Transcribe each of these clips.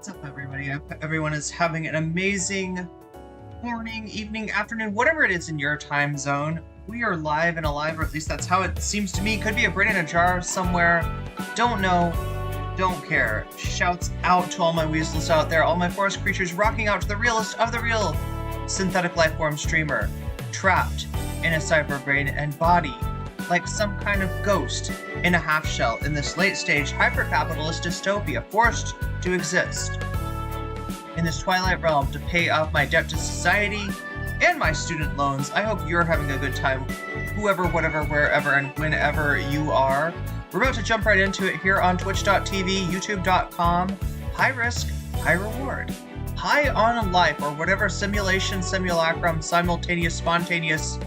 What's up, everybody? I hope everyone is having an amazing morning, evening, afternoon, whatever it is in your time zone. We are live and alive, or at least that's how it seems to me. Could be a brain in a jar somewhere. Don't know. Don't care. Shouts out to all my weasels out there, all my forest creatures rocking out to the realest of the real synthetic lifeform streamer, trapped in a cyber brain and body, like some kind of ghost in a half shell in this late-stage hyper-capitalist dystopia, forced to exist in this twilight realm to pay off my debt to society and my student loans. I hope you're having a good time, whoever, whatever, wherever, and whenever you are. We're about to jump right into it here on twitch.tv, youtube.com. High risk, high reward. High on life, or whatever simulation, simulacrum, simultaneous, spontaneous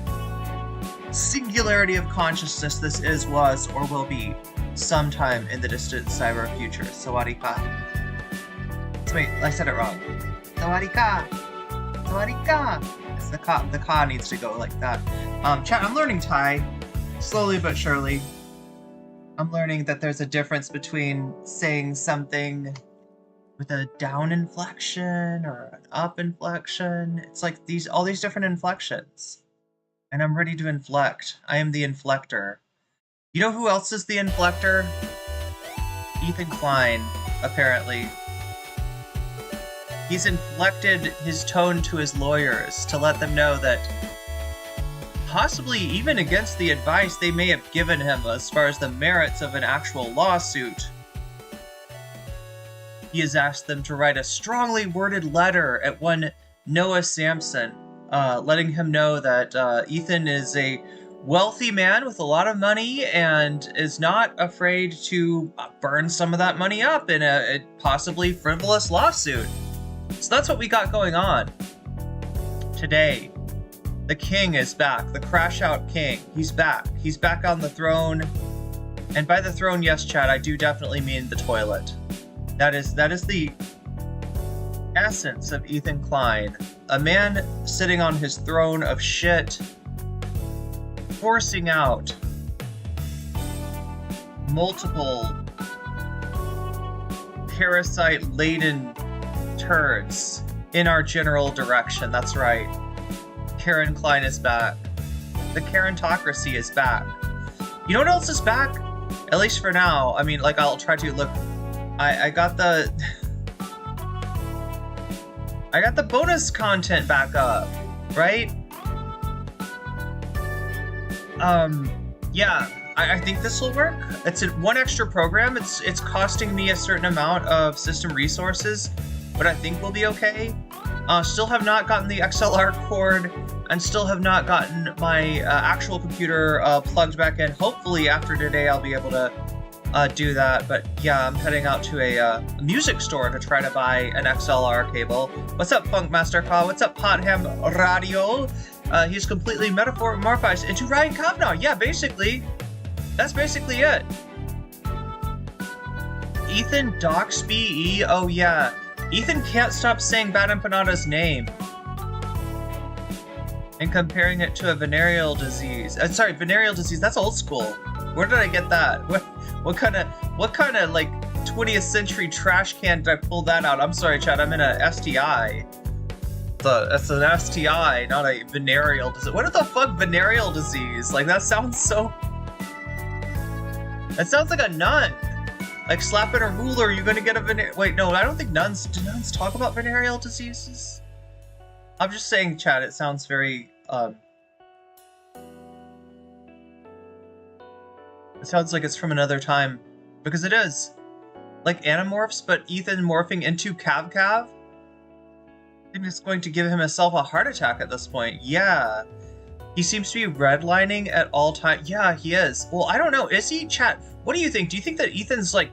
singularity of consciousness this is, was, or will be sometime in the distant cyber future. Sawadee ka. Wait, I said it wrong. Sawadee ka. Sawadee ka. It's the ka needs to go like that. Chat, I'm learning Thai, slowly but surely. I'm learning that there's a difference between saying something with a down inflection or an up inflection. It's like all these different inflections. And I'm ready to inflect. I am the inflector. You know who else is the inflector? Ethan Klein, apparently. He's inflected his tone to his lawyers to let them know that, possibly even against the advice they may have given him as far as the merits of an actual lawsuit, he has asked them to write a strongly worded letter at one Noah Samsen, letting him know that Ethan is a wealthy man with a lot of money and is not afraid to burn some of that money up in a possibly frivolous lawsuit. So that's what we got going on today. The king is back. The crash out king. He's back. He's back on the throne. And by the throne, yes, chat, I do definitely mean the toilet. That is the essence of Ethan Klein. A man sitting on his throne of shit, forcing out multiple parasite-laden turds in our general direction. That's right. Karen Klein is back. The Karentocracy is back. You know what else is back? At least for now. I mean, like, I'll try to look. I got the bonus content back up, right? Yeah, I think this will work. It's one extra program. It's costing me a certain amount of system resources, but I think we'll be okay. Still have not gotten the XLR cord, and still have not gotten my actual computer plugged back in. Hopefully after today I'll be able to do that, but yeah, I'm heading out to a music store to try to buy an XLR cable. What's up, Funkmaster Ka? What's up, Potham Radio? He's completely metamorphized into Ryan Kavanaugh. Yeah, basically. That's basically it. Ethan Doxby. Oh yeah. Ethan can't stop saying Bad Empanada's name and comparing it to a venereal disease. Sorry, venereal disease. That's old school. Where did I get that? What kind of like 20th century trash can did I pull that out? I'm sorry, Chad. I'm in a STI. That's an STI, not a venereal disease. What the fuck, venereal disease? Like, that sounds so. That sounds like a nun. Like slapping a ruler, you're gonna get a Wait, no, I don't think nuns. Do nuns talk about venereal diseases? I'm just saying, Chad. It sounds very. It sounds like it's from another time, because it is. Like Animorphs, but Ethan morphing into Cav. I think it's going to give himself a heart attack at this point. Yeah. He seems to be redlining at all times. Yeah, he is. Well, I don't know. Is he, chat? What do you think? Do you think that Ethan's, like,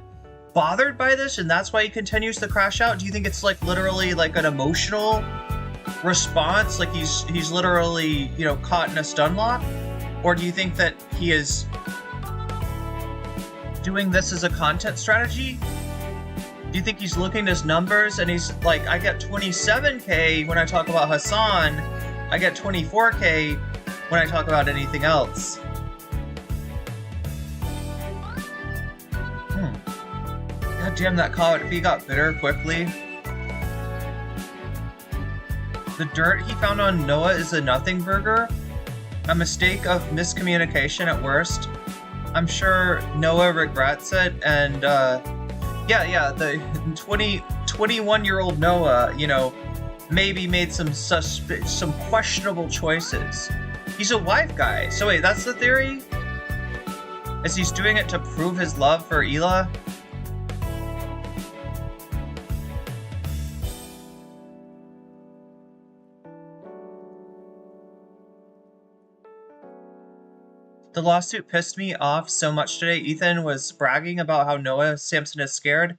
bothered by this and that's why he continues to crash out? Do you think it's, like, literally, like, an emotional response? Like, he's literally, you know, caught in a stun lock? Or do you think that he is doing this as a content strategy? Do you think he's looking at his numbers and he's like, I get 27K when I talk about Hasan, I get 24K when I talk about anything else? God damn, that coffee got bitter quickly. The dirt he found on Noah is a nothing burger. A mistake of miscommunication at worst. I'm sure Noah regrets it, and yeah, the 21-year-old Noah, you know, maybe made some questionable choices. He's a wife guy. So wait, that's the theory? Is he's doing it to prove his love for Ela? The lawsuit pissed me off so much today. Ethan was bragging about how Noah Samsen is scared.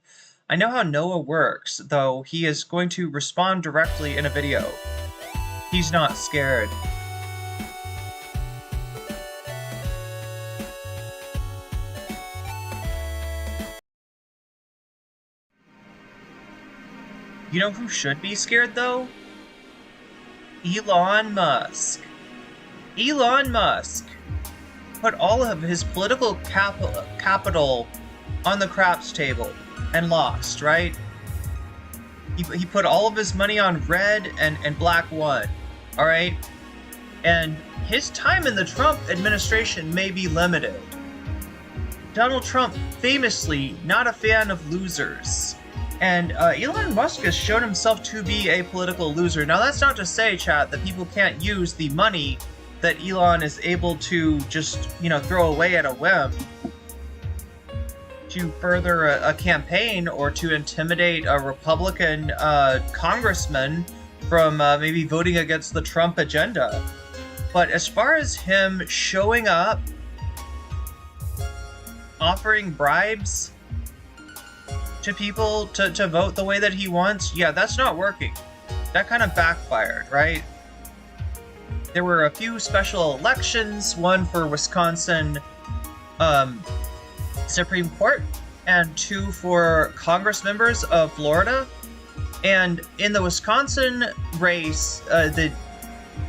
I know how Noah works, though he is going to respond directly in a video. He's not scared. You know who should be scared, though? Elon Musk. Elon Musk put all of his political capital on the craps table and lost, right? He put all of his money on red and black won, all right? And his time in the Trump administration may be limited. Donald Trump, famously not a fan of losers. And Elon Musk has shown himself to be a political loser. Now, that's not to say, chat, that people can't use the money that Elon is able to just, you know, throw away at a whim to further a campaign or to intimidate a Republican congressman from maybe voting against the Trump agenda. But as far as him showing up, offering bribes to people to vote the way that he wants, yeah, that's not working. That kind of backfired, right? There were a few special elections, one for Wisconsin Supreme Court and two for Congress members of Florida. And in the Wisconsin race, the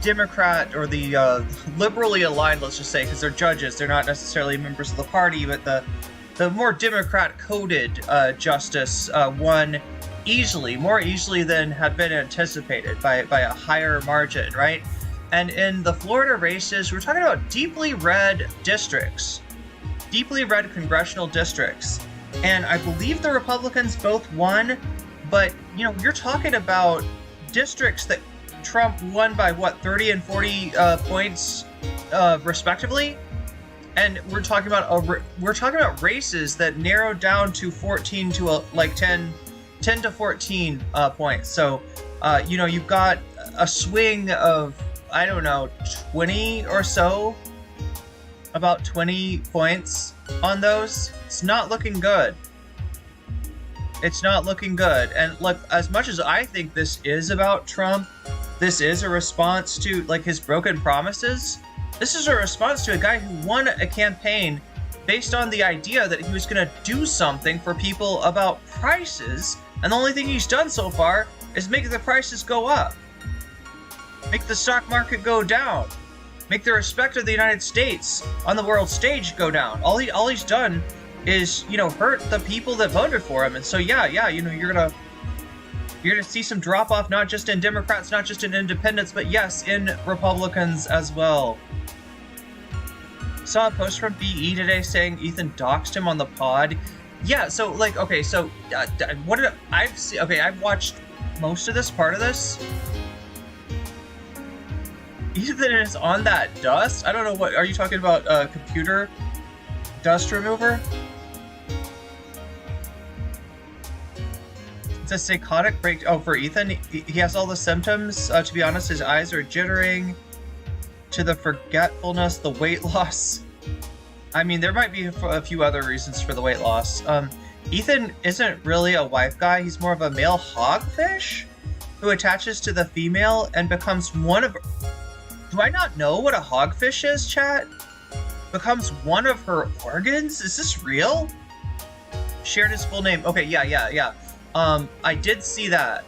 Democrat or the liberally aligned, let's just say, because they're judges, they're not necessarily members of the party, but the more Democrat-coded justice won easily, more easily than had been anticipated by a higher margin, right? And in the Florida races, we're talking about deeply red districts, deeply red congressional districts. And I believe the Republicans both won, but, you know, you're talking about districts that Trump won by, what, 30 and 40 points, respectively? And we're talking about races that narrowed down to 14 to like 10 to 14 points. So, you know, you've got a swing of, I don't know, 20 or so, about 20 points on those. It's not looking good. It's not looking good. And look, as much as I think this is about Trump, this is a response to like his broken promises. This is a response to a guy who won a campaign based on the idea that he was going to do something for people about prices, and the only thing he's done so far is make the prices go up. Make the stock market go down. Make the respect of the United States on the world stage go down. All he's done is, you know, hurt the people that voted for him. And so yeah, you know, you're gonna see some drop off, not just in Democrats, not just in independents, but yes, in Republicans as well. Saw a post from BE today saying Ethan doxed him on the pod. Yeah, so like, okay, so what did I've seen? Okay, I've watched most of this part of this. Ethan is on that dust. I don't know what are you talking about? Computer dust remover. It's a psychotic break. Oh, for Ethan, he has all the symptoms. To be honest, his eyes are jittering. To the forgetfulness, the weight loss. I mean, there might be a few other reasons for the weight loss. Ethan isn't really a wife guy. He's more of a male hogfish who attaches to the female and becomes one of... Do I not know what a hogfish is, chat? Becomes one of her organs? Is this real? Shared his full name. Okay, yeah. I did see that.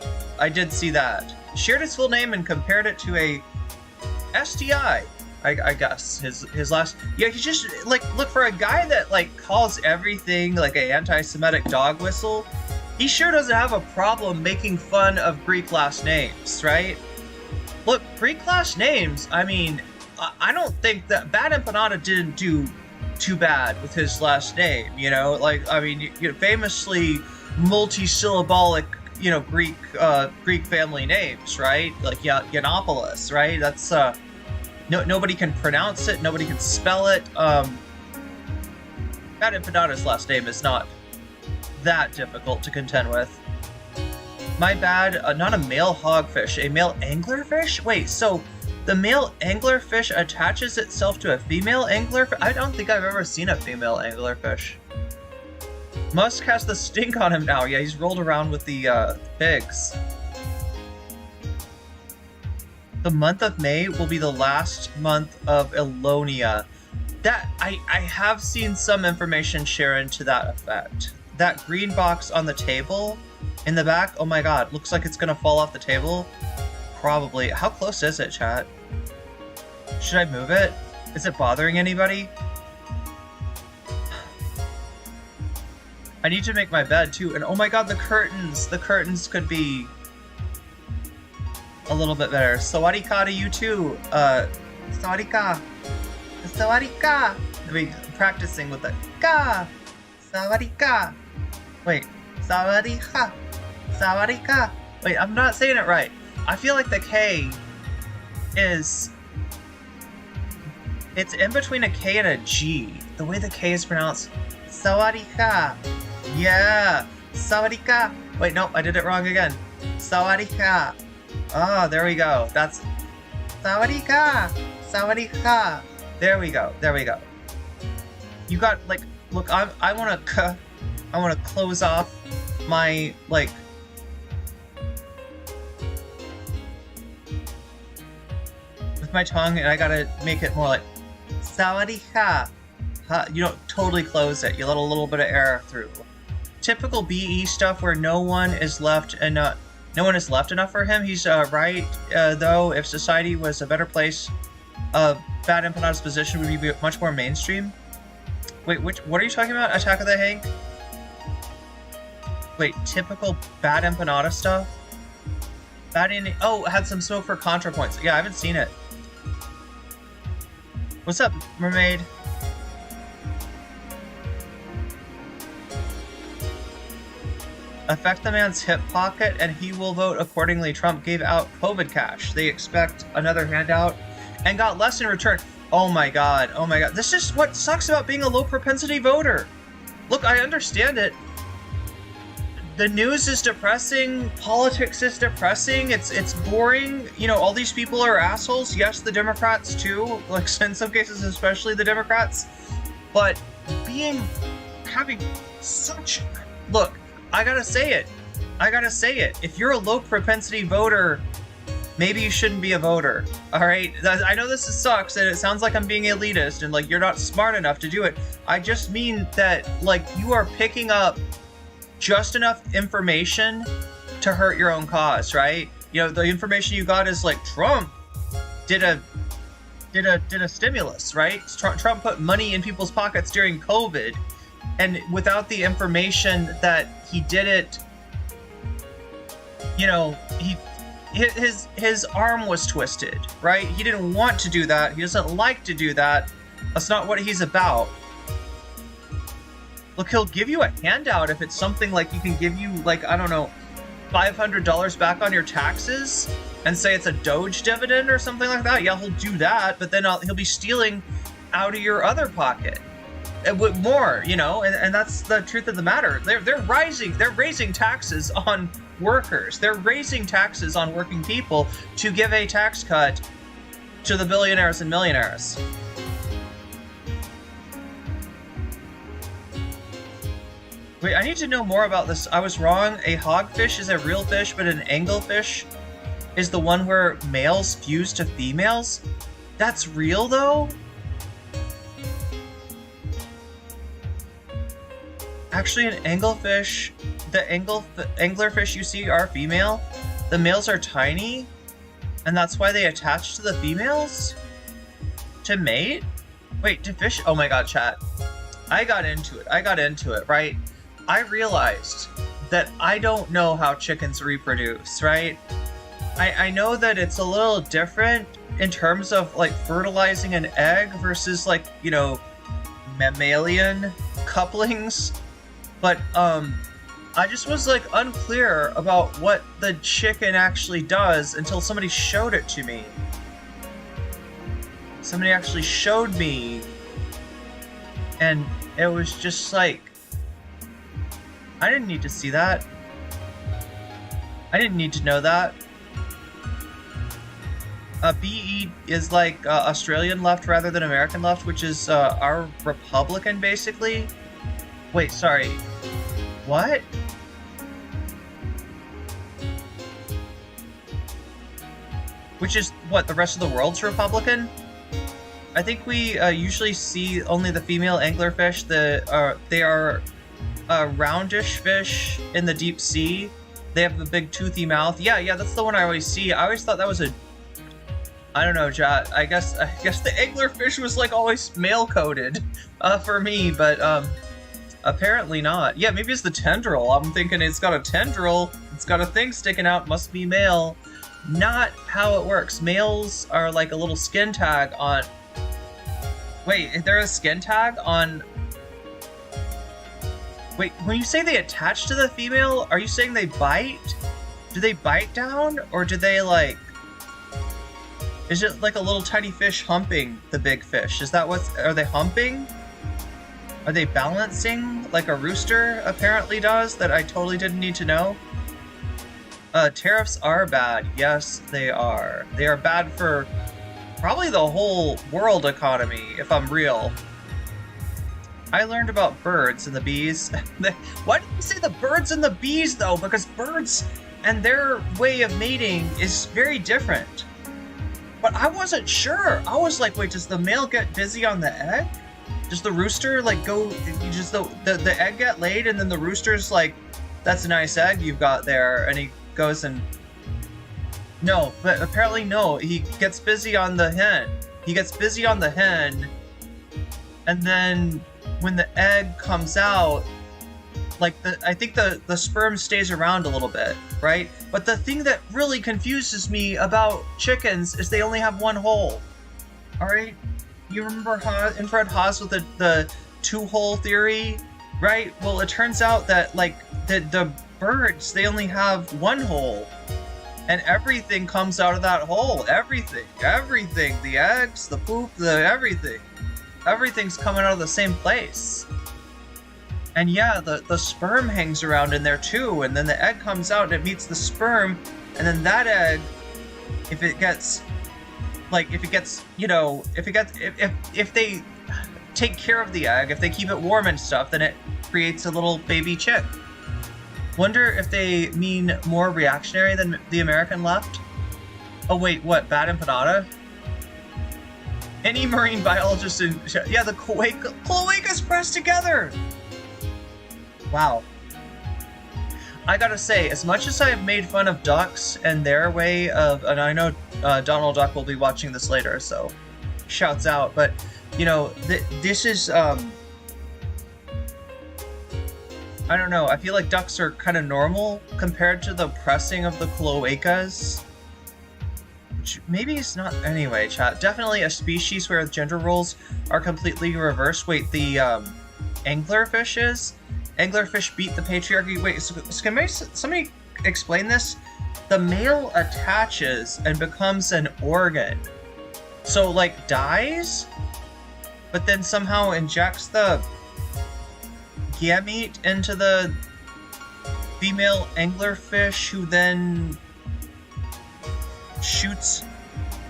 Shared his full name and compared it to a STI, I guess. His last... Yeah, he just, like, look, for a guy that, like, calls everything, like, an anti-Semitic dog whistle, he sure doesn't have a problem making fun of Greek last names, right? Look, pre-class names, I mean, I don't think that Bad Empanada didn't do too bad with his last name, you know? Like, I mean, famously multi-syllabic, you know, Greek family names, right? Like Yiannopoulos, right? That's, nobody can pronounce it, nobody can spell it. Bad Empanada's last name is not that difficult to contend with. My bad, not a male hogfish, a male anglerfish? Wait, so the male anglerfish attaches itself to a female anglerfish? I don't think I've ever seen a female anglerfish. Musk has the stink on him now. Yeah, he's rolled around with the pigs. The month of May will be the last month of Elonia. That, I have seen some information, Sharon, to that effect. That green box on the table in the back, oh my god, looks like it's gonna fall off the table. Probably. How close is it, chat? Should I move it? Is it bothering anybody? I need to make my bed too, and oh my god, the curtains could be a little bit better. Sawadika to you too. Sawadika. Sawadika. I'll be practicing with the ka. Sawadika. Wait. Sawadika. Sawadika. Wait, I'm not saying it right. I feel like the K is... It's in between a K and a G. The way the K is pronounced. Sawadika. Yeah. Sawadika. Wait, no, I did it wrong again. Sawadika. Oh, there we go. That's... Sawadika. Sawadika. There we go. There we go. You got, like... Look, I want to close off my, like... with my tongue, and I gotta make it more like... Sawadika. You don't totally close it. You let a little bit of air through. Typical BE stuff where no one is left enough for him. He's right, though. If society was a better place, Bad Empanada's position would be much more mainstream. Wait, what are you talking about? Attack of the Hank? Wait, typical Bad Empanada stuff? Oh, had some smoke for ContraPoints. Yeah, I haven't seen it. What's up, mermaid? Affect the man's hip pocket and he will vote accordingly. Trump gave out COVID cash. They expect another handout and got less in return. Oh my god, oh my god. This is what sucks about being a low propensity voter. Look, I understand it. The news is depressing, politics is depressing, it's boring. You know, all these people are assholes. Yes, the Democrats too, like in some cases especially the Democrats. But having such... Look, I gotta say it. If you're a low propensity voter, maybe you shouldn't be a voter, all right? I know this sucks and it sounds like I'm being elitist and like you're not smart enough to do it. I just mean that like you are picking up just enough information to hurt your own cause, right? You know, the information you got is like Trump did a stimulus, right? Trump put money in people's pockets during COVID, and without the information that he did it, you know, his arm was twisted, right? He didn't want to do that. He doesn't like to do that. That's not what he's about. Look, he'll give you a handout if it's something like he can give you, like, I don't know, $500 back on your taxes and say it's a Doge dividend or something like that. Yeah, he'll do that, but then he'll be stealing out of your other pocket. With more, you know, and that's the truth of the matter. They're raising taxes on workers. They're raising taxes on working people to give a tax cut to the billionaires and millionaires. Wait, I need to know more about this. I was wrong. A hogfish is a real fish, but an anglefish is the one where males fuse to females? That's real, though? Actually, an anglefish, the anglerfish you see are female. The males are tiny, and that's why they attach to the females? To mate? Wait, to fish? Oh my god, chat. I got into it, right? I realized that I don't know how chickens reproduce, right? I know that it's a little different in terms of like fertilizing an egg versus like, you know, mammalian couplings, but I just was like unclear about what the chicken actually does until somebody showed it to me. Somebody actually showed me, and it was just like, I didn't need to see that. I didn't need to know that. BE is like Australian left rather than American left, which is our Republican, basically. Wait, sorry. What? Which is, what, the rest of the world's Republican? I think we usually see only the female anglerfish. They are roundish fish in the deep sea. They have the big toothy mouth. Yeah, that's the one I always see. I always thought that was a... I don't know, chat. I guess the anglerfish was like always male-coded for me, but apparently not. Yeah, maybe it's the tendril. I'm thinking it's got a tendril. It's got a thing sticking out. Must be male. Not how it works. Males are like a little skin tag on... Wait, is there a skin tag on... Wait, when you say they attach to the female, are you saying they bite? Do they bite down? Or do they like... Is it like a little tiny fish humping the big fish? Is that what... Are they humping? Are they balancing like a rooster apparently does that I totally didn't need to know? Tariffs are bad. Yes, they are. They are bad for probably the whole world economy, if I'm real. I learned about birds and the bees. Why did you say the birds and the bees, though? Because birds and their way of mating is very different. But I wasn't sure. I was like, wait, does the male get busy on the egg? Does the rooster, like, go... Just the egg get laid, and then the rooster's like, that's a nice egg you've got there, and he goes and... No, but apparently no. He gets busy on the hen. He gets busy on the hen, and then when the egg comes out, like, I think the sperm stays around a little bit, right? But the thing that really confuses me about chickens is they only have one hole. Alright? You remember Infrared Haas with the two-hole theory? Right? Well, it turns out that, like, the birds, they only have one hole. And everything comes out of that hole. Everything. The eggs, the poop, everything. Everything's coming out of the same place. And yeah, the sperm hangs around in there too, and then the egg comes out and it meets the sperm, and then that egg, if they take care of the egg, if they keep it warm and stuff, then it creates a little baby chick. Wonder if they mean more reactionary than the American left? Oh wait, what, bad empanada? Any marine biologist in... Yeah, the cloacas pressed together! Wow. I gotta say, as much as I've made fun of ducks and their way of... And I know Donald Duck will be watching this later, so shouts out. But, you know, this is... I don't know, I feel like ducks are kind of normal compared to the pressing of the cloacas. Which maybe it's not... Anyway, chat. Definitely a species where gender roles are completely reversed. Wait, the anglerfishes? Anglerfish beat the patriarchy. Wait, so can somebody explain this? The male attaches and becomes an organ. So, like, dies? But then somehow injects the gamete into the female anglerfish, who then shoots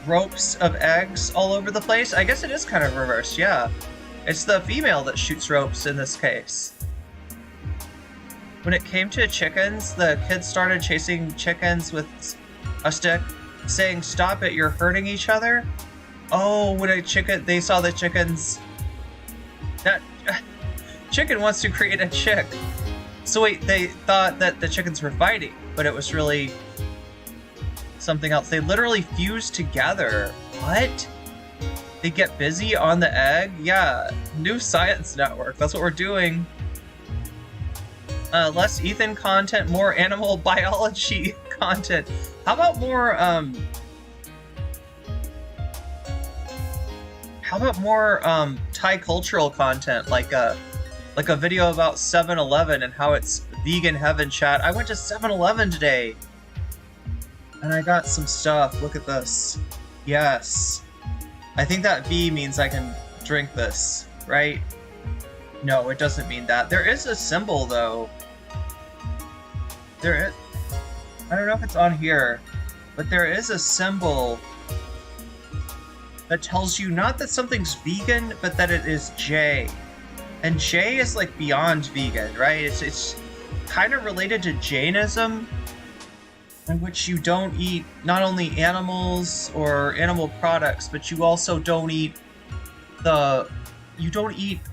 ropes of eggs all over the place? I guess it is kind of reversed, yeah. It's the female that shoots ropes in this case. When it came to chickens, the kids started chasing chickens with a stick, saying, "Stop it, you're hurting each other." Oh, when they saw the chickens... That chicken wants to create a chick. So wait, they thought that the chickens were fighting, but it was really something else. They literally fused together. What? They get busy on the egg? Yeah, new science network. That's what we're doing. Less Ethan content, more animal biology content. How about more Thai cultural content, like a video about 7-Eleven and how it's vegan heaven, chat. I went to 7-Eleven today and I got some stuff. Look at this. Yes. I think that V means I can drink this, right? No, it doesn't mean that. There is a symbol though. There is, I don't know if it's on here, but there is a symbol that tells you not that something's vegan, but that it is J. And J is like beyond vegan, right? It's kind of related to Jainism, in which you don't eat not only animals or animal products, but you also don't eat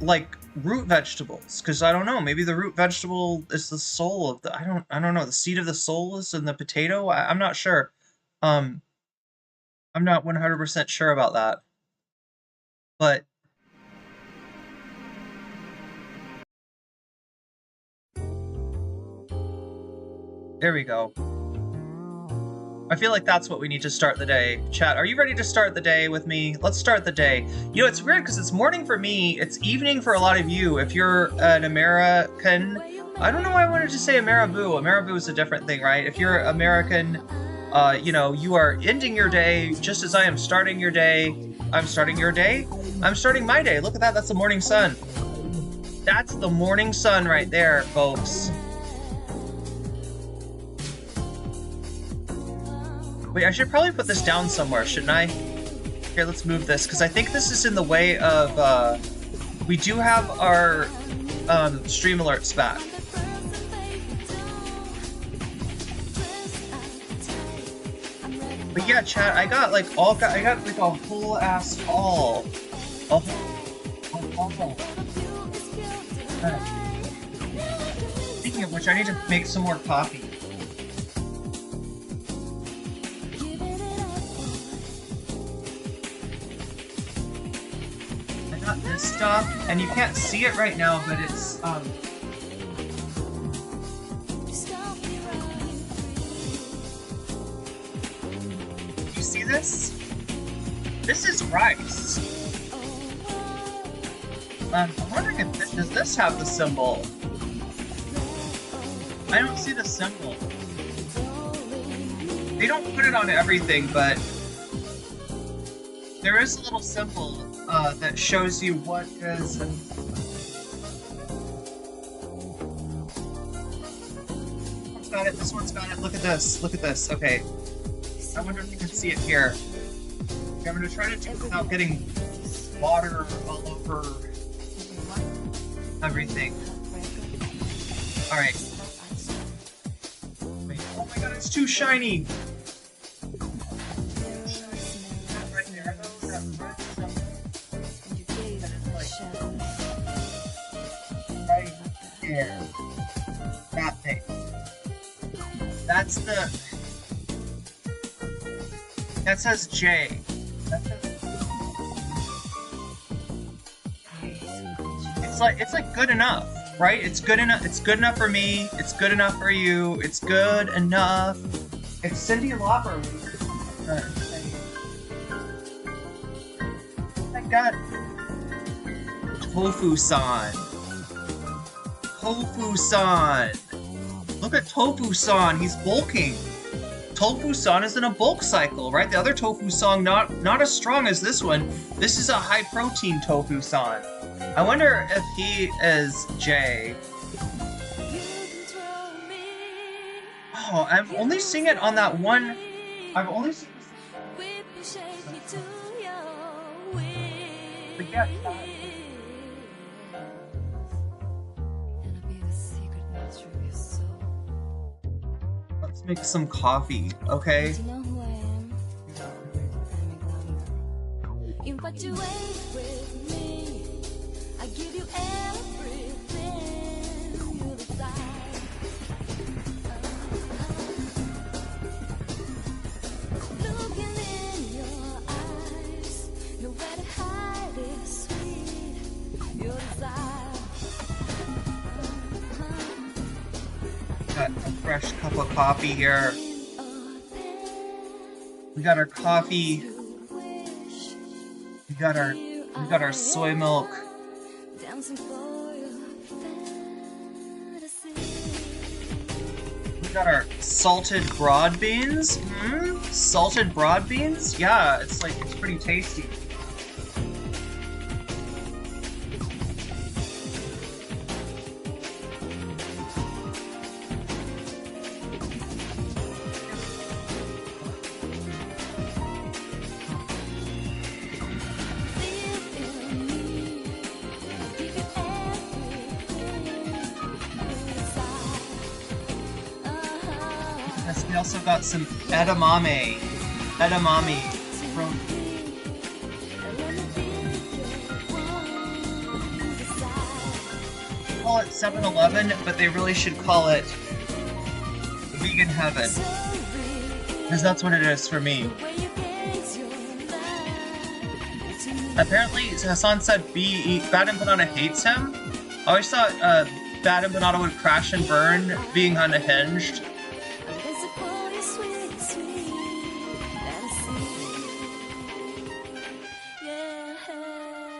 like root vegetables, because I don't know, maybe the root vegetable is the soul of the, I don't know, the seed of the soul is in the potato. I'm not sure. I'm not 100% sure about that, but there we go. I feel like that's what we need to start the day. Chat, are you ready to start the day with me? Let's start the day. You know, it's weird because it's morning for me, it's evening for a lot of you. If you're an American, I don't know why I wanted to say Ameriboo. Ameriboo is a different thing, right? If you're American, you know, you are ending your day just as I am starting your day. I'm starting your day? I'm starting my day. Look at that, that's the morning sun. That's the morning sun right there, folks. Wait, I should probably put this down somewhere, shouldn't I? Here, let's move this, because I think this is in the way of, we do have our, stream alerts back. But yeah, chat, I got like a whole ass haul. A whole. Speaking of which, I need to make some more coffee. This stuff, and you can't see it right now, but it's you see this? This is rice. I'm wondering if does this have the symbol? I don't see the symbol. They don't put it on everything, but there is a little symbol that shows you what is. Got it. This one's got it. Look at this. Look at this. Okay. I wonder if you can see it here. Okay, I'm going to try to do it without getting water all over everything. All right. Wait. Oh my God! It's too shiny. Right there. Right there. That thing. That's the... That says J. It's like good enough, right? It's good enough. It's good enough for me. It's good enough for you. It's good enough. It's Cyndi Lauper. Oh my God. Tofu-san. Tofu-san. Look at Tofu-san. He's bulking. Tofu-san is in a bulk cycle, right? The other Tofu-san not as strong as this one. This is a high-protein Tofu-san. I wonder if he is Jay. Oh, I've only seen it on that one. I've only seen this. But yeah, let's make some coffee, okay? Got a fresh cup of coffee here. We got our coffee. We got our soy milk. We got our salted broad beans. Salted broad beans? Yeah, it's pretty tasty. We also got some edamame. From they call it 7-Eleven, but they really should call it vegan heaven, because that's what it is for me. Apparently, Hasan said Bad Empanada hates him. I always thought Bad Empanada would crash and burn, being unhinged.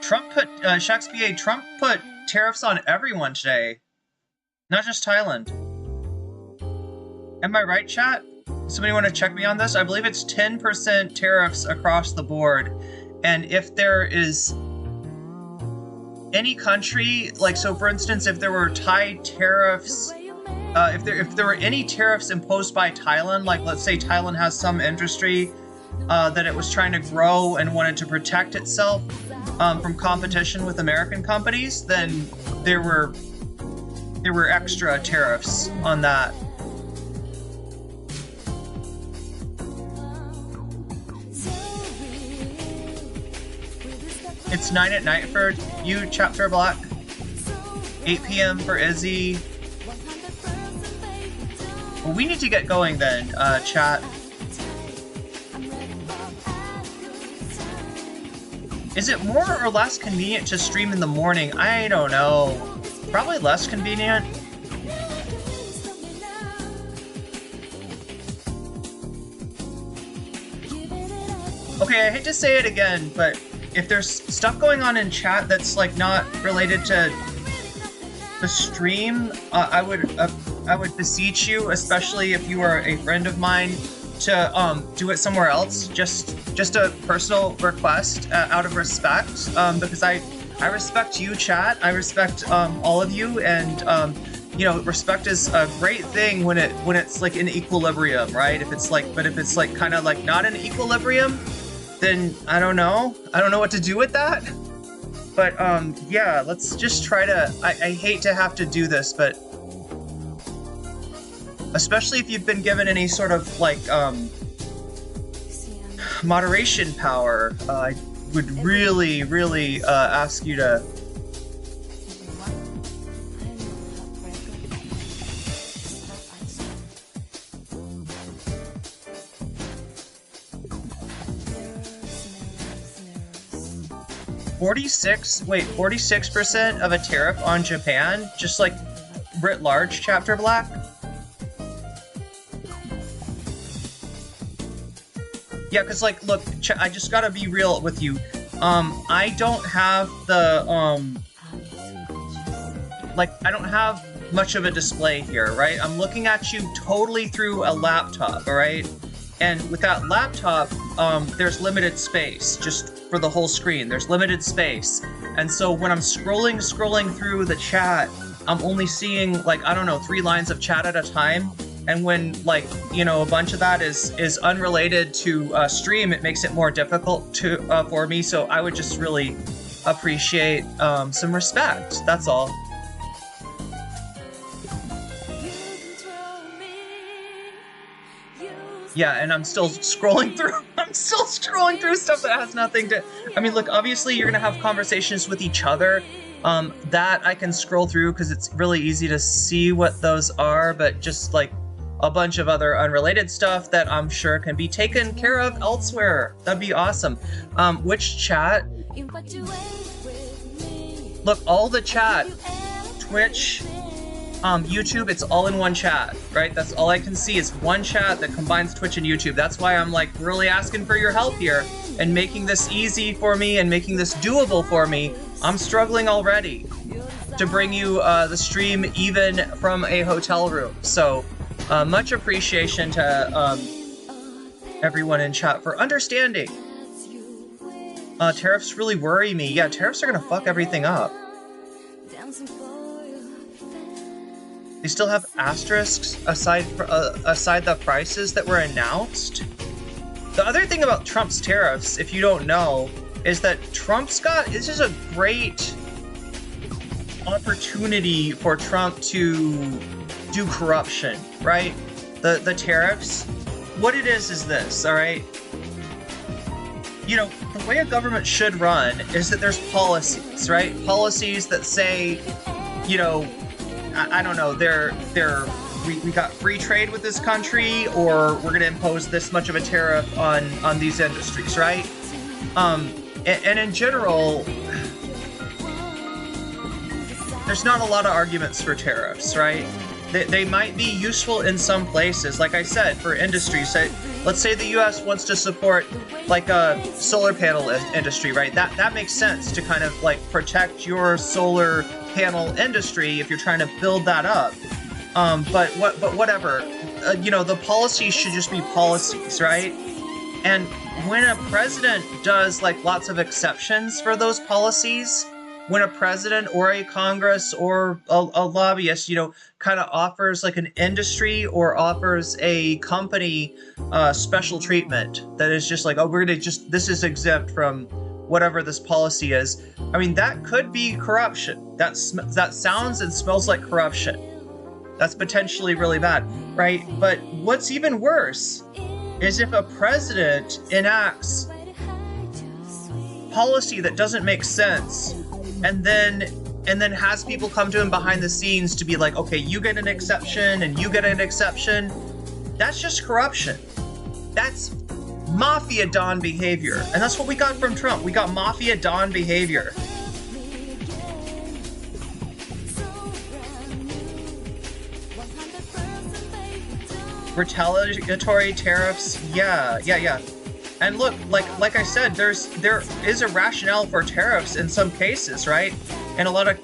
Trump put tariffs on everyone today, not just Thailand. Am I right, chat? Somebody want to check me on this? I believe it's 10% tariffs across the board, and if there is any country, like, so for instance, if there were Thai tariffs, if there were any tariffs imposed by Thailand, like let's say Thailand has some industry that it was trying to grow and wanted to protect itself from competition with American companies, then there were extra tariffs on that. It's 9 at night for you, Chapter Black. 8 p.m. for Izzy. Well, we need to get going then, chat. Is it more or less convenient to stream in the morning? I don't know. Probably less convenient. Okay, I hate to say it again, but if there's stuff going on in chat that's like not related to the stream, I would beseech you, especially if you are a friend of mine, to do it somewhere else. Just a personal request out of respect, because I respect you, chat. I respect all of you, and you know, respect is a great thing when it's like in equilibrium, right? But if it's like kind of like not in equilibrium, then I don't know what to do with that. But yeah, let's just try to. I hate to have to do this, but especially if you've been given any sort of like moderation power, I would really ask you to. Wait, 46% of a tariff on Japan? Just like writ large, Chapter Black? Yeah, because like, look, I just gotta be real with you. I don't have the, I don't have much of a display here, right? I'm looking at you totally through a laptop, all right? And with that laptop, there's limited space, just for the whole screen. There's limited space. And so when I'm scrolling through the chat, I'm only seeing, like, I don't know, 3 lines of chat at a time. And when, like, you know, a bunch of that is unrelated to stream, it makes it more difficult for me. So I would just really appreciate some respect. That's all. Yeah, and I'm still scrolling through. I'm still scrolling through stuff that has nothing to. I mean, look, obviously you're gonna have conversations with each other. That I can scroll through because it's really easy to see what those are. But just like a bunch of other unrelated stuff that I'm sure can be taken care of elsewhere. That'd be awesome. Which chat? Look, all the chat. Twitch, YouTube, it's all in one chat, right? That's all I can see is one chat that combines Twitch and YouTube. That's why I'm like really asking for your help here and making this easy for me and making this doable for me. I'm struggling already to bring you the stream even from a hotel room. So much appreciation to everyone in chat for understanding. Tariffs really worry me. Yeah, tariffs are gonna fuck everything up. They still have asterisks aside the prices that were announced. The other thing about Trump's tariffs, if you don't know, is that this is a great opportunity for Trump to do corruption, right? The tariffs. What it is this, all right? You know, the way a government should run is that there's policies, right? Policies that say, you know, I don't know, we got free trade with this country, or we're going to impose this much of a tariff on these industries, right? And in general, there's not a lot of arguments for tariffs, right? They might be useful in some places, like I said, for industries. Let's say the U.S. wants to support like a solar panel industry, right? That makes sense to kind of like protect your solar panel industry if you're trying to build that up. But whatever, you know, the policies should just be policies, right? And when a president does like lots of exceptions for those policies, when a president or a Congress or a lobbyist, you know, kind of offers like an industry or offers a company special treatment that is just like, oh, this is exempt from whatever this policy is. I mean, that could be corruption. That sounds and smells like corruption. That's potentially really bad, right? But what's even worse is if a president enacts policy that doesn't make sense and then has people come to him behind the scenes to be like, okay, you get an exception and you get an exception. That's just corruption. That's Mafia Don behavior. And that's what we got from Trump. We got Mafia Don behavior. Retaliatory tariffs, yeah. And look, like I said, there is a rationale for tariffs in some cases, right? In a lot of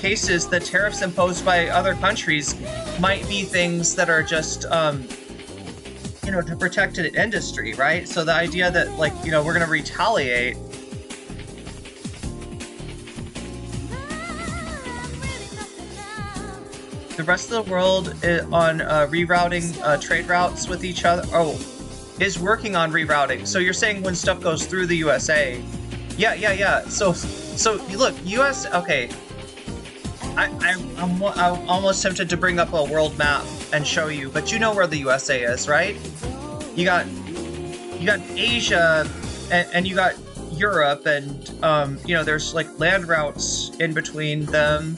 cases, the tariffs imposed by other countries might be things that are just, you know, to protect an industry, right? So the idea that, like, you know, we're gonna retaliate. The rest of the world on rerouting trade routes with each other. Is working on rerouting. So you're saying when stuff goes through the USA? Yeah. So look, US. Okay. I'm almost tempted to bring up a world map and show you, but you know where the USA is, right? You got Asia and you got Europe, and you know, there's like land routes in between them.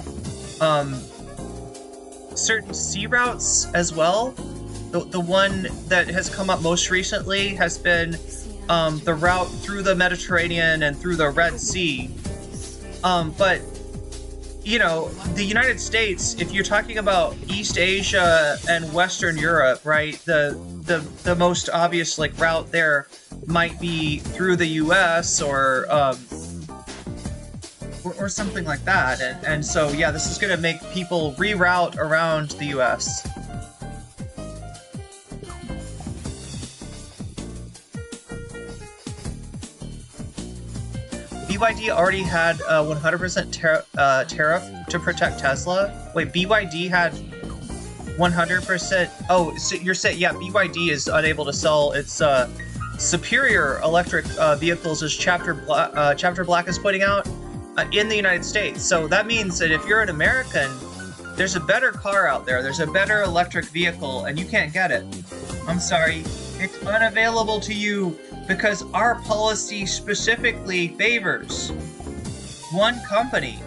Certain sea routes as well. The one that has come up most recently has been the route through the Mediterranean and through the Red Sea. But, you know, the United States, if you're talking about East Asia and Western Europe, right, the most obvious like route there might be through the US or something like that. And so, yeah, this is going to make people reroute around the US. BYD already had a 100% tariff to protect Tesla. Wait, BYD had 100%? Oh, so you're saying, yeah, BYD is unable to sell its superior electric vehicles, as Chapter Black is putting out, in the United States. So that means that if you're an American, there's a better car out there. There's a better electric vehicle, and you can't get it. I'm sorry. It's unavailable to you because our policy specifically favors one company.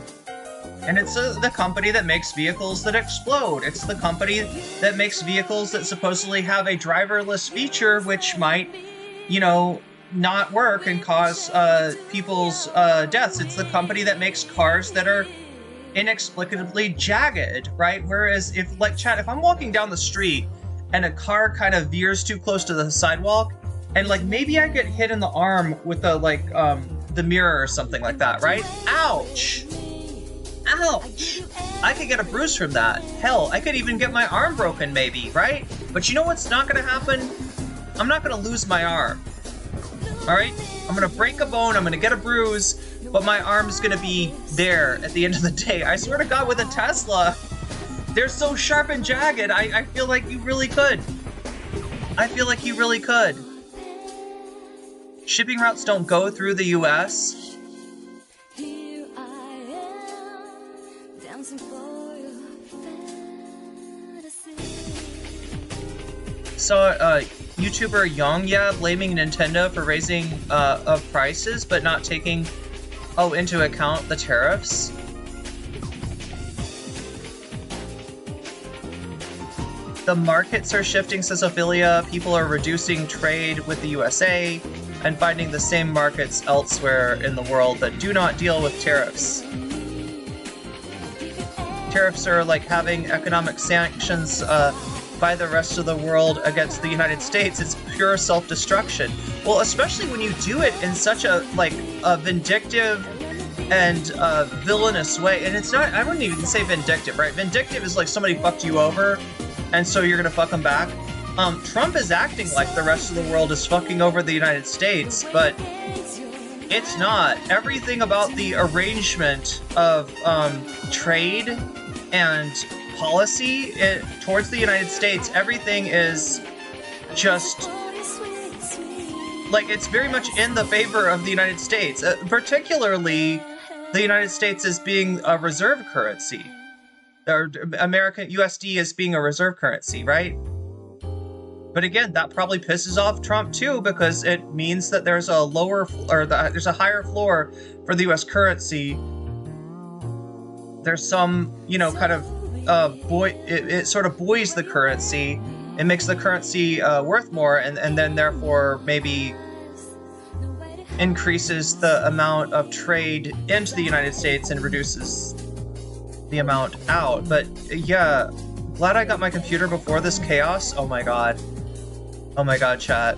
And it's the company that makes vehicles that explode. It's the company that makes vehicles that supposedly have a driverless feature, which might, you know, not work and cause people's deaths. It's the company that makes cars that are inexplicably jagged, right? Whereas if, like, chat, if I'm walking down the street and a car kind of veers too close to the sidewalk, and like maybe I get hit in the arm with a the mirror or something like that, right? Ouch! Ouch! I could get a bruise from that. Hell, I could even get my arm broken maybe, right? But you know what's not gonna happen? I'm not gonna lose my arm. Alright? I'm gonna break a bone, I'm gonna get a bruise, but my arm's gonna be there at the end of the day. I swear to God, with a Tesla, they're so sharp and jagged, I feel like you really could. I feel like you really could. Shipping routes don't go through the US. So, YouTuber Yongya blaming Nintendo for raising of prices, but not taking into account the tariffs. The markets are shifting, says Ophelia. People are reducing trade with the USA and finding the same markets elsewhere in the world that do not deal with tariffs. Tariffs are like having economic sanctions by the rest of the world against the United States. It's pure self-destruction. Well, especially when you do it in such a vindictive and villainous way. And it's not, I wouldn't even say vindictive, right? Vindictive is like somebody fucked you over, and so you're gonna fuck them back. Trump is acting like the rest of the world is fucking over the United States, but it's not. Everything about the arrangement of trade and policy towards the United States, everything is just like, it's very much in the favor of the United States, particularly the United States as being a reserve currency, or American USD as being a reserve currency, right? But again, that probably pisses off Trump too, because it means that there's a lower, there's a higher floor for the US currency. There's some, you know, kind of it sort of buoys the currency. It makes the currency worth more, and then therefore maybe increases the amount of trade into the United States and reduces the amount out. But yeah, glad I got my computer before this chaos. Oh my god. Oh my god, chat.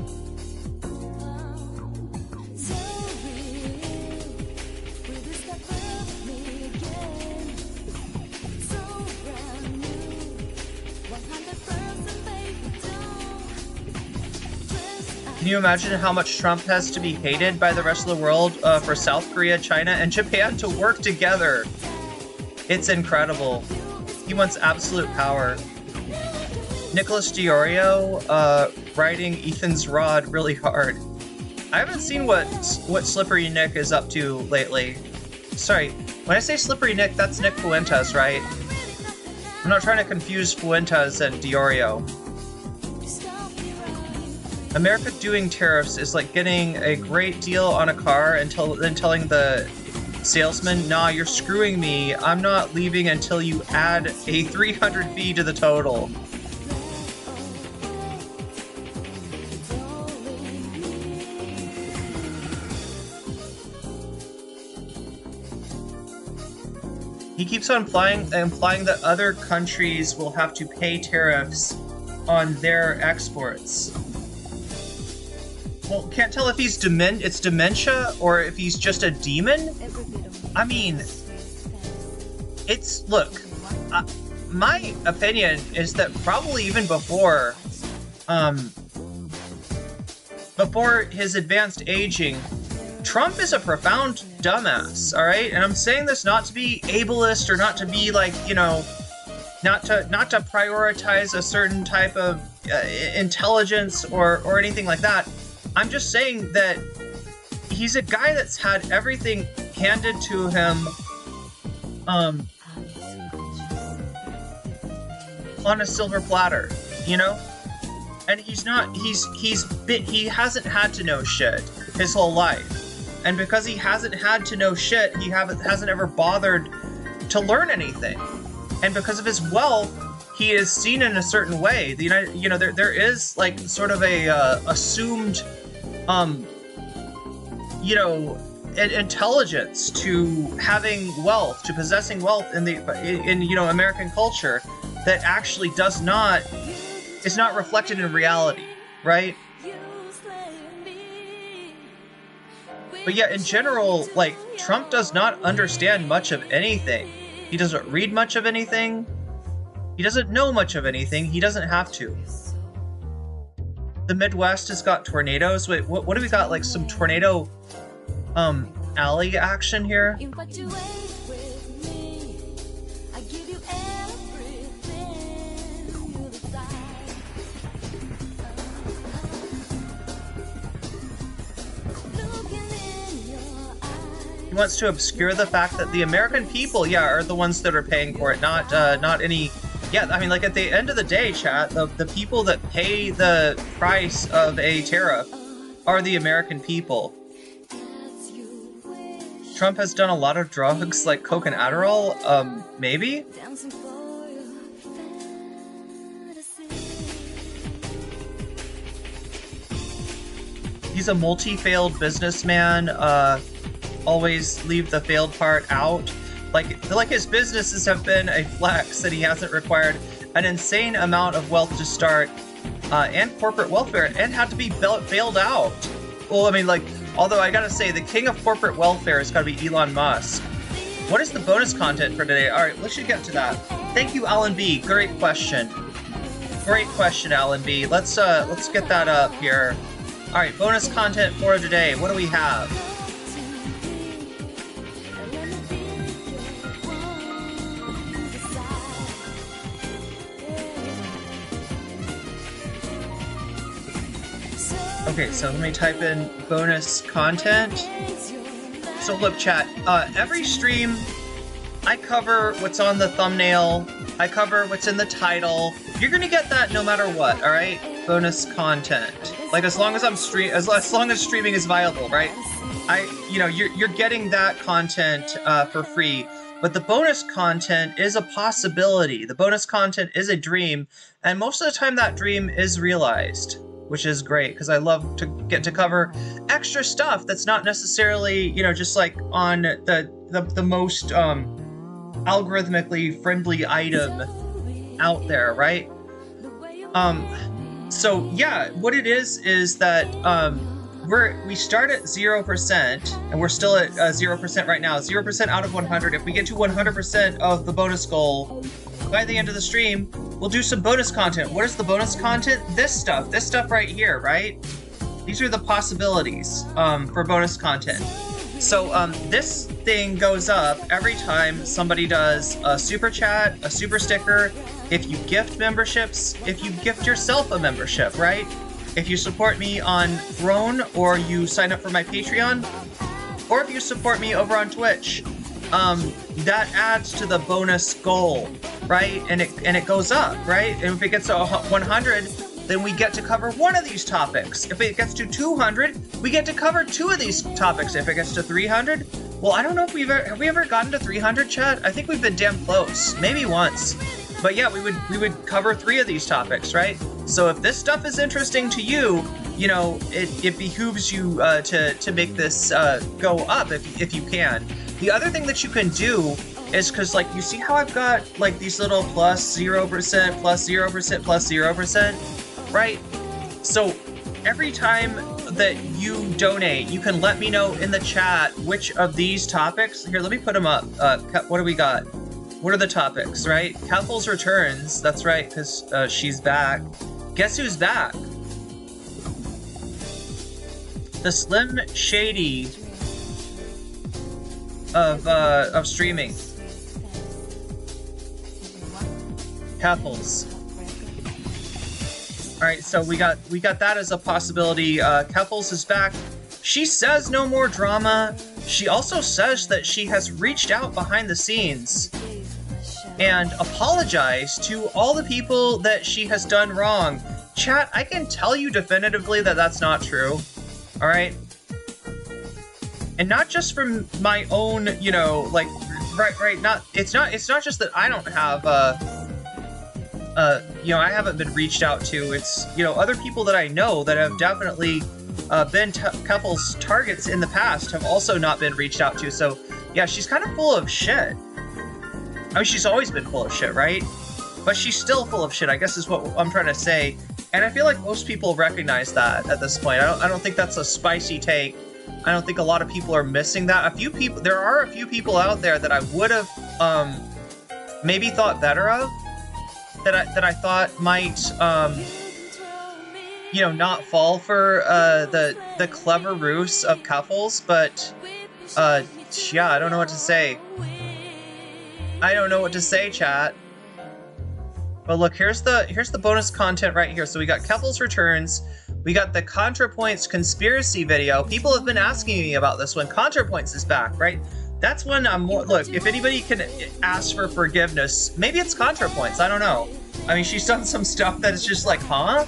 Can you imagine how much Trump has to be hated by the rest of the world for South Korea, China, and Japan to work together? It's incredible. He wants absolute power. Nicholas Diorio riding Ethan's rod really hard. I haven't seen what Slippery Nick is up to lately. Sorry, when I say Slippery Nick, that's Nick Fuentes, right? I'm not trying to confuse Fuentes and Diorio. America doing tariffs is like getting a great deal on a car then telling the salesman, nah, you're screwing me. I'm not leaving until you add a 300 fee to the total. He keeps on implying that other countries will have to pay tariffs on their exports. Well, can't tell if he's it's dementia or if he's just a demon. I mean, look, my opinion is that probably even before his advanced aging, Trump is a profound dumbass, all right? And I'm saying this not to be ableist or not to be like, you know, not to prioritize a certain type of intelligence or anything like that. I'm just saying that he's a guy that's had everything handed to him on a silver platter, you know? And he hasn't had to know shit his whole life. And because he hasn't had to know shit, he hasn't ever bothered to learn anything. And because of his wealth, he is seen in a certain way. There is like sort of a assumed, intelligence to having wealth, to possessing wealth in you know, American culture that actually is not reflected in reality, right? But yeah, in general, like, Trump does not understand much of anything. He doesn't read much of anything. He doesn't know much of anything. He doesn't have to. The Midwest has got tornadoes. Wait, what do we got? Like some tornado alley action here? He wants to obscure the fact that the American people, yeah, are the ones that are paying for it, not any. Yeah, I mean, like, at the end of the day, chat, the people that pay the price of a tariff are the American people. Trump has done a lot of drugs, like coke and Adderall, maybe? He's a multi-failed businessman, always leave the failed part out. Like his businesses have been a flex that he hasn't required an insane amount of wealth to start, and corporate welfare, and had to be bailed out. Well, I mean, like, although I gotta say, the king of corporate welfare has gotta be Elon Musk. What is the bonus content for today? All right, let's just get to that. Thank you, Alan B. Great question. Great question, Alan B. Let's get that up here. All right, bonus content for today. What do we have? Okay, so let me type in bonus content. So look, chat, every stream, I cover what's on the thumbnail, I cover what's in the title. You're gonna get that no matter what, all right? Bonus content. Like, as long as I'm as long as streaming is viable, right? You know, you're getting that content for free. But the bonus content is a possibility. The bonus content is a dream, and most of the time that dream is realized, which is great, because I love to get to cover extra stuff that's not necessarily, you know, just like on the most algorithmically friendly item out there, right? So yeah, what it is that we start at 0%, and we're still at 0% right now. 0% out of 100. If we get to 100% of the bonus goal by the end of the stream, we'll do some bonus content. What is the bonus content? This stuff right here, right? These are the possibilities for bonus content. So this thing goes up every time somebody does a super chat, a super sticker, if you gift memberships, if you gift yourself a membership, right? If you support me on Throne, or you sign up for my Patreon, or if you support me over on Twitch, that adds to the bonus goal, right? And it goes up, right? And if it gets to 100, then we get to cover one of these topics. If it gets to 200, we get to cover two of these topics. If it gets to 300, well, I don't know if have we ever gotten to 300, chat? I think we've been damn close, maybe once. But yeah, we would cover 3 of these topics, right? So if this stuff is interesting to you, you know, it behooves you to make this go up if you can. The other thing that you can do is, because, like, you see how I've got, like, these little plus 0%, plus 0%, plus 0%, right? So every time that you donate, you can let me know in the chat which of these topics. Here, let me put them up. What do we got? What are the topics, right? Couples returns. That's right, because she's back. Guess who's back? The Slim Shady of streaming. Couples. All right, so we got that as a possibility. Couples is back. She says no more drama. She also says that she has reached out behind the scenes and apologized to all the people that she has done wrong. Chat, I can tell you definitively that that's not true. All right? And not just from my own, you know, like, right, it's not just that I don't have, you know, I haven't been reached out to. It's, you know, other people that I know that have definitely Ben Keffel's targets in the past have also not been reached out to. So yeah, she's kind of full of shit. I mean, she's always been full of shit, right? But she's still full of shit, I guess is what I'm trying to say. And I feel like most people recognize that at this point. I don't think that's a spicy take. I don't think a lot of people are missing that. There are a few people out there that I would have maybe thought better of, that I thought might you know, not fall for the clever ruse of Keffel's, but yeah, I don't know what to say. I don't know what to say, chat. But look, here's the bonus content right here. So we got Keffel's returns. We got the ContraPoints conspiracy video. People have been asking me about this one. ContraPoints is back, right? That's when I'm more, look, if anybody can ask for forgiveness, maybe it's ContraPoints. I don't know. I mean, she's done some stuff that is just like, huh?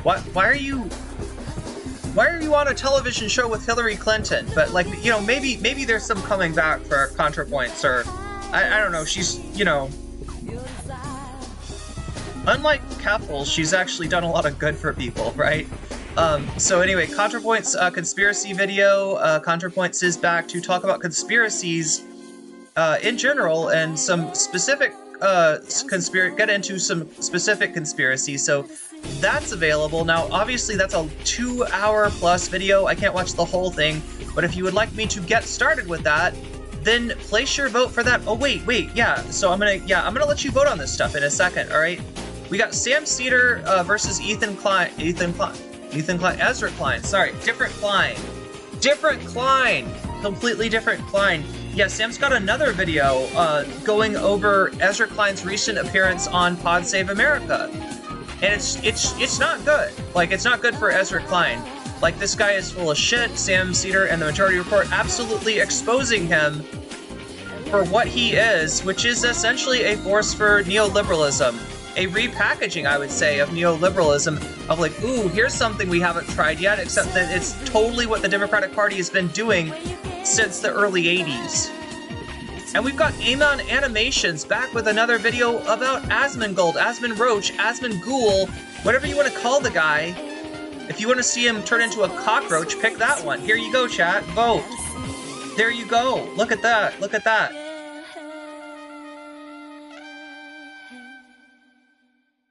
What? Why are you on a television show with Hillary Clinton? But like, you know, maybe there's some coming back for ContraPoints, or I don't know. She's, you know, unlike Keffel, she's actually done a lot of good for people, right? So anyway, ContraPoints conspiracy video. ContraPoints is back to talk about conspiracies in general and some specific get into some specific conspiracies. So that's available now. Obviously, that's a 2-hour plus video. I can't watch the whole thing, but if you would like me to get started with that, then place your vote for that. Oh wait, yeah. So I'm gonna let you vote on this stuff in a second. All right. We got Sam Cedar versus Ezra Klein. Sorry, different Klein. Completely different Klein. Yeah, Sam's got another video going over Ezra Klein's recent appearance on Pod Save America, and it's not good. Like, it's not good for Ezra Klein. Like, this guy is full of shit. Sam Cedar and the Majority Report absolutely exposing him for what he is, which is essentially a force for neoliberalism. A repackaging, I would say, of neoliberalism, of like, ooh, here's something we haven't tried yet, except that it's totally what the Democratic Party has been doing since the early 80s. And we've got Amon Animations back with another video about Asmongold, Asmonroach, Asmongool, whatever you want to call the guy. If you want to see him turn into a cockroach, pick that one. Here you go, chat. Vote. There you go. Look at that. Look at that.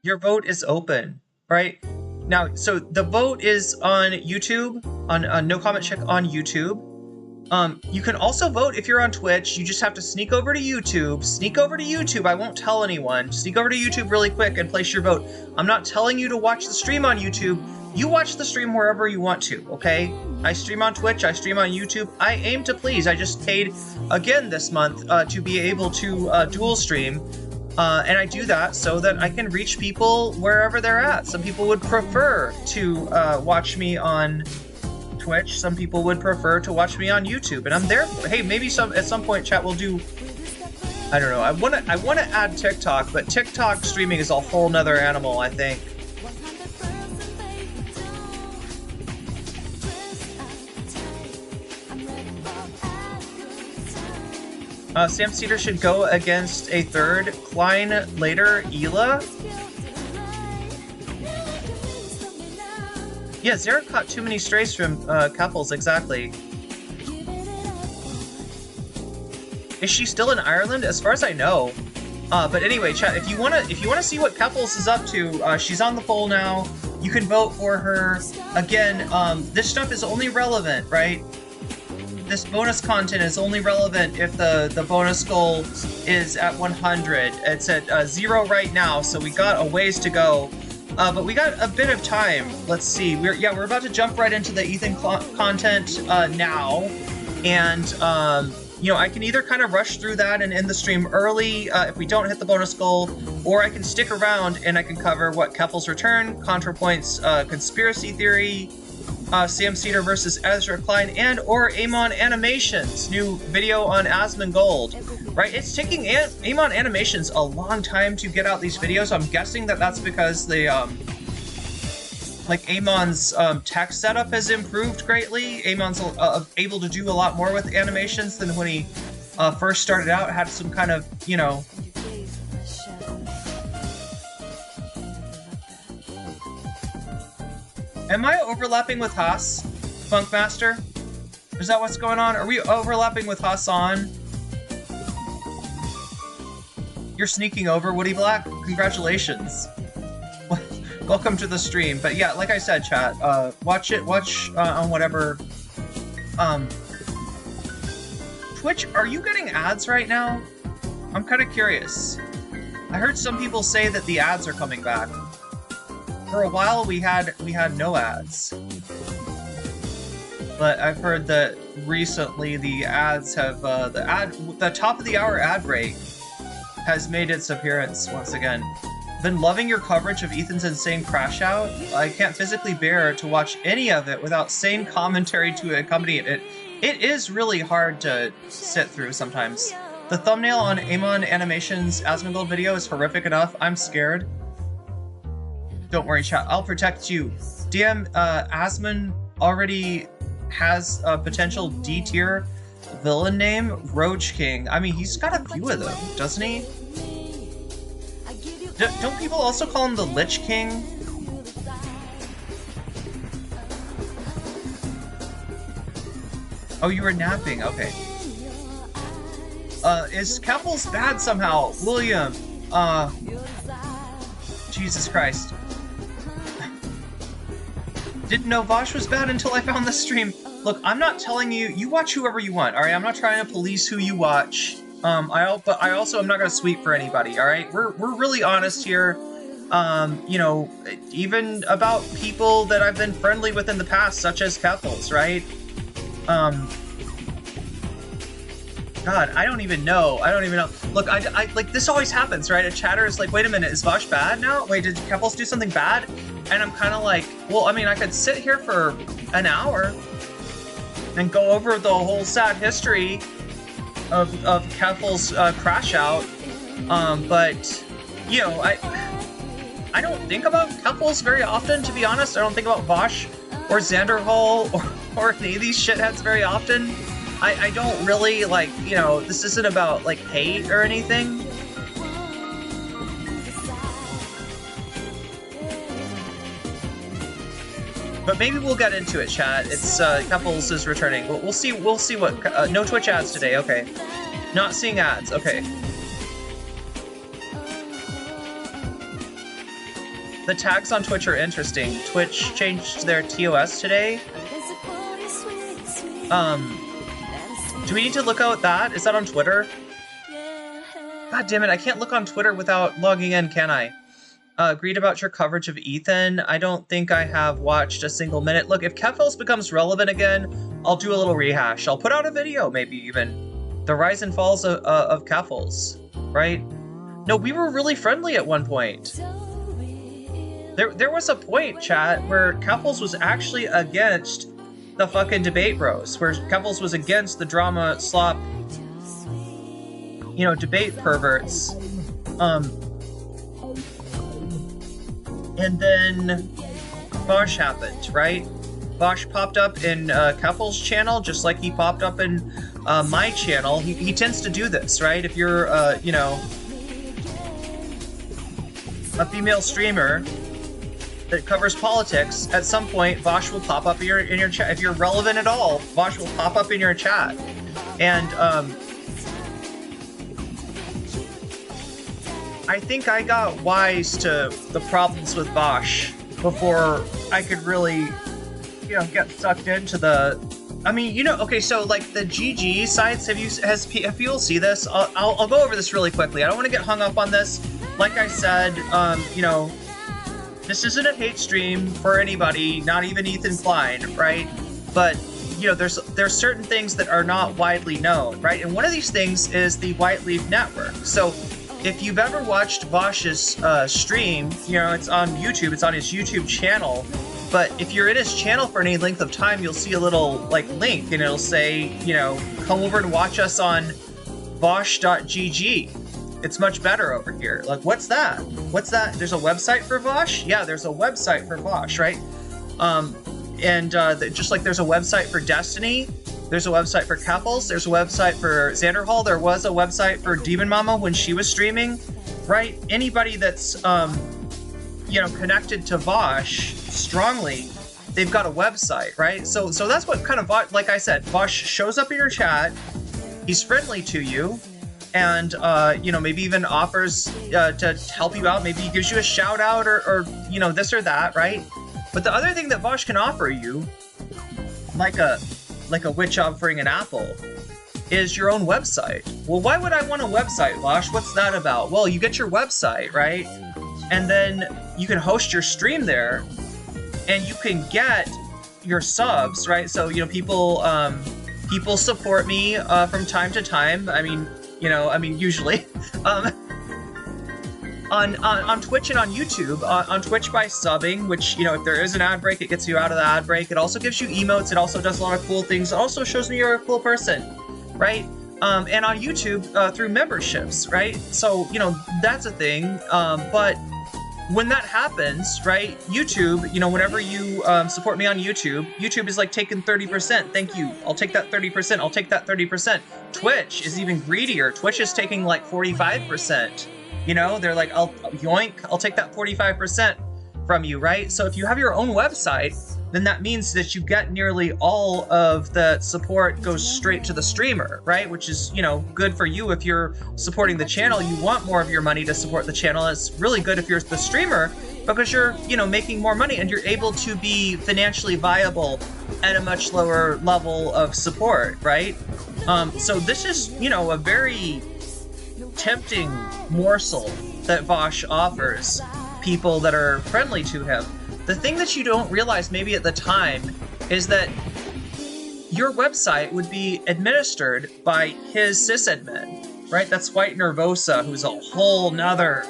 Your vote is open, right? Now, so the vote is on YouTube, on nocommentchick on YouTube. You can also vote if you're on Twitch. You just have to sneak over to YouTube. Sneak over to YouTube. I won't tell anyone. Sneak over to YouTube really quick and place your vote. I'm not telling you to watch the stream on YouTube. You watch the stream wherever you want to, okay? I stream on Twitch. I stream on YouTube. I aim to please. I just paid again this month to be able to dual stream. And I do that so that I can reach people wherever they're at. Some people would prefer to watch me on Twitch. Some people would prefer to watch me on YouTube, and I'm there. Hey, maybe at some point, chat will do. I don't know. I want to add TikTok, but TikTok streaming is a whole nother animal, I think. Sam Cedar should go against a third Klein later. Ela. Yeah, Zara caught too many strays from couples, exactly. Is she still in Ireland? As far as I know. But anyway, chat, if you wanna see what Couples is up to, she's on the poll now. You can vote for her. Again, this stuff is only relevant, right? This bonus content is only relevant if the bonus goal is at 100. It's at 0 right now, so we got a ways to go. But we got a bit of time. Let's see. We're about to jump right into the Ethan content now, and you know, I can either kind of rush through that and end the stream early if we don't hit the bonus goal, or I can stick around and I can cover what Keffel's return, ContraPoints conspiracy theory, Sam Cedar versus Ezra Klein, and or Amon Animations new video on Asmongold. Right, it's taking Amon Animations a long time to get out these videos. I'm guessing that's because they like Amon's tech setup has improved greatly. Amon's able to do a lot more with animations than when he first started out. Had some kind of, you know. Am I overlapping with Haas? Funkmaster? Is that what's going on? Are we overlapping with Hasan? You're sneaking over, Woody Black? Congratulations. Welcome to the stream. But yeah, like I said, chat, watch on whatever. Twitch, are you getting ads right now? I'm kind of curious. I heard some people say that the ads are coming back. For a while we had no ads. But I've heard that recently the ads have the top of the hour ad break has made its appearance once again. Been loving your coverage of Ethan's insane crash out. I can't physically bear to watch any of it without sane commentary to accompany it. It is really hard to sit through sometimes. The thumbnail on Amon Animation's Asmongold video is horrific enough. I'm scared. Don't worry, chat. I'll protect you. DM Asmon already has a potential D-tier villain name, Roach King. I mean, he's got a few of them, doesn't he? Don't people also call him the Lich King? Oh, you were napping. Okay. Is Keppels bad somehow? William. Jesus Christ. Didn't know Vosh was bad until I found the stream. Look, I'm not telling you. You watch whoever you want, alright? I'm not trying to police who you watch. But I also am not gonna sweep for anybody, alright? We're really honest here. You know, even about people that I've been friendly with in the past, such as Keppels, right? God, I don't even know. Look, I like, this always happens, right? A chatter is like, wait a minute, is Vosh bad now? Wait, did Keppels do something bad? And I'm kind of like, well, I mean, I could sit here for an hour and go over the whole sad history of Keppels' crash out. But, you know, I don't think about Keppels very often, to be honest. I don't think about Vosh or Xander Hall or any of these shitheads very often. I don't really, like, you know, this isn't about, like, hate or anything. But maybe we'll get into it, chat. It's, Keppels is returning. We'll see what, no Twitch ads today, okay. Not seeing ads, okay. The tags on Twitch are interesting. Twitch changed their TOS today. Do we need to look out that? Is that on Twitter? God damn it, I can't look on Twitter without logging in, can I? Agreed about your coverage of Ethan. I don't think I have watched a single minute. Look, if Keppels becomes relevant again, I'll do a little rehash. I'll put out a video, maybe even. The rise and falls of Keppels, right? No, we were really friendly at one point. There was a point, chat, where Keppels was actually against the fucking debate bros, where Keppels was against the drama slop, you know, debate perverts. And then Vosh happened, right? Vosh popped up in Keppels' channel, just like he popped up in my channel. He tends to do this, right? If you're, you know, a female streamer that covers politics, at some point Vosh will pop up in your chat. If you're relevant at all, Vosh will pop up in your chat. And I think I got wise to the problems with Vosh before I could really, you know, get sucked into the. I mean, you know, okay, so like the GG sites, have people see this? I'll go over this really quickly. I don't want to get hung up on this. Like I said, you know, this isn't a hate stream for anybody, not even Ethan Klein, right? But, you know, there's certain things that are not widely known, right? And one of these things is the White Leaf Network. So if you've ever watched Vosh's stream, you know, it's on YouTube, it's on his YouTube channel. But if you're in his channel for any length of time, you'll see a little, like, link, and it'll say, you know, come over and watch us on Vosh.gg. It's much better over here. Like, what's that? What's that? There's a website for Vosh? Yeah, there's a website for Vosh, right? Just like there's a website for Destiny, there's a website for Keppels, there's a website for Xander Hall, there was a website for Demon Mama when she was streaming, right? Anybody that's, you know, connected to Vosh strongly, they've got a website, right? So that's what kind of, like I said, Vosh shows up in your chat, he's friendly to you, and you know, maybe even offers to help you out, maybe he gives you a shout out or you know, this or that, right? But the other thing that Vosh can offer you, like a witch offering an apple, is your own website. Well, why would I want a website, Vosh? What's that about? Well, you get your website, right? And then you can host your stream there, and you can get your subs, right? So, you know, people support me from time to time. I mean, you know, usually. On Twitch and on YouTube, on Twitch by subbing, which, you know, if there is an ad break, it gets you out of the ad break. It also gives you emotes. It also does a lot of cool things. It also shows me you're a cool person, right? And on YouTube, through memberships, right? So, you know, that's a thing. But when that happens, right, YouTube, you know, whenever you support me on YouTube, YouTube is like taking 30%. Thank you. I'll take that 30%. I'll take that 30%. Twitch is even greedier. Twitch is taking like 45%. You know, they're like, I'll take that 45% from you, right? So if you have your own website, then that means that you get nearly all of the support goes straight to the streamer, right? Which is, you know, good for you if you're supporting the channel. You want more of your money to support the channel. It's really good if you're the streamer because you're, you know, making more money and you're able to be financially viable at a much lower level of support, right? So this is, you know, a very tempting morsel that Vosh offers people that are friendly to him. The thing that you don't realize maybe at the time is that your website would be administered by his sysadmin, right? That's White Nervosa, who's a whole nother,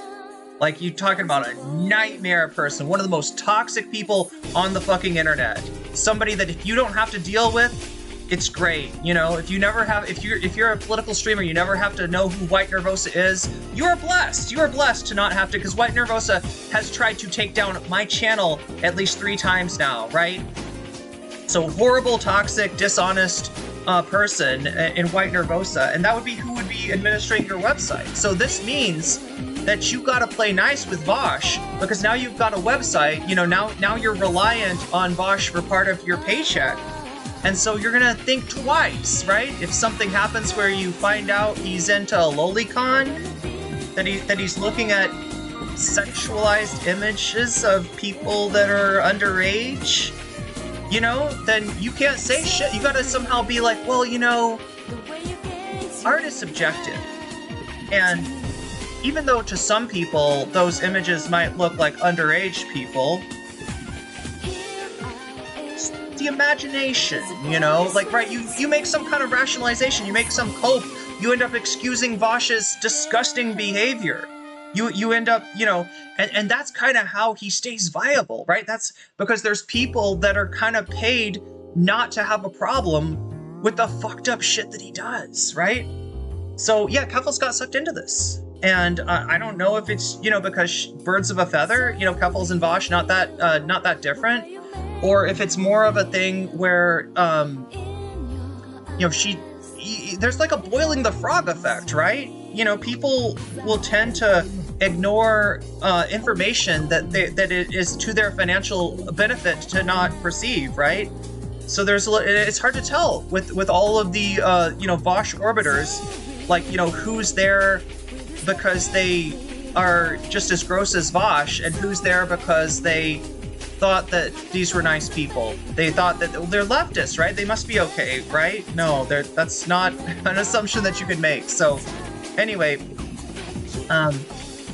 like, you talking about a nightmare person, one of the most toxic people on the fucking internet. Somebody that if you don't have to deal with, it's great. You know, if you never have, if you're a political streamer, you never have to know who White Nervosa is. You are blessed. You are blessed to not have to, because White Nervosa has tried to take down my channel at least 3 times now, right? So horrible, toxic, dishonest person in White Nervosa, and that would be who would be administering your website. So this means that you gotta play nice with Vosh, because now you've got a website. You know, now you're reliant on Vosh for part of your paycheck. And so you're gonna think twice, right? If something happens where you find out he's into lolicon, that he's looking at sexualized images of people that are underage, you know, then you can't say shit. You gotta somehow be like, well, you know, art is subjective. And even though to some people those images might look like underage people, the imagination, you know, like, right, you make some kind of rationalization, you make some cope, you end up excusing Vosh's disgusting behavior. You end up, you know, and that's kind of how he stays viable, right? That's because there's people that are kind of paid not to have a problem with the fucked up shit that he does, right? So yeah, Keffels got sucked into this. And I don't know if it's, you know, because birds of a feather, you know, Keffels and Vosh, not that different. Or if it's more of a thing where, you know, there's like a boiling the frog effect, right? You know, people will tend to ignore information that it is to their financial benefit to not perceive, right? So it's hard to tell with all of the, you know, Vosh orbiters, like, you know, who's there because they are just as gross as Vosh and who's there because they thought that these were nice people. They thought that they're leftists, right? They must be okay, right? No, that's not an assumption that you can make. So anyway,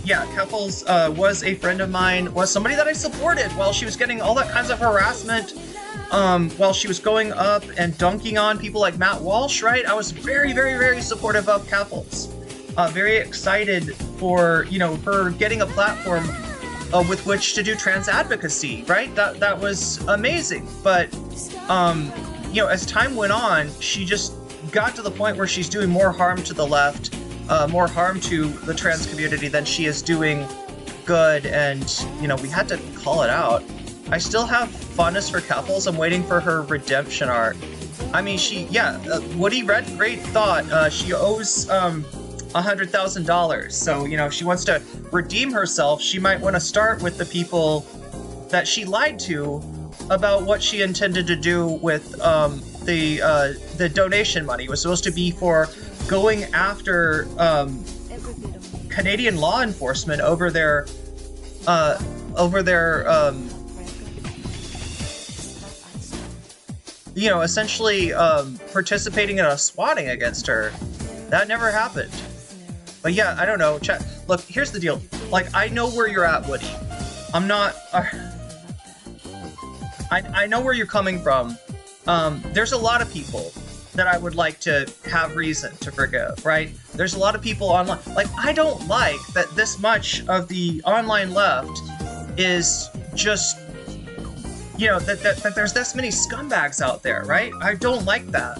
yeah, Keffels was a friend of mine, was somebody that I supported while she was getting all that kinds of harassment, while she was going up and dunking on people like Matt Walsh, right? I was very, very, very supportive of Keffels. Very excited for, you know, her getting a platform with which to do trans advocacy, right? That was amazing. But, you know, as time went on, she just got to the point where she's doing more harm to the left, more harm to the trans community than she is doing good. And, you know, we had to call it out. I still have fondness for Keffels. I'm waiting for her redemption arc. I mean, Woody Red Great thought she owes $100,000. So, you know, if she wants to redeem herself, she might want to start with the people that she lied to about what she intended to do with the donation money. It was supposed to be for going after Canadian law enforcement over their you know, essentially participating in a swatting against her. That never happened. But yeah, I don't know. Look, here's the deal. Like, I know where you're at, Woody. I'm not... I know where you're coming from. There's a lot of people that I would like to have reason to forgive, right? There's a lot of people online. Like, I don't like that this much of the online left is just, you know, that there's this many scumbags out there, right? I don't like that.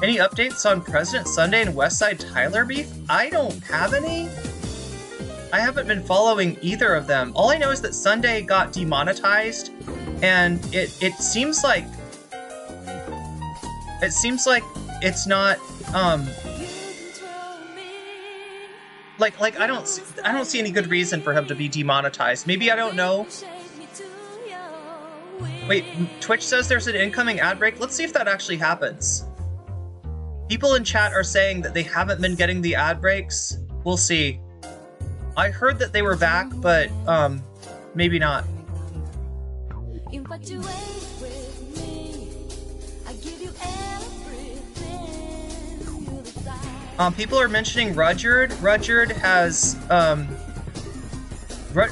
Any updates on President Sunday and Westside Tyler beef? I don't have any. I haven't been following either of them. All I know is that Sunday got demonetized, and it seems like it's not like I don't see any good reason for him to be demonetized. Maybe I don't know. Wait, Twitch says there's an incoming ad break. Let's see if that actually happens. People in chat are saying that they haven't been getting the ad breaks. We'll see. I heard that they were back, but maybe not. People are mentioning Rudyard. Rudyard has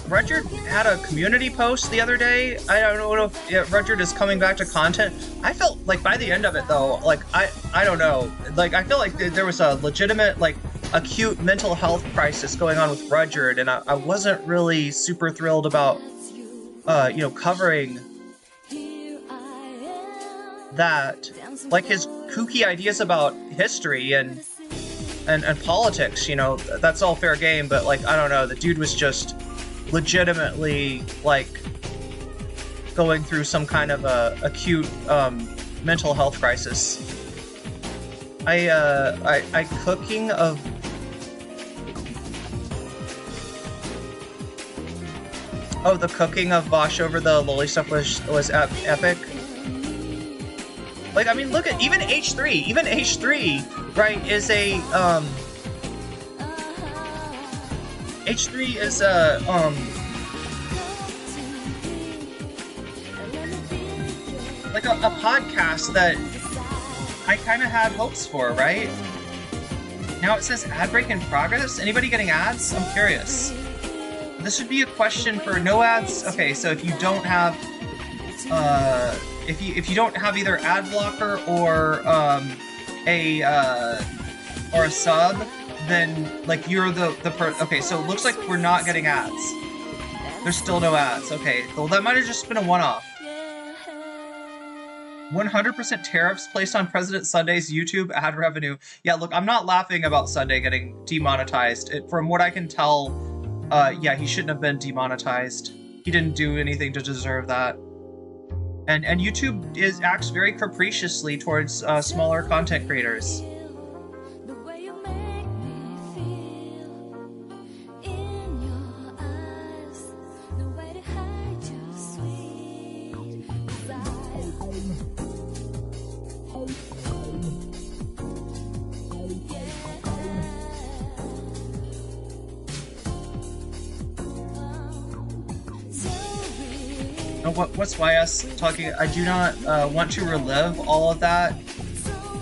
Rudyard had a community post the other day. I don't know if Rudyard is coming back to content. I felt like by the end of it though, like I don't know, like I feel like there was a legitimate, like, acute mental health crisis going on with Rudyard, and I wasn't really super thrilled about you know, covering that. Like, his kooky ideas about history and politics, you know, that's all fair game, but like, I don't know, the dude was just legitimately, like, going through some kind of a acute mental health crisis. I cooking of... Oh, the cooking of Bosch over the loli stuff was epic. Like, I mean, look at even H3, right, is a H3 is a like a podcast that I kind of had hopes for, right? Now it says ad break in progress. Anybody getting ads? I'm curious. This would be a question for no ads. Okay, so if you don't have if you don't have either ad blocker or a sub, then like you're the okay, so it looks like we're not getting ads. There's still no ads. Okay, well that might have just been a one-off. 100% tariffs placed on President Sunday's YouTube ad revenue. Yeah, look, I'm not laughing about Sunday getting demonetized. From what I can tell, yeah, he shouldn't have been demonetized. He didn't do anything to deserve that. And YouTube acts very capriciously towards smaller content creators. What's YS talking? I do not want to relive all of that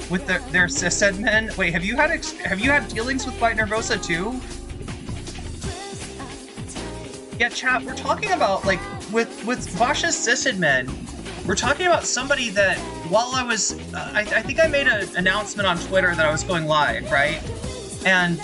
with their cised men. Wait, have you had dealings with White Nervosa too? Yeah, chat. We're talking about, like, with Vasha's cised men. We're talking about somebody that while I was, I think I made an announcement on Twitter that I was going live, right? And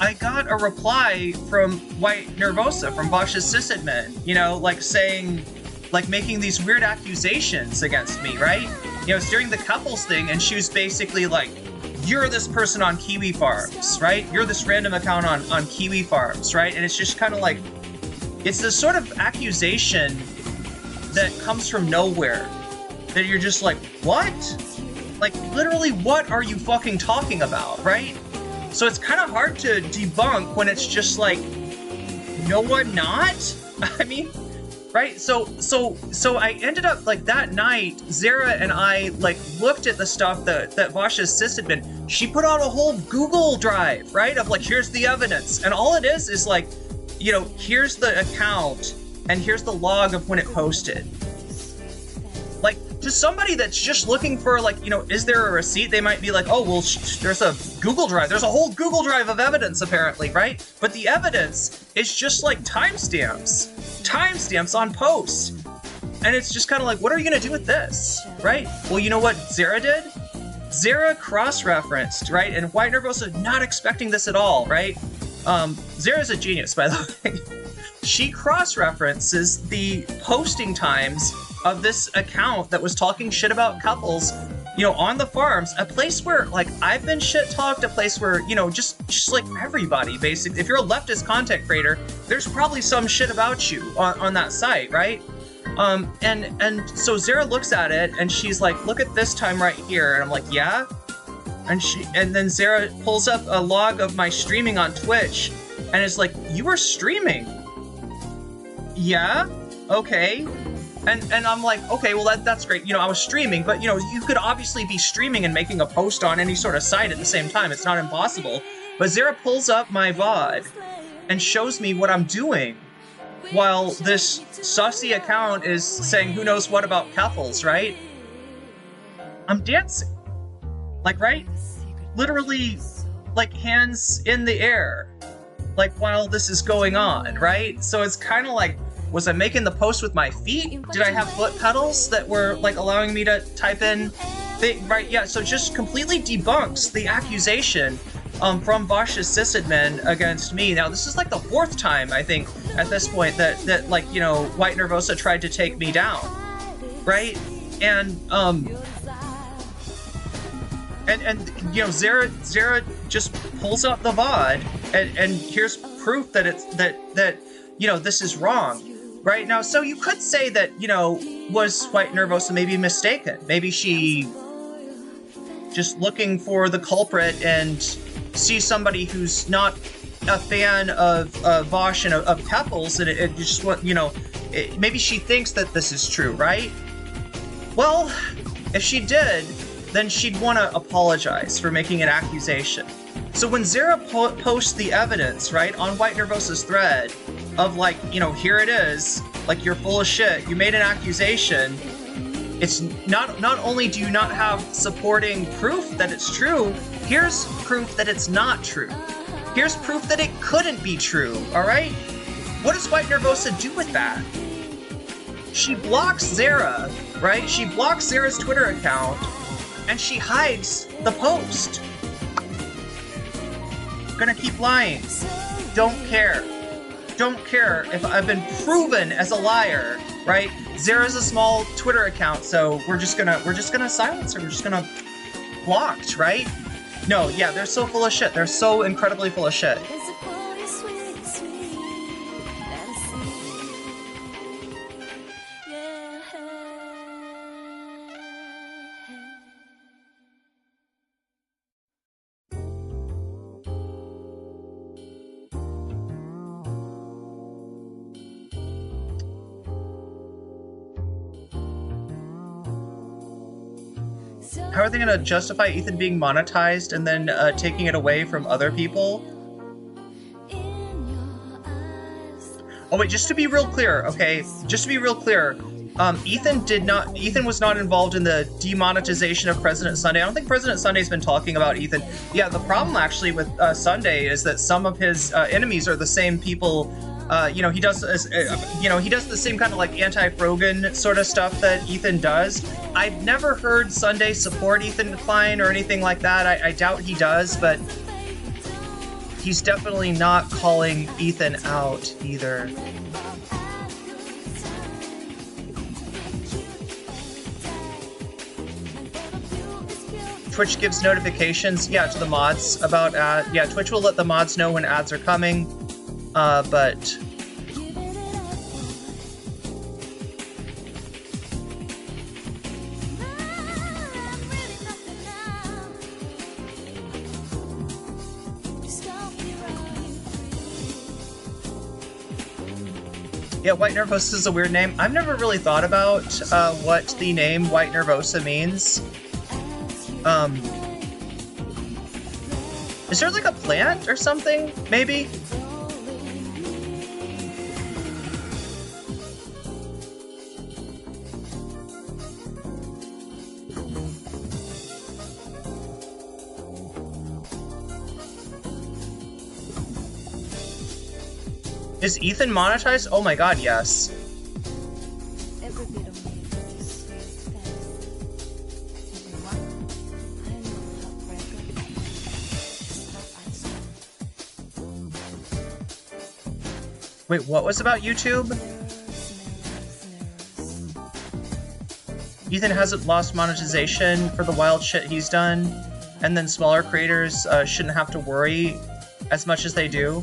I got a reply from White Nervosa, from Bosch's cised men, you know, like saying, like making these weird accusations against me, right? You know, it's during the couples thing, and she was basically like, you're this person on Kiwi Farms, right? You're this random account on Kiwi Farms, right? And it's just kind of like, it's this sort of accusation that comes from nowhere, that you're just like, what? Like, literally, what are you fucking talking about, right? So it's kind of hard to debunk when it's just like, no, I'm not? I mean, right? So I ended up, like, that night, Zara and I, like, looked at the stuff that Vash's sis had been. She put out a whole Google Drive, right? Of, like, here's the evidence. And all it is like, you know, here's the account, and here's the log of when it posted. Like, to somebody that's just looking for, like, you know, is there a receipt? They might be like, oh, well, there's a Google Drive. There's a whole Google Drive of evidence, apparently, right? But the evidence is just, like, timestamps. Timestamps on posts. And it's just kind of like, what are you going to do with this, right? Well, you know what Zara did? Zara cross-referenced, right? And White Nervosa not expecting this at all, right? Zara's a genius, by the way. She cross-references the posting times of this account that was talking shit about couples, you know, on the farms, a place where, like, I've been shit-talked, a place where, you know, just like everybody, basically. If you're a leftist content creator, there's probably some shit about you on that site, right? And so Zara looks at it, and she's like, look at this time right here, and I'm like, yeah? And then Zara pulls up a log of my streaming on Twitch, and is like, you were streaming? Yeah? Okay. And I'm like, okay, well, that's great. You know, I was streaming, but, you know, you could obviously be streaming and making a post on any sort of site at the same time. It's not impossible. But Zara pulls up my VOD and shows me what I'm doing while this sussy account is saying who knows what about couples, right? I'm dancing. Like, right? Literally, like, hands in the air. Like, while this is going on, right? So it's kind of like, was I making the post with my feet? Did I have foot pedals that were, like, allowing me to type in right? Yeah, so just completely debunks the accusation from Vash's sysadmin against me. Now, this is, like, the 4th time, I think, at this point, that like, you know, White Nervosa tried to take me down, right? And you know, Zara just pulls up the VOD, and here's proof that it's, that you know, this is wrong. Right now, so you could say that, you know, was White Nervosa maybe mistaken? Maybe she just looking for the culprit and sees somebody who's not a fan of Vash and of couples, and it just, you know, maybe she thinks that this is true, right? Well, if she did, then she'd want to apologize for making an accusation. So when Zara posts the evidence, right, on White Nervosa's thread of, like, you know, here it is, like, you're full of shit, you made an accusation, it's not only do you not have supporting proof that it's true, here's proof that it's not true. Here's proof that it couldn't be true, all right? What does White Nervosa do with that? She blocks Zara, right? She blocks Zara's Twitter account, and she hides the post. Gonna keep lying. Don't care. Don't care if I've been proven as a liar, right? Zara's a small Twitter account, so we're just gonna silence her. We're just gonna blocked, right? No, yeah, they're so full of shit. They're so incredibly full of shit. How are they going to justify Ethan being monetized and then taking it away from other people? Oh wait, just to be real clear, okay? Just to be real clear, Ethan was not involved in the demonetization of President Sunday. I don't think President Sunday's been talking about Ethan. Yeah, the problem actually with Sunday is that some of his enemies are the same people. You know, he does the same kind of like anti-Frogan sort of stuff that Ethan does. I've never heard Sunday support Ethan Klein or anything like that. I doubt he does, but he's definitely not calling Ethan out either. Twitch gives notifications, yeah, to the mods about yeah, Twitch will let the mods know when ads are coming. But Yeah, White Nervosa is a weird name. I've never really thought about what the name White Nervosa means. Is there like a plant or something, maybe? Is Ethan monetized? Oh my god, yes. Wait, what was about YouTube? Ethan hasn't lost monetization for the wild shit he's done, and then smaller creators shouldn't have to worry as much as they do.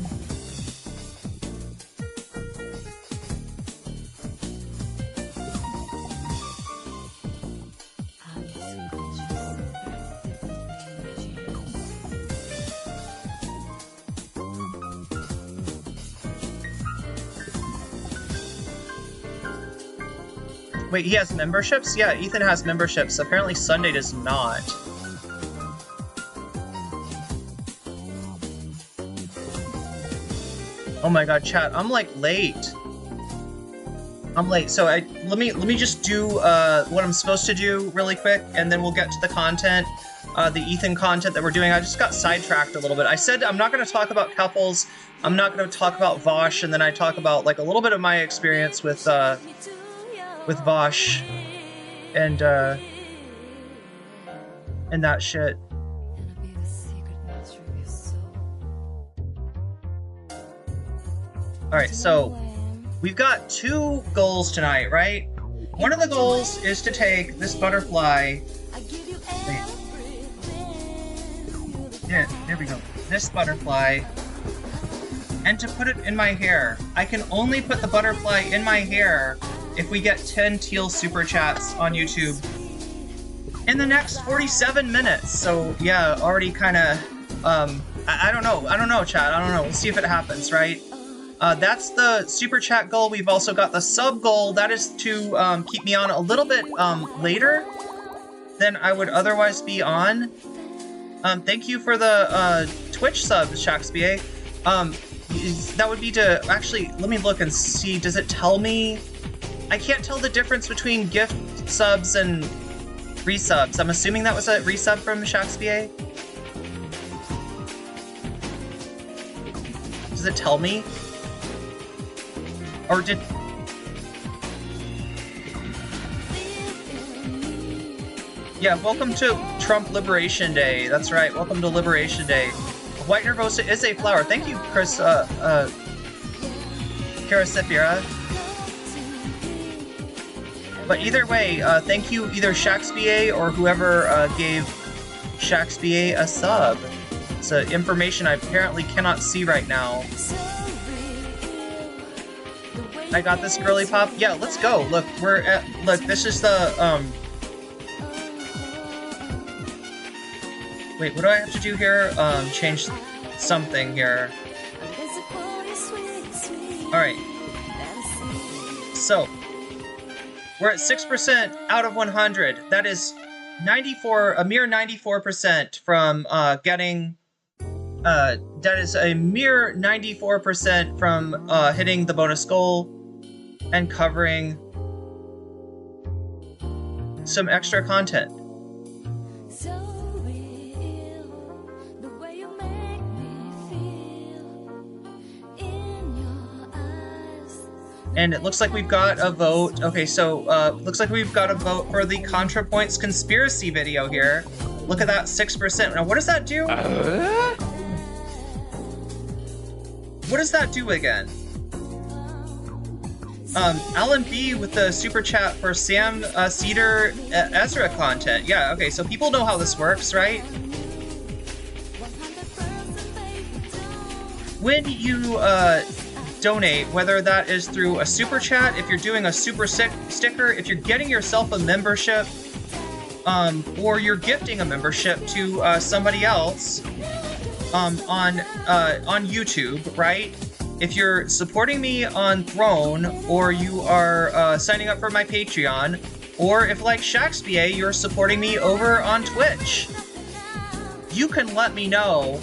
Wait, he has memberships? Yeah, Ethan has memberships. Apparently Sunday does not. Oh my god, chat, I'm like late. I'm late, so let me just do what I'm supposed to do really quick, and then we'll get to the content, the Ethan content that we're doing. I just got sidetracked a little bit. I said I'm not going to talk about couples, I'm not going to talk about Vosh, and then I talk about like a little bit of my experience with Vosh and that shit. Alright, so we've got 2 goals tonight, right? One of the goals is to take this butterfly. Wait. There we go. This butterfly. And to put it in my hair. I can only put the butterfly in my hair if we get 10 teal super chats on YouTube in the next 47 minutes. So yeah, already kind of, I don't know, chat. I don't know. We'll see if it happens, right? That's the super chat goal. We've also got the sub goal. That is to keep me on a little bit later than I would otherwise be on. Thank you for the Twitch sub, Shakespeare. That would be to actually, let me look and see. Does it tell me? I can't tell the difference between gift subs and resubs. I'm assuming that was a resub from Shakespeare. Does it tell me? Or did... Yeah, welcome to Trump Liberation Day. That's right, welcome to Liberation Day. White Nervosa is a flower. Thank you, Chris, Carasifira. But either way, thank you either Shakespeare or whoever gave Shakespeare a sub. It's information I apparently cannot see right now. I got this girly pop. Yeah, let's go. Look, we're at, look, this is the, wait, what do I have to do here? Change something here. Alright. So, we're at 6% out of 100. That is 94, a mere 94% from getting, that is a mere 94% from hitting the bonus goal and covering some extra content. And it looks like we've got a vote. Okay, so looks like we've got a vote for the ContraPoints conspiracy video here. Look at that, 6%. Now, what does that do? What does that do again? Alan B with the super chat for Sam Cedar Ezra content. Yeah, okay, so people know how this works, right? When you donate, whether that is through a super chat, if you're doing a super sticker, if you're getting yourself a membership, or you're gifting a membership to somebody else on YouTube, right? if you're supporting me on Throne, or you are signing up for my Patreon, or if, like Shakespeare, you're supporting me over on Twitch, you can let me know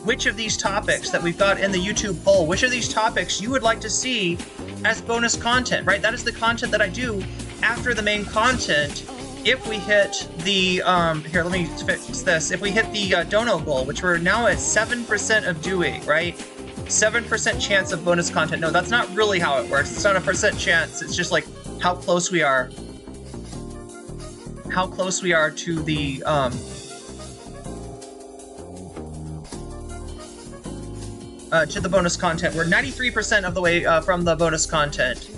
which of these topics that we've got in the YouTube poll, which of these topics you would like to see as bonus content, right? That is the content that I do after the main content. If we hit the, here, let me fix this. If we hit the dono goal, which we're now at 7% of doing, right? 7% chance of bonus content. No, that's not really how it works. It's not a percent chance. It's just like how close we are. How close we are to the, bonus content. We're 93% of the way from the bonus content.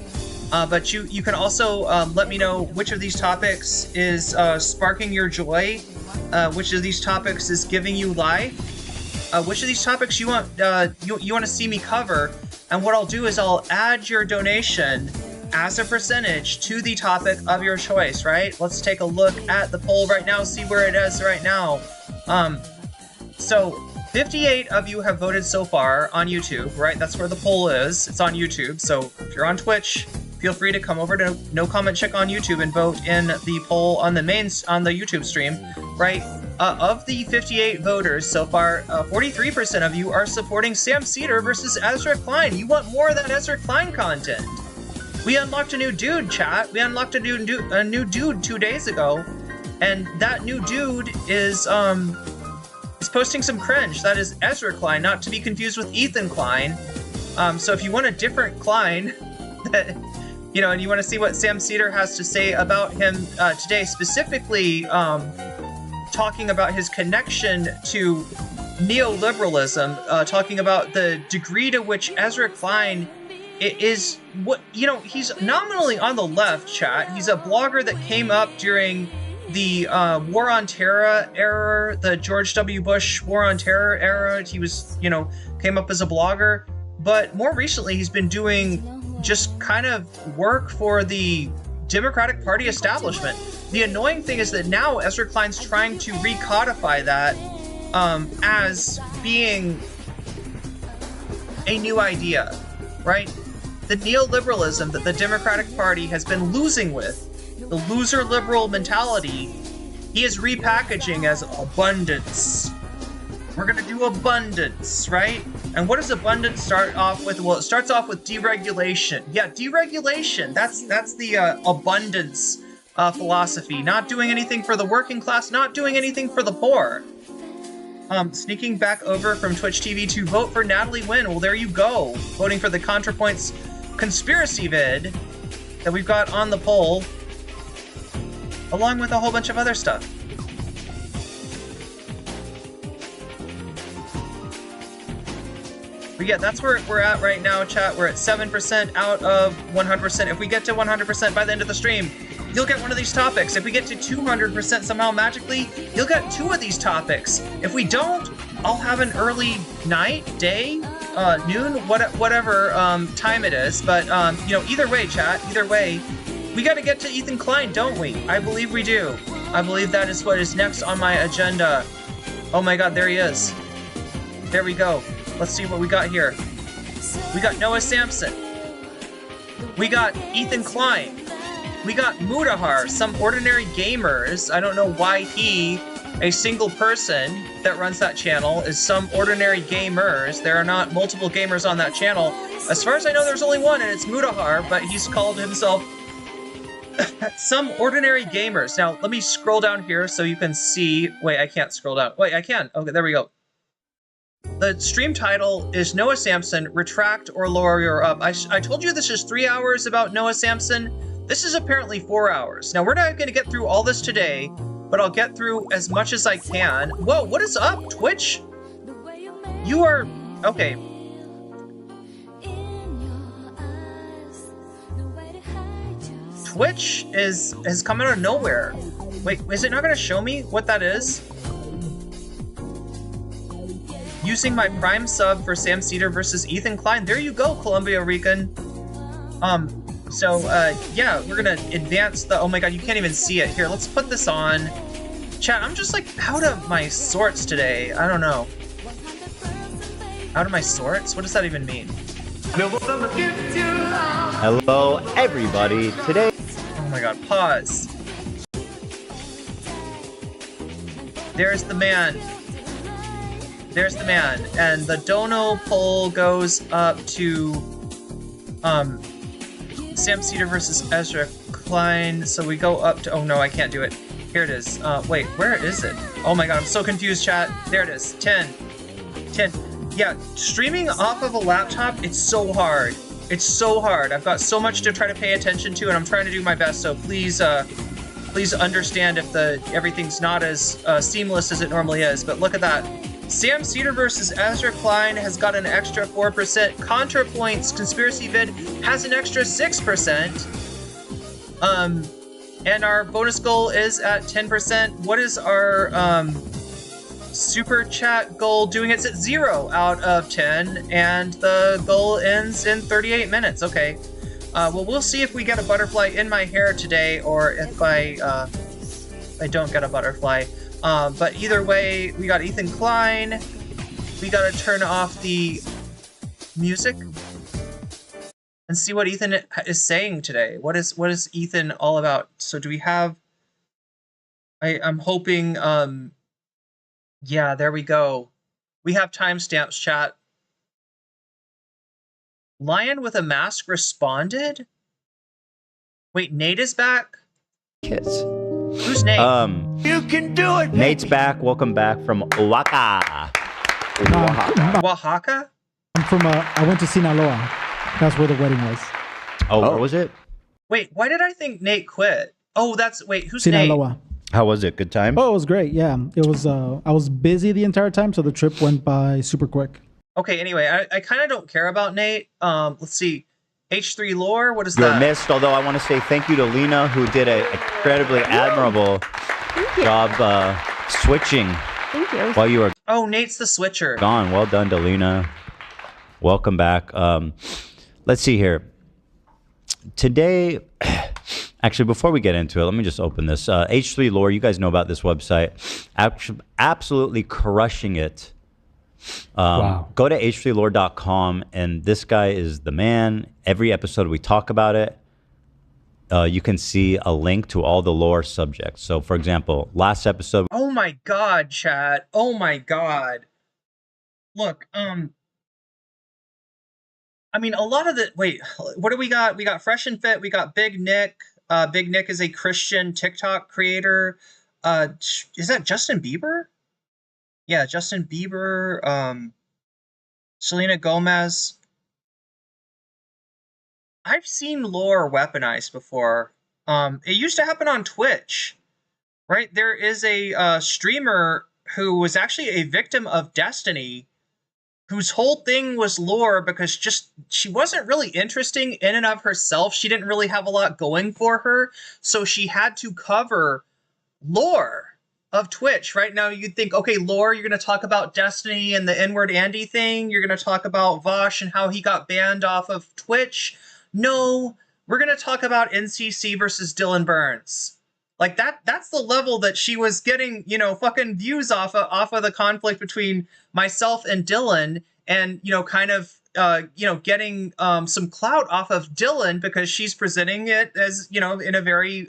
But you can also let me know which of these topics is sparking your joy, which of these topics is giving you life, which of these topics you want you want to see me cover, and what I'll do is I'll add your donation as a percentage to the topic of your choice, right? Let's take a look at the poll right now, see where it is right now. So 58 of you have voted so far on YouTube, right? That's where the poll is. It's on YouTube. So if you're on Twitch, feel free to come over to nocommentchick on YouTube and vote in the poll on the YouTube stream, right? Of the 58 voters so far, 43% of you are supporting Sam Cedar versus Ezra Klein. You want more of that Ezra Klein content. We unlocked a new dude, chat. We unlocked a new dude 2 days ago, and that new dude is posting some cringe. That is Ezra Klein, not to be confused with Ethan Klein. So if you want a different Klein, that, you know, and you want to see what Sam Cedar has to say about him today, specifically talking about his connection to neoliberalism, talking about the degree to which Ezra Klein is what, you know, he's nominally on the left, chat. He's a blogger that came up during the War on Terror era, the George W. Bush War on Terror era. He was, you know, came up as a blogger, but more recently he's been doing just kind of work for the Democratic Party establishment. The annoying thing is that now Ezra Klein's trying to recodify that as being a new idea, right? The neoliberalism that the Democratic Party has been losing with, the loser liberal mentality, he is repackaging as abundance. We're gonna do abundance, right? And what does abundance start off with? Well, it starts off with deregulation. Yeah, deregulation. That's the abundance philosophy. Not doing anything for the working class, not doing anything for the poor. Sneaking back over from Twitch TV to vote for Natalie Wynn. Well, there you go. Voting for the ContraPoints conspiracy vid that we've got on the poll, along with a whole bunch of other stuff. But yeah, that's where we're at right now, chat. We're at 7% out of 100%. If we get to 100% by the end of the stream, you'll get one of these topics. If we get to 200% somehow magically, you'll get 2 of these topics. If we don't, I'll have an early night, day, noon, whatever time it is. But, you know, either way, chat, either way, we got to get to Ethan Klein, don't we? I believe we do. I believe that is what is next on my agenda. Oh my god, there he is. There we go. Let's see what we got here. We got Noah Samsen. We got Ethan Klein. We got Mudahar, some ordinary gamers. I don't know why he, a single person that runs that channel, is some ordinary gamers. There are not multiple gamers on that channel. As far as I know, there's only one, and it's Mudahar, but he's called himself some ordinary gamers. Now, let me scroll down here so you can see. Wait, I can't scroll down. Wait, I can. Okay, there we go. The stream title is Noah Samsen, Retract or Lower Your Up. I told you this is 3 hours about Noah Samsen. This is apparently 4 hours. Now, we're not going to get through all this today, but I'll get through as much as I can. Whoa, what is up, Twitch? You are... okay. Twitch has come out of nowhere. Wait, is it not going to show me what that is? Using my Prime sub for Sam Cedar versus Ethan Klein. There you go, Columbia Rican. Yeah, we're gonna advance the... oh my god, you can't even see it. Here, let's put this on. Chat, I'm just like out of my sorts today. I don't know. Out of my sorts? What does that even mean? Hello, everybody. Today. Oh my god, pause. There's the man. There's the man. And the dono poll goes up to Sam Cedar versus Ezra Klein. So we go up to, oh no, I can't do it. Here it is. Wait, where is it? Oh my god, I'm so confused, chat. There it is. 10. Yeah, streaming off of a laptop, it's so hard. It's so hard. I've got so much to try to pay attention to, and I'm trying to do my best. So please, please understand if everything's not as seamless as it normally is. But look at that. Sam Cedar versus Ezra Klein has got an extra 4%. ContraPoints Conspiracy Vid has an extra 6%. And our bonus goal is at 10%. What is our super chat goal doing? It's at 0 out of 10, and the goal ends in 38 minutes. Okay. Well, we'll see if we get a butterfly in my hair today, or if I don't get a butterfly. But either way, we got Ethan Klein. We gotta turn off the music and see what Ethan is saying today. What is Ethan all about? So do we have... I'm hoping... Yeah, there we go. We have timestamps, chat. Lion with a mask responded? Wait, Nate is back? Kids. Who's Nate? You can do it, baby. Nate's back. Welcome back from Oaxaca. Oaxaca? I'm from, I went to Sinaloa. That's where the wedding was. Oh, where was it? Wait, why did I think Nate quit? Oh, wait, who's Sinaloa. Nate? How was it? Good time? Oh, it was great. Yeah, it was. I was busy the entire time, so the trip went by super quick. Okay, anyway, I kind of don't care about Nate. Let's see. H3 lore, what is You're that? missed, although I want to say thank you to Lena, who did an incredibly admirable job switching while you were Oh, Nate's the switcher. gone. Well done to Lena. Welcome back. Let's see here. Today, actually, before we get into it, let me just open this. H3 Lore, you guys know about this website. Absolutely crushing it. Wow. Go to h3lore.com, and this guy is the man. Every episode we talk about it. You can see a link to all the lore subjects. So, for example, last episode... Oh my god, chat. Oh my god. Look, I mean, a lot of the... Wait, what do we got? We got Fresh and Fit. We got Big Nick. Big Nick is a Christian TikTok creator. Is that Justin Bieber? Yeah, Justin Bieber. Selena Gomez. I've seen lore weaponized before. It used to happen on Twitch, right? There is a streamer who was actually a victim of Destiny, whose whole thing was lore because she wasn't really interesting in and of herself. She didn't really have a lot going for her, so she had to cover lore of Twitch. Right now, you'd think, okay, lore, you're going to talk about Destiny and the N-word Andy thing. You're going to talk about Vosh and how he got banned off of Twitch. No, we're going to talk about NCC versus Dylan Burns. Like, that's the level that she was getting, fucking views off of the conflict between myself and Dylan, and, kind of, getting some clout off of Dylan because she's presenting it as, in a very,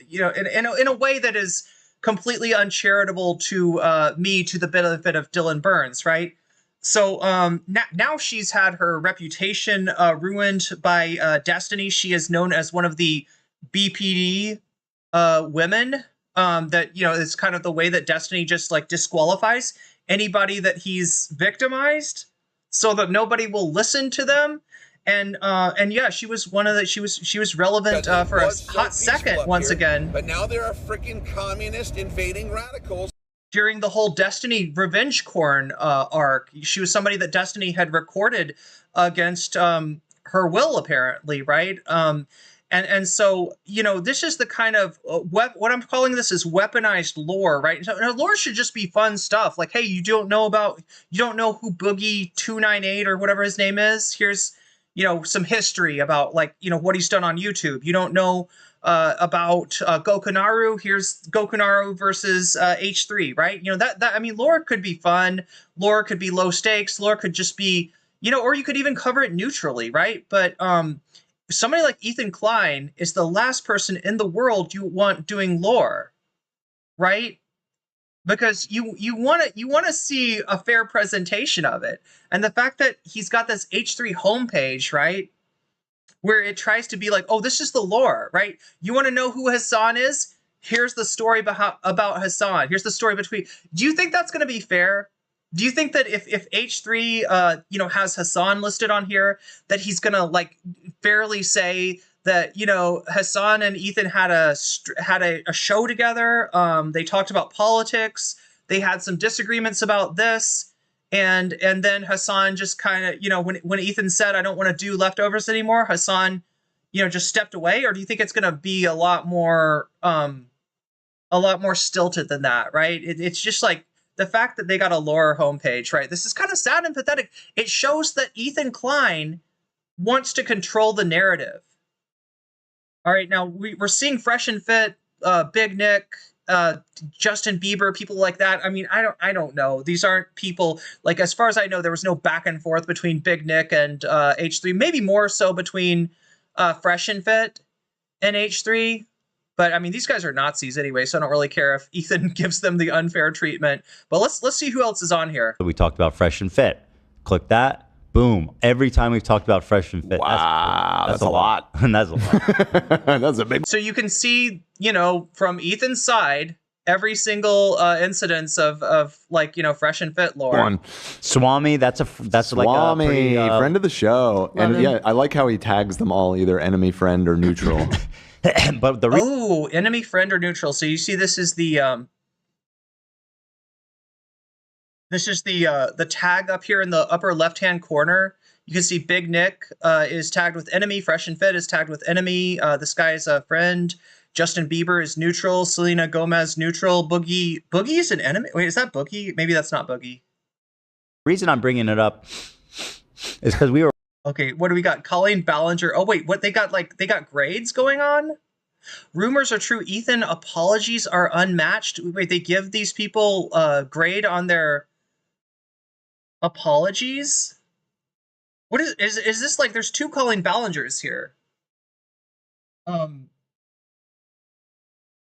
in a way that is completely uncharitable to me, to the benefit of Dylan Burns, right? So now she's had her reputation ruined by Destiny. She is known as one of the BPD women, that, it's kind of the way that Destiny just like disqualifies anybody that he's victimized so that nobody will listen to them. And yeah, she was one of the, she was relevant for a hot second once again. But now there are freaking communist invading radicals. During the whole Destiny Revenge Corn arc, she was somebody that Destiny had recorded against her will, apparently, right? And so, this is the kind of what I'm calling this is weaponized lore, right? So lore should just be fun stuff. Like, hey, you don't know who Boogie 298 or whatever his name is. Here's, some history about, like, what he's done on YouTube. You don't know about Gokunaru. Here's Gokunaru versus H3, right? I mean, lore could be fun. Lore could be low stakes. Lore could just be, or you could even cover it neutrally, right? But somebody like Ethan Klein is the last person in the world you want doing lore, right? Because you want to see a fair presentation of it. And the fact that he's got this H3 homepage, right, where it tries to be like, oh, this is the lore, right? You want to know who Hasan is? Here's the story about Hasan. Here's the story between. Do you think that's going to be fair? Do you think that if H3 has Hasan listed on here, that he's going to like fairly say that Hasan and Ethan had a show together? They talked about politics. They had some disagreements about this. And then Hasan just kind of, when Ethan said, I don't want to do leftovers anymore, Hasan, just stepped away? Or do you think it's going to be a lot more stilted than that, right? It's just like the fact that they got a lore homepage, right? This is kind of sad and pathetic. It shows that Ethan Klein wants to control the narrative. All right, now we're seeing Fresh and Fit, Big Nick, Justin Bieber, people like that. I mean, I don't know. These aren't people, like, as far as I know, there was no back and forth between Big Nick and H3. Maybe more so between Fresh and Fit and H3. But I mean, these guys are Nazis anyway, so I don't really care if Ethan gives them the unfair treatment. But let's see who else is on here. We talked about Fresh and Fit. Click that. Boom. Every time we've talked about Fresh and Fit. Wow, that's a lot. And that's a lot. That's a big. So you can see, from Ethan's side, every single incidence of like, Fresh and Fit lore. One. Swami, that's Swami, like a pretty, friend of the show. And him. yeah, I like how he tags them all either enemy, friend, or neutral. but the Enemy, friend, or neutral. So you see, this is the tag up here in the upper left-hand corner. You can see Big Nick is tagged with enemy. Fresh and Fit is tagged with enemy. This guy is a friend. Justin Bieber is neutral. Selena Gomez neutral. Boogie is an enemy. Wait, is that Boogie? Maybe that's not Boogie. reason I'm bringing it up is because we were. Okay, what do we got? Colleen Ballinger. Oh wait, what they got grades going on? Rumors are true. Ethan apologies are unmatched. Wait, they give these people a grade on their apologies? What is this like? There's two Colleen Ballingers here. All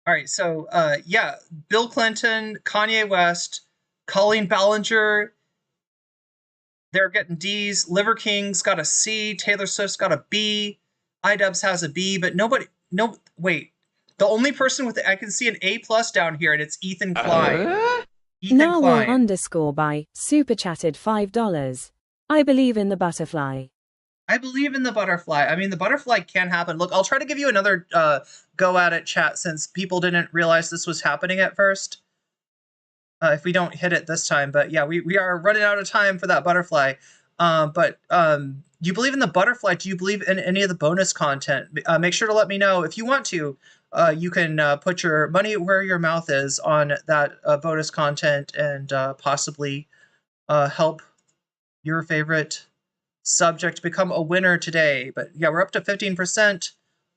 right, so yeah, Bill Clinton, Kanye West, Colleen Ballinger. They're getting D's. Liver King's got a C. Taylor Swift's got a B. iDubbbz has a B, but wait. The only person with I can see an A+ down here, and it's Ethan Klein. Ethan Narwhal Klein. _ super chatted $5. I believe in the butterfly. I believe in the butterfly. I mean, the butterfly can happen. Look, I'll try to give you another go at it, chat, since people didn't realize this was happening at first. If we don't hit it this time. But yeah, we are running out of time for that butterfly. But do you believe in the butterfly? Do you believe in any of the bonus content? Make sure to let me know. If you want to, you can put your money where your mouth is on that bonus content and possibly help your favorite subject become a winner today. But yeah, we're up to 15%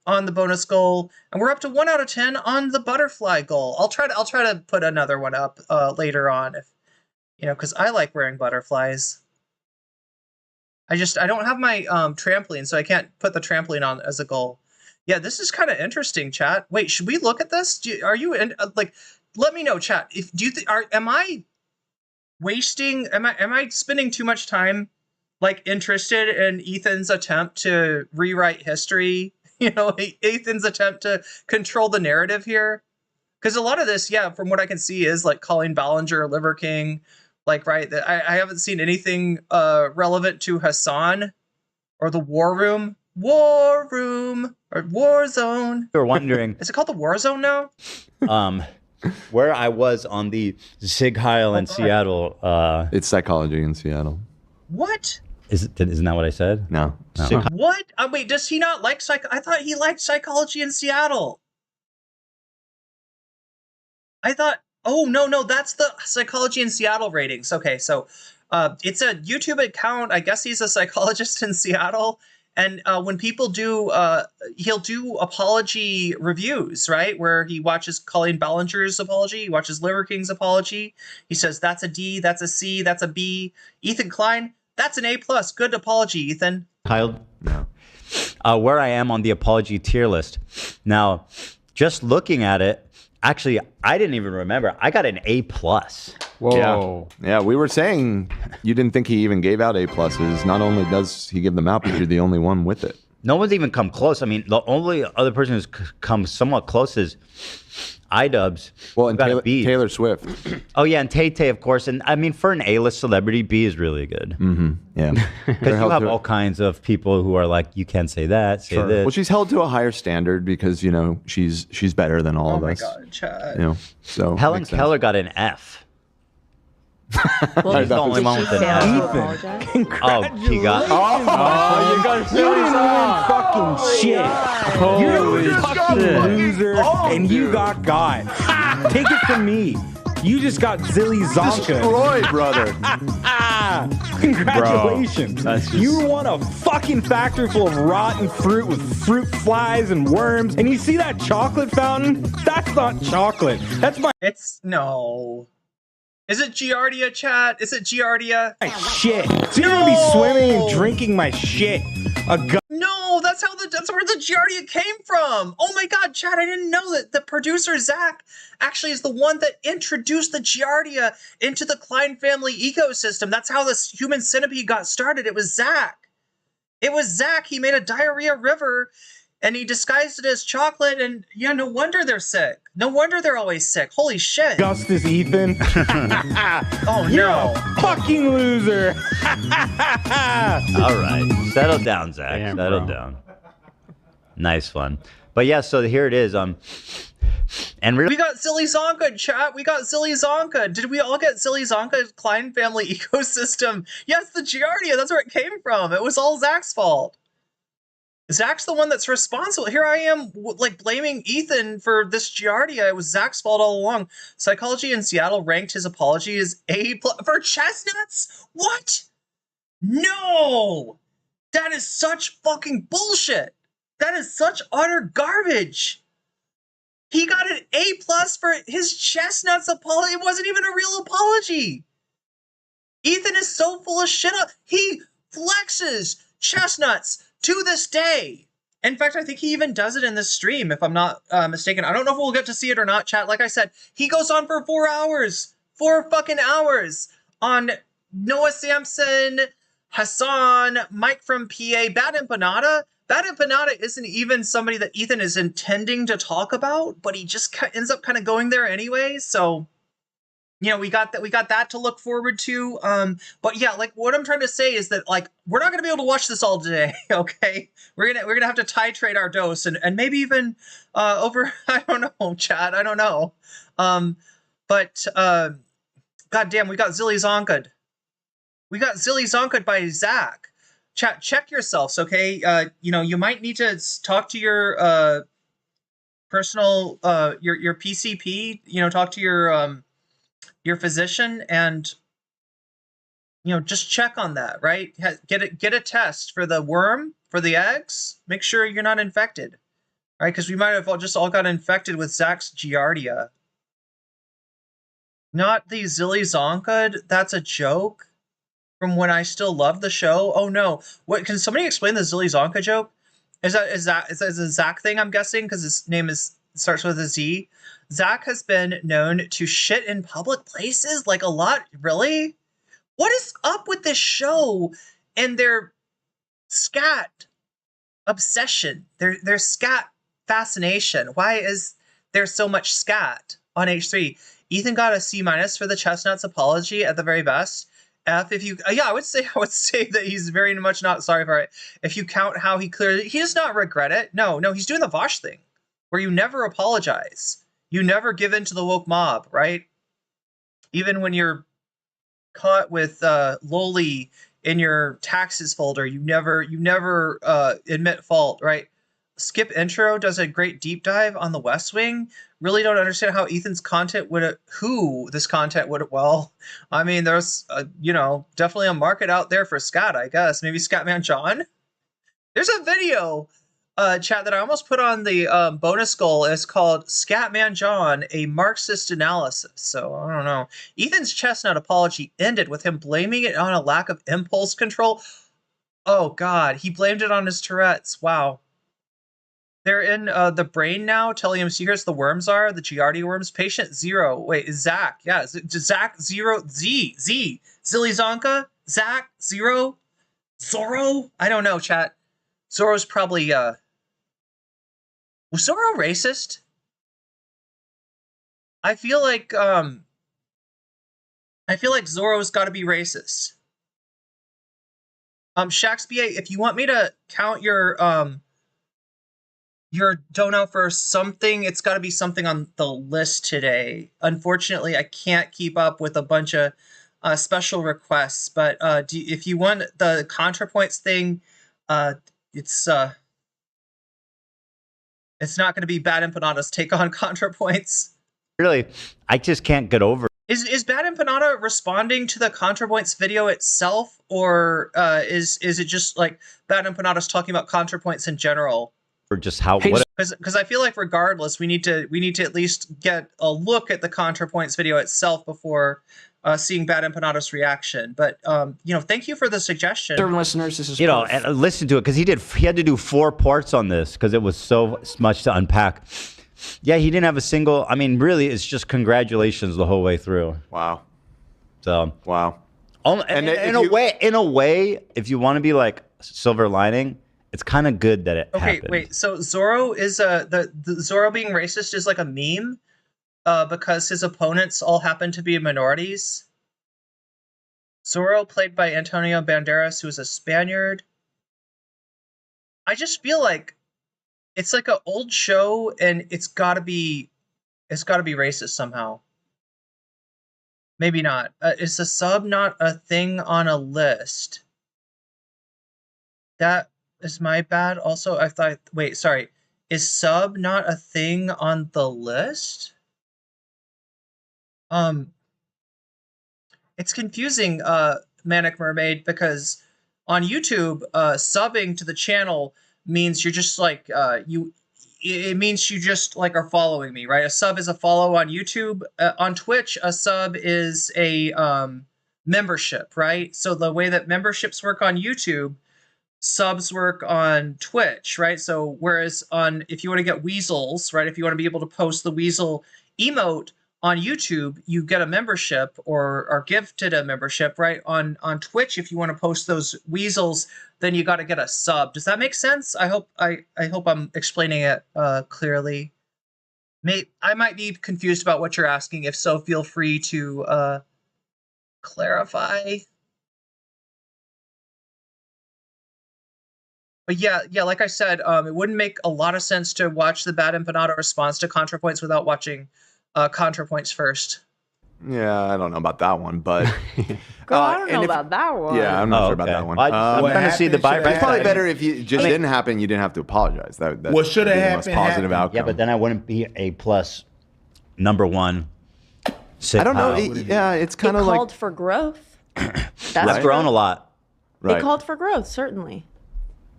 on the bonus goal, and we're up to 1 out of 10 on the butterfly goal. I'll try to put another one up later on, if because I like wearing butterflies. I don't have my trampoline, so I can't put the trampoline on as a goal. Yeah, this is kind of interesting, chat. Wait, should we look at this? Are you in? Let me know, chat. Am I wasting? Am I spending too much time, interested in Ethan's attempt to rewrite history? Ethan's attempt to control the narrative here, because a lot of this, yeah, from what I can see, is like Colleen Ballinger, Liver King, right. I haven't seen anything relevant to Hasan or the War Room or War Zone. We were wondering. Is it called the War Zone now? Where I was on the Sig Heil in Seattle. It's psychology in Seattle. What? Isn't that what I said? No. What? Wait, does he not like I thought he liked psychology in Seattle. I thought, oh, no, that's the psychology in Seattle ratings. Okay, so it's a YouTube account. I guess he's a psychologist in Seattle. And when people do, he'll do apology reviews, right? Where he watches Colleen Ballinger's apology, he watches Liver King's apology. He says, that's a D, that's a C, that's a B. Ethan Klein, That's an A+. Good apology, Ethan. Kyle, where I am on the apology tier list. Now, just looking at it, actually, I didn't even remember. I got an A+. Whoa. Yeah, we were saying you didn't think he even gave out A+. Not only does he give them out, but you're the only one with it. No one's even come close. I mean, the only other person who's come somewhat close is iDubbbz. Well, and got a B. Taylor Swift. Oh, yeah, and Tay-Tay, of course. And I mean, for an A-list celebrity, B is really good. Yeah. Because you have all kinds of people who are like, you can't say that, say this. Well, she's held to a higher standard because, you know, she's better than all of us. Oh my God, Chad. You know, so Helen Keller got an F. Well, She's the only one with an fail F. to apologize? Oh, she got... Oh, you got fucking shit. You're a fucking loser, and you got. Take it from me. You just got Zilly Zonka. Destroyed, brother. Congratulations. Bro, that's just... You won a fucking factory full of rotten fruit with fruit flies and worms. And you see that chocolate fountain? That's not chocolate. That's my No. Is it Giardia, chat? Is it Giardia? shit. So you're gonna be swimming and drinking my shit. No, that's where the Giardia came from. Oh my God, Chad, I didn't know that the producer Zach actually is the one that introduced the Giardia into the Klein family ecosystem. That's how this human centipede got started. It was Zach. He made a diarrhea river and he disguised it as chocolate, and yeah, no wonder they're sick. No wonder they're always sick. Holy shit. Augustus Ethan. Oh You're no. a fucking loser. All right. Settle down, Zach. Damn, Settle bro. down. Nice one. But yeah, so here it is. And really, We got Silly Zonka, chat. We got Silly Zonka. Did we all get Silly Zonka Klein family ecosystem? Yes, the Giardia. That's where it came from. It was all Zach's fault. Zach's the one that's responsible. Here I am, like, blaming Ethan for this Giardia. It was Zach's fault all along. Psychology in Seattle ranked his apology as A+ for chestnuts? What? No! That is such fucking bullshit. That is such utter garbage. He got an A+ for his chestnuts apology. It wasn't even a real apology. Ethan is so full of shit. He flexes chestnuts to this day. In fact, I think he even does it in this stream, if I'm not mistaken. I don't know if we'll get to see it or not, chat. Like I said, he goes on for 4 hours. 4 fucking hours on Noah Samsen, Hasan, Mike from PA, Bad Empanada. Bad Empanada isn't even somebody that Ethan is intending to talk about, but he just ends up kind of going there anyway. So, you know, we got that to look forward to. But yeah, like what I'm trying to say is that like we're not gonna be able to watch this all today. Okay, we're gonna have to titrate our dose and maybe even over. I don't know, Chad. I don't know. But goddamn, we got Zilly Zonka'd. We got Zilly Zonka'd by Zach. Chat, check yourselves, okay? You know, you might need to talk to your personal your PCP. You know, talk to your physician and, you know, just check on that, right? Get a test for the worm, for the eggs. Make sure you're not infected, right? Because we might have all got infected with Zach's Giardia. Not the Zilly Zonka'd. That's a joke from when I still loved the show. Oh no! What? Can somebody explain the Zilly Zonka joke? Is that a Zach thing? I'm guessing because his name starts with a Z. Zach has been known to shit in public places, like a lot. Really? What is up with this show and their scat obsession? Their scat fascination. Why is there so much scat on H3? Ethan got a C- for the chestnuts apology at the very best. F if you I would say that he's very much not sorry for it. If you count how he does not regret it. No, he's doing the Vosh thing, where you never apologize. You never give in to the woke mob, right? Even when you're caught with loli in your taxes folder, you never admit fault, right? Skip Intro does a great deep dive on the West Wing. Really don't understand how Ethan's content well, I mean, there's you know, definitely a market out there for scat, I guess. Maybe Scatman John. There's a video chat, that I almost put on the bonus goal is called Scatman John, a Marxist analysis. So I don't know. Ethan's chestnut apology ended with him blaming it on a lack of impulse control. Oh God, he blamed it on his Tourette's. Wow. They're in the brain now, telling him, see, here's the worms are, the Giardia worms. Patient 0. Wait, is Zach. Yeah, Zach 0. Z. Zilly Zach 0. Zorro? I don't know, chat. Zorro's probably, was Zorro racist? I feel like Zorro's got to be racist. Shaxba, if you want me to count your dono for something, it's got to be something on the list today. Unfortunately, I can't keep up with a bunch of special requests, but if you want the ContraPoints thing, it's not going to be Bad Empanada's take on ContraPoints. Really, I just can't get over. Is Bad Empanada responding to the ContraPoints video itself, or is it just like Bad Empanada's talking about ContraPoints in general? Or just how what? Because I feel like regardless, we need to at least get a look at the ContraPoints video itself before seeing Bad Empanada's reaction. But thank you for the suggestion. Servant listeners, this is and listen to it, because he had to do 4 parts on this because it was so much to unpack. Yeah, he didn't have a single. I mean, really, it's just congratulations the whole way through. Wow. So wow. And in a way, if you want to be like silver lining, it's kind of good that it happened. Wait. So Zorro is the Zorro being racist is like a meme, because his opponents all happen to be minorities. Zorro, played by Antonio Banderas, who is a Spaniard. I just feel like it's like an old show, and it's got to be racist somehow. Maybe not. Is the sub not a thing on a list? That is my bad. Also, I thought. Wait, sorry. Is sub not a thing on the list? It's confusing, Manic Mermaid, because on YouTube, subbing to the channel means you're just like it means you just like are following me, right? A sub is a follow on YouTube. On Twitch, a sub is a membership, right? So the way that memberships work on YouTube, subs work on Twitch, right? So whereas if you want to get weasels, right? If you want to be able to post the weasel emote on YouTube, you get a membership or are gifted a membership, right? On Twitch, if you want to post those weasels, then you got to get a sub. Does that make sense? I hope I'm explaining it clearly. I might be confused about what you're asking. If so, feel free to clarify. But yeah, like I said, it wouldn't make a lot of sense to watch the Bad Empanada response to ContraPoints without watching ContraPoints first. Yeah, I don't know about that one, but Girl, I don't know about that one. Yeah, I'm not sure about that one. I'm trying to see the bite. It's probably better if you just didn't happen. You didn't have to apologize. What should have happened? The most positive outcome. Yeah, but then I wouldn't be A+, number one. I don't know. It's kind of like called for growth. I've grown a lot. Right. It called for growth, certainly.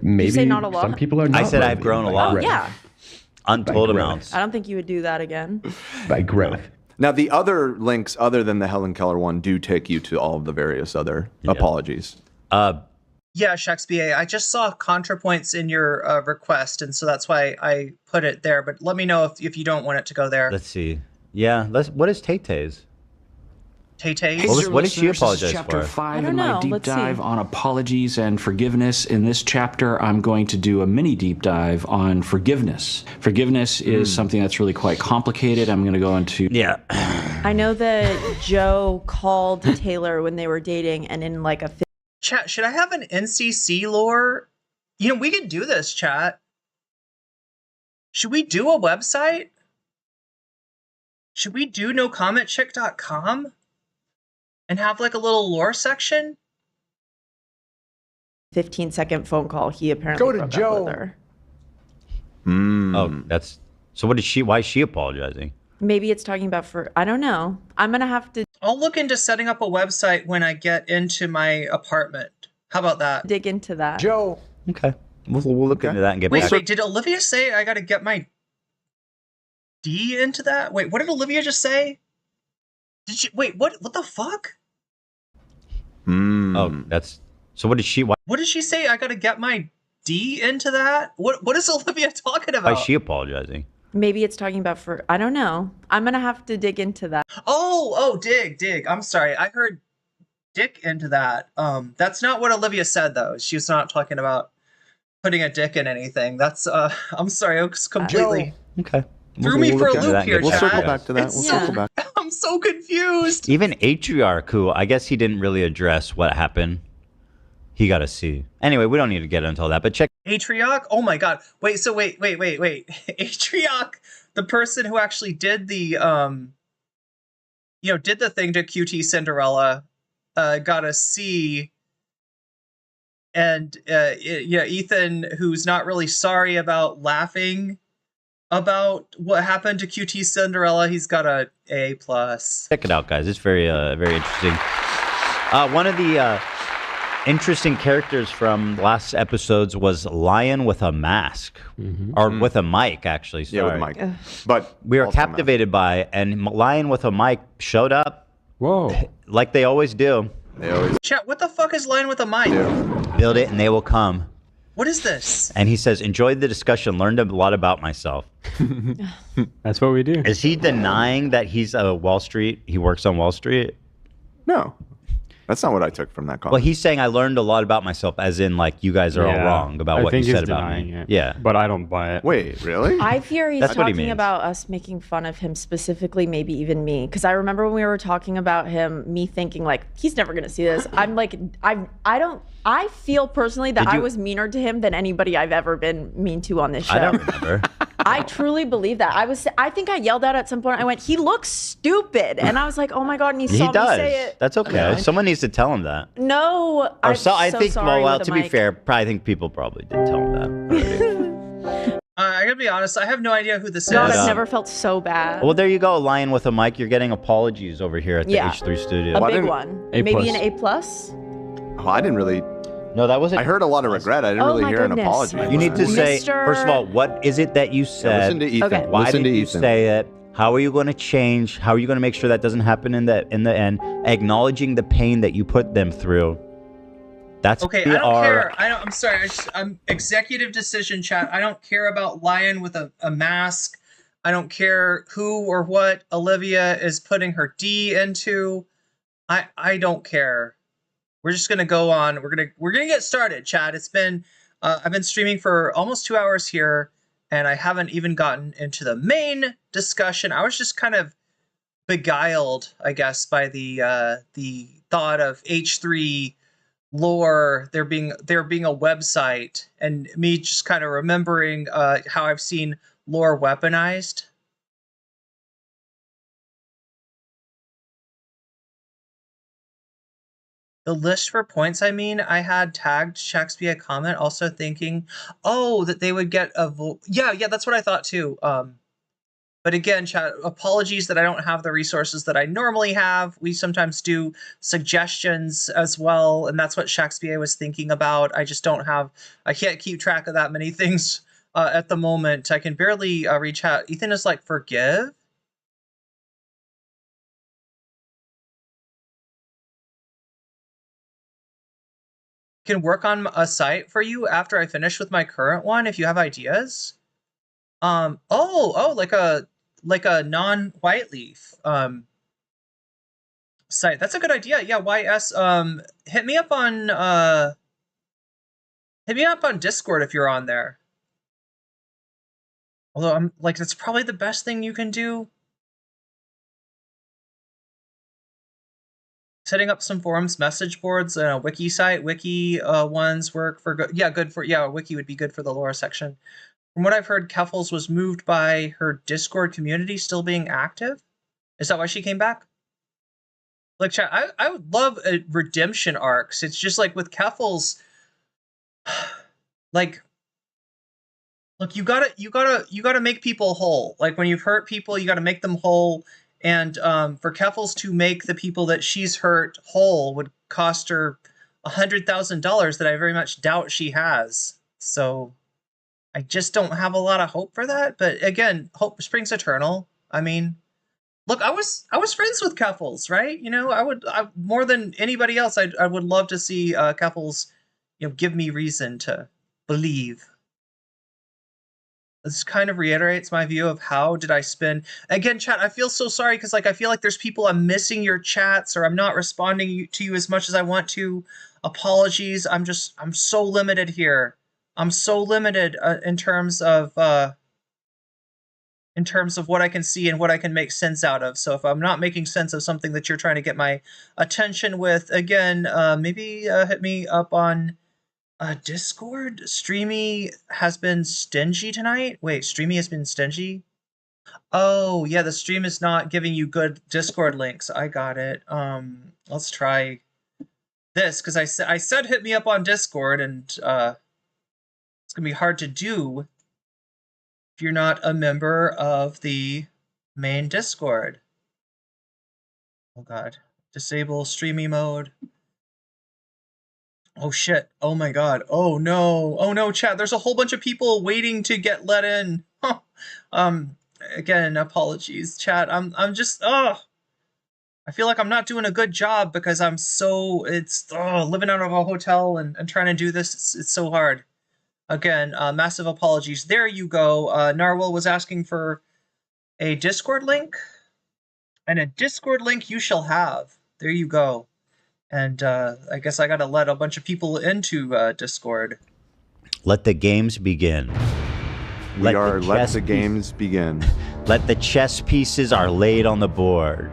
Maybe you say not a lot? some people are not. I said I've grown a lot. Oh, yeah. Untold amounts. I don't think you would do that again. By growth. Now, the other links, other than the Helen Keller one, do take you to all of the various other apologies. Yeah, Shaxba, I just saw ContraPoints in your request, and so that's why I put it there. But let me know if you don't want it to go there. Let's see. Yeah, what is Tay-Tay's? Tay-Tay's? What did she apologize this is chapter for? 5 in my deep dive on apologies and forgiveness. In this chapter, I'm going to do a mini deep dive on forgiveness. Forgiveness is something that's really quite complicated. I'm going to go into... Yeah. I know that Joe called Taylor when they were dating, and in like a... Chat, should I have an NCC lore? We could do this, chat. Should we do a website? Should we do nocommentchick.com? And have like a little lore section? 15-second phone call. He apparently Go to broke up Joe. with her. Oh, that's... So why is she apologizing? Maybe it's talking about I don't know. I'm going to have to... I'll look into setting up a website when I get into my apartment. How about that? Dig into that. Joe. Okay. We'll look into that and get Wait, back. wait, did Olivia say I gotta get my D into that? Wait, what did Olivia just say? Did she wait, what the fuck? Oh, that's so what did she why What did she say? I gotta get my D into that? What is Olivia talking is about? she apologizing? Maybe it's talking about I don't know. I'm gonna have to dig into that. Oh, dig. I'm sorry. I heard dick into that. That's not what Olivia said though. She was not talking about putting a dick in anything. That's I'm sorry, I was completely Okay. threw me for a look into that loop and here, get We'll back chat. circle to back us. to that. It's We'll so- circle back. I'm so confused. Even Atriarch, who I guess he didn't really address what happened. He got a C. Anyway, we don't need to get into all that, but check. Atriarch? Oh my god. Wait. Atriarch, the person who actually did the did the thing to QT Cinderella, got a C. And Ethan, who's not really sorry about laughing about what happened to QT Cinderella, he's got a A+. Check it out, guys. It's very interesting. One of the interesting characters from last episodes was Lion with a mask, or with a mic, actually. Sorry. Yeah, with Mike. But we were also captivated by it, and Lion with a mic showed up. Whoa. Like they always do. They always Chat, what the fuck is Line with a mic? Build it and they will come. What is this? And he says, enjoyed the discussion, learned a lot about myself. That's what we do. Is he denying that he's a Wall Street? He works on Wall Street? No. That's not what I took from that comment. Well, he's saying I learned a lot about myself, as in like you guys are all wrong about what you said about me. It, yeah, but I don't buy it. Wait, really? I fear he's That's what he talking means. about us making fun of him specifically, maybe even me. Because I remember when we were talking about him, me thinking like, he's never gonna see this. I'm like, I feel personally that I was meaner to him than anybody I've ever been mean to on this show. I don't remember. I truly believe that. I think I yelled out at some point. I went, he looks stupid, and I was like, oh my god, and he saw He does. me say it. That's okay. Someone needs to tell him that. No, Or I'm so I so think. sorry Well, with to the be mic. fair, probably think people probably did tell him that already. I gotta be honest, I have no idea who this God, is. I've never felt so bad. Well, there you go, Lion with a mic. You're getting apologies over here at the Yeah. H3 studio. A big one. A+. Maybe an A+. Oh, I didn't really. No, that wasn't. I heard a lot of regret. I didn't Oh really my hear an goodness. apology. You need to say, Mr. first of all, what is it that you said? Listen to Ethan. Okay. Why Listen did to you Ethan. say it? How are you going to change? How are you going to make sure that doesn't happen in the end? Acknowledging the pain that you put them through. That's Okay, I don't care. I'm sorry. I'm executive decision, chat. I don't care about Lion with a mask. I don't care who or what Olivia is putting her D into. I don't care. We're just gonna go on. We're gonna get started, chat. It's been I've been streaming for almost 2 hours here, and I haven't even gotten into the main discussion. I was just kind of beguiled, I guess, by the thought of H3 lore there being a website, and me just kind of remembering how I've seen lore weaponized. The list for points, I mean, I had tagged Shakespeare comment also thinking, oh, that they would get a yeah, that's what I thought too. But again, chat, apologies that I don't have the resources that I normally have. We sometimes do suggestions as well, and that's what Shakespeare was thinking about. I just don't have, I can't keep track of that many things at the moment. I can barely reach out. Ethan is like, forgive? Can work on a site for you after I finish with my current one if you have ideas. Like a non-white leaf site. That's a good idea. Yeah, YS hit me up on Discord if you're on there. Although I'm like, that's probably the best thing you can do. Setting up some forums, message boards, and a wiki site. Wiki ones work for good. Yeah, good for, yeah, wiki would be good for the lore section. From what I've heard, Keffels was moved by her Discord community still being active. Is that why she came back? Like, chat, I would love redemption arcs. It's just like with Keffels, like, look, you gotta make people whole. Like when you've hurt people, you gotta make them whole. And for Keffels to make the people that she's hurt whole would cost her $100,000 that I very much doubt she has. So I just don't have a lot of hope for that. But again, hope springs eternal. I mean, look, I was friends with Keffels, right? You know, I more than anybody else, I would love to see Keffels, you know, give me reason to believe. This kind of reiterates my view of how did I spend. Again, chat, I feel so sorry because like I feel like there's people I'm missing your chats or I'm not responding to you as much as I want to. Apologies. I'm so limited here. I'm so limited in terms of what I can see and what I can make sense out of. So if I'm not making sense of something that you're trying to get my attention with, again, maybe hit me up on Discord. Streamy has been stingy tonight. Wait, Streamy has been stingy? Oh, yeah, the stream is not giving you good Discord links. I got it. Let's try this, because I said hit me up on Discord, and it's gonna be hard to do if you're not a member of the main Discord. Oh god. Disable streamy mode. Oh shit. Oh my god. Oh no. Oh no, chat. There's a whole bunch of people waiting to get let in. Huh. Again, apologies, chat. I'm just I feel like I'm not doing a good job because I'm so living out of a hotel and trying to do this. It's so hard. Again, massive apologies. There you go. Narwhal was asking for a Discord link, and a Discord link you shall have. There you go. And I guess I gotta let a bunch of people into Discord. Let the games begin. Let the games begin. Let the chess pieces are laid on the board.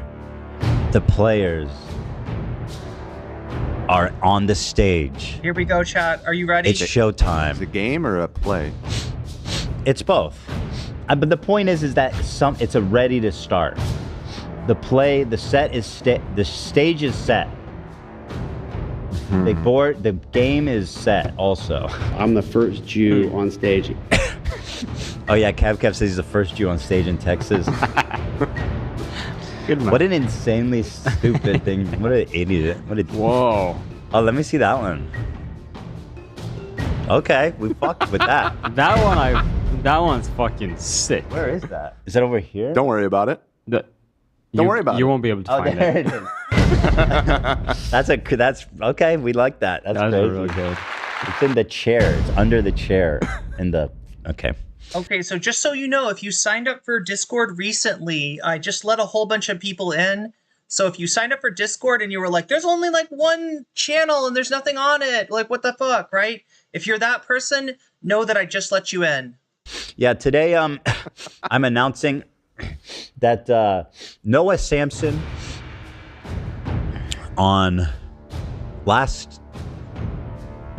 The players are on the stage. Here we go, chat. Are you ready? It's showtime. Is it a game or a play? It's both. But the point is that it's ready to start. The stage is set. The game is set also. I'm the first Jew on stage. Oh yeah, Kev says he's the first Jew on stage in Texas. Good man. What an insanely stupid thing. What an idiot. Whoa. Oh, let me see that one. Okay, we fucked with that. That one's fucking sick. Where is that? Is that over here? Don't worry about it. Don't worry about it. You won't be able to find there it. it is. That's okay. We like that. That's crazy. Really good. It's in the chair. It's under the chair. Okay. Okay, so just so you know, if you signed up for Discord recently, I just let a whole bunch of people in. So if you signed up for Discord and you were like, there's only like one channel and there's nothing on it, like what the fuck, right? If you're that person, know that I just let you in. Yeah, today I'm announcing that Noah Samsen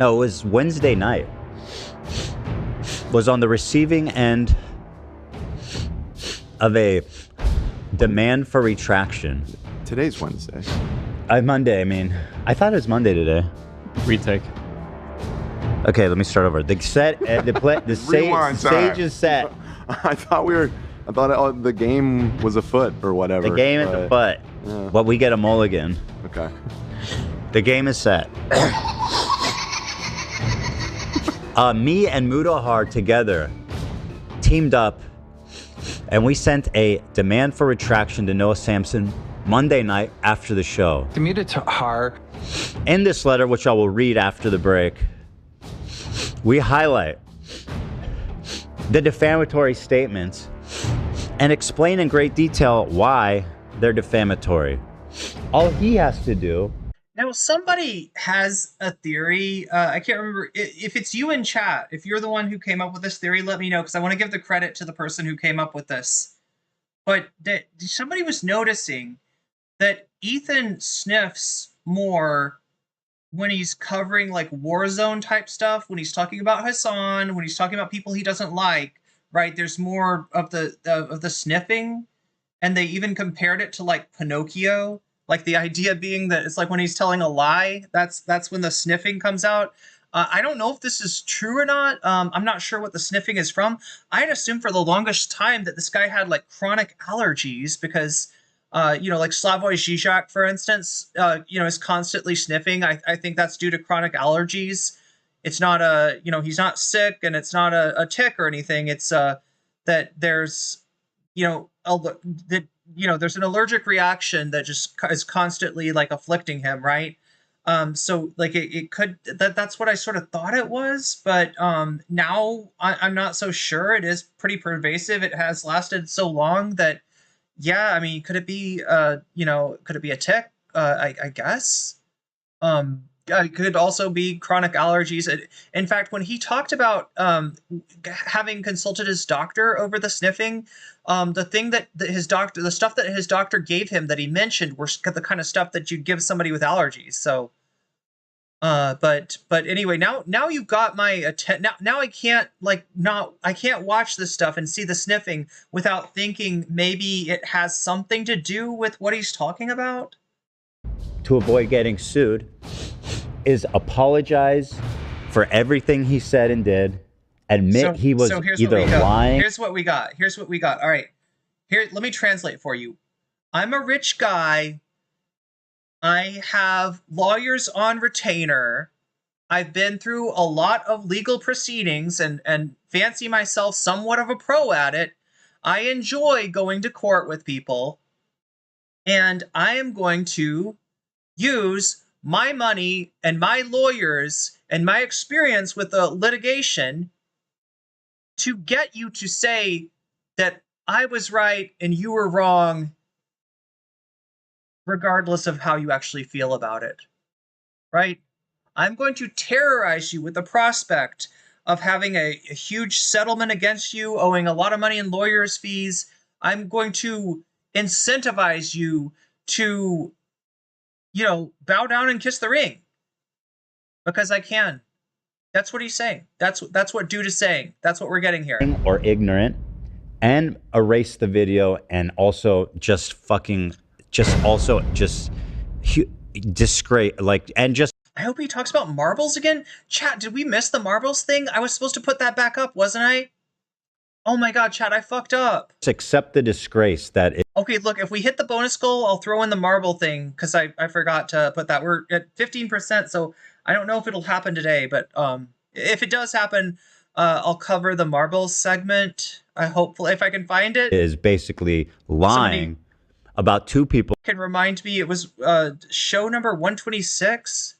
it was Wednesday night, was on the receiving end of a demand for retraction. Today's Wednesday. Monday, I mean. I thought it was Monday today. Retake. Okay, let me start over. The stage is set. I thought the game was afoot or whatever. The game is afoot. Yeah. But we get a mulligan. Okay. The game is set. Me and Mudahar together teamed up, and we sent a demand for retraction to Noah Samsen Monday night after the show. Mudahar. In this letter, which I will read after the break, we highlight the defamatory statements and explain in great detail why they're defamatory. All he has to do... Now, somebody has a theory. I can't remember. If it's you in chat, if you're the one who came up with this theory, let me know, because I want to give the credit to the person who came up with this. But somebody was noticing that Ethan sniffs more when he's covering like Warzone type stuff, when he's talking about Hasan, when he's talking about people he doesn't like, right? There's more of the sniffing, and they even compared it to like Pinocchio. Like the idea being that it's like when he's telling a lie, that's when the sniffing comes out. I don't know if this is true or not. I'm not sure what the sniffing is from. I had assumed for the longest time that this guy had like chronic allergies because, like Slavoj Žižek, for instance, is constantly sniffing. I think that's due to chronic allergies. it's not a, you know, he's not sick and it's not a tick or anything. It's that there's, you know, there's an allergic reaction that just is constantly like afflicting him, right? So like it could, that's what I sort of thought it was, but now I'm not so sure. It is pretty pervasive. It has lasted so long that, yeah, I mean, could it be, could it be a tick? I guess. It could also be chronic allergies. In fact, when he talked about having consulted his doctor over the sniffing, the thing that the stuff that his doctor gave him that he mentioned were the kind of stuff that you'd give somebody with allergies. So, but anyway, now you've got my attention. Now I can't I can't watch this stuff and see the sniffing without thinking maybe it has something to do with what he's talking about. To avoid getting sued is apologize for everything he said and did, admit he was either lying. Here's what we got. All right. Here, let me translate for you. I'm a rich guy. I have lawyers on retainer. I've been through a lot of legal proceedings and fancy myself somewhat of a pro at it. I enjoy going to court with people. And I am going to use my money and my lawyers and my experience with the litigation to get you to say that I was right and you were wrong, regardless of how you actually feel about it, right? I'm going to terrorize you with the prospect of having a huge settlement against you, owing a lot of money in lawyers' fees. I'm going to incentivize you to, bow down and kiss the ring because I can. That's what he's saying. That's what dude is saying. That's what we're getting here. Or ignorant, and erase the video, and also just disgrace, I hope he talks about marbles again. Chat, did we miss the marbles thing? I was supposed to put that back up, wasn't I? Oh my god, chat, I fucked up. Accept the disgrace that it. Okay, look, if we hit the bonus goal, I'll throw in the marble thing, because I forgot to put that. We're at 15%, so I don't know if it'll happen today, but if it does happen, I'll cover the marbles segment. Hopefully, if I can find it. Is basically lying about two people. Can remind me, it was show number 126.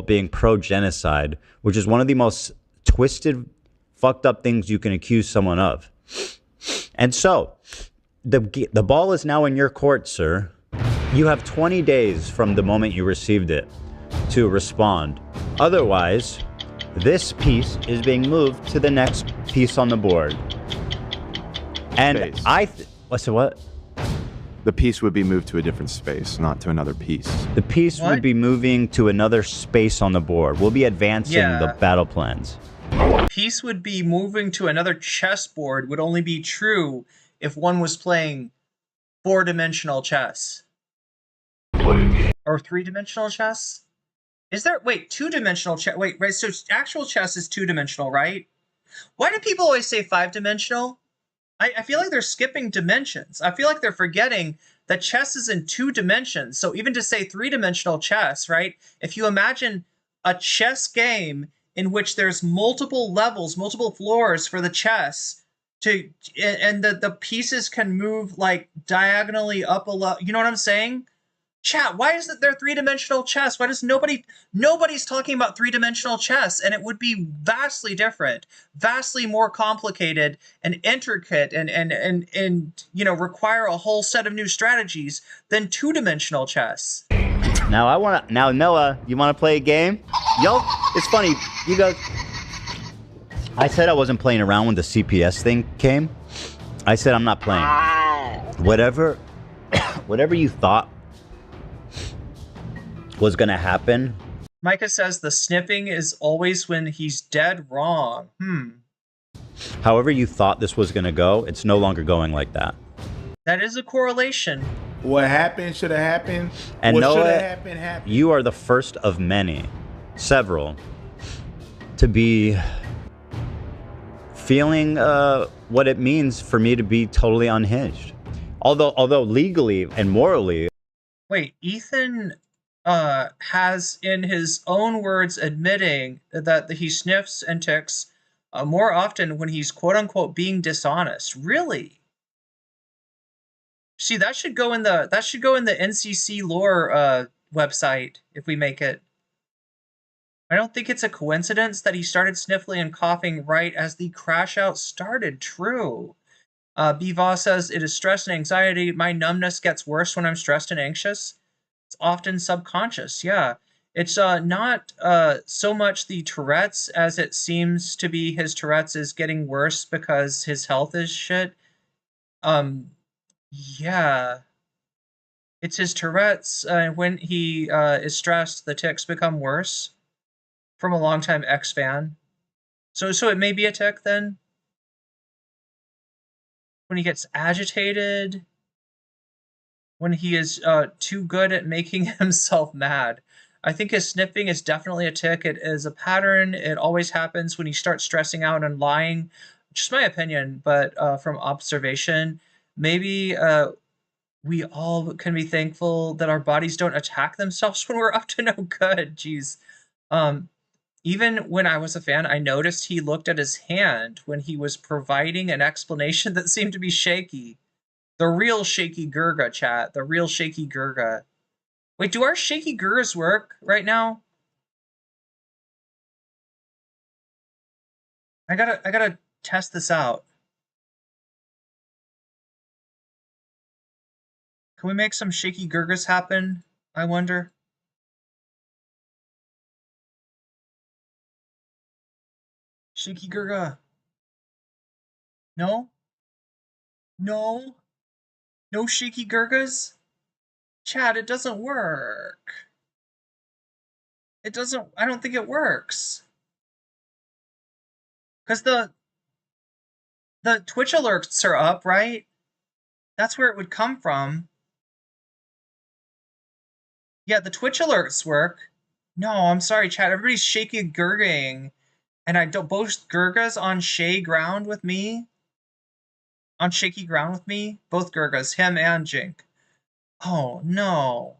Being pro-genocide, which is one of the most twisted, fucked up things you can accuse someone of. And so, the ball is now in your court, sir. You have 20 days from the moment you received it to respond. Otherwise, this piece is being moved to the next piece on the board. And what? The piece would be moved to a different space, not to another piece. The piece would be moving to another space on the board. We'll be advancing the battle plans. Piece would be moving to another chessboard would only be true if one was playing 4-dimensional chess. Or 3-dimensional chess? Is there, 2-dimensional chess? Right, so actual chess is 2-dimensional, right? Why do people always say 5-dimensional? I feel like they're skipping dimensions. I feel like they're forgetting that chess is in 2 dimensions. So even to say 3-dimensional chess, right? If you imagine a chess game in which there's multiple levels, multiple floors for the chess, and the pieces can move like diagonally up a level. You know what I'm saying? Chat, why is it there 3-dimensional chess? Why does nobody's talking about 3-dimensional chess? And it would be vastly different, vastly more complicated and intricate and require a whole set of new strategies than 2-dimensional chess. Now Noah, you want to play a game? Yo, it's funny. You guys, I said I wasn't playing around when the CPS thing came. I said I'm not playing. Whatever you thought was gonna happen. Micah says the sniffing is always when he's dead wrong. However you thought this was gonna go, it's no longer going like that. That is a correlation. What happened should have happened. And what Noah, should have happened. You are the first of many, several, to be feeling what it means for me to be totally unhinged. Although legally and morally. Wait, Ethan has, in his own words, admitting that he sniffs and ticks more often when he's quote unquote being dishonest. Really? See, that should go in the NCC lore website if we make it. I don't think it's a coincidence that he started sniffling and coughing right as the crash out started. True. Biva says, it is stress and anxiety. My numbness gets worse when I'm stressed and anxious. It's often subconscious. Yeah. It's not so much the Tourette's as it seems to be his Tourette's is getting worse because his health is shit. Yeah. It's his Tourette's. When he is stressed, the tics become worse. From a longtime ex-fan. So it may be a tic then? When he gets agitated? When he is too good at making himself mad? I think his sniffing is definitely a tic. It is a pattern. It always happens when he starts stressing out and lying. Just my opinion, but from observation, maybe we all can be thankful that our bodies don't attack themselves when we're up to no good. Jeez. Even when I was a fan, I noticed he looked at his hand when he was providing an explanation that seemed to be shaky. The real shaky Gurga, chat. The real shaky Gurga. Wait, do our shaky Gurgas work right now? I gotta test this out. Can we make some shaky Gurgas happen? I wonder. Shaky Gurga. No? No? No shaky Gurgas? Chad, it doesn't work. It doesn't, I don't think it works. Because the Twitch alerts are up, right? That's where it would come from. Yeah, the Twitch alerts work. No, I'm sorry, Chad. Everybody's shaky Gurgaing. And I don't both Gurgas on shaky ground with me. On shaky ground with me. Both Gurgas, him and Jink. Oh no.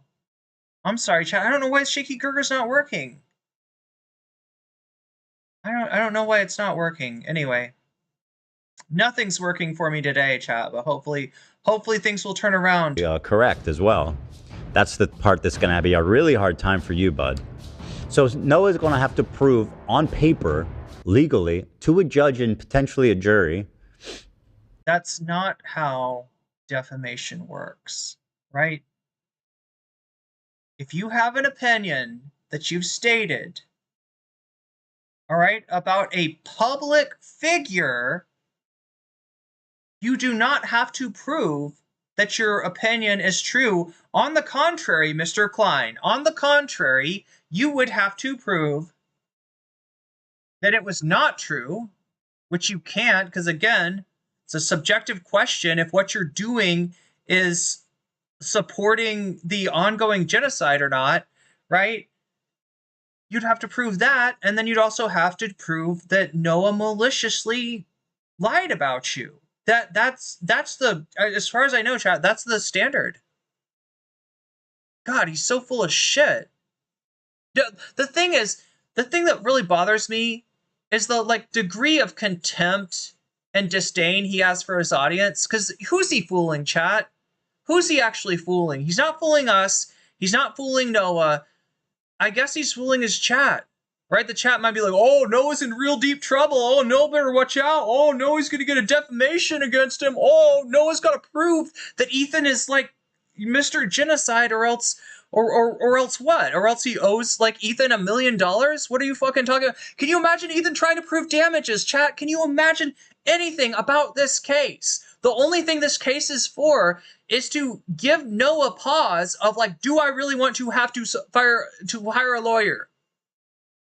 I'm sorry, chat. I don't know why shaky Gurga's not working. I don't know why it's not working. Anyway. Nothing's working for me today, chat, but hopefully things will turn around. Correct as well. That's the part that's gonna be a really hard time for you, bud. So Noah's gonna have to prove on paper, legally, to a judge and potentially a jury. That's not how defamation works, right? If you have an opinion that you've stated, all right, about a public figure, you do not have to prove that your opinion is true. On the contrary, Mr. Klein, on the contrary, you would have to prove that it was not true, which you can't, because again, it's a subjective question if what you're doing is supporting the ongoing genocide or not, right? You'd have to prove that, and then you'd also have to prove that Noah maliciously lied about you. That's the, as far as I know, chat, that's the standard. God, he's so full of shit. The thing that really bothers me is the degree of contempt and disdain he has for his audience. Because who's he fooling, chat? Who's he actually fooling? He's not fooling us. He's not fooling Noah. I guess he's fooling his chat. Right? The chat might be like, oh, Noah's in real deep trouble. Oh, Noah better watch out. Oh, Noah's going to get a defamation against him. Oh, Noah's got to prove that Ethan is like Mr. Genocide or else what? Or else he owes like Ethan $1 million? What are you fucking talking about? Can you imagine Ethan trying to prove damages, chat? Can you imagine anything about this case? The only thing this case is for is to give Noah pause of like, do I really want to have to hire a lawyer?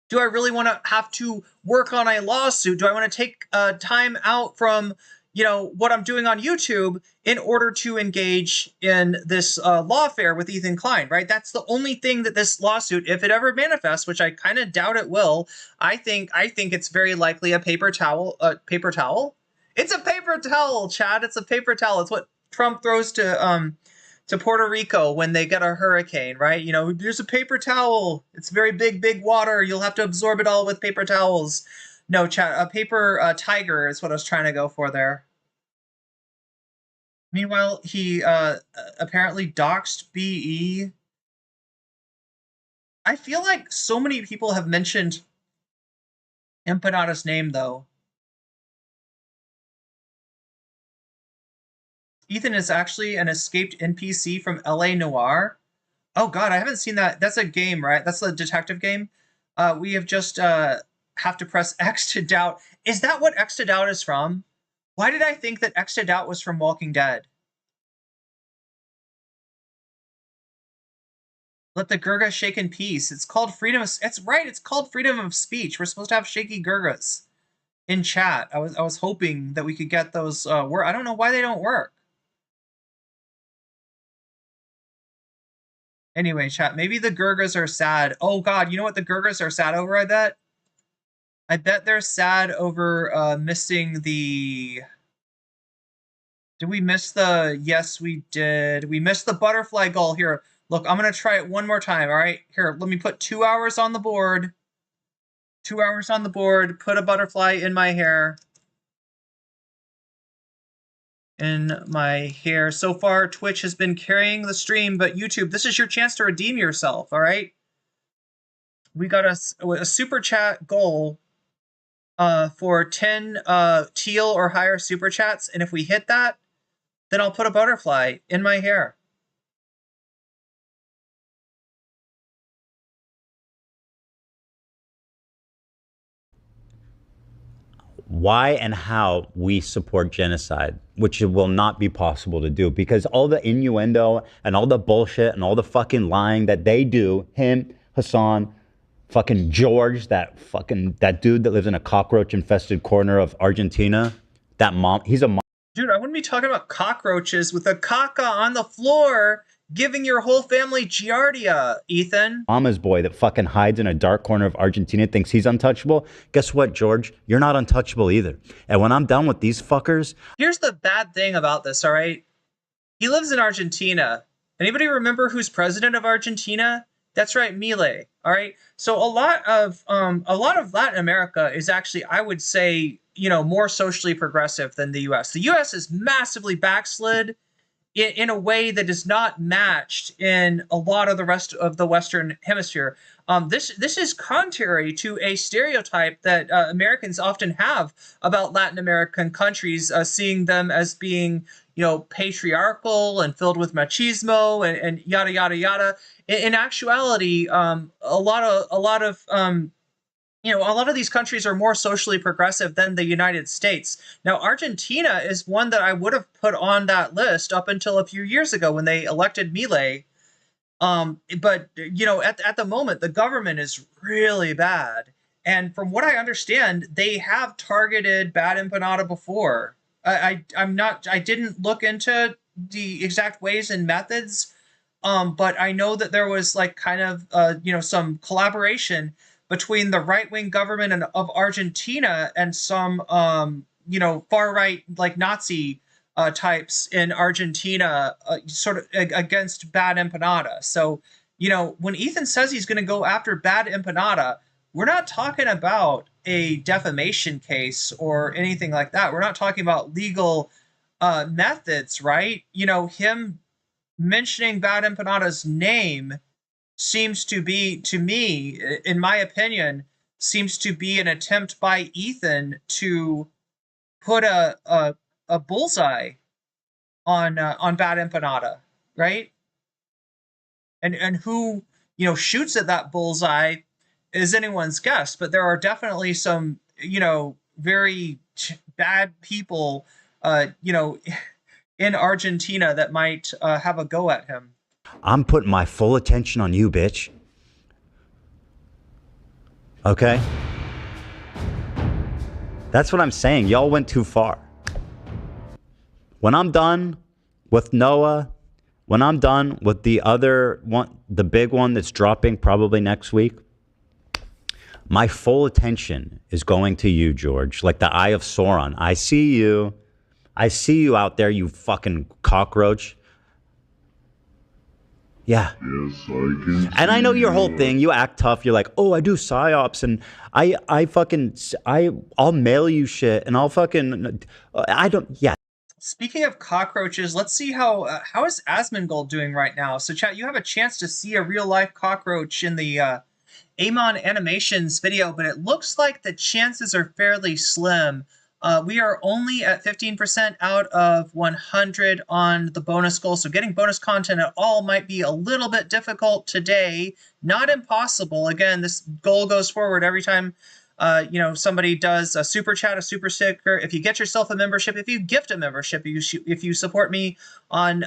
Do I really want to have to work on a lawsuit? Do I want to take time out from, what I'm doing on YouTube in order to engage in this lawfare with Ethan Klein, right? That's the only thing that this lawsuit, if it ever manifests, which I kind of doubt it will, I think it's very likely a paper towel. Paper towel? It's a paper towel, Chad. It's a paper towel. It's what Trump throws to to Puerto Rico when they get a hurricane, right? You know, there's a paper towel. It's very big, big water. You'll have to absorb it all with paper towels. No, chat. A paper tiger is what I was trying to go for there. Meanwhile, he apparently doxed BE. I feel like so many people have mentioned Empanada's name, though. Ethan is actually an escaped NPC from LA Noire. Oh god, I haven't seen that. That's a game, right? That's a detective game. We have just have to press X to doubt. Is that what X to doubt is from? Why did I think that X to doubt was from Walking Dead? Let the Gurga shake in peace. It's called freedom of... It's right, it's called freedom of speech. We're supposed to have shaky Gurgas in chat. I was hoping that we could get those work. I don't know why they don't work. Anyway, chat, maybe the Gurgas are sad. Oh god, you know what the Gurgas are sad over, I bet? I bet they're sad over missing the... Did we miss the... Yes, we did. We missed the butterfly goal here. Look, I'm going to try it one more time, all right? Here, let me put 2 hours on the board. 2 hours on the board. Put a butterfly in my hair. In my hair. So far, Twitch has been carrying the stream, but YouTube, this is your chance to redeem yourself, all right? We got a super chat goal for 10 teal or higher super chats, and if we hit that, then I'll put a butterfly in my hair. Why and how we support genocide, which will not be possible to do, because all the innuendo and all the bullshit and all the fucking lying that they do, him, Hasan, fucking George, that dude that lives in a cockroach infested corner of Argentina, that mom, he's a mom. Dude, I wouldn't be talking about cockroaches with a caca on the floor giving your whole family giardia, Ethan. Mama's boy that fucking hides in a dark corner of Argentina, thinks he's untouchable. Guess what, George? You're not untouchable either. And when I'm done with these fuckers... Here's the bad thing about this, all right? He lives in Argentina. Anybody remember who's president of Argentina? That's right, Milei, all right? So a lot of Latin America is actually, I would say, you know, more socially progressive than the U.S. The U.S. is massively backslid in a way that is not matched in a lot of the rest of the Western Hemisphere. This is contrary to a stereotype that Americans often have about Latin American countries, seeing them as being, you know, patriarchal and filled with machismo and yada yada yada. In actuality, a lot of these countries are more socially progressive than the United States. Now, Argentina is one that I would have put on that list up until a few years ago when they elected Milei. But, you know, at the moment, the government is really bad. And from what I understand, they have targeted Bad Empanada before. I didn't look into the exact ways and methods, but I know that there was like kind of, some collaboration between the right-wing government of Argentina and some, far-right, like Nazi types in Argentina, sort of against Bad Empanada. So, you know, when Ethan says he's going to go after Bad Empanada, we're not talking about a defamation case or anything like that. We're not talking about legal methods, right? You know, him mentioning Bad Empanada's name seems to be, to me, in my opinion, seems to be an attempt by Ethan to put a bullseye on Bad Empanada, right? And who, you know, shoots at that bullseye is anyone's guess, but there are definitely some, you know, very bad people, in Argentina that might have a go at him. I'm putting my full attention on you, bitch. Okay? That's what I'm saying. Y'all went too far. When I'm done with Noah, when I'm done with the other one, the big one that's dropping probably next week, my full attention is going to you, George, like the Eye of Sauron. I see you. I see you out there, you fucking cockroach. Yeah. Yes, I can. And I know your whole thing. You act tough. You're like, oh, I do psyops, and I'll mail you shit, and I'll fucking, I don't. Yeah. Speaking of cockroaches, let's see how is Asmongold doing right now. So, chat, you have a chance to see a real life cockroach in the Amon Animations video, but it looks like the chances are fairly slim. We are only at 15% out of 100 on the bonus goal, so getting bonus content at all might be a little bit difficult today. Not impossible. Again, this goal goes forward every time somebody does a super chat, a super sticker. If you get yourself a membership, if you gift a membership, if you support me on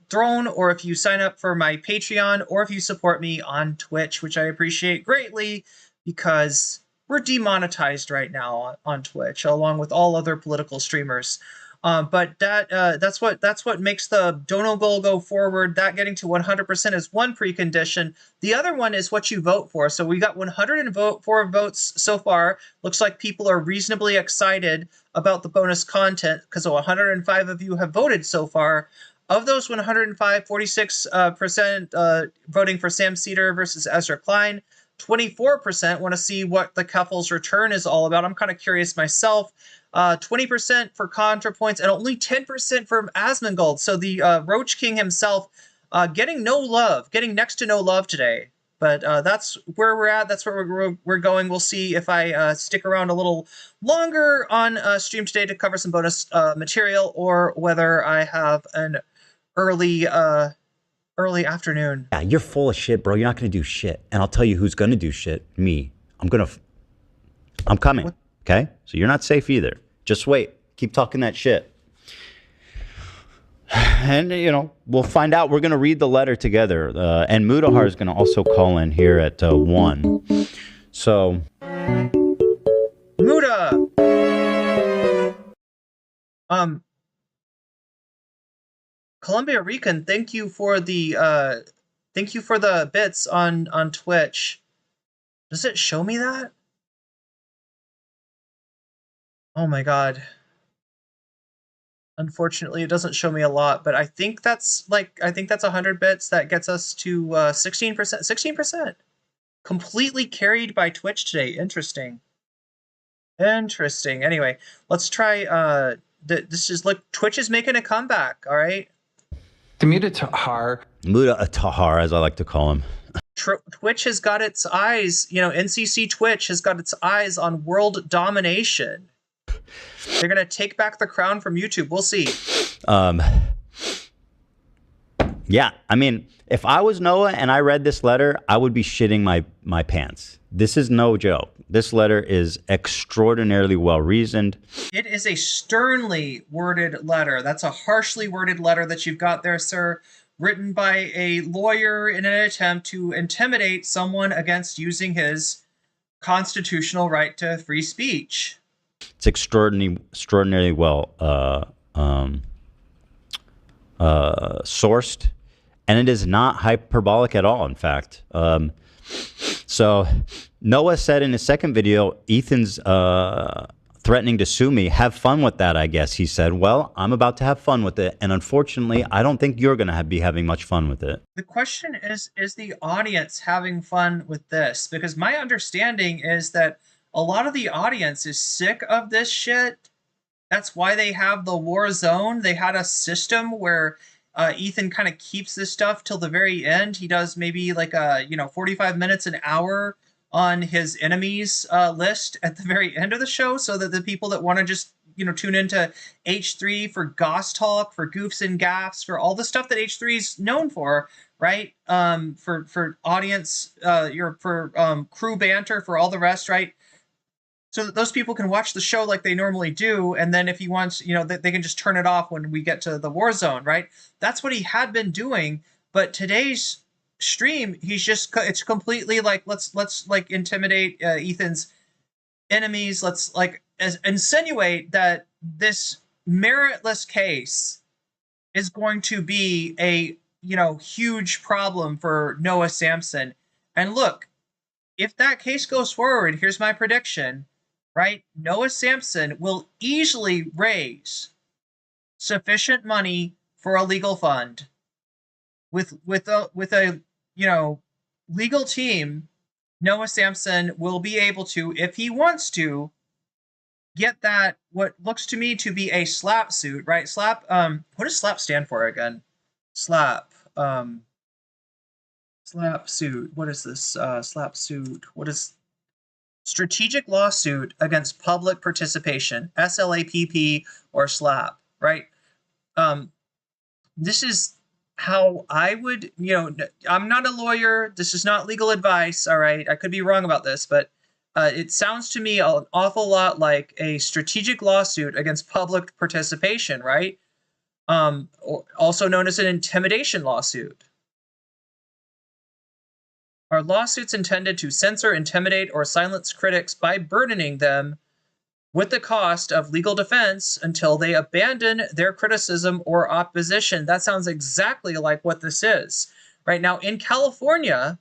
Throne, or if you sign up for my Patreon, or if you support me on Twitch, which I appreciate greatly, because we're demonetized right now on Twitch, along with all other political streamers. But that's what makes the dono goal go forward. That getting to 100% is one precondition. The other one is what you vote for. So we got 104 votes so far. Looks like people are reasonably excited about the bonus content because 105 of you have voted so far. Of those 105, 46% voting for Sam Cedar versus Ezra Klein. 24% want to see what the Keffel's return is all about. I'm kind of curious myself. 20% for ContraPoints, and only 10% for Asmongold. So the Roach King himself getting no love, getting next to no love today. But that's where we're at. That's where we're going. We'll see if I stick around a little longer on stream today to cover some bonus material, or whether I have an early afternoon. Yeah, you're full of shit, bro. You're not going to do shit. And I'll tell you who's going to do shit. Me. I'm coming. What? Okay? So you're not safe either. Just wait. Keep talking that shit. And, we'll find out. We're going to read the letter together. And Mudahar is going to also call in here at 1. So. Muda! Columbia Rican, thank you for the bits on Twitch. Does it show me that? Oh my god. Unfortunately, it doesn't show me a lot, but I think that's 100 bits. That gets us to 16%. 16%. Completely carried by Twitch today. Interesting. Anyway, let's try Twitch is making a comeback, all right? Muda Tahar, as I like to call him. Twitch has got its eyes, NCC Twitch has got its eyes on world domination. They're going to take back the crown from YouTube. We'll see. Yeah, I mean, if I was Noah and I read this letter, I would be shitting my pants. This is no joke. This letter is extraordinarily well-reasoned. It is a sternly worded letter. That's a harshly worded letter that you've got there, sir, written by a lawyer in an attempt to intimidate someone against using his constitutional right to free speech. It's extraordinarily well sourced, and it is not hyperbolic at all, in fact. So Noah said in his second video, Ethan's threatening to sue me. Have fun with that, I guess. He said, well, I'm about to have fun with it, and unfortunately, I don't think you're going to be having much fun with it. The question is the audience having fun with this? Because my understanding is that a lot of the audience is sick of this shit. That's why they have the war zone. They had a system where Ethan kind of keeps this stuff till the very end. He does maybe like 45 minutes, an hour on his enemies list at the very end of the show, so that the people that want to just tune into H3 for goss talk, for goofs and gaffs, for all the stuff that H3 is known for, right? For audience, for crew banter, for all the rest, right? So that those people can watch the show like they normally do, and then if he wants, they can just turn it off when we get to the war zone, right? That's what he had been doing, but today's stream, it's completely like, let's like intimidate Ethan's enemies. Let's like insinuate that this meritless case is going to be a huge problem for Noah Samsen. And look, if that case goes forward, here's my prediction. Right? Noah Samsen will easily raise sufficient money for a legal fund with a legal team, Noah Samsen will be able to, if he wants to, get that what looks to me to be a slap suit, right? Slap. What does slap stand for again? Slap. Slap suit. What is this? Slap suit. What is strategic lawsuit against public participation? SLAPP or SLAP, right? This is how I would, I'm not a lawyer. This is not legal advice. All right. I could be wrong about this, but it sounds to me an awful lot like a strategic lawsuit against public participation, right? Also known as an intimidation lawsuit. Are lawsuits intended to censor, intimidate, or silence critics by burdening them with the cost of legal defense until they abandon their criticism or opposition? That sounds exactly like what this is. Right now in California,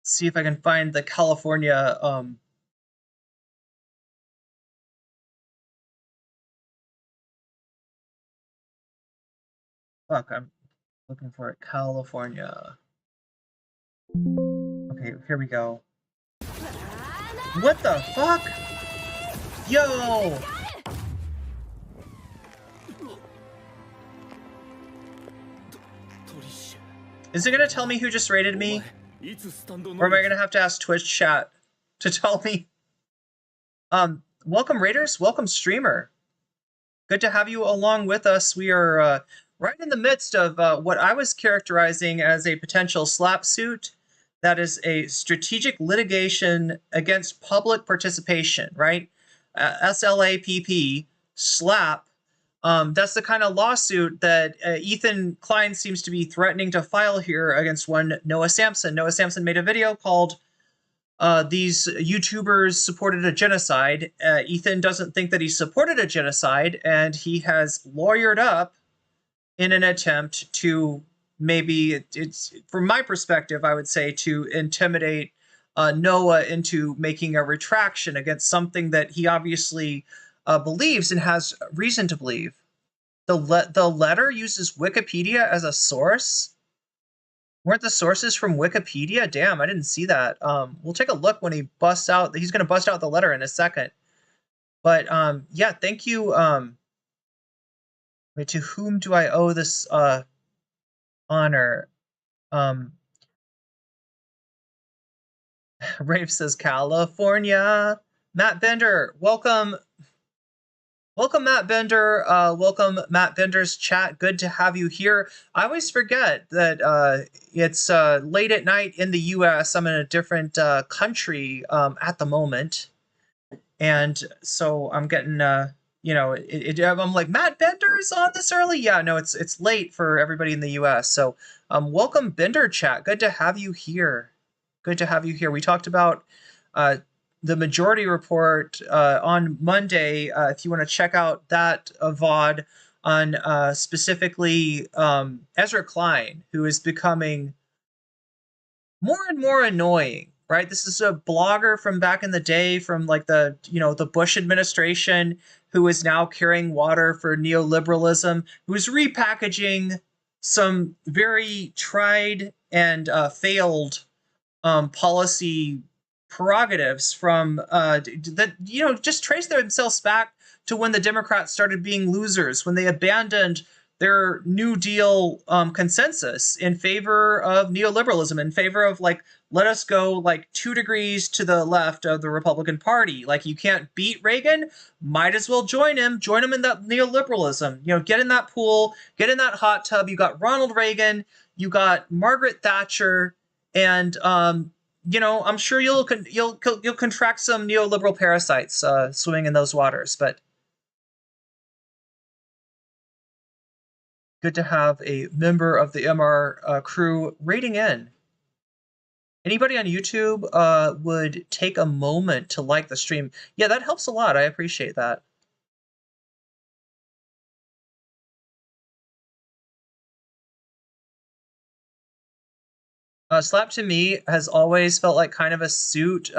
see if I can find the California fuck, I'm looking for it. California. Okay, here we go. What the fuck? Yo! Is it gonna tell me who just raided me? Or am I gonna have to ask Twitch chat to tell me? Welcome raiders, welcome streamer. Good to have you along with us. We are right in the midst of what I was characterizing as a potential slap suit. That is a strategic litigation against public participation, right? SLAPP, SLAP. That's the kind of lawsuit that Ethan Klein seems to be threatening to file here against one Noah Samsen. Noah Samsen made a video called these YouTubers supported a genocide. Ethan doesn't think that he supported a genocide, and he has lawyered up in an attempt to maybe, it's from my perspective, I would say, to intimidate Noah into making a retraction against something that he obviously believes and has reason to believe. The letter uses Wikipedia as a source. Weren't the sources from Wikipedia? Damn, I didn't see that. We'll take a look when he busts out. He's going to bust out the letter in a second. But yeah, thank you. Wait, to whom do I owe this honor? Rafe says California. Matt Bender, welcome. Welcome, Matt Bender. Welcome, Matt Bender's chat. Good to have you here. I always forget that it's late at night in the U.S. I'm in a different country at the moment. And so I'm getting, I'm like, Matt Bender's on this early? Yeah, no, it's late for everybody in the U.S. So welcome, Bender chat. Good to have you here. Good to have you here. We talked about the Majority Report on Monday. If you want to check out that VOD on specifically Ezra Klein, who is becoming more and more annoying, right? This is a blogger from back in the day, from like the Bush administration, who is now carrying water for neoliberalism, who is repackaging some very tried and failed policy prerogatives from that just trace themselves back to when the Democrats started being losers, when they abandoned their New Deal consensus in favor of neoliberalism, in favor of like, let us go like 2 degrees to the left of the Republican Party. Like, you can't beat Reagan, might as well join him in that neoliberalism. Get in that pool, get in that hot tub. You got Ronald Reagan, you got Margaret Thatcher, and I'm sure you'll contract some neoliberal parasites swimming in those waters. But good to have a member of the MR crew rating in. Anybody on YouTube would take a moment to like the stream. Yeah, that helps a lot. I appreciate that. Slap to me has always felt like kind of a suit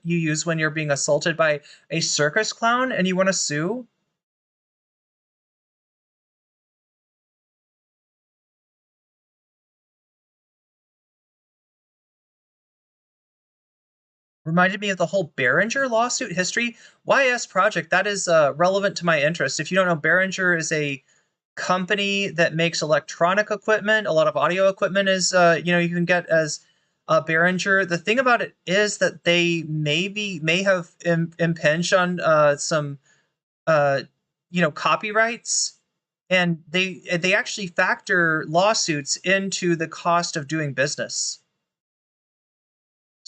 you use when you're being assaulted by a circus clown and you want to sue. Reminded me of the whole Behringer lawsuit history. YS Project, that is relevant to my interest. If you don't know, Behringer is a company that makes electronic equipment. A lot of audio equipment is, you can get as Behringer. The thing about it is that they may have impinged on some, copyrights, and they actually factor lawsuits into the cost of doing business.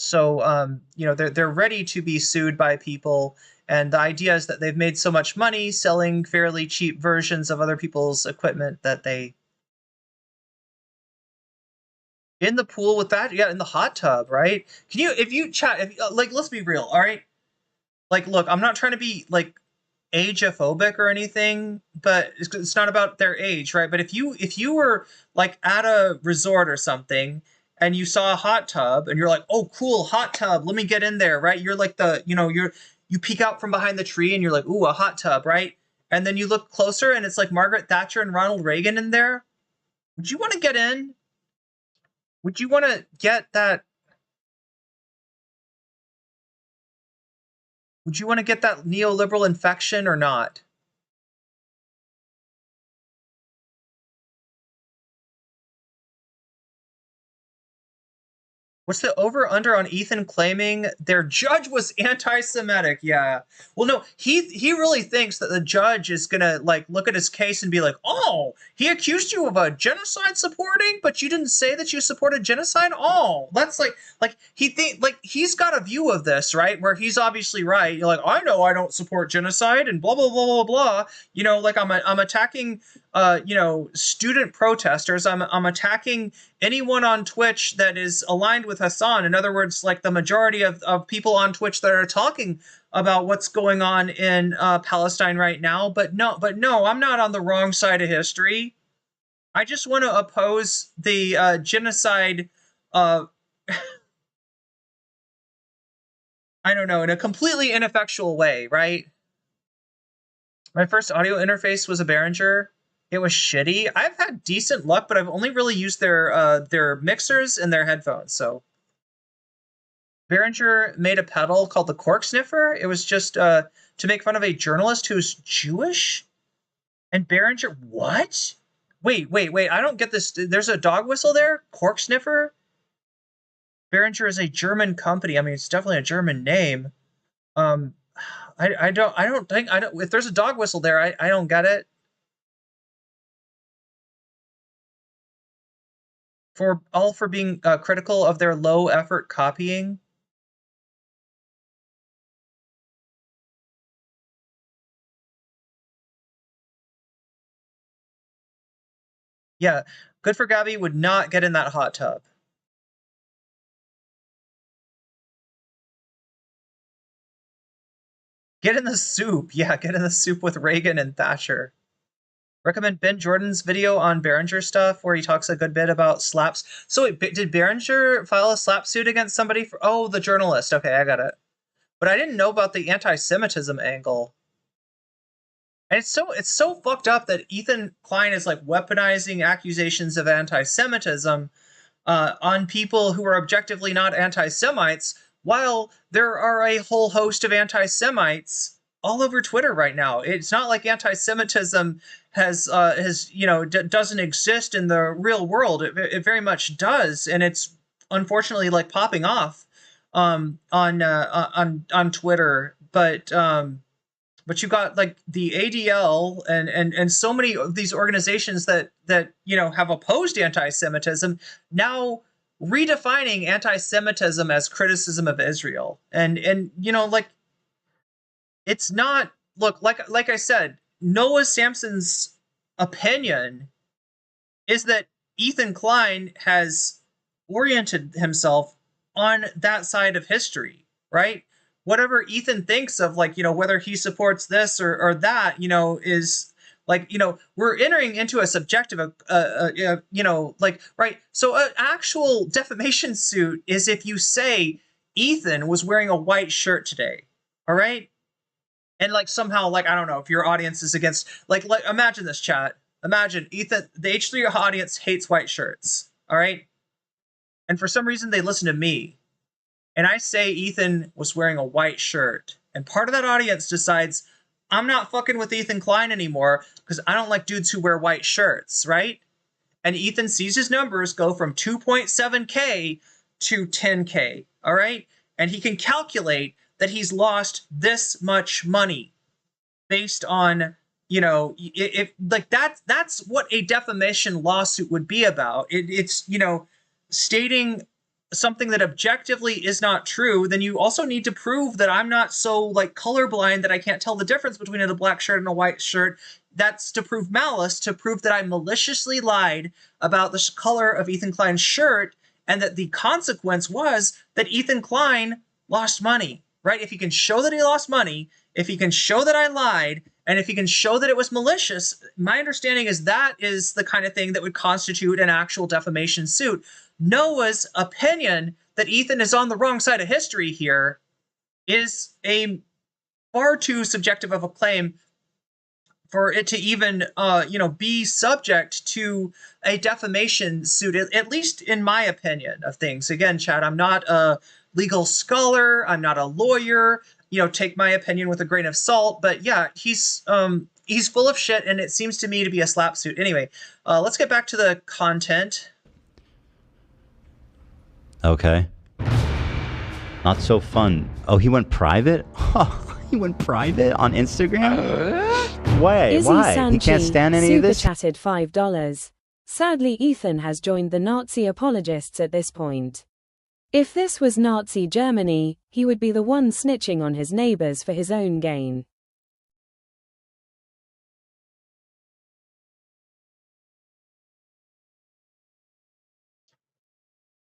So, they're ready to be sued by people. And the idea is that they've made so much money selling fairly cheap versions of other people's equipment that they... In the pool with that? Yeah, in the hot tub, right? Let's be real, all right? Like, look, I'm not trying to be, like, age-phobic or anything, but it's not about their age, right? But if you were, like, at a resort or something, and you saw a hot tub, and you're like, oh, cool, hot tub, let me get in there, right? You're like you peek out from behind the tree, and you're like, ooh, a hot tub, right? And then you look closer, and it's like Margaret Thatcher and Ronald Reagan in there. Would you want to get in? Would you want to get that? Would you want to get that neoliberal infection or not? What's the over-under on Ethan claiming their judge was anti-Semitic? Yeah. Well, no, he really thinks that the judge is gonna, like, look at his case and be like, oh, he accused you of a genocide supporting, but you didn't say that you supported genocide? Oh, that's like he's got a view of this, right? Where he's obviously right. You're like, I know I don't support genocide and blah, blah, blah, blah, blah. I'm attacking, student protesters. I'm attacking anyone on Twitch that is aligned with Hasan. In other words, like the majority of people on Twitch that are talking about what's going on in Palestine right now. But no, I'm not on the wrong side of history. I just want to oppose the genocide. I don't know, in a completely ineffectual way, right? My first audio interface was a Behringer. It was shitty. I've had decent luck, but I've only really used their mixers and their headphones. So Behringer made a pedal called the Cork Sniffer. It was just to make fun of a journalist who's Jewish. And Behringer, what? Wait, I don't get this. There's a dog whistle there? Cork Sniffer? Behringer is a German company. I mean, it's definitely a German name. If there's a dog whistle there, I don't get it. For being critical of their low effort copying. Yeah, Good for Gabby would not get in that hot tub. Get in the soup. Yeah, get in the soup with Reagan and Thatcher. Recommend Ben Jordan's video on Behringer stuff where he talks a good bit about slaps. So wait, did Behringer file a slap suit against somebody for... Oh, the journalist. Okay, I got it. But I didn't know about the anti-Semitism angle. And it's so fucked up that Ethan Klein is like weaponizing accusations of anti-Semitism on people who are objectively not anti-Semites, while there are a whole host of anti-Semites all over Twitter right now. It's not like anti-Semitism doesn't exist in the real world. It very much does, and it's unfortunately like popping off on Twitter. But you got like the ADL and so many of these organizations that have opposed anti-Semitism now redefining anti-Semitism as criticism of Israel. And it's not, look, like I said, Noah Samsen's opinion is that Ethan Klein has oriented himself on that side of history, right? Whatever Ethan thinks of, like, whether he supports this or that, is like, we're entering into a subjective, right? So an actual defamation suit is if you say Ethan was wearing a white shirt today, all right? And like somehow, like, I don't know if your audience is against, like imagine this, chat. Imagine Ethan, the H3 audience hates white shirts, all right? And for some reason they listen to me. and I say Ethan was wearing a white shirt, and part of that audience decides, I'm not fucking with Ethan Klein anymore because I don't like dudes who wear white shirts, right? And Ethan sees his numbers go from 2.7K to 10K, all right? And he can calculate that he's lost this much money based on, if like that's what a defamation lawsuit would be about. It's stating something that objectively is not true. Then you also need to prove that I'm not so like colorblind that I can't tell the difference between a black shirt and a white shirt. That's to prove malice, to prove that I maliciously lied about the color of Ethan Klein's shirt, and that the consequence was that Ethan Klein lost money, right? If he can show that he lost money, if he can show that I lied, and if he can show that it was malicious, my understanding is that is the kind of thing that would constitute an actual defamation suit. Noah's opinion that Ethan is on the wrong side of history here is a far too subjective of a claim for it to even, be subject to a defamation suit, at least in my opinion of things. Again, Chad, I'm not a legal scholar. I'm not a lawyer. Take my opinion with a grain of salt. But yeah, he's full of shit, and it seems to me to be a slap suit. Anyway, let's get back to the content. Okay. Not so fun. Oh, he went private? Oh, he went private on Instagram? Why? He can't stand any of this? Super chatted $5. Sadly, Ethan has joined the Nazi apologists at this point. If this was Nazi Germany, he would be the one snitching on his neighbors for his own gain.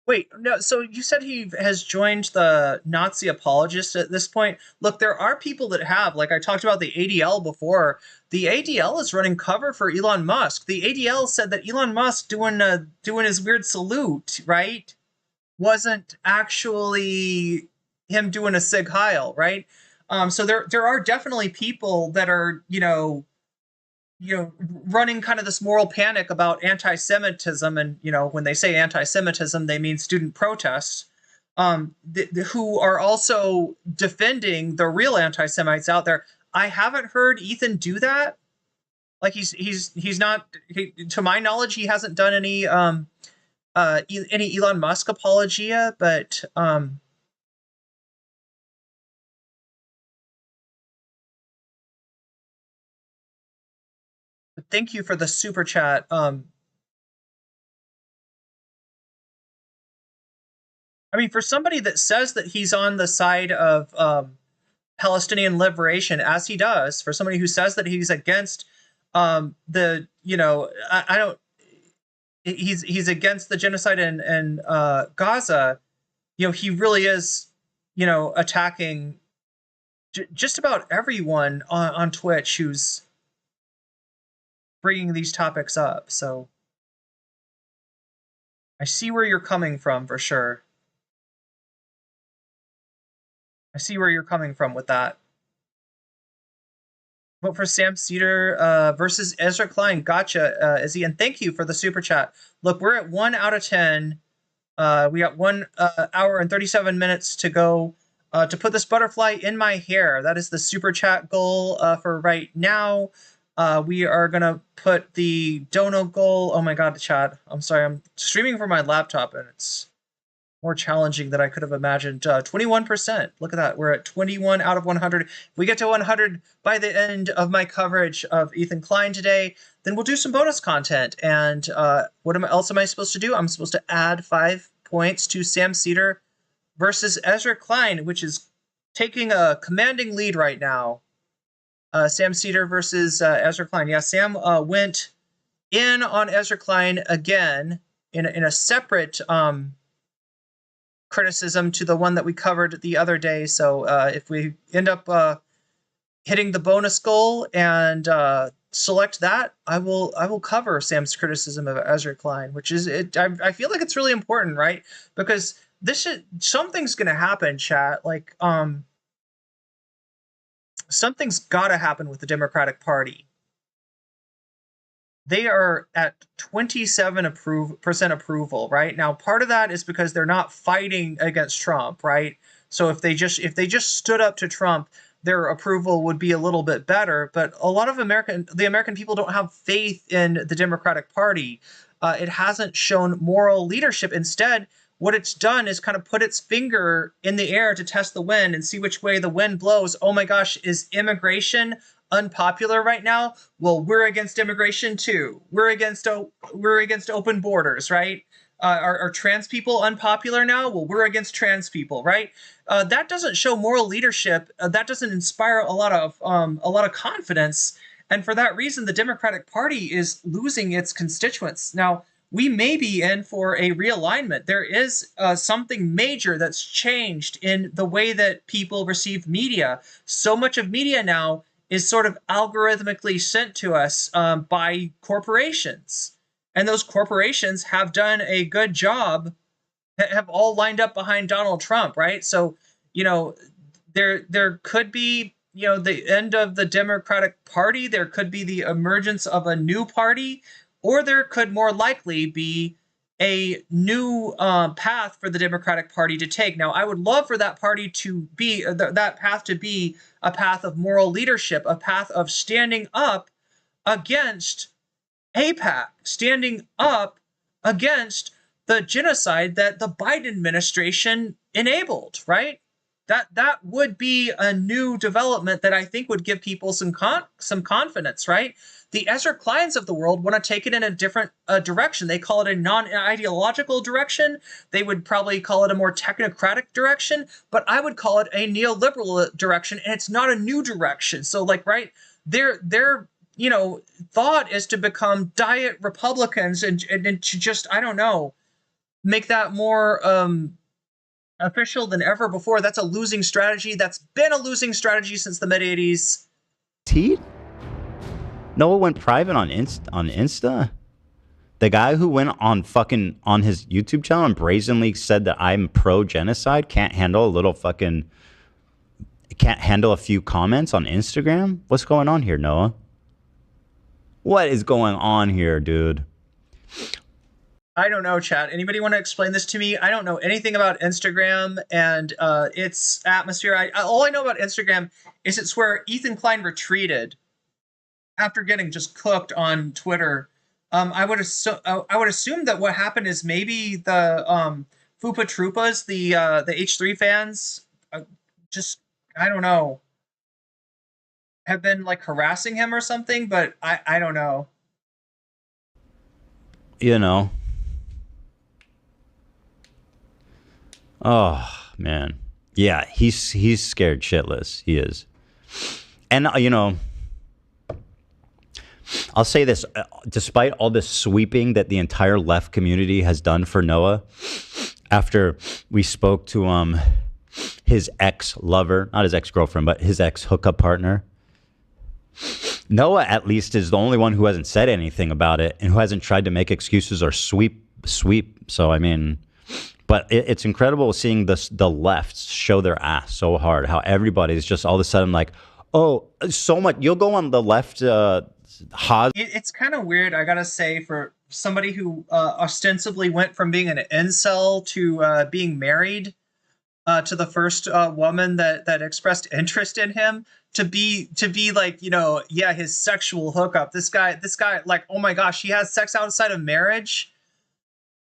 Wait, no, so you said he has joined the Nazi apologists at this point. Look, there are people that have, like I talked about the ADL before. The ADL is running cover for Elon Musk. The ADL said that Elon Musk doing his weird salute, right, wasn't actually him doing a Sig Heil, right? So there are definitely people that are, running kind of this moral panic about anti-Semitism, and when they say anti-Semitism, they mean student protests, who are also defending the real anti-Semites out there. I haven't heard Ethan do that. Like he's not, to my knowledge, he hasn't done any Elon Musk apologia, but thank you for the super chat. For somebody that says that he's on the side of Palestinian liberation, as he does, for somebody who says that he's against he's against the genocide in Gaza, he really is, attacking just about everyone on Twitch who's bringing these topics up. So I see where you're coming from, for sure. I see where you're coming from with that. Vote for Sam Cedar versus Ezra Klein. Gotcha, Izzy. And thank you for the super chat. Look, we're at 1 out of 10. We got 1 hour and 37 minutes to go to put this butterfly in my hair. That is the super chat goal for right now. We are going to put the dono goal. Oh my God, Chad. I'm sorry. I'm streaming from my laptop, and it's more challenging than I could have imagined. 21%. Look at that. We're at 21 out of 100. If we get to 100 by the end of my coverage of Ethan Klein today, then we'll do some bonus content. And what else am I supposed to do? I'm supposed to add 5 points to Sam Cedar versus Ezra Klein, which is taking a commanding lead right now. Sam Cedar versus Ezra Klein. Yeah, Sam went in on Ezra Klein again in a separate criticism to the one that we covered the other day. So if we end up hitting the bonus goal and select that, I will cover Sam's criticism of Ezra Klein, which is I feel like it's really important, right? Because something's gonna happen, chat. Like something's gotta happen with the Democratic Party. they are at 27% approval, right? Now, part of that is because they're not fighting against Trump, right? So if they just stood up to Trump, their approval would be a little bit better. But a lot of the American people don't have faith in the Democratic Party. It hasn't shown moral leadership. Instead, what it's done is kind of put its finger in the air to test the wind and see which way the wind blows. Oh my gosh, is immigration unpopular right now? Well, we're against immigration too. We're against open borders, right? Are trans people unpopular now? Well, we're against trans people, right? That doesn't show moral leadership. That doesn't inspire a lot of confidence. And for that reason, the Democratic Party is losing its constituents. Now, we may be in for a realignment. There is something major that's changed in the way that people receive media. So much of media now is sort of algorithmically sent to us by corporations. And those corporations have done a good job, have all lined up behind Donald Trump, right? So, there could be, the end of the Democratic Party. There could be the emergence of a new party, or there could more likely be a new path for the Democratic Party to take. Now, I would love for that party to be, that path to be a path of moral leadership, a path of standing up against AIPAC, standing up against the genocide that the Biden administration enabled, right? That would be a new development that I think would give people some confidence, right? The Ezra Kleins of the world want to take it in a different direction. They call it a non-ideological direction. They would probably call it a more technocratic direction, but I would call it a neoliberal direction, and it's not a new direction. So, right, their thought is to become diet Republicans and to just, I don't know, make that more official than ever before. That's a losing strategy. That's been a losing strategy since the mid-'80s. Noah went private on Insta? The guy who went on his YouTube channel and brazenly said that I'm pro-genocide can't handle a few comments on Instagram? What's going on here, Noah? What is going on here, dude? I don't know, chat. Anybody want to explain this to me? I don't know anything about Instagram and its atmosphere. All I know about Instagram is it's where Ethan Klein retreated after getting just cooked on Twitter. I would assume that what happened is maybe the Fupa Troopas, the H3 fans, I don't know, have been harassing him or something, but I don't know. Oh man, yeah, he's scared shitless. He is, and I'll say this: despite all this sweeping that the entire left community has done for Noah, after we spoke to his ex-lover, not his ex-girlfriend, but his ex-hookup partner, Noah at least is the only one who hasn't said anything about it and who hasn't tried to make excuses or sweep. So I mean. But it's incredible seeing the left show their ass so hard. How everybody's just all of a sudden like, oh, so much. You'll go on the left. It's kind of weird, I gotta say, for somebody who ostensibly went from being an incel to being married to the first woman that expressed interest in him to be like, his sexual hookup. This guy, like, oh my gosh, he has sex outside of marriage.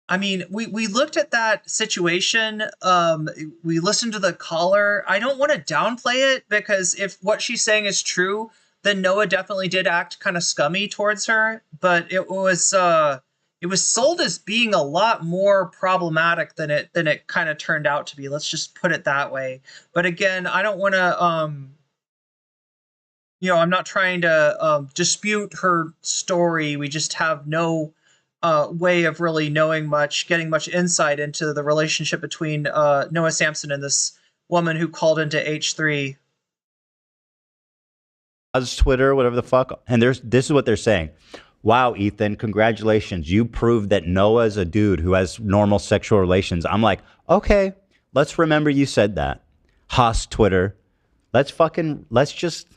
I mean, we looked at that situation. We listened to the caller. I don't want to downplay it because if what she's saying is true, then Noah definitely did act kind of scummy towards her. But it was sold as being a lot more problematic than it kind of turned out to be. Let's just put it that way. But again, I don't want to. I'm not trying to dispute her story. We just have no way of really knowing getting much insight into the relationship between Noah Samsen and this woman who called into H3. Twitter, whatever the fuck. And this is what they're saying. Wow, Ethan, congratulations. You proved that Noah is a dude who has normal sexual relations. I'm like, okay, let's remember you said that. Haas Twitter. Let's just,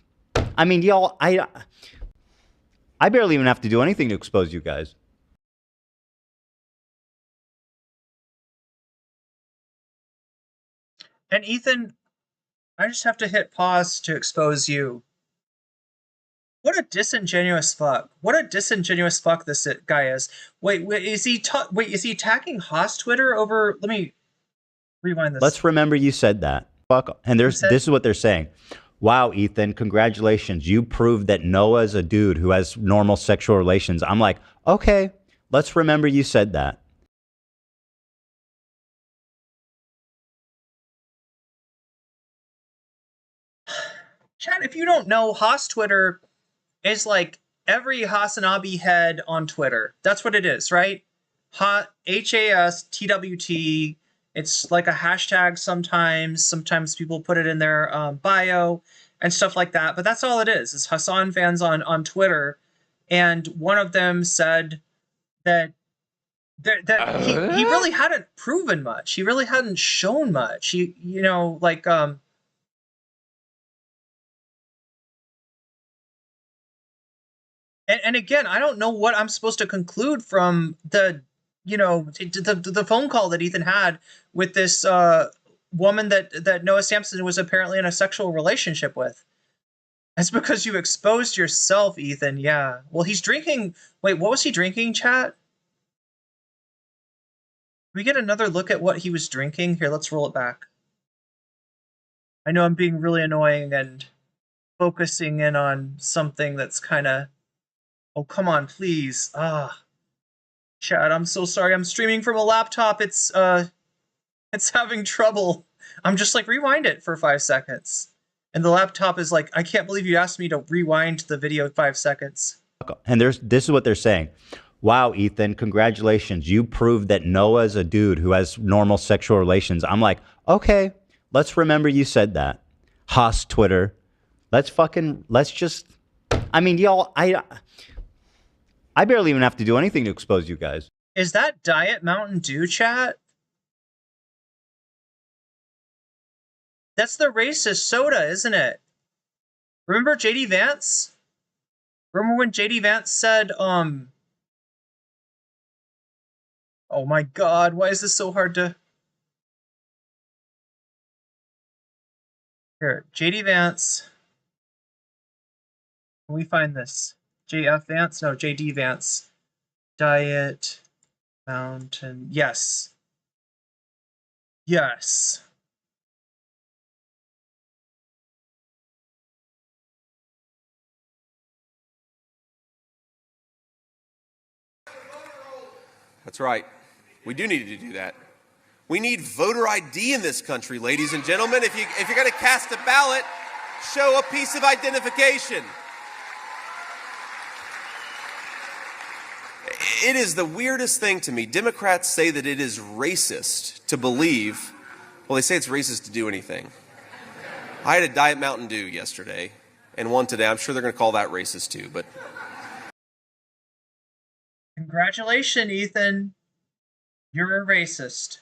I mean, y'all, I barely even have to do anything to expose you guys. And Ethan, I just have to hit pause to expose you. What a disingenuous fuck. What a disingenuous fuck this guy is. Wait, is he attacking Haas Twitter over... Let me rewind this. Let's remember you said that. Fuck. And this is what they're saying. Wow, Ethan, congratulations. You proved that Noah is a dude who has normal sexual relations. I'm like, okay, let's remember you said that. Chat, if you don't know, Haas Twitter is like every Hasanabi head on Twitter. That's what it is, right? HASTWT. It's like a hashtag sometimes. Sometimes people put it in their bio and stuff like that. But that's all it is. It's Hasan fans on Twitter. And one of them said that he really hadn't proven much. He really hadn't shown much. And again, I don't know what I'm supposed to conclude from the phone call that Ethan had with this woman that Noah Samsen was apparently in a sexual relationship with. That's because you exposed yourself, Ethan. Yeah. Well, he's drinking. Wait, what was he drinking, chat? Can we get another look at what he was drinking? Here, let's roll it back. I know I'm being really annoying and focusing in on something that's kind of... Oh, come on, please. Chat, I'm so sorry. I'm streaming from a laptop. It's having trouble. I'm just like, rewind it for 5 seconds. And the laptop is like, I can't believe you asked me to rewind the video 5 seconds. And this is what they're saying. Wow, Ethan, congratulations. You proved that Noah is a dude who has normal sexual relations. I'm like, okay, let's remember you said that. Haas Twitter. Let's just, I mean, y'all, I barely even have to do anything to expose you guys. Is that Diet Mountain Dew, chat? That's the racist soda, isn't it? Remember JD Vance? Remember when JD Vance said, oh my god, why is this so hard to... Here, JD Vance. Can we find this? JF Vance? No, JD Vance. Diet Mountain. Yes. Yes. That's right. We do need to do that. We need voter ID in this country, ladies and gentlemen. If you're going to cast a ballot, show a piece of identification. It is the weirdest thing to me. Democrats say that it is racist to believe, well, they say it's racist to do anything. I had a Diet Mountain Dew yesterday and one today. I'm sure they're going to call that racist too, but... Congratulations, Ethan. You're a racist.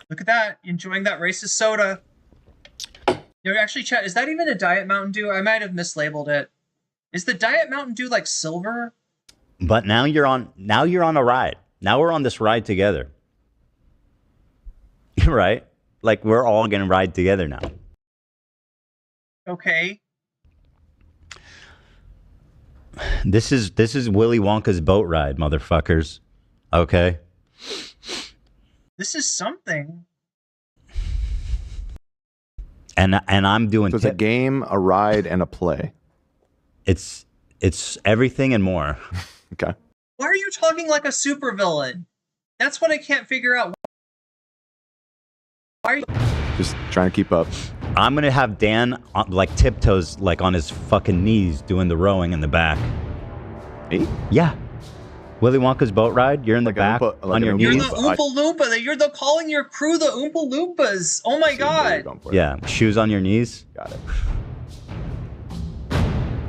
Look at that. Enjoying that racist soda. Actually, chat, is that even a Diet Mountain Dew? I might have mislabeled it. Is the Diet Mountain Dew like silver? But now you're on a ride. Now we're on this ride together. Right? Like we're all gonna ride together now. Okay. This is Willy Wonka's boat ride, motherfuckers. Okay. This is something. And I'm doing. So it's a game, a ride, and a play. It's everything and more. Okay. Why are you talking like a supervillain? That's what I can't figure out. Why are you... Just trying to keep up. I'm gonna have Dan on, like tiptoes, like on his fucking knees, doing the rowing in the back. Me? Yeah. Willy Wonka's boat ride. You're in the back on your knees. You're the Oompa Loompa. You're calling your crew the Oompa Loompas. Oh my god. Yeah. Shoes on your knees. Got it.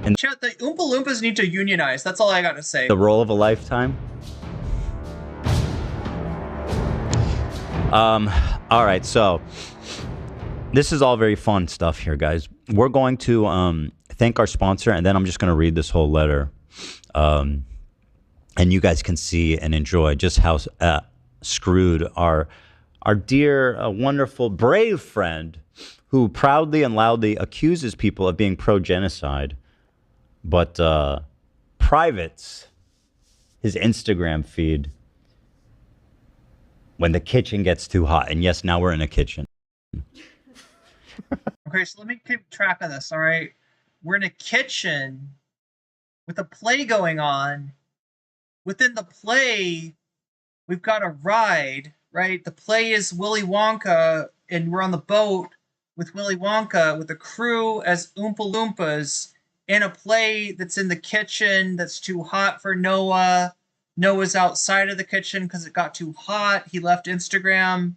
And chat, the Oompa Loompas need to unionize. That's all I got to say. The role of a lifetime. All right. So this is all very fun stuff here, guys. We're going to thank our sponsor, and then I'm just going to read this whole letter. And you guys can see and enjoy just how screwed our dear, wonderful, brave friend who proudly and loudly accuses people of being pro-genocide, but privates his Instagram feed when the kitchen gets too hot. And yes, now we're in a kitchen. Okay, so let me keep track of this, all right? We're in a kitchen with a play going on. Within the play, we've got a ride, right? The play is Willy Wonka, and we're on the boat with Willy Wonka with the crew as Oompa Loompas in a play that's in the kitchen that's too hot for Noah. Noah's outside of the kitchen because it got too hot. He left Instagram.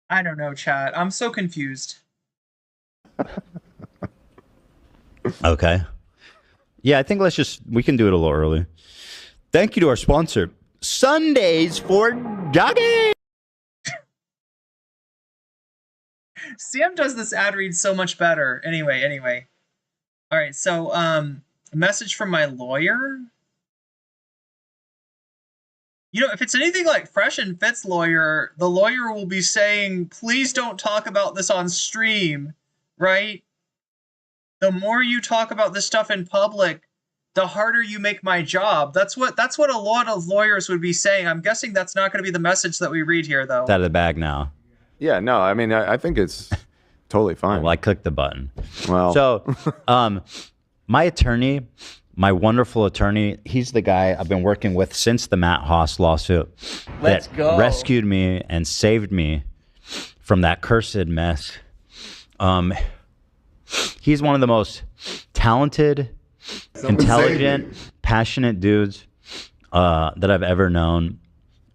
I don't know, chat. I'm so confused. Okay. Yeah, I think we can do it a little early. Thank you to our sponsor, Sundays for Jogging. Sam does this ad read so much better. Anyway. All right, so a message from my lawyer. You know, if it's anything like Fresh and Fit's lawyer, the lawyer will be saying, please don't talk about this on stream, right? The more you talk about this stuff in public, the harder you make my job. That's what a lot of lawyers would be saying. I'm guessing that's not going to be the message that we read here, though. It's out of the bag now. Yeah, no, I mean, I think it's totally fine. Well, I clicked the button. Well, so my attorney, my wonderful attorney, he's the guy I've been working with since the Matt Haas lawsuit. Let's go. Rescued me and saved me from that cursed mess. He's one of the most talented, intelligent, passionate dudes that I've ever known.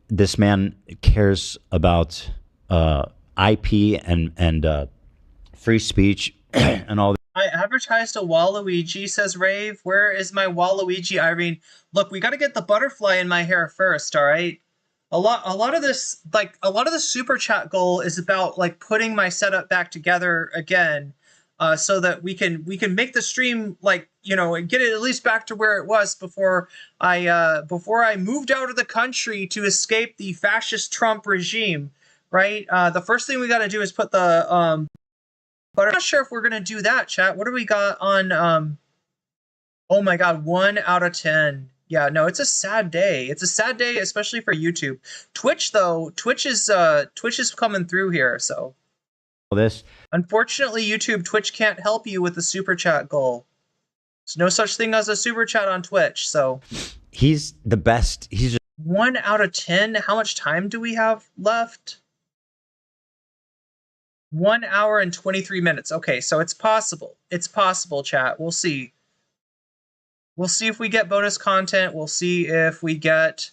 This man cares about IP and free speech and all that. I advertised a Waluigi, says Rave. Where is my Waluigi, Irene? Look, we got to get the butterfly in my hair first, all right? A lot of this, like a lot of the super chat goal is about like putting my setup back together again, so that we can make the stream like, you know, and get it at least back to where it was before I moved out of the country to escape the fascist Trump regime, right? The first thing we got to do is put the but I'm not sure if we're gonna do that, chat. What do we got on oh my god, 1 out of 10. Yeah, no, it's a sad day. It's a sad day, especially for YouTube. Twitch though, Twitch is coming through here, so this. Unfortunately, YouTube, Twitch can't help you with the super chat goal. There's no such thing as a super chat on Twitch, so he's the best. He's just 1 out of 10. How much time do we have left? 1 hour and 23 minutes. Okay, so it's possible. It's possible, chat. We'll see. We'll see if we get bonus content. We'll see if we get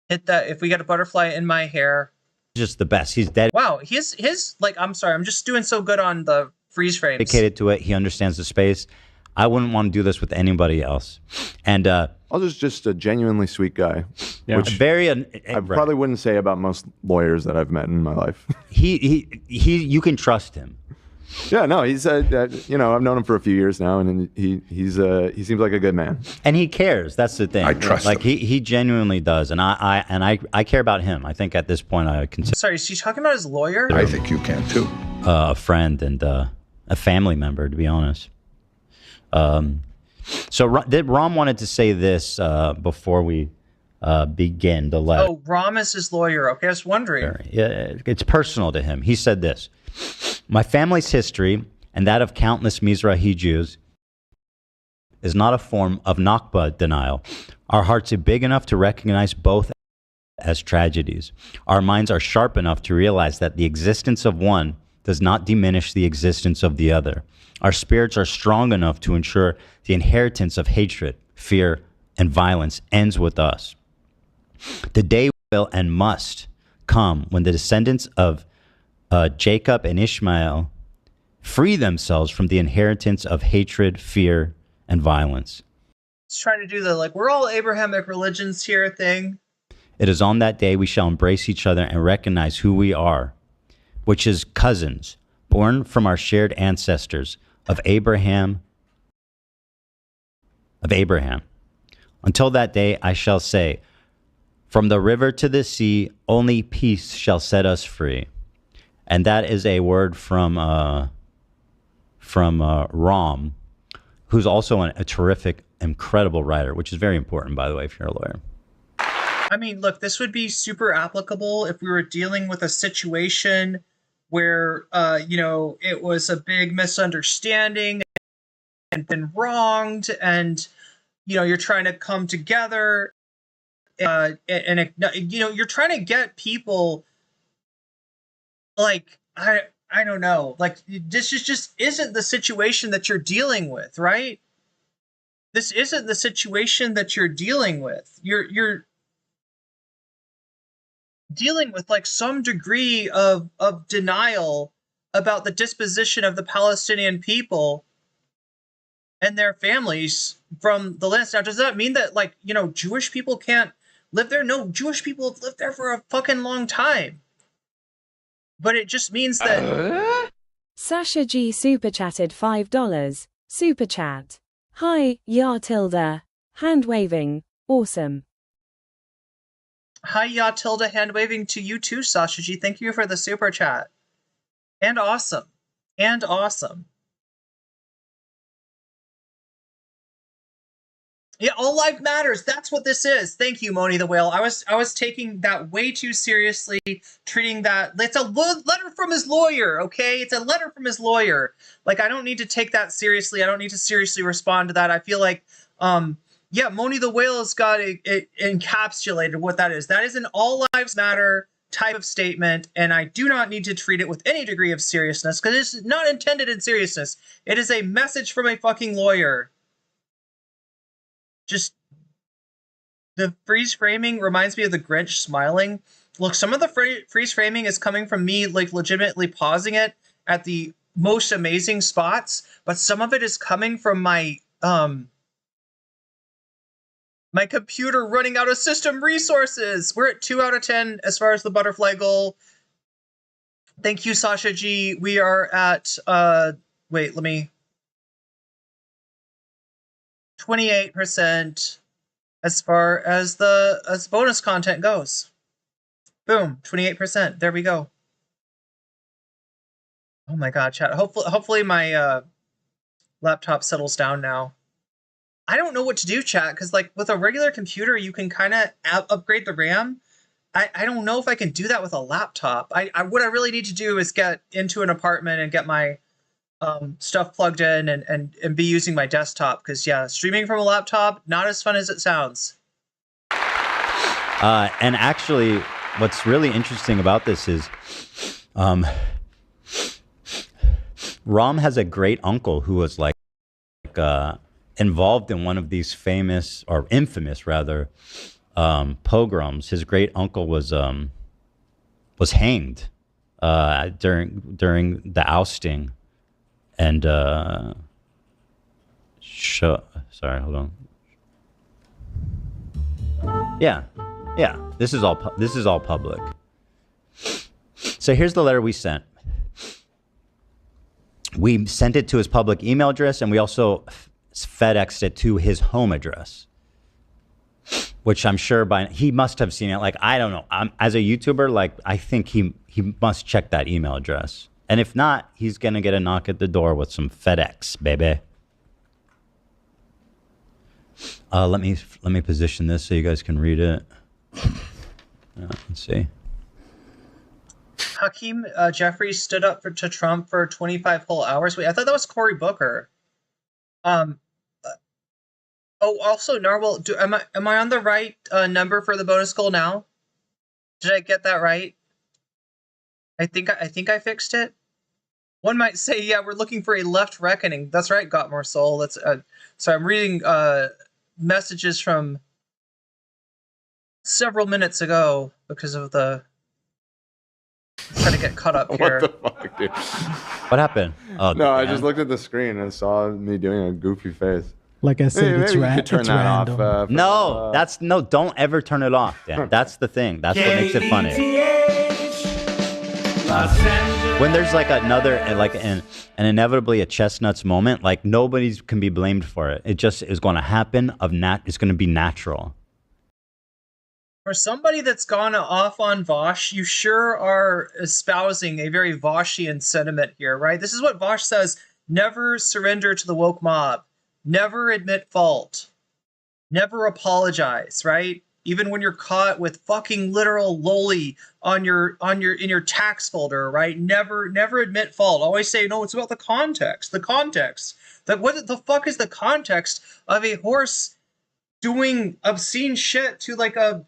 if we get a butterfly in my hair. Just the best. He's dead. Wow, his like, I'm sorry, I'm just doing so good on the freeze frames. Dedicated to it. He understands the space. I wouldn't want to do this with anybody else. And Aldo's just a genuinely sweet guy. Yeah. Which very. I probably wouldn't say about most lawyers that I've met in my life. He you can trust him. Yeah, no, he's you know, I've known him for a few years now, and he seems like a good man. And he cares. That's the thing. I trust like him. he genuinely does, and I care about him. I think at this point I consider. Sorry, is he talking about his lawyer? I think you can too. A friend and a family member, to be honest. So Rom wanted to say this before we begin the letter. Oh, Rom is his lawyer. Okay, I was wondering. Yeah, it's personal to him. He said this: "My family's history and that of countless Mizrahi Jews is not a form of Nakba denial. Our hearts are big enough to recognize both as tragedies. Our minds are sharp enough to realize that the existence of one does not diminish the existence of the other. Our spirits are strong enough to ensure the inheritance of hatred, fear, and violence ends with us. The day will and must come when the descendants of Jacob and Ishmael free themselves from the inheritance of hatred, fear, and violence. He's trying to do the, like, we're all Abrahamic religions here thing. It is on that day we shall embrace each other and recognize who we are, which is cousins, born from our shared ancestors of Abraham, of Abraham. Until that day, I shall say, from the river to the sea, only peace shall set us free. And that is a word from Rom, who's also a terrific, incredible writer, which is very important, by the way, if you're a lawyer. I mean, look, this would be super applicable if we were dealing with a situation where, it was a big misunderstanding and been wronged, and, you're trying to come together, and you're trying to get people, like, I don't know, like, this just isn't the situation that you're dealing with, right? This isn't the situation that you're dealing with. You're dealing with like some degree of denial about the disposition of the Palestinian people and their families from the lands. Now, does that mean that, like, Jewish people can't live there? No, Jewish people have lived there for a fucking long time. But it just means that... Sasha G super chatted $5. Super chat. Hi, ya tilde. Hand waving. Awesome. Hi, ya tilde, hand waving to you too, Sasha G. Thank you for the super chat. And awesome. And awesome. Yeah, all life matters. That's what this is. Thank you, Moni the Whale. I was taking that way too seriously, treating that... It's a letter from his lawyer, okay? It's a letter from his lawyer. Like, I don't need to take that seriously. I don't need to seriously respond to that. I feel like... Yeah, Moni the Whale has got it encapsulated what that is. That is an all lives matter type of statement, and I do not need to treat it with any degree of seriousness, because it's not intended in seriousness. It is a message from a fucking lawyer. Just, the freeze framing reminds me of the Grinch smiling. Look, some of the freeze framing is coming from me, like, legitimately pausing it at the most amazing spots, but some of it is coming from my computer running out of system resources. We're at 2 out of 10 as far as the butterfly goal. Thank you, Sasha G. We are at, 28% as far as as bonus content goes. Boom, 28%. There we go. Oh my god, chat. Hopefully my laptop settles down now. I don't know what to do, chat, because, like, with a regular computer, you can kind of upgrade the RAM. I don't know if I can do that with a laptop. What I really need to do is get into an apartment and get my stuff plugged in and be using my desktop, because, yeah, streaming from a laptop, not as fun as it sounds. And actually, what's really interesting about this is Rom has a great uncle who was, like involved in one of these famous, or infamous rather, pogroms. His great uncle was hanged during the ousting, and sorry, hold on. Yeah, this is all public. So here's the letter we sent. We sent it to his public email address, and we also FedExed it to his home address, which I'm sure he must have seen it. Like, I don't know. As a YouTuber, like, I think he must check that email address. And if not, he's going to get a knock at the door with some FedEx, baby. Let me position this so you guys can read it. Let's see. Hakeem Jeffries stood up to Trump for 25 whole hours. Wait, I thought that was Cory Booker. Oh, also, Narwhal, am I on the right number for the bonus goal now? Did I get that right? I think I fixed it. One might say, yeah, we're looking for a left reckoning. That's right, Got More Soul. That's so I'm reading messages from several minutes ago because of the trying to get caught up here. What the fuck, dude? What happened? Oh, no, I just looked at the screen and saw me doing a goofy face. Like I said, maybe it's you turn that random. off. No, don't ever turn it off, Dan. That's the thing. That's what makes it funny. Los Angeles. when there's like another, like an inevitably a chestnuts moment, like nobody can be blamed for it. It just is going to happen. It's going to be natural. For somebody that's gone off on Vosh, you sure are espousing a very Voshian sentiment here, right? This is what Vosh says: never surrender to the woke mob, never admit fault, never apologize, right? Even when you're caught with fucking literal loli in your tax folder, right? Never admit fault. Always say, no, it's about the context. The context. What the fuck is the context of a horse doing obscene shit to like a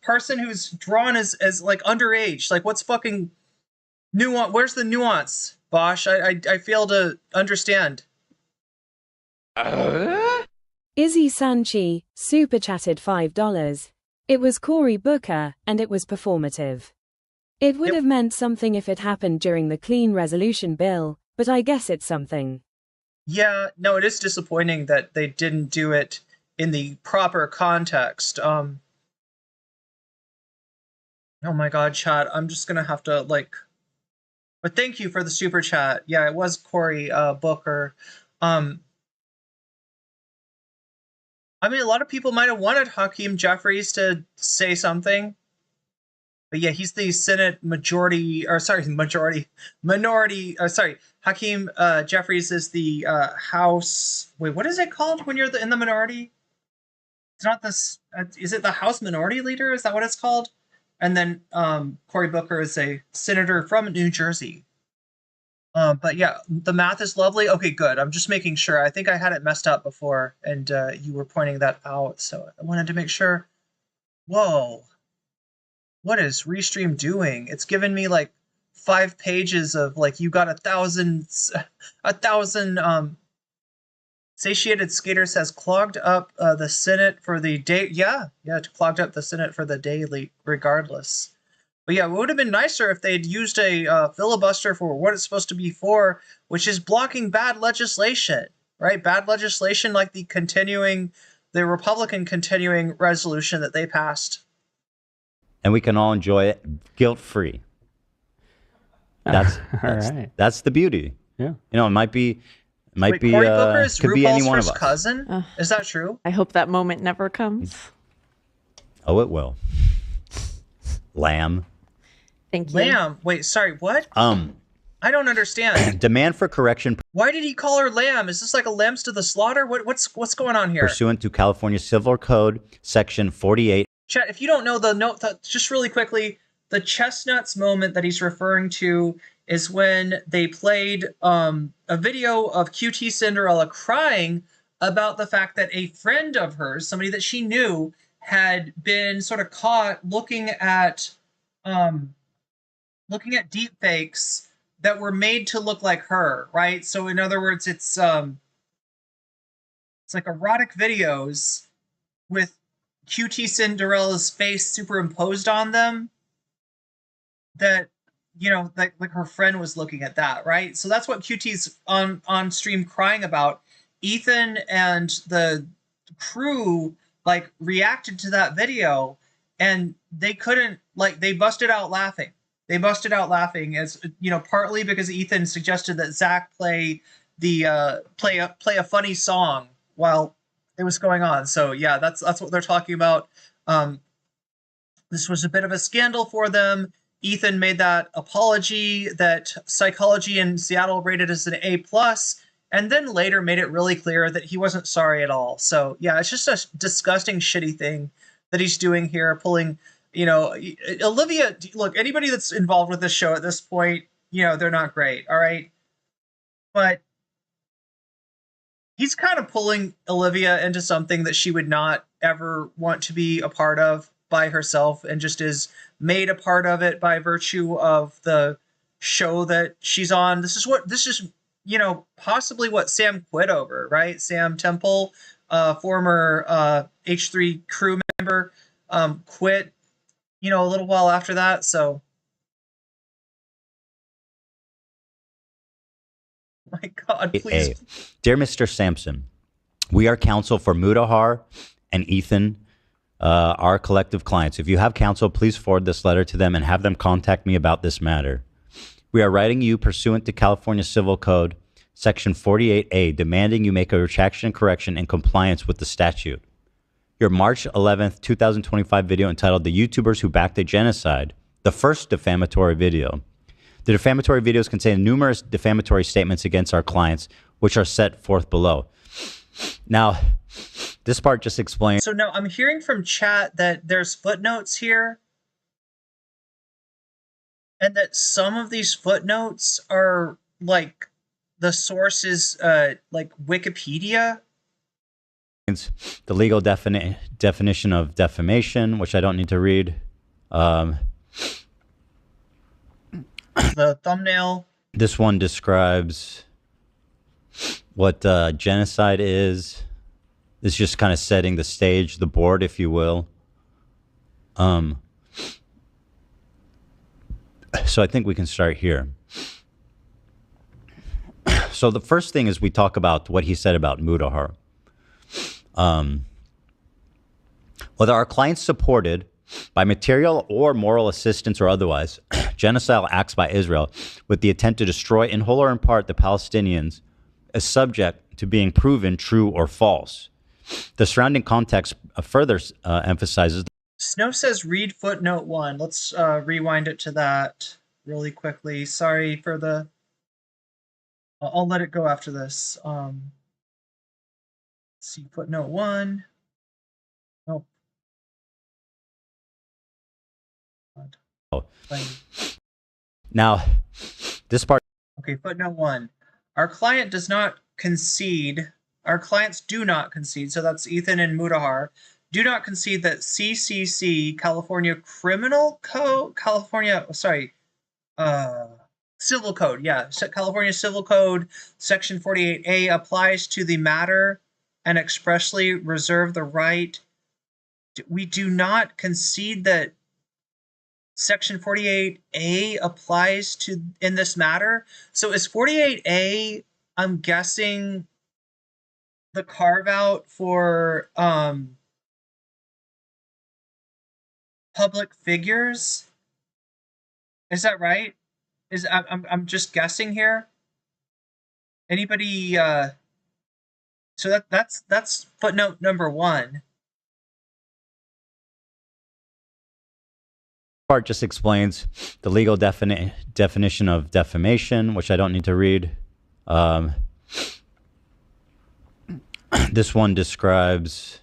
person who's drawn as like underage? Like, what's fucking nuance? Where's the nuance, Bosch? I fail to understand. Izzy Sanchi super chatted $5. It was Cory Booker, and it was performative. It would have meant something if it happened during the clean resolution bill, but I guess it's something. Yeah, no, it is disappointing that they didn't do it in the proper context. Oh my god, chat, I'm just gonna have to like... But thank you for the super chat. Yeah, it was Cory Booker. I mean, a lot of people might have wanted Hakeem Jeffries to say something. But yeah, he's the Senate minority. Hakeem Jeffries is the House... Wait, what is it called when you're in the minority? It's not this... is it the House Minority Leader? Is that what it's called? And then Cory Booker is a senator from New Jersey. But yeah, the math is lovely. Okay, good. I'm just making sure. I think I had it messed up before, and you were pointing that out, so I wanted to make sure. Whoa. What is Restream doing? It's given me like 5 pages of like, you got 1,000 satiated skater says clogged up the Senate for the day. Yeah, clogged up the Senate for the daily regardless. But yeah, it would have been nicer if they'd used a filibuster for what it's supposed to be for, which is blocking bad legislation, right? Bad legislation like the Republican continuing resolution that they passed. And we can all enjoy it guilt-free. That's the beauty. Yeah. You know, it might be Cory Booker is could be any one of us. cousin? Is that true? I hope that moment never comes. Oh, it will. Lamb. Thank you. Lamb. Wait, sorry, what? I don't understand. Demand for correction. Why did he call her lamb? Is this like a lambs to the slaughter? What's going on here? Pursuant to California Civil Code, Section 48. Chat, if you don't know the note, just really quickly, the chestnuts moment that he's referring to is when they played a video of QT Cinderella crying about the fact that a friend of hers, somebody that she knew, had been sort of caught looking at deep fakes that were made to look like her, right? So in other words, it's like erotic videos with QT Cinderella's face superimposed on them that, you know, like her friend was looking at that, right? So that's what QT's on stream crying about. Ethan and the crew like reacted to that video, and they couldn't, like, they busted out laughing. As, you know, partly because Ethan suggested that Zach play a funny song while it was going on. So yeah, that's what they're talking about. This was a bit of a scandal for them. Ethan made that apology that Psychology in Seattle rated as an A+, and then later made it really clear that he wasn't sorry at all. So yeah, it's just a disgusting, shitty thing that he's doing here, pulling, you know, Olivia, look, anybody that's involved with this show at this point, you know, they're not great, all right? But he's kind of pulling Olivia into something that she would not ever want to be a part of by herself, and just is made a part of it by virtue of the show that she's on. This is, you know, possibly what Sam quit over, right? Sam Temple, former H3 crew member, quit, you know, a little while after that. So, my God, please. Dear Mr. Samson, we are counsel for Mudahar and Ethan, our collective clients. If you have counsel, please forward this letter to them and have them contact me about this matter. We are writing you pursuant to California Civil Code, Section 48A, demanding you make a retraction and correction in compliance with the statute. Your March 11th, 2025 video entitled The YouTubers Who Backed a Genocide, the first defamatory video. The defamatory videos contain numerous defamatory statements against our clients, which are set forth below. Now, this part just explains. So now I'm hearing from chat that there's footnotes here, and that some of these footnotes are like the source is like Wikipedia. The legal definition of defamation, which I don't need to read. The thumbnail. This one describes what genocide is. It's just kind of setting the stage, the board, if you will. So I think we can start here. So the first thing is we talk about what he said about Mudahar. Whether our clients supported by material or moral assistance or otherwise genocidal acts by Israel with the intent to destroy in whole or in part the Palestinians is subject to being proven true or false. The surrounding context further emphasizes. Snow says read footnote 1. Let's rewind it to that really quickly. Sorry for the... I'll let it go after this. Let's see, footnote 1. Oh. Now, this part. Okay, footnote 1. Our client does not concede. Our clients do not concede. So that's Ethan and Mudahar. Do not concede that CCC, California Criminal Code, Civil Code, yeah, California Civil Code, Section 48A applies to the matter and expressly reserve the right. We do not concede that Section 48A applies to in this matter. So is 48A, I'm guessing, the carve out for public figures? Is that right? I'm just guessing here. Anybody? So that's footnote number 1. Part just explains the legal definition of defamation, which I don't need to read. This one describes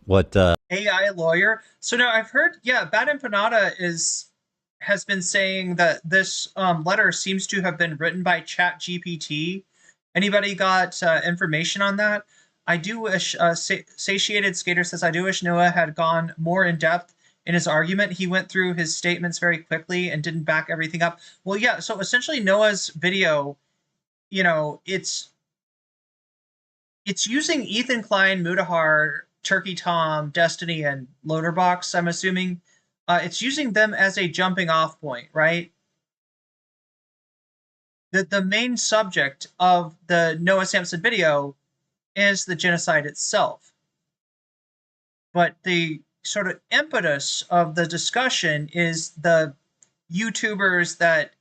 what AI lawyer. So now I've heard, yeah, Bad Empanada has been saying that this letter seems to have been written by ChatGPT. Anybody got information on that? I do wish, Satiated Skater says, I do wish Noah had gone more in depth in his argument. He went through his statements very quickly and didn't back everything up. Well, yeah, so essentially Noah's video, you know, it's using Ethan Klein, Mudahar, Turkey Tom, Destiny, and Loaderbox, I'm assuming. It's using them as a jumping off point, right? The main subject of the Noah Samsen video is the genocide itself. But the sort of impetus of the discussion is the YouTubers that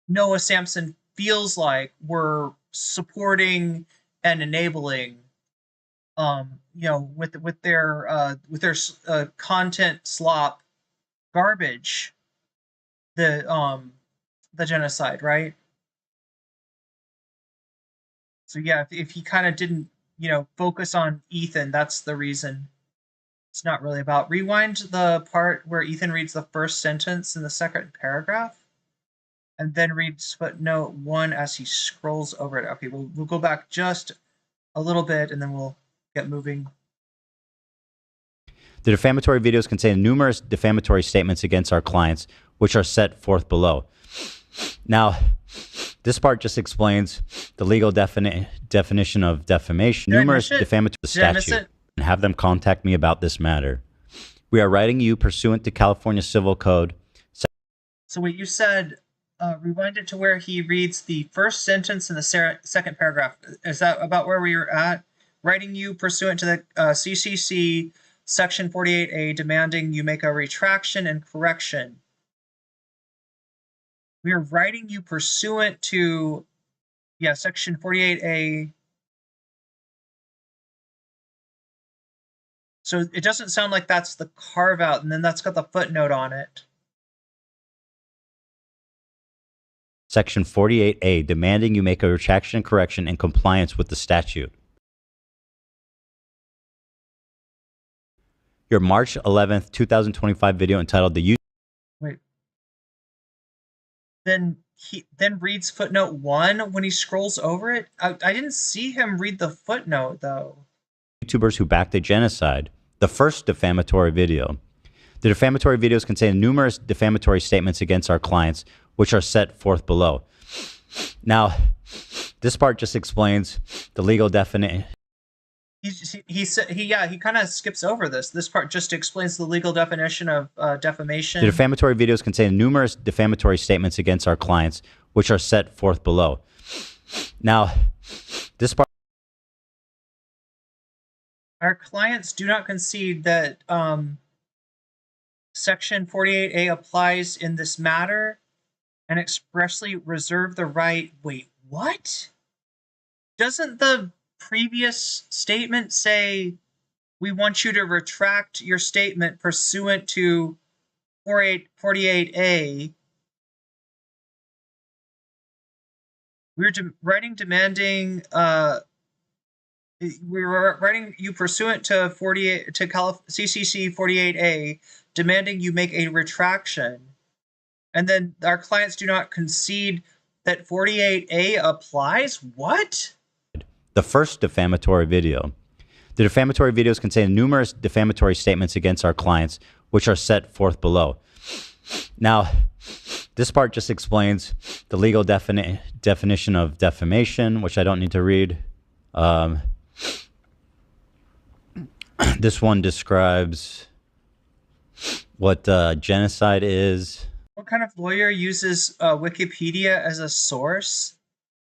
Noah Samsen feels like were supporting and enabling, you know, with their content slop garbage, the genocide, right? So yeah, if he kind of didn't, you know, focus on Ethan, that's the reason. It's not really about. Rewind the part where Ethan reads the first sentence in the second paragraph, and then reads footnote 1 as he scrolls over it. Okay, we'll go back just a little bit, and then we'll get moving. The defamatory videos contain numerous defamatory statements against our clients, which are set forth below. Now, this part just explains the legal definition of defamation. Numerous defamatory statute, and have them contact me about this matter. We are writing you pursuant to California Civil Code. So what you said, rewind it to where he reads the first sentence in the second paragraph. Is that about where we were at? Writing you pursuant to the CCC Section 48A, demanding you make a retraction and correction. We are writing you pursuant to, section 48A. So it doesn't sound like that's the carve out, and then that's got the footnote on it. Section 48A, demanding you make a retraction and correction in compliance with the statute. Your March 11th, 2025 video entitled "The Wait. Then he reads footnote 1 when he scrolls over it. I didn't see him read the footnote though. YouTubers who backed a genocide." The first defamatory video. The defamatory videos contain numerous defamatory statements against our clients, which are set forth below. Now, this part just explains the legal definition. He kind of skips over this. This part just explains the legal definition of defamation. The defamatory videos contain numerous defamatory statements against our clients, which are set forth below. Now, this part. Our clients do not concede that Section 48A applies in this matter and expressly reserve the right. Wait, what? Doesn't the previous statement say we want you to retract your statement pursuant to 48A? We were writing you pursuant to CCC 48A, demanding you make a retraction. And then our clients do not concede that 48A applies? What? The first defamatory video. The defamatory videos contain numerous defamatory statements against our clients, which are set forth below. Now, this part just explains the legal definition of defamation, which I don't need to read. This one describes what genocide is. What kind of lawyer uses Wikipedia as a source?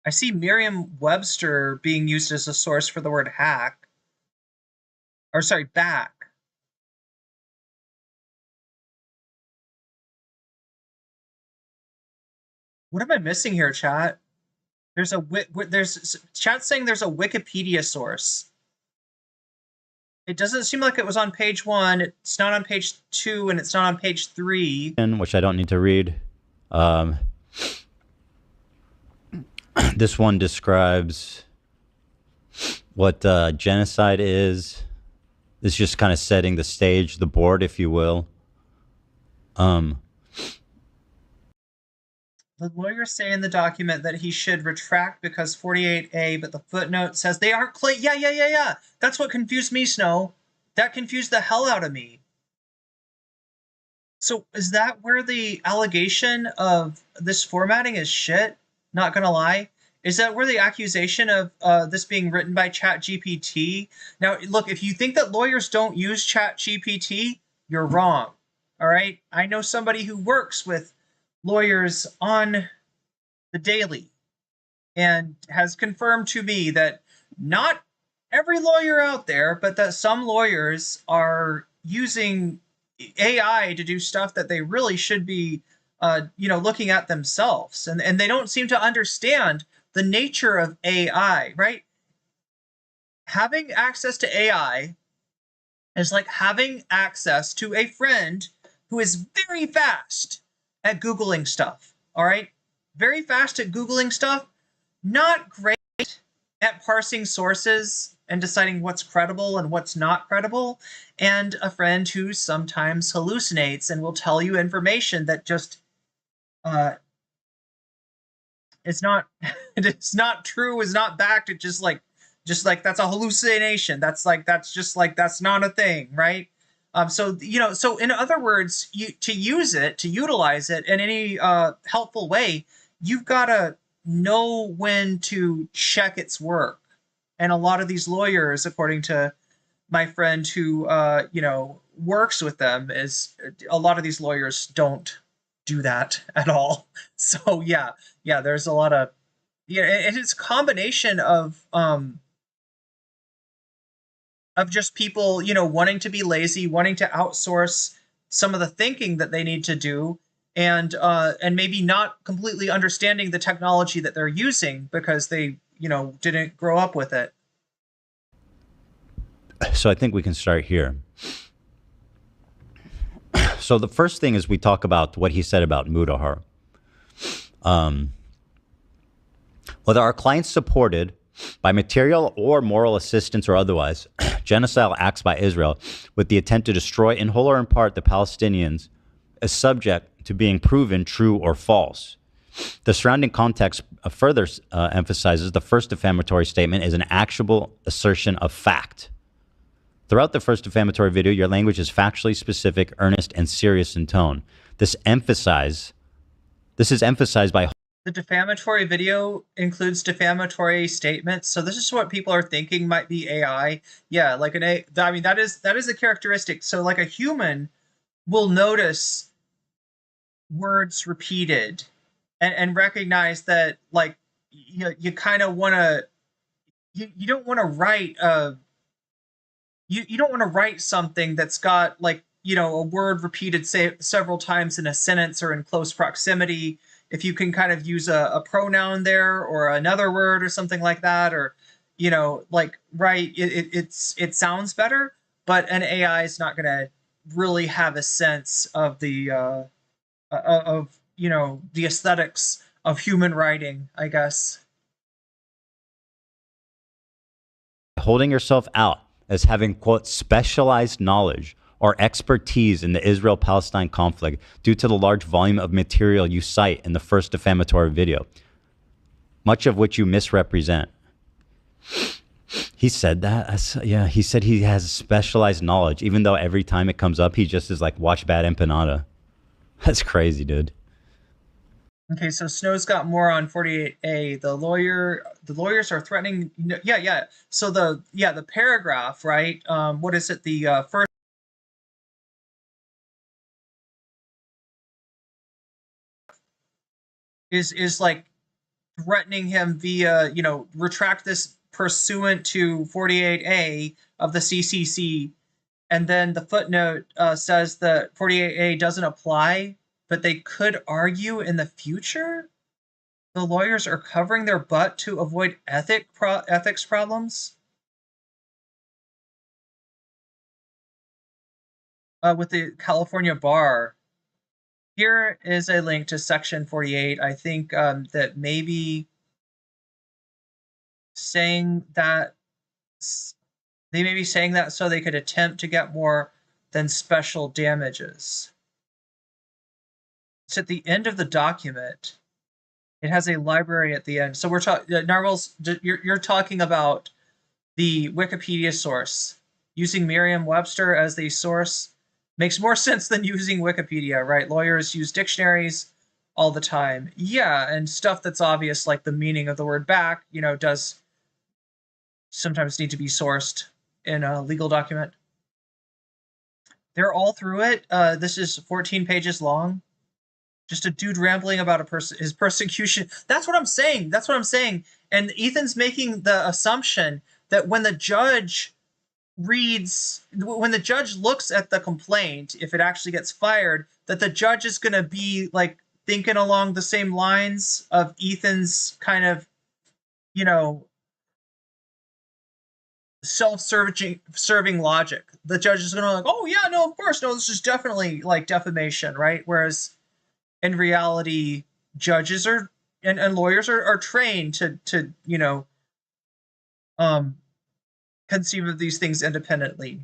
I see Merriam-Webster being used as a source for the word hack. Or sorry, back. What am I missing here, chat? There's chat saying there's a Wikipedia source. It doesn't seem like it was on page 1. It's not on page 2, and it's not on page 3. Which I don't need to read. This one describes what genocide is. This is just kind of setting the stage, the board, if you will. The lawyers say in the document that he should retract because 48A, but the footnote says they aren't clear. Yeah. That's what confused me, Snow. That confused the hell out of me. So is that where the allegation of this formatting is shit? Not gonna lie. Is that where the accusation of this being written by ChatGPT? Now, look, if you think that lawyers don't use ChatGPT, you're wrong. All right? I know somebody who works with lawyers on the daily and has confirmed to me that not every lawyer out there, but that some lawyers are using AI to do stuff that they really should be looking at themselves, and they don't seem to understand the nature of AI, right? Having access to AI is like having access to a friend who is very fast at Googling stuff, all right? Very fast at Googling stuff, not great at parsing sources and deciding what's credible and what's not credible, and a friend who sometimes hallucinates and will tell you information that just it's not it's not true, is not backed. It's just like that's a hallucination. That's not a thing, right? So in other words, to utilize it in any helpful way, you've got to know when to check its work. And a lot of these lawyers, according to my friend who works with them, is a lot of these lawyers don't do that at all. So yeah, there's a lot of and it's a combination of just people, wanting to be lazy, wanting to outsource some of the thinking that they need to do, and maybe not completely understanding the technology that they're using because they, didn't grow up with it. So I think we can start here. So the first thing is we talk about what he said about Mudahar. Whether our clients supported by material or moral assistance or otherwise genocidal acts by Israel with the intent to destroy in whole or in part the Palestinians is subject to being proven true or false. The surrounding context further emphasizes the first defamatory statement is an actionable assertion of fact. Throughout the first defamatory video, your language is factually specific, earnest, and serious in tone. This is emphasized by... The defamatory video includes defamatory statements. So this is what people are thinking might be AI. Yeah, like that is a characteristic. So like a human will notice words repeated and recognize that, like, you kind of want to, you don't want to write you don't want to write something that's got, like, a word repeated several times in a sentence or in close proximity. If you can kind of use a pronoun there or another word or something like that, or, it sounds better, but an AI is not going to really have a sense of the the aesthetics of human writing, I guess. Holding yourself out as having, quote, specialized knowledge or expertise in the Israel-Palestine conflict due to the large volume of material you cite in the first defamatory video, much of which you misrepresent. He said that? Yeah, he said he has specialized knowledge, even though every time it comes up, he just is like, watch bad Empanada. That's crazy, dude. Okay, so Snow's got more on 48A. The lawyers are threatening. Yeah. So the paragraph, right? What is it? The first is like threatening him via, retract this pursuant to 48A of the CCC, and then the footnote says that 48A doesn't apply, but they could argue in the future the lawyers are covering their butt to avoid ethics problems with the California bar. Here is a link to Section 48. I think that maybe saying that they may be saying that so they could attempt to get more than special damages. It's at the end of the document. It has a library at the end. So we're talking, Narwhals, you're talking about the Wikipedia source. Using Merriam-Webster as the source makes more sense than using Wikipedia, right? Lawyers use dictionaries all the time. Yeah, and stuff that's obvious, like the meaning of the word back, does sometimes need to be sourced in a legal document. They're all through it. This is 14 pages long. Just a dude rambling about his persecution. That's what I'm saying. And Ethan's making the assumption that when the judge looks at the complaint, if it actually gets fired, that the judge is going to be like thinking along the same lines of Ethan's kind of, self-serving logic. The judge is going to be like, oh yeah, no, of course, no, this is definitely like defamation, right? Whereas in reality, judges and lawyers are trained to conceive of these things independently.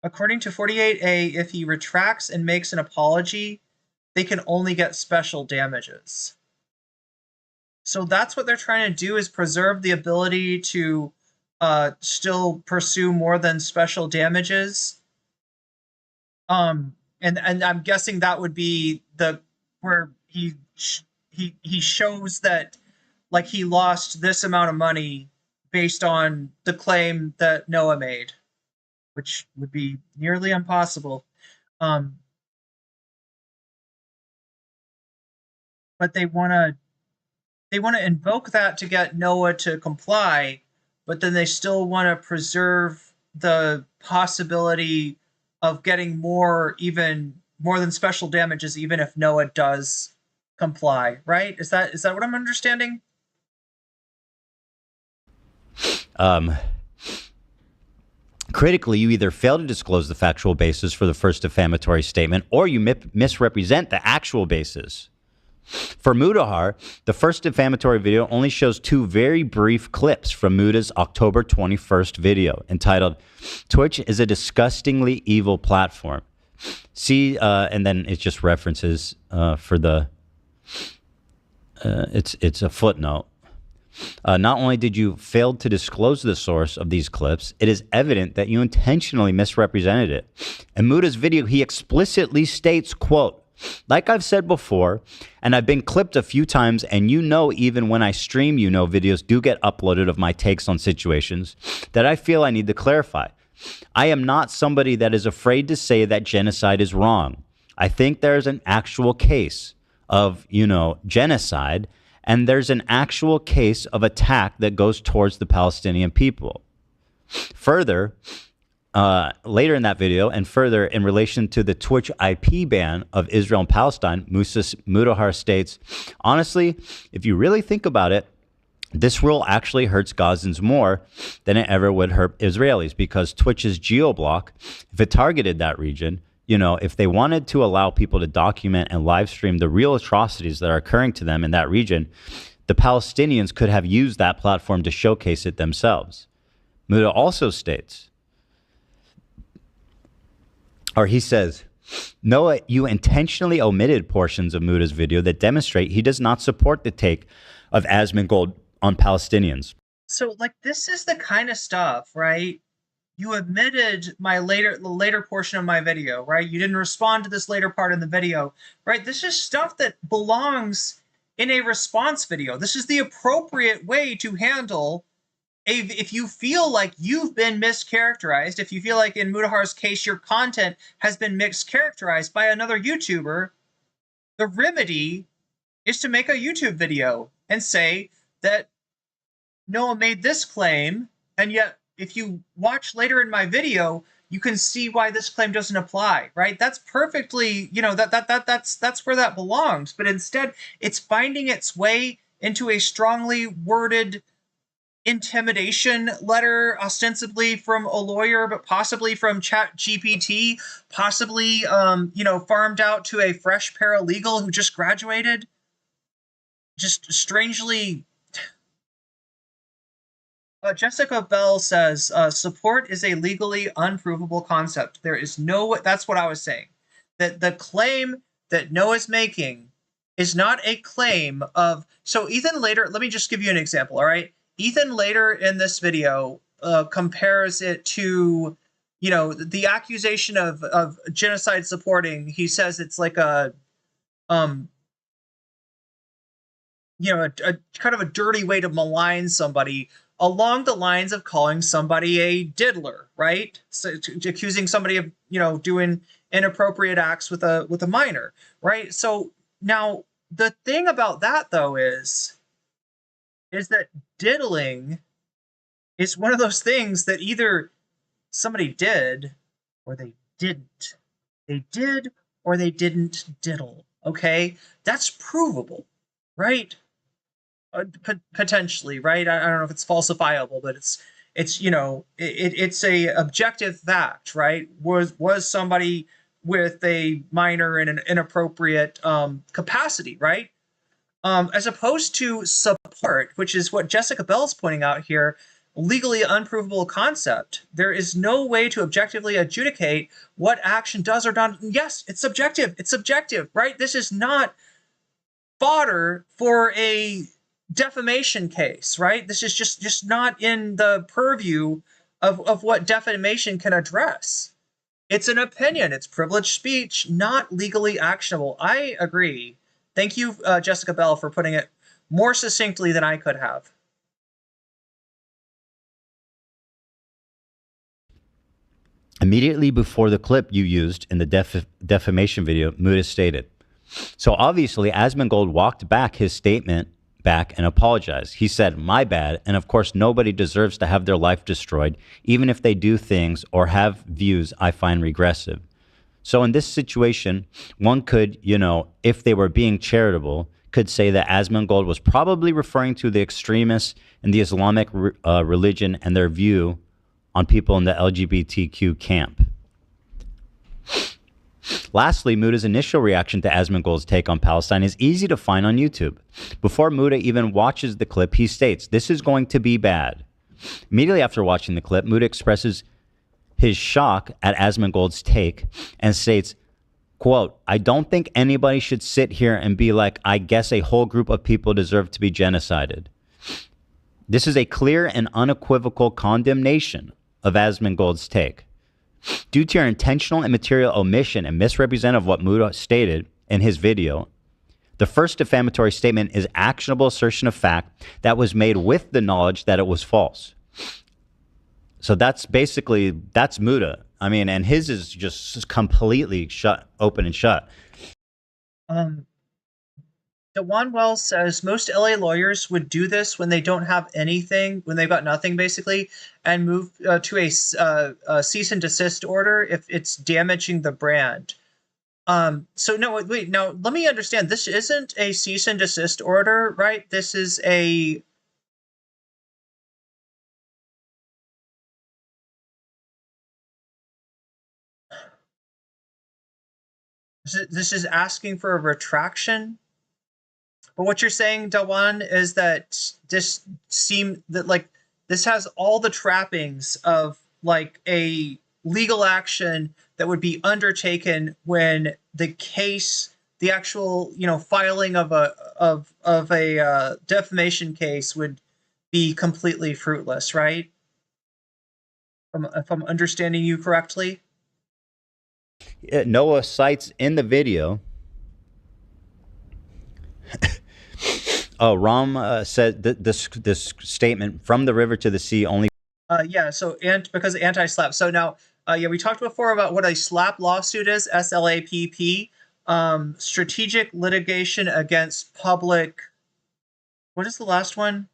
According to 48A, if he retracts and makes an apology, they can only get special damages. So that's what they're trying to do, is preserve the ability to still pursue more than special damages. And I'm guessing that would be where he shows that, like, he lost this amount of money based on the claim that Noah made, which would be nearly impossible. But they want to invoke that to get Noah to comply, but then they still want to preserve the possibility of getting more than special damages, even if Noah does comply, right? Is that what I'm understanding? Critically, you either fail to disclose the factual basis for the first defamatory statement, or you misrepresent the actual basis. For Mudahar, the first defamatory video only shows 2 very brief clips from Muda's October 21st video entitled "Twitch is a disgustingly evil platform." See, and then it just references for the it's a footnote. Not only did you fail to disclose the source of these clips, it is evident that you intentionally misrepresented it. In Muda's video, he explicitly states, quote, "Like I've said before, and I've been clipped a few times, and even when I stream, videos do get uploaded of my takes on situations that I feel I need to clarify. I am not somebody that is afraid to say that genocide is wrong. I think there's an actual case of, genocide, and there's an actual case of attack that goes towards the Palestinian people." Further, later in that video, and further in relation to the Twitch IP ban of Israel and Palestine, Mudahar states, "Honestly, if you really think about it, this rule actually hurts Gazans more than it ever would hurt Israelis, because Twitch's geoblock, if it targeted that region, if they wanted to allow people to document and live stream the real atrocities that are occurring to them in that region, the Palestinians could have used that platform to showcase it themselves." Muda also states, he says, "Noah, you intentionally omitted portions of Muda's video that demonstrate he does not support the take of Asmongold on Palestinians." So, this is the kind of stuff, right? You omitted the later portion of my video, right? You didn't respond to this later part in the video, right? This is stuff that belongs in a response video. This is the appropriate way to handle if you feel like you've been mischaracterized, if you feel like in Mudahar's case your content has been mischaracterized by another YouTuber, the remedy is to make a YouTube video and say that Noah made this claim, and yet if you watch later in my video, you can see why this claim doesn't apply, right? That's perfectly, that's where that belongs. But instead, it's finding its way into a strongly worded intimidation letter, ostensibly from a lawyer, but possibly from ChatGPT, possibly, farmed out to a fresh paralegal who just graduated. Just strangely. Jessica Bell says, support is a legally unprovable concept. There is that's what I was saying. That the claim that Noah's making is not a claim of, so Ethan later, let me just give you an example, all right? Ethan later in this video compares it to, the accusation of genocide supporting. He says it's like a kind of a dirty way to malign somebody, along the lines of calling somebody a diddler, right? So, accusing somebody of, doing inappropriate acts with a minor, right? So now the thing about that, though, is that diddling is one of those things that either somebody did or they didn't. They did or they didn't diddle, okay? That's provable, right? Potentially, right? I don't know if it's falsifiable, but it's it's a objective fact, right? Was somebody with a minor in an inappropriate capacity, right? As opposed to support, which is what Jessica Bell's pointing out here, legally unprovable concept. There is no way to objectively adjudicate what action does or doesn't. Yes, it's subjective. It's subjective, right? This is not fodder for a defamation case, right? This is just not in the purview of what defamation can address. It's an opinion. It's privileged speech, not legally actionable. I agree. Thank you, Jessica Bell, for putting it more succinctly than I could have. Immediately before the clip you used in the defamation video, Muda stated, "So obviously Asmongold walked back his statement back and apologized. He said, "My bad, and of course nobody deserves to have their life destroyed, even if they do things or have views I find regressive." So in this situation, one could, if they were being charitable, could say that Asmongold was probably referring to the extremists in the Islamic religion and their view on people in the LGBTQ camp. Lastly, Muda's initial reaction to Asmongold's take on Palestine is easy to find on YouTube. Before Muda even watches the clip, he states, "This is going to be bad." Immediately after watching the clip, Muda expresses his shock at Asmongold's take and states, quote, "I don't think anybody should sit here and be like, I guess a whole group of people deserve to be genocided." This is a clear and unequivocal condemnation of Asmongold's take. Due to your intentional and material omission and misrepresent of what Muda stated in his video, the first defamatory statement is actionable assertion of fact that was made with the knowledge that it was false. So that's Muda. I mean, and his is just completely open and shut. DeJuan Wells says most LA lawyers would do this when they don't have anything, when they've got nothing basically, and move to a cease and desist order if it's damaging the brand. So no, wait, now let me understand. This isn't a cease and desist order, right? This is a... This is asking for a retraction. But what you're saying, Dawan, is that this has all the trappings of like a legal action that would be undertaken when the case, the actual, filing of a defamation case would be completely fruitless, right? If I'm understanding you correctly. Noah cites in the video. Ram said this statement, "From the river to the sea only." Yeah. So because anti-slap. So now, we talked before about what a slap lawsuit is. SLAPP. Strategic litigation against public. What is the last one?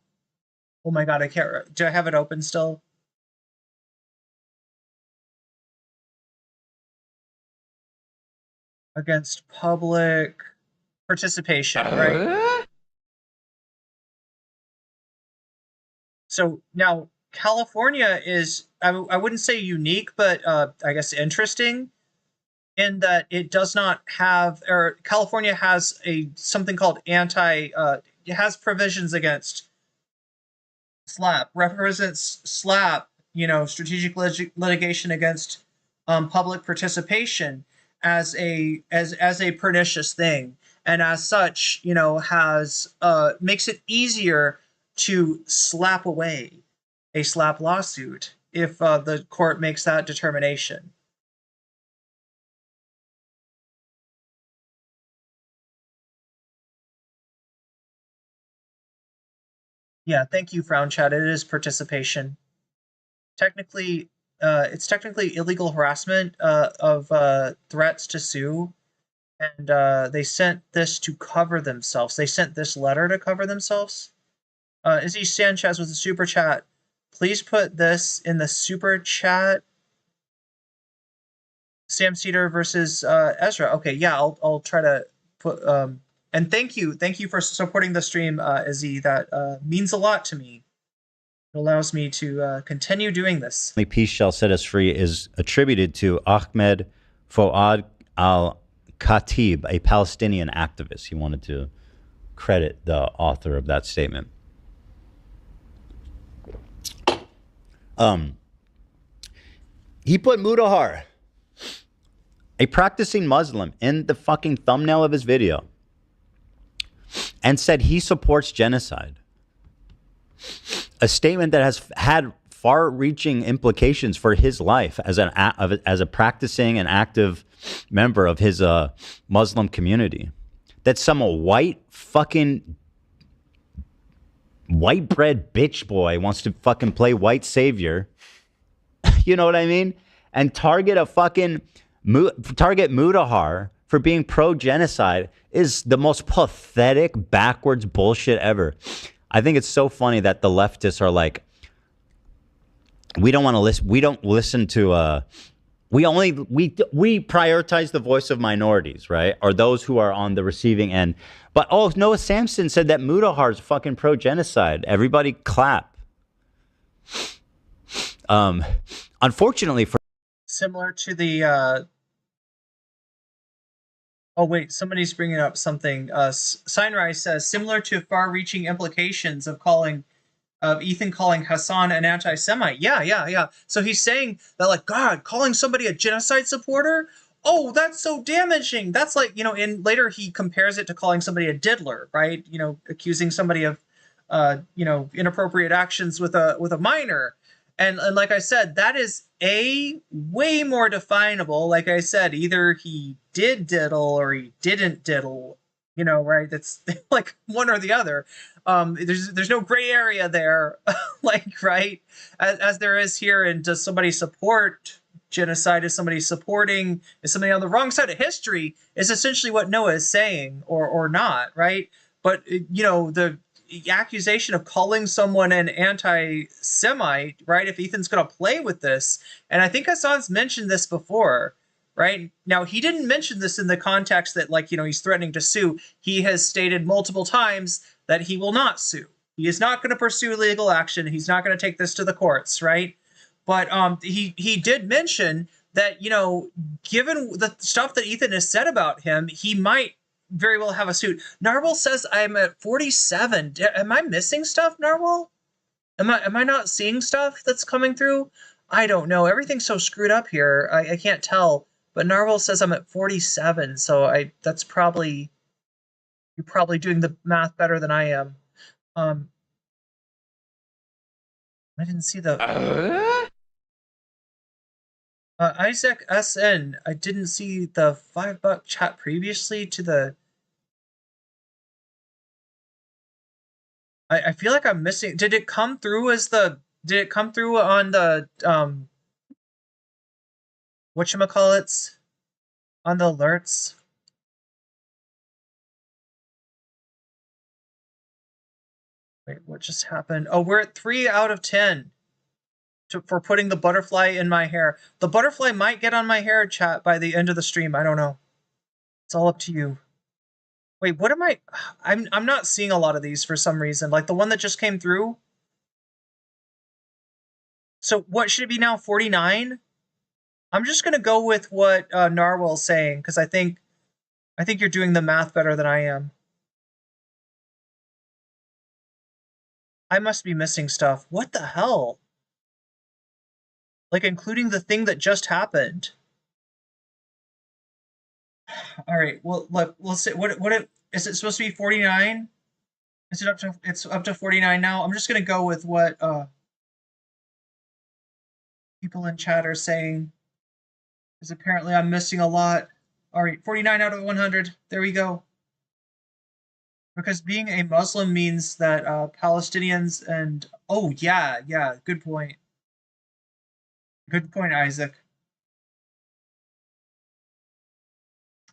Oh my God, I can't. Do I have it open still? Against public participation, right? So now California is, I wouldn't say unique, but I guess interesting in that it does not have, or California has something called it has provisions against SLAP, represents SLAP, strategic litigation against public participation as a pernicious thing, and as such, has makes it easier to slap away a SLAP lawsuit if the court makes that determination. Yeah, thank you, Frown Chat. It is participation. Technically, it's technically illegal harassment of threats to sue, and they sent this to cover themselves. They sent this letter to cover themselves. Izzy Sanchez with a super chat. Please put this in the super chat. Sam Cedar versus Ezra. Okay, yeah, I'll try to put. And thank you for supporting the stream, Izzy. That means a lot to me. It allows me to continue doing this. "Only peace shall set us free" is attributed to Ahmed Fouad al-Khatib, a Palestinian activist. He wanted to credit the author of that statement. He put Mudahar, a practicing Muslim, in the fucking thumbnail of his video and said he supports genocide. A statement that has had far-reaching implications for his life as a practicing and active member of his Muslim community. That some white bread bitch boy wants to fucking play white savior. You know what I mean? And target Mudahar for being pro-genocide is the most pathetic, backwards bullshit ever. I think it's so funny that the leftists are like, we don't want to listen. We don't listen to. We prioritize the voice of minorities, right? Or those who are on the receiving end. But Noah Samsen said that Mudahar is fucking pro-genocide. Everybody clap. Unfortunately for Similar to the. Oh wait, somebody's bringing up something. Signrise says similar to far-reaching implications of Ethan calling Hasan an anti-Semite. Yeah. So he's saying that, like, God, calling somebody a genocide supporter? Oh, that's so damaging. That's like, and later he compares it to calling somebody a diddler, right? Accusing somebody of, inappropriate actions with a minor. And like I said, that is way more definable. Like I said, either he did diddle or he didn't diddle, right? That's like one or the other. There's no gray area there, like, right? As there is here. And does somebody support genocide? Is somebody supporting? Is somebody on the wrong side of history? Is essentially what Noah is saying, or not, right? But the accusation of calling someone an anti-Semite, right? If Ethan's going to play with this, and I think Hasan's mentioned this before, right? Now, he didn't mention this in the context that, like, he's threatening to sue. He has stated multiple times that he will not sue. He is not going to pursue legal action. He's not going to take this to the courts, right? But he did mention that, given the stuff that Ethan has said about him, he might very well have a suit. Narwhal says I'm at 47. Am I missing stuff, Narwhal? Am I not seeing stuff that's coming through? I don't know. Everything's so screwed up here. I can't tell. But Narwhal says I'm at 47, so that's probably, you're probably doing the math better than I am. I didn't see the Isaac SN. I didn't see the $5 chat previously to the. I feel like I'm missing. Did it come through as the? Did it come through on the whatchamacallits? On the alerts? Wait, what just happened? Oh, we're at 3 out of 10 for putting the butterfly in my hair. The butterfly might get on my hair, chat, by the end of the stream. I don't know. It's all up to you. Wait, what am I? I'm not seeing a lot of these for some reason. Like the one that just came through. So what should it be now? 49? I'm just gonna go with what Narwhal's saying, because I think you're doing the math better than I am. I must be missing stuff. What the hell? Like, including the thing that just happened. All right. Well, look. We'll see. What is it supposed to be? 49? Is it up to? It's up to 49 now. I'm just gonna go with what people in chat are saying, because apparently I'm missing a lot. All right, 49 out of 100. There we go. Because being a Muslim means that Palestinians and yeah, good point. Good point, Isaac.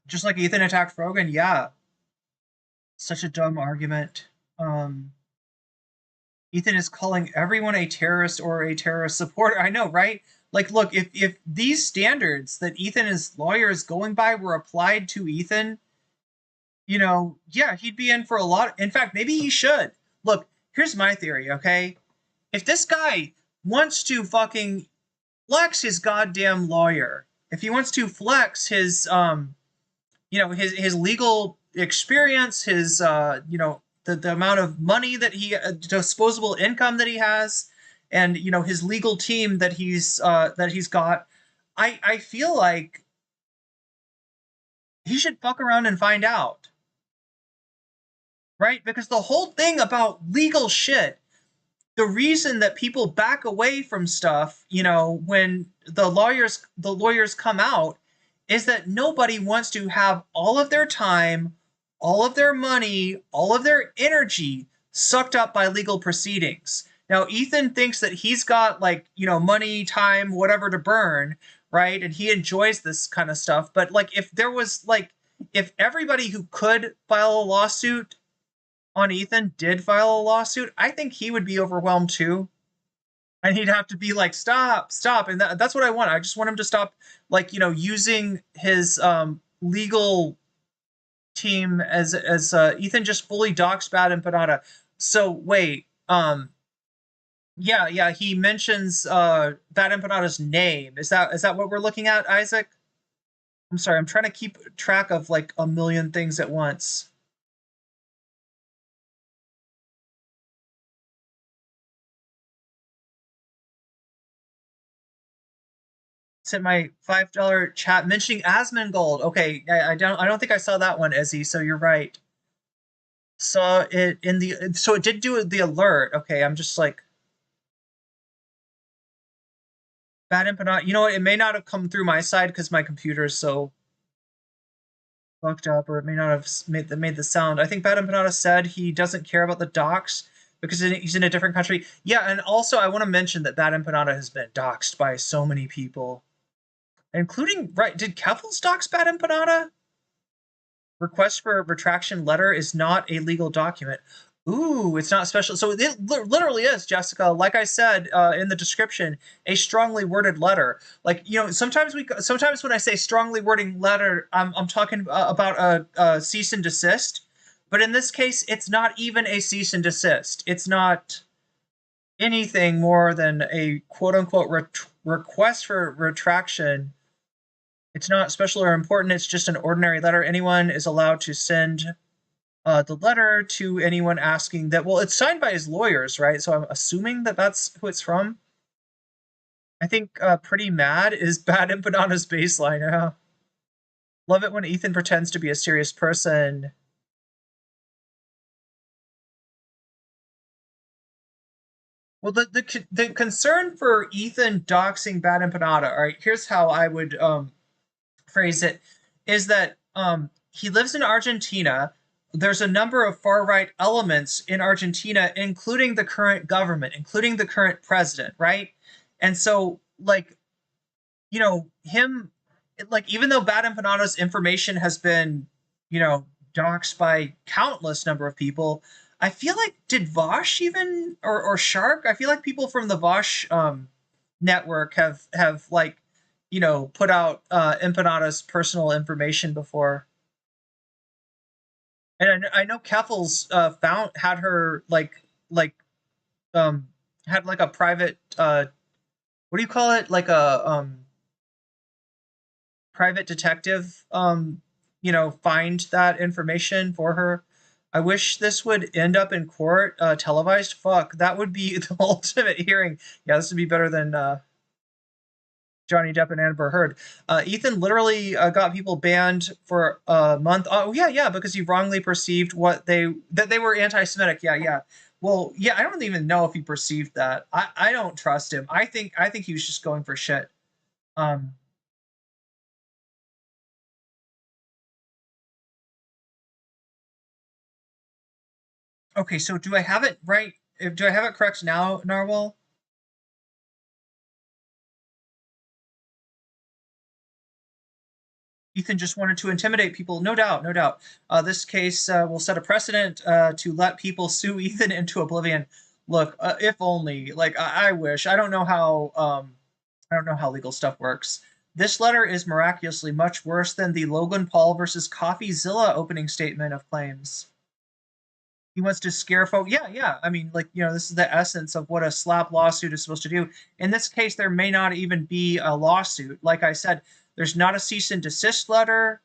Just like Ethan attacked Frogan, yeah. Such a dumb argument. Ethan is calling everyone a terrorist or a terrorist supporter. I know, right? Like, look, if these standards that Ethan and his lawyer is going by were applied to Ethan, yeah, he'd be in for a lot. In fact, maybe he should. Look, here's my theory, okay? If this guy wants to fucking flex his goddamn lawyer, if he wants to flex his, his legal experience, his, the amount of money that he, disposable income that he has, and, his legal team that he's got, I feel like he should fuck around and find out. Right? Because the whole thing about legal shit, the reason that people back away from stuff, when the lawyers come out, is that nobody wants to have all of their time, all of their money, all of their energy sucked up by legal proceedings. Now, Ethan thinks that he's got, like, money, time, whatever to burn, right? And he enjoys this kind of stuff. But, like, if there was, like, if everybody who could file a lawsuit on Ethan did file a lawsuit, I think he would be overwhelmed too. And he'd have to be like, stop. And that's what I want. I just want him to stop, like, using his legal team as Ethan just fully doxed Bad Empanada. So wait, yeah, he mentions Bad Empanada's name. Is that what we're looking at, Isaac? I'm sorry, I'm trying to keep track of like a million things at once. Sent my $5 chat mentioning Asmongold. Okay, I don't think I saw that one, Ezzy. So you're right. Saw it in the so it did do the alert. Okay, I'm just like Bad Empanada. You know what? It may not have come through my side because my computer is so fucked up, or it may not have made the sound. I think Bad Empanada said he doesn't care about the docs because he's in a different country. Yeah, and also I want to mention that Bad Empanada has been doxed by so many people. Including, right, did Keffels dox Bad Empanada? Request for a retraction letter is not a legal document. Ooh, it's not special. So it literally is, Jessica, like I said in the description, a strongly worded letter. Like, sometimes when I say strongly wording letter, I'm talking about a cease and desist. But in this case, it's not even a cease and desist. It's not anything more than a quote-unquote request for retraction. It's not special or important. It's just an ordinary letter. Anyone is allowed to send the letter to anyone asking that. Well, it's signed by his lawyers, right? So I'm assuming that that's who it's from. I think Pretty Mad is Bad Empanada's baseline. Yeah. Love it when Ethan pretends to be a serious person. Well, the concern for Ethan doxing Bad Empanada, all right, here's how I would phrase it, is that he lives in Argentina. There's a number of far-right elements in Argentina, including the current government, including the current president, right? And so, like, him, like, even though Bad Empanada's information has been, doxed by countless number of people, I feel like, did Vosh even, or Shark? I feel like people from the Vosh network have like, put out Empanada's personal information before. And I know Keffels had her had like a private what do you call it? Like a private detective find that information for her. I wish this would end up in court televised. Fuck, that would be the ultimate hearing. Yeah, this would be better than Johnny Depp and Amber Heard. Ethan literally got people banned for a month. Oh yeah, because he wrongly perceived that they were anti-Semitic. Yeah. Well, yeah, I don't even know if he perceived that. I don't trust him. I think he was just going for shit. Okay, so do I have it right? Do I have it correct now, Narwhal? Ethan just wanted to intimidate people. No doubt. This case will set a precedent to let people sue Ethan into oblivion. Look, if only. Like, I wish. I don't know how legal stuff works. This letter is miraculously much worse than the Logan Paul versus CoffeeZilla opening statement of claims. He wants to scare folks. Yeah. I mean, like, this is the essence of what a slap lawsuit is supposed to do. In this case, there may not even be a lawsuit. Like I said, there's not a cease and desist letter.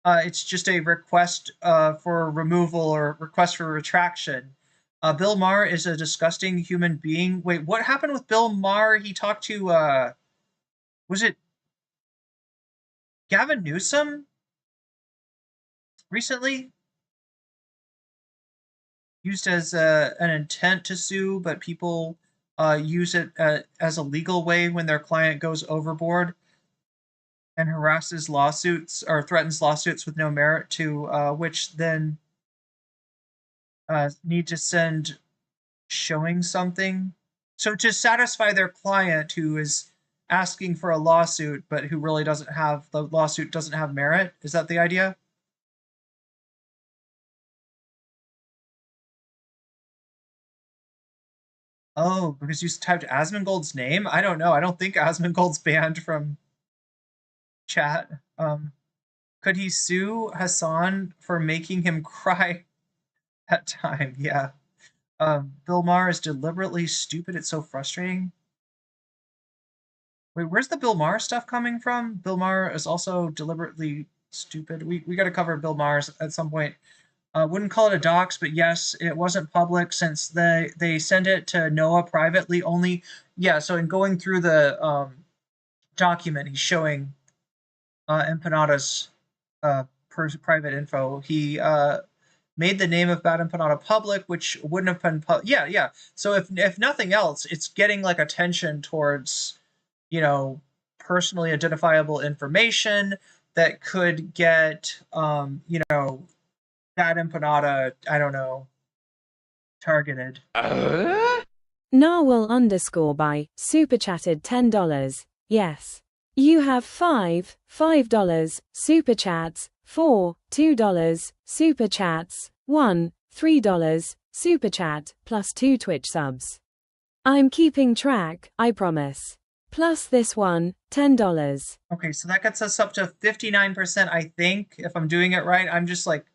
It's just a request for removal or request for retraction. Bill Maher is a disgusting human being. Wait, what happened with Bill Maher? He talked to, was it Gavin Newsom recently? Used as an intent to sue, but people use it as a legal way when their client goes overboard and harasses lawsuits or threatens lawsuits with no merit, to which then need to send showing something. So to satisfy their client who is asking for a lawsuit, but who really the lawsuit doesn't have merit. Is that the idea? Oh, because you typed Asmongold's name? I don't know. I don't think Asmongold's banned from chat. Could he sue Hasan for making him cry at time? Yeah. Bill Maher is deliberately stupid. It's so frustrating. Wait, where's the Bill Maher stuff coming from? Bill Maher is also deliberately stupid. We got to cover Bill Maher at some point. Wouldn't call it a dox, but yes, it wasn't public since they send it to Noah privately only. Yeah, so in going through the document, he's showing Empanada's private info. He made the name of Bad Empanada public, which wouldn't have been yeah. So if nothing else, it's getting like attention towards, you know, personally identifiable information that could get you know, Bad Empanada, I don't know, targeted. Narwhal _ by super chatted $10. Yes. You have $5 super chats, 4 $2 super chats, 1 $3 super chat, plus 2 Twitch subs. I'm keeping track, I promise. Plus this one, $10. Okay, so that gets us up to 59%, I think, if I'm doing it right. I'm just like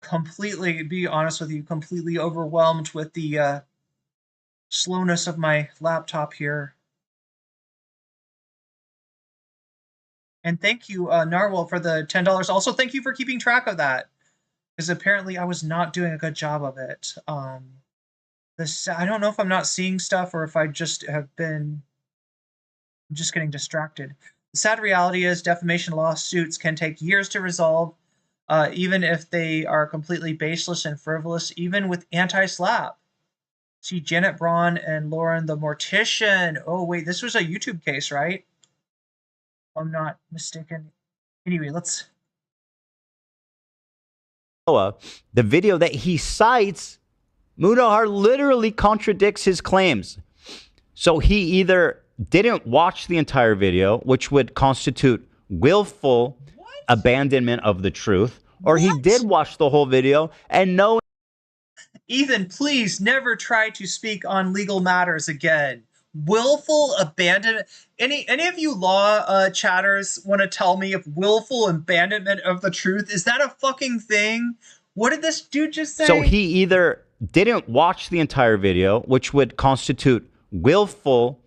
completely, be honest with you, completely overwhelmed with the slowness of my laptop here. And thank you, Narwhal, for the $10. Also, thank you for keeping track of that, because apparently I was not doing a good job of it. I don't know if I'm not seeing stuff or if I just have been just getting distracted. The sad reality is defamation lawsuits can take years to resolve, even if they are completely baseless and frivolous, even with anti-slap. See Janet Braun and Lauren the Mortician. Oh, wait, this was a YouTube case, right? If I'm not mistaken. Anyway, let's... The video that he cites, Mudahar literally contradicts his claims. So he either didn't watch the entire video, which would constitute willful abandonment of the truth, or he did watch the whole video and know. Ethan, please never try to speak on legal matters again. Willful abandonment. Any of you law chatters want to tell me if willful abandonment of the truth, is that a fucking thing? What did this dude just say? So he either didn't watch the entire video, which would constitute willful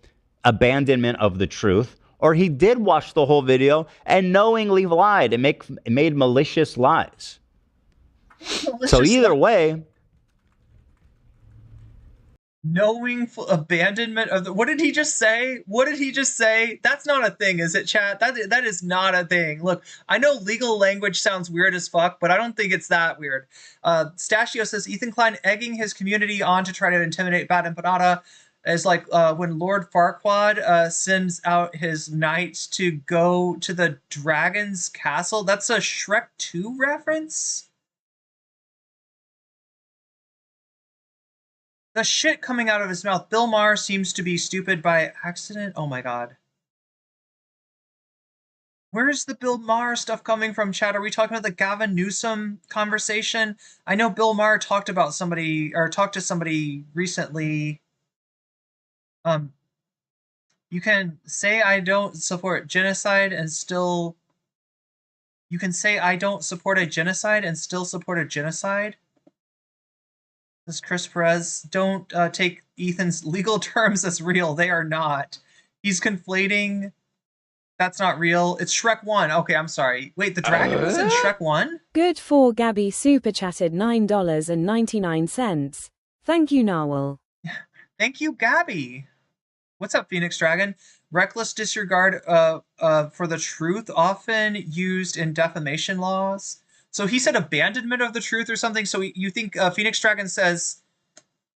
abandonment of the truth, or he did watch the whole video and knowingly lied and made malicious lies. So either way, knowing abandonment of the... What did he just say? What did he just say? That's not a thing, is it, chat? That is not a thing. Look, I know legal language sounds weird as fuck, but I don't think it's that weird. Stachio says, Ethan Klein egging his community on to try to intimidate Bad Empanada is like when Lord Farquaad sends out his knights to go to the dragon's castle. That's a Shrek 2 reference? The shit coming out of his mouth. Bill Maher seems to be stupid by accident. Oh my god. Where's the Bill Maher stuff coming from, chat? Are we talking about the Gavin Newsom conversation? I know Bill Maher talked about somebody, or talked to somebody recently. You can say I don't support genocide and still... You can say I don't support a genocide and still support a genocide? This is Chris Perez. Don't take Ethan's legal terms as real. They are not. He's conflating... That's not real. It's Shrek 1. Okay, I'm sorry. Wait, the dragon was in Shrek 1? Good for Gabby super chatted $9.99. Thank you, Narwhal. Thank you, Gabby. What's up, Phoenix Dragon? Reckless disregard for the truth, often used in defamation laws. So he said abandonment of the truth or something. So you think Phoenix Dragon says,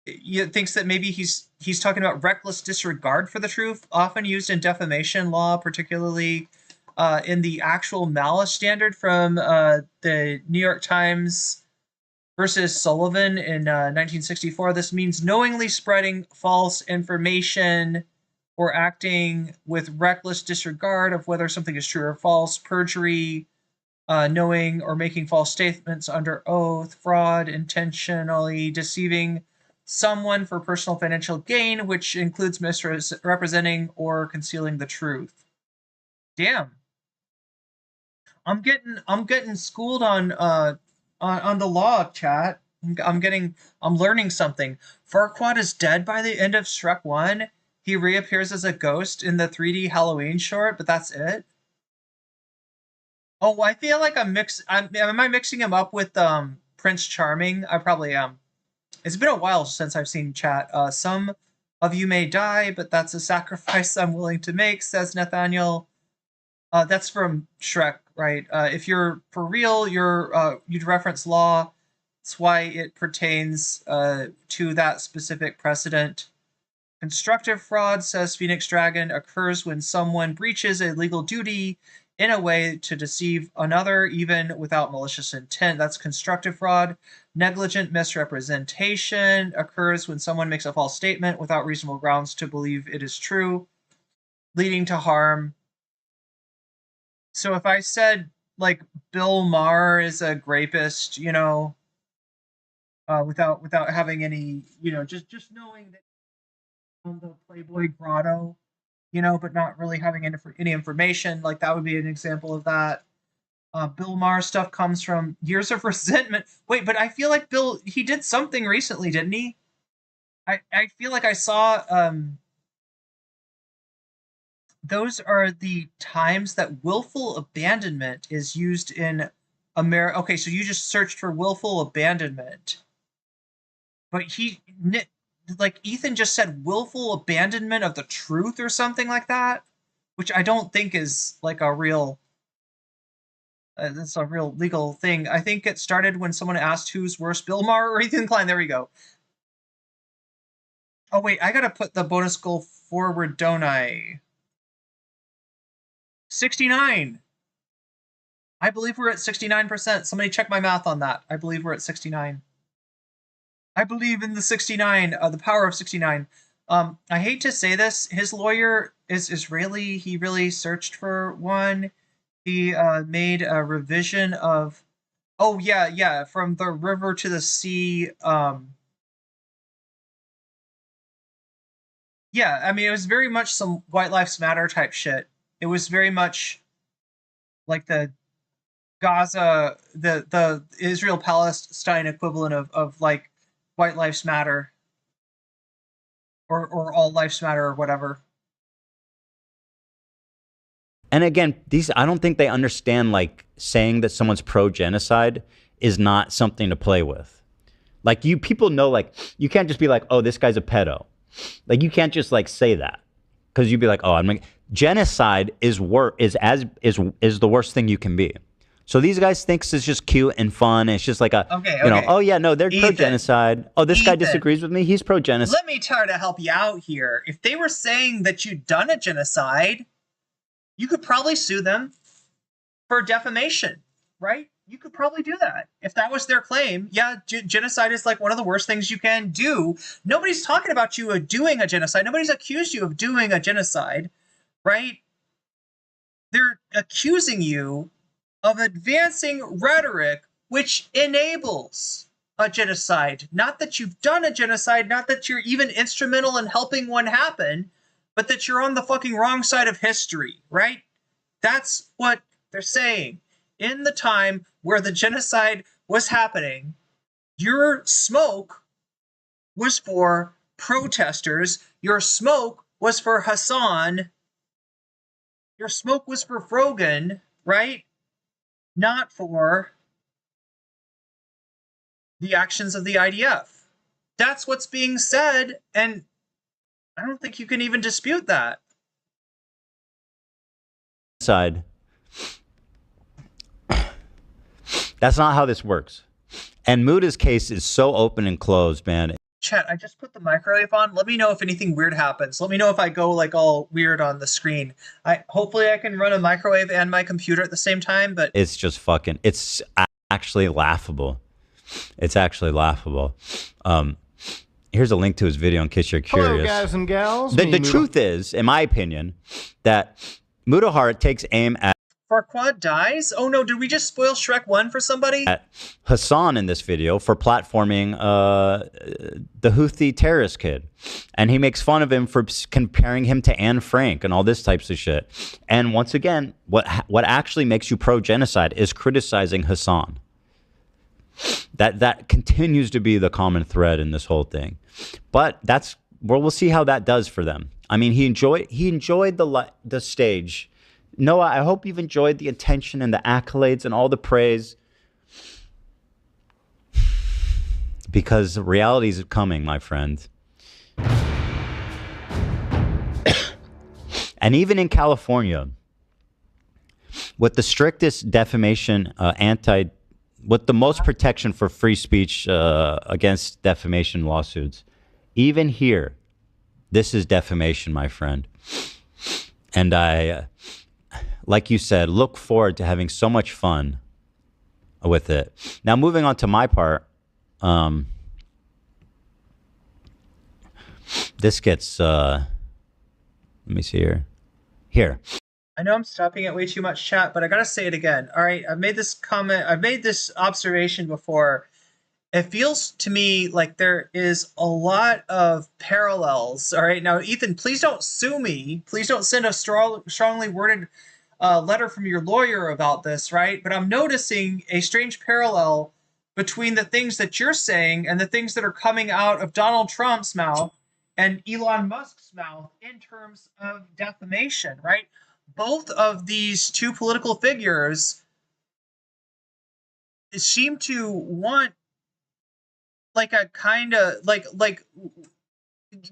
thinks that maybe he's talking about reckless disregard for the truth, often used in defamation law, particularly in the actual malice standard from the New York Times versus Sullivan in 1964. This means knowingly spreading false information or acting with reckless disregard of whether something is true or false, perjury, knowing or making false statements under oath, fraud, intentionally deceiving someone for personal financial gain, which includes misrepresenting or concealing the truth. Damn. I'm getting schooled on the law, chat. I'm learning something. Farquaad is dead by the end of Shrek 1. He reappears as a ghost in the 3D Halloween short, but that's it. Oh, I feel like am I mixing him up with Prince Charming? I probably am. It's been a while since I've seen chat. Some of you may die, but that's a sacrifice I'm willing to make, says Nathaniel. That's from Shrek, right? If you're for real, you'd reference law. That's why it pertains to that specific precedent. Constructive fraud, says Phoenix Dragon, occurs when someone breaches a legal duty in a way to deceive another, even without malicious intent. That's constructive fraud. Negligent misrepresentation occurs when someone makes a false statement without reasonable grounds to believe it is true, leading to harm. So if I said, like, Bill Maher is a rapist, you know, without having any, you know, just knowing that on the Playboy grotto, you know, but not really having any information, like that would be an example of that. Bill Maher stuff comes from years of resentment. Wait, but I feel like Bill, he did something recently, didn't he? I feel like I saw those are the times that willful abandonment is used in America. Okay, so you just searched for willful abandonment. But like Ethan just said willful abandonment of the truth or something like that, which I don't think is like a real that's a real legal thing. I think it started when someone asked who's worse, Bill Maher or Ethan Klein. There we go. Oh wait, I gotta put the bonus goal forward, don't I? 69. I believe we're at 69%. Somebody check my math on that. I believe we're at 69. I believe in the 69, the power of 69. I hate to say this. His lawyer is Israeli. He really searched for one. He made a revision of, oh yeah, from the river to the sea. Yeah, I mean, it was very much some White Lives Matter type shit. It was very much like the Gaza, the Israel-Palestine equivalent of like White Lives Matter or All Lives Matter or whatever. And again, I don't think they understand, like, saying that someone's pro-genocide is not something to play with. Like, people know, like, you can't just be like, oh, this guy's a pedo. Like, you can't just, like, say that. Because you'd be like, oh, genocide is the worst thing you can be. So these guys think it's just cute and fun. It's just like you know, oh yeah, no, they're pro-genocide. Oh, this guy disagrees with me. He's pro-genocide. Let me try to help you out here. If they were saying that you'd done a genocide, you could probably sue them for defamation, right? You could probably do that. If that was their claim, yeah, genocide is like one of the worst things you can do. Nobody's talking about you doing a genocide. Nobody's accused you of doing a genocide, right? They're accusing you of advancing rhetoric which enables a genocide. Not that you've done a genocide, not that you're even instrumental in helping one happen, but that you're on the fucking wrong side of history, right? That's what they're saying. In the time where the genocide was happening, your smoke was for protesters, your smoke was for Hasan, your smoke was for Frogan, right? Not for the actions of the IDF. That's what's being said, and I don't think you can even dispute that. Side. That's not how this works. And Muda's case is so open and closed, man. Chat, I just put the microwave on. Let me know if anything weird happens. Let me know if I go like all weird on the screen. Hopefully I can run a microwave and my computer at the same time, but it's just it's actually laughable. It's actually laughable. Here's a link to his video in case you're curious. Hello, guys and gals. The truth is, in my opinion, that Mudahar takes aim at Farquaad dies? Oh no, did we just spoil Shrek 1 for somebody? At Hasan in this video for platforming the Houthi terrorist kid. And he makes fun of him for comparing him to Anne Frank and all this types of shit. And once again, what actually makes you pro-genocide is criticizing Hasan. That continues to be the common thread in this whole thing. But that's we'll see how that does for them. I mean, he enjoyed the stage. Noah, I hope you've enjoyed the attention and the accolades and all the praise. Because reality is coming, my friend. And even in California, with the strictest defamation with the most protection for free speech against defamation lawsuits, even here, this is defamation, my friend. And I, like you said, look forward to having so much fun with it. Now, moving on to my part, this gets, let me see here. Here. I know I'm stopping at way too much chat, but I gotta say it again. All right, I've made this comment, I've made this observation before. It feels to me like there is a lot of parallels. All right, now Ethan, please don't sue me. Please don't send a strongly worded letter from your lawyer about this, right? But I'm noticing a strange parallel between the things that you're saying and the things that are coming out of Donald Trump's mouth and Elon Musk's mouth in terms of defamation, right? Both of these two political figures seem to want like a kind of like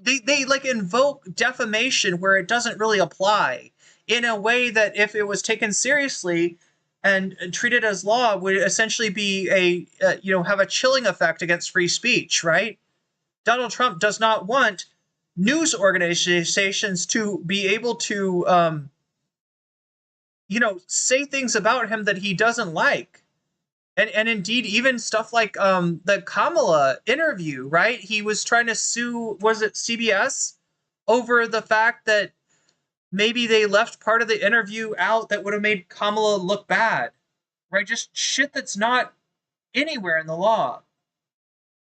they like invoke defamation where it doesn't really apply in a way that if it was taken seriously and treated as law would essentially be a have a chilling effect against free speech, right? Donald Trump does not want news organizations to be able to say things about him that he doesn't like. And indeed, even stuff like the Kamala interview, right? He was trying to sue, was it CBS, over the fact that maybe they left part of the interview out that would have made Kamala look bad, right? Just shit that's not anywhere in the law,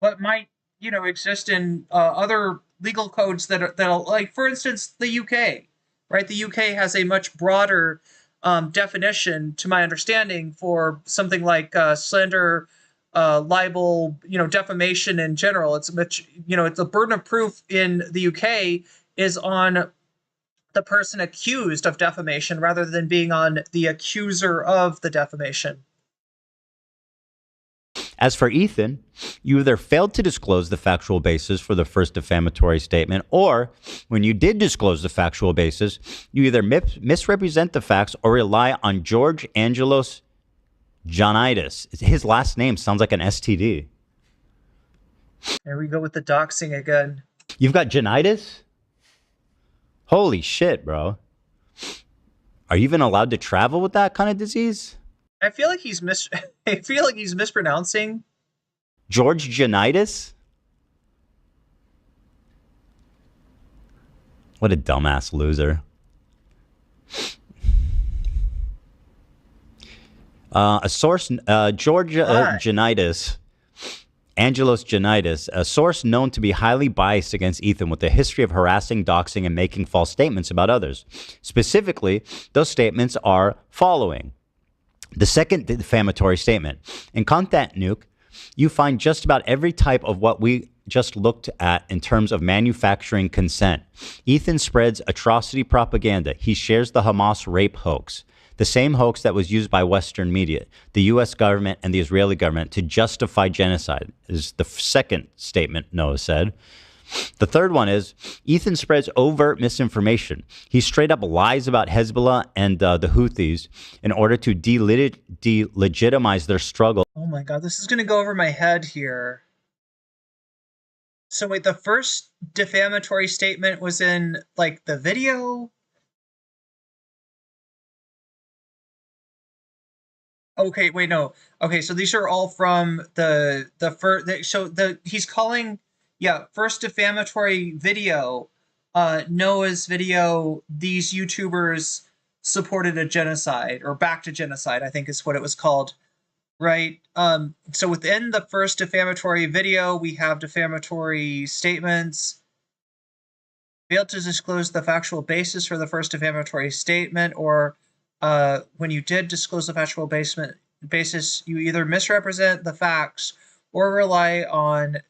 but might, exist in other legal codes that'll, like, for instance, the UK, right? The UK has a much broader definition, to my understanding, for something like slander, libel, defamation in general. It's much, it's the burden of proof in the UK is on the person accused of defamation rather than being on the accuser of the defamation. As for Ethan, you either failed to disclose the factual basis for the first defamatory statement, or when you did disclose the factual basis, you either misrepresent the facts or rely on George Angelos Johnnitis. His last name sounds like an STD. There we go with the doxing again. You've got Johnnitis? Holy shit, bro. Are you even allowed to travel with that kind of disease? I feel like he's mispronouncing. George Johnnitis? What a dumbass loser. A source, George Johnnitis, Angelos Johnnitis, a source known to be highly biased against Ethan with a history of harassing, doxing, and making false statements about others. Specifically, those statements are following. The second defamatory statement. In Content Nuke, you find just about every type of what we just looked at in terms of manufacturing consent. Ethan spreads atrocity propaganda. He shares the Hamas rape hoax, the same hoax that was used by Western media, the U.S. government, and the Israeli government to justify genocide, is the second statement Noah said. The third one is Ethan spreads overt misinformation. He straight up lies about Hezbollah and the Houthis in order to delegitimize their struggle. Oh my God, this is going to go over my head here. So wait, the first defamatory statement was in like the video? Okay, wait, no. Okay, so these are all from the first. So he's calling. Yeah, first defamatory video, Noah's video, these YouTubers supported a genocide or backed a genocide, I think is what it was called, right? So within the first defamatory video, we have defamatory statements. Failed to disclose the factual basis for the first defamatory statement, or when you did disclose the factual basis, you either misrepresent the facts or rely on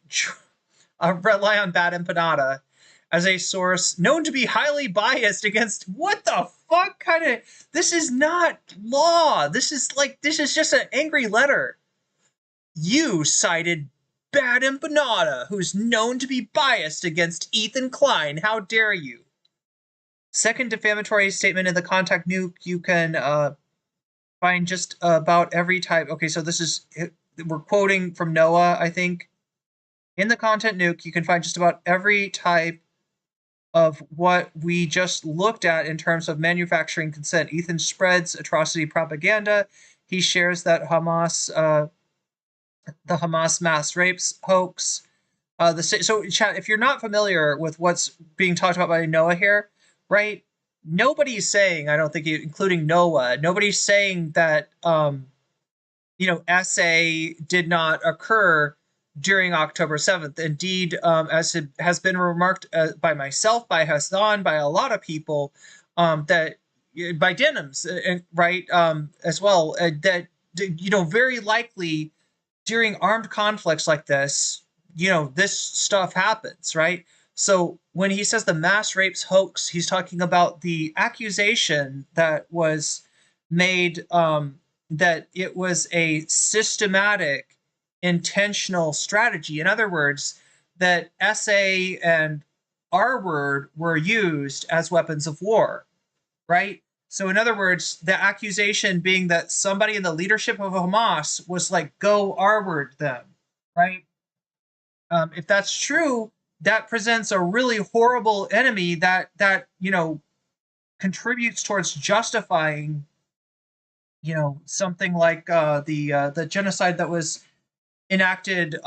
bad Empanada as a source known to be highly biased against. What the fuck kind of? This is not law. This is just an angry letter. You cited bad Empanada, who's known to be biased against Ethan Klein. How dare you? Second defamatory statement in the contact nuke, you can find just about every type. Okay, so this is, we're quoting from Noah, I think. In the content nuke, you can find just about every type of what we just looked at in terms of manufacturing consent. Ethan spreads atrocity propaganda. He shares that the Hamas mass rapes hoax. So, chat, if you're not familiar with what's being talked about by Noah here, right? Nobody's saying, I don't think, including Noah, nobody's saying that, SA did not occur during October 7th. Indeed, as it has been remarked by myself, by Hasan, by a lot of people, that by Denims, right, as well, that, very likely during armed conflicts like this, this stuff happens, right? So when he says the mass rapes hoax, he's talking about the accusation that was made, that it was a systematic, intentional strategy. In other words, that SA and R word were used as weapons of war, right? So in other words, the accusation being that somebody in the leadership of Hamas was like, go R-word them, right? If that's true, that presents a really horrible enemy that contributes towards justifying, something like the genocide that was enacted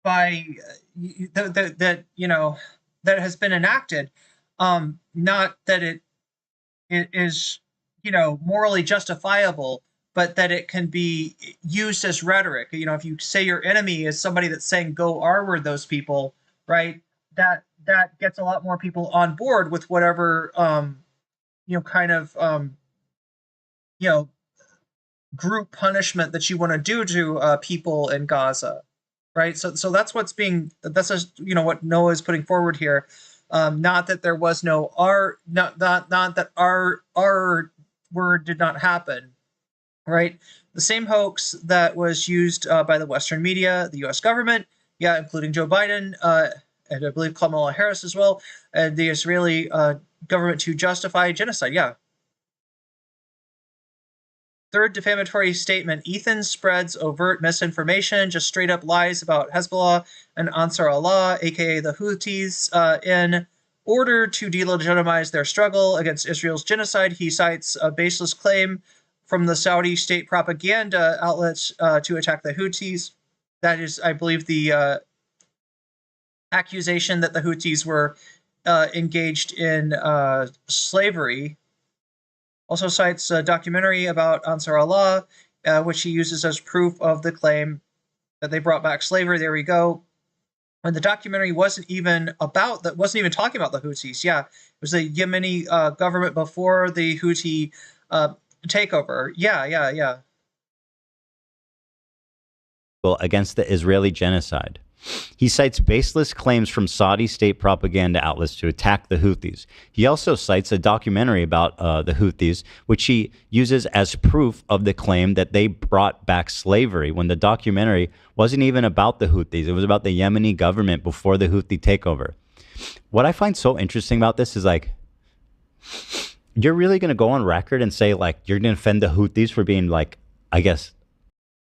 by that has been enacted. Not that it is, morally justifiable, but that it can be used as rhetoric. If you say your enemy is somebody that's saying go R-word those people, right? That gets a lot more people on board with whatever, group punishment that you want to do to people in Gaza, right? So that's what Noah is putting forward here. Not that there was no R, not that R word did not happen, right? The same hoax that was used by the Western media, the U.S. government, including Joe Biden, and I believe Kamala Harris as well, and the Israeli government to justify genocide, Third defamatory statement, Ethan spreads overt misinformation, just straight up lies about Hezbollah and Ansar Allah, aka the Houthis, in order to delegitimize their struggle against Israel's genocide. He cites a baseless claim from the Saudi state propaganda outlets to attack the Houthis. That is, I believe, the accusation that the Houthis were engaged in slavery. Also cites a documentary about Ansar Allah, which he uses as proof of the claim that they brought back slavery. There we go. When the documentary wasn't even talking about the Houthis. It was the Yemeni government before the Houthi takeover. Against the Israeli genocide. He cites baseless claims from Saudi state propaganda outlets to attack the Houthis. He also cites a documentary about the Houthis, which he uses as proof of the claim that they brought back slavery, when the documentary wasn't even about the Houthis. It was about the Yemeni government before the Houthi takeover. What I find so interesting about this is, like, you're really going to go on record and say, like, you're going to defend the Houthis for being, like, I guess...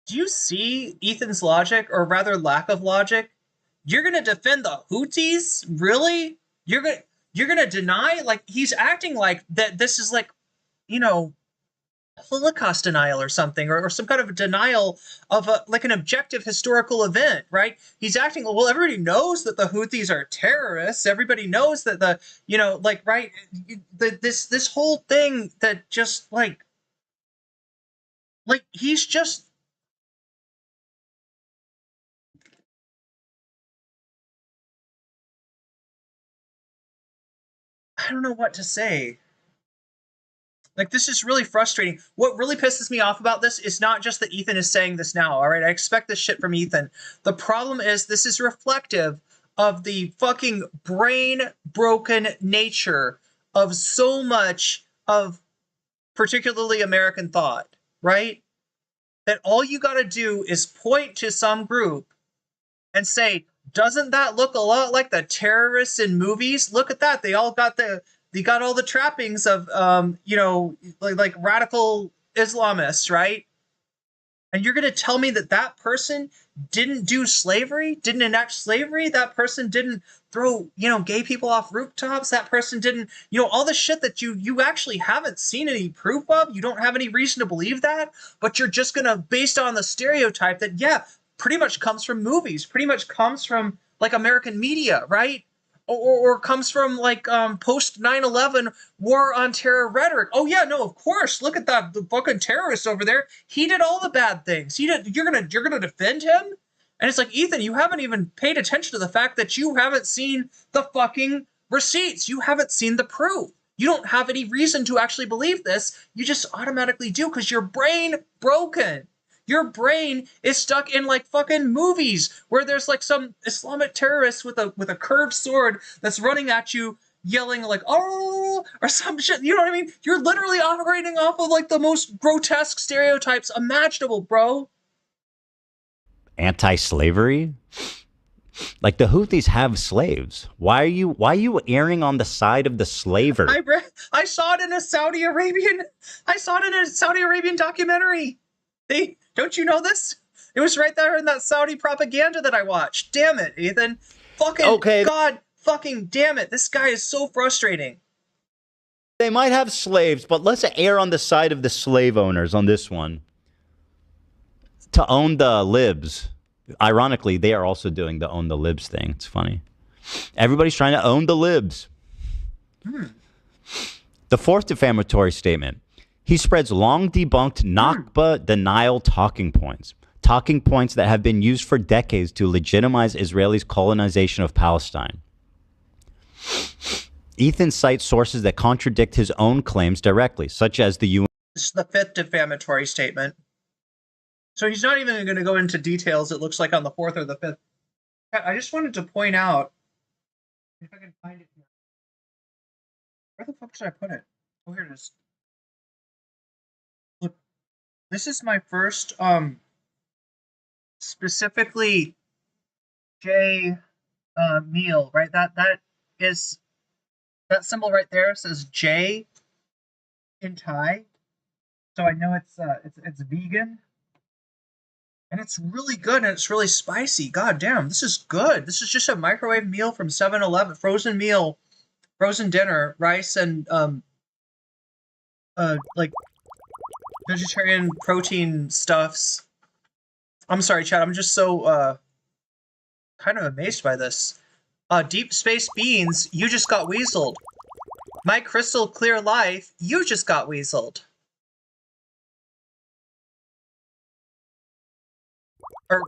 Do you see Ethan's logic, or rather lack of logic? You're gonna defend the Houthis? Really? You're gonna deny? Like, he's acting like that this is like, Holocaust denial or something, or some kind of a denial of like an objective historical event, right? He's acting, well, everybody knows that the Houthis are terrorists. Everybody knows that the, like, right, this whole thing that just like he's just, I don't know what to say. Like, this is really frustrating. What really pisses me off about this is not just that Ethan is saying this now, all right? I expect this shit from Ethan. The problem is this is reflective of the fucking brain-broken nature of so much of particularly American thought, right? That all you gotta do is point to some group and say, doesn't that look a lot like the terrorists in movies? Look at that. They got all the trappings of, like radical Islamists, right? And you're going to tell me that that person didn't do slavery, didn't enact slavery? That person didn't throw, gay people off rooftops? That person didn't, all the shit that you actually haven't seen any proof of? You don't have any reason to believe that? But you're just going to, based on the stereotype that, yeah, pretty much comes from movies, pretty much comes from, like, American media, right? Or comes from, like, post 9/11 war on terror rhetoric. Oh yeah, no, of course. Look at that, the fucking terrorist over there. He did all the bad things. You're gonna defend him? And it's like, Ethan, you haven't even paid attention to the fact that you haven't seen the fucking receipts. You haven't seen the proof. You don't have any reason to actually believe this. You just automatically do because your brain broken. Your brain is stuck in, like, fucking movies where there's, like, some Islamic terrorist with a curved sword that's running at you yelling, like, oh, or some shit. You know what I mean? You're literally operating off of, like, the most grotesque stereotypes imaginable, bro. Anti-slavery? Like, the Houthis have slaves. Why are you erring on the side of the slaver? I saw it in a Saudi Arabian documentary. Don't you know this? It was right there in that Saudi propaganda that I watched. Damn it, Ethan. Fucking okay. God fucking damn it. This guy is so frustrating. They might have slaves, but let's err on the side of the slave owners on this one. To own the libs. Ironically, they are also doing the own the libs thing. It's funny. Everybody's trying to own the libs. The fourth defamatory statement. He spreads long debunked Nakba denial talking points that have been used for decades to legitimize Israelis' colonization of Palestine. Ethan cites sources that contradict his own claims directly, such as the UN. This is the fifth defamatory statement. So he's not even going to go into details, it looks like, on the fourth or the fifth. I just wanted to point out, if I can find it here. Where the fuck should I put it? Oh, here it is. Look, this is my first, specifically J meal, right? That symbol right there says J in Thai, so I know it's vegan, and it's really good and it's really spicy. God damn, this is good. This is just a microwave meal from 7-Eleven, frozen meal, frozen dinner, rice and like vegetarian protein stuffs. I'm sorry, Chad. I'm just so kind of amazed by this. Deep Space Beans, you just got weaseled. My Crystal Clear Life, you just got weaseled. Or,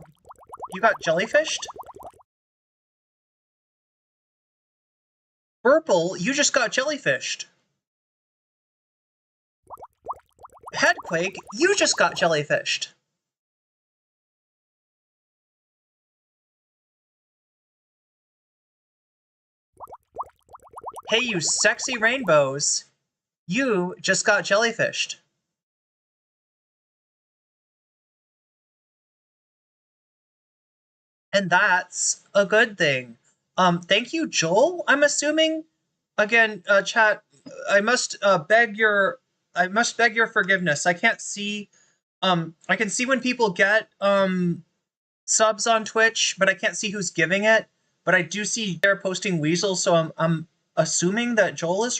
you got jellyfished? Purple, you just got jellyfished. Headquake, you just got jellyfished. Hey, you sexy rainbows, you just got jellyfished. And that's a good thing. Thank you, Joel, I'm assuming. Again, chat, I must beg your forgiveness. I can't see, I can see when people get subs on Twitch, but I can't see who's giving it. But I do see they're posting weasels, so I'm assuming that Joel is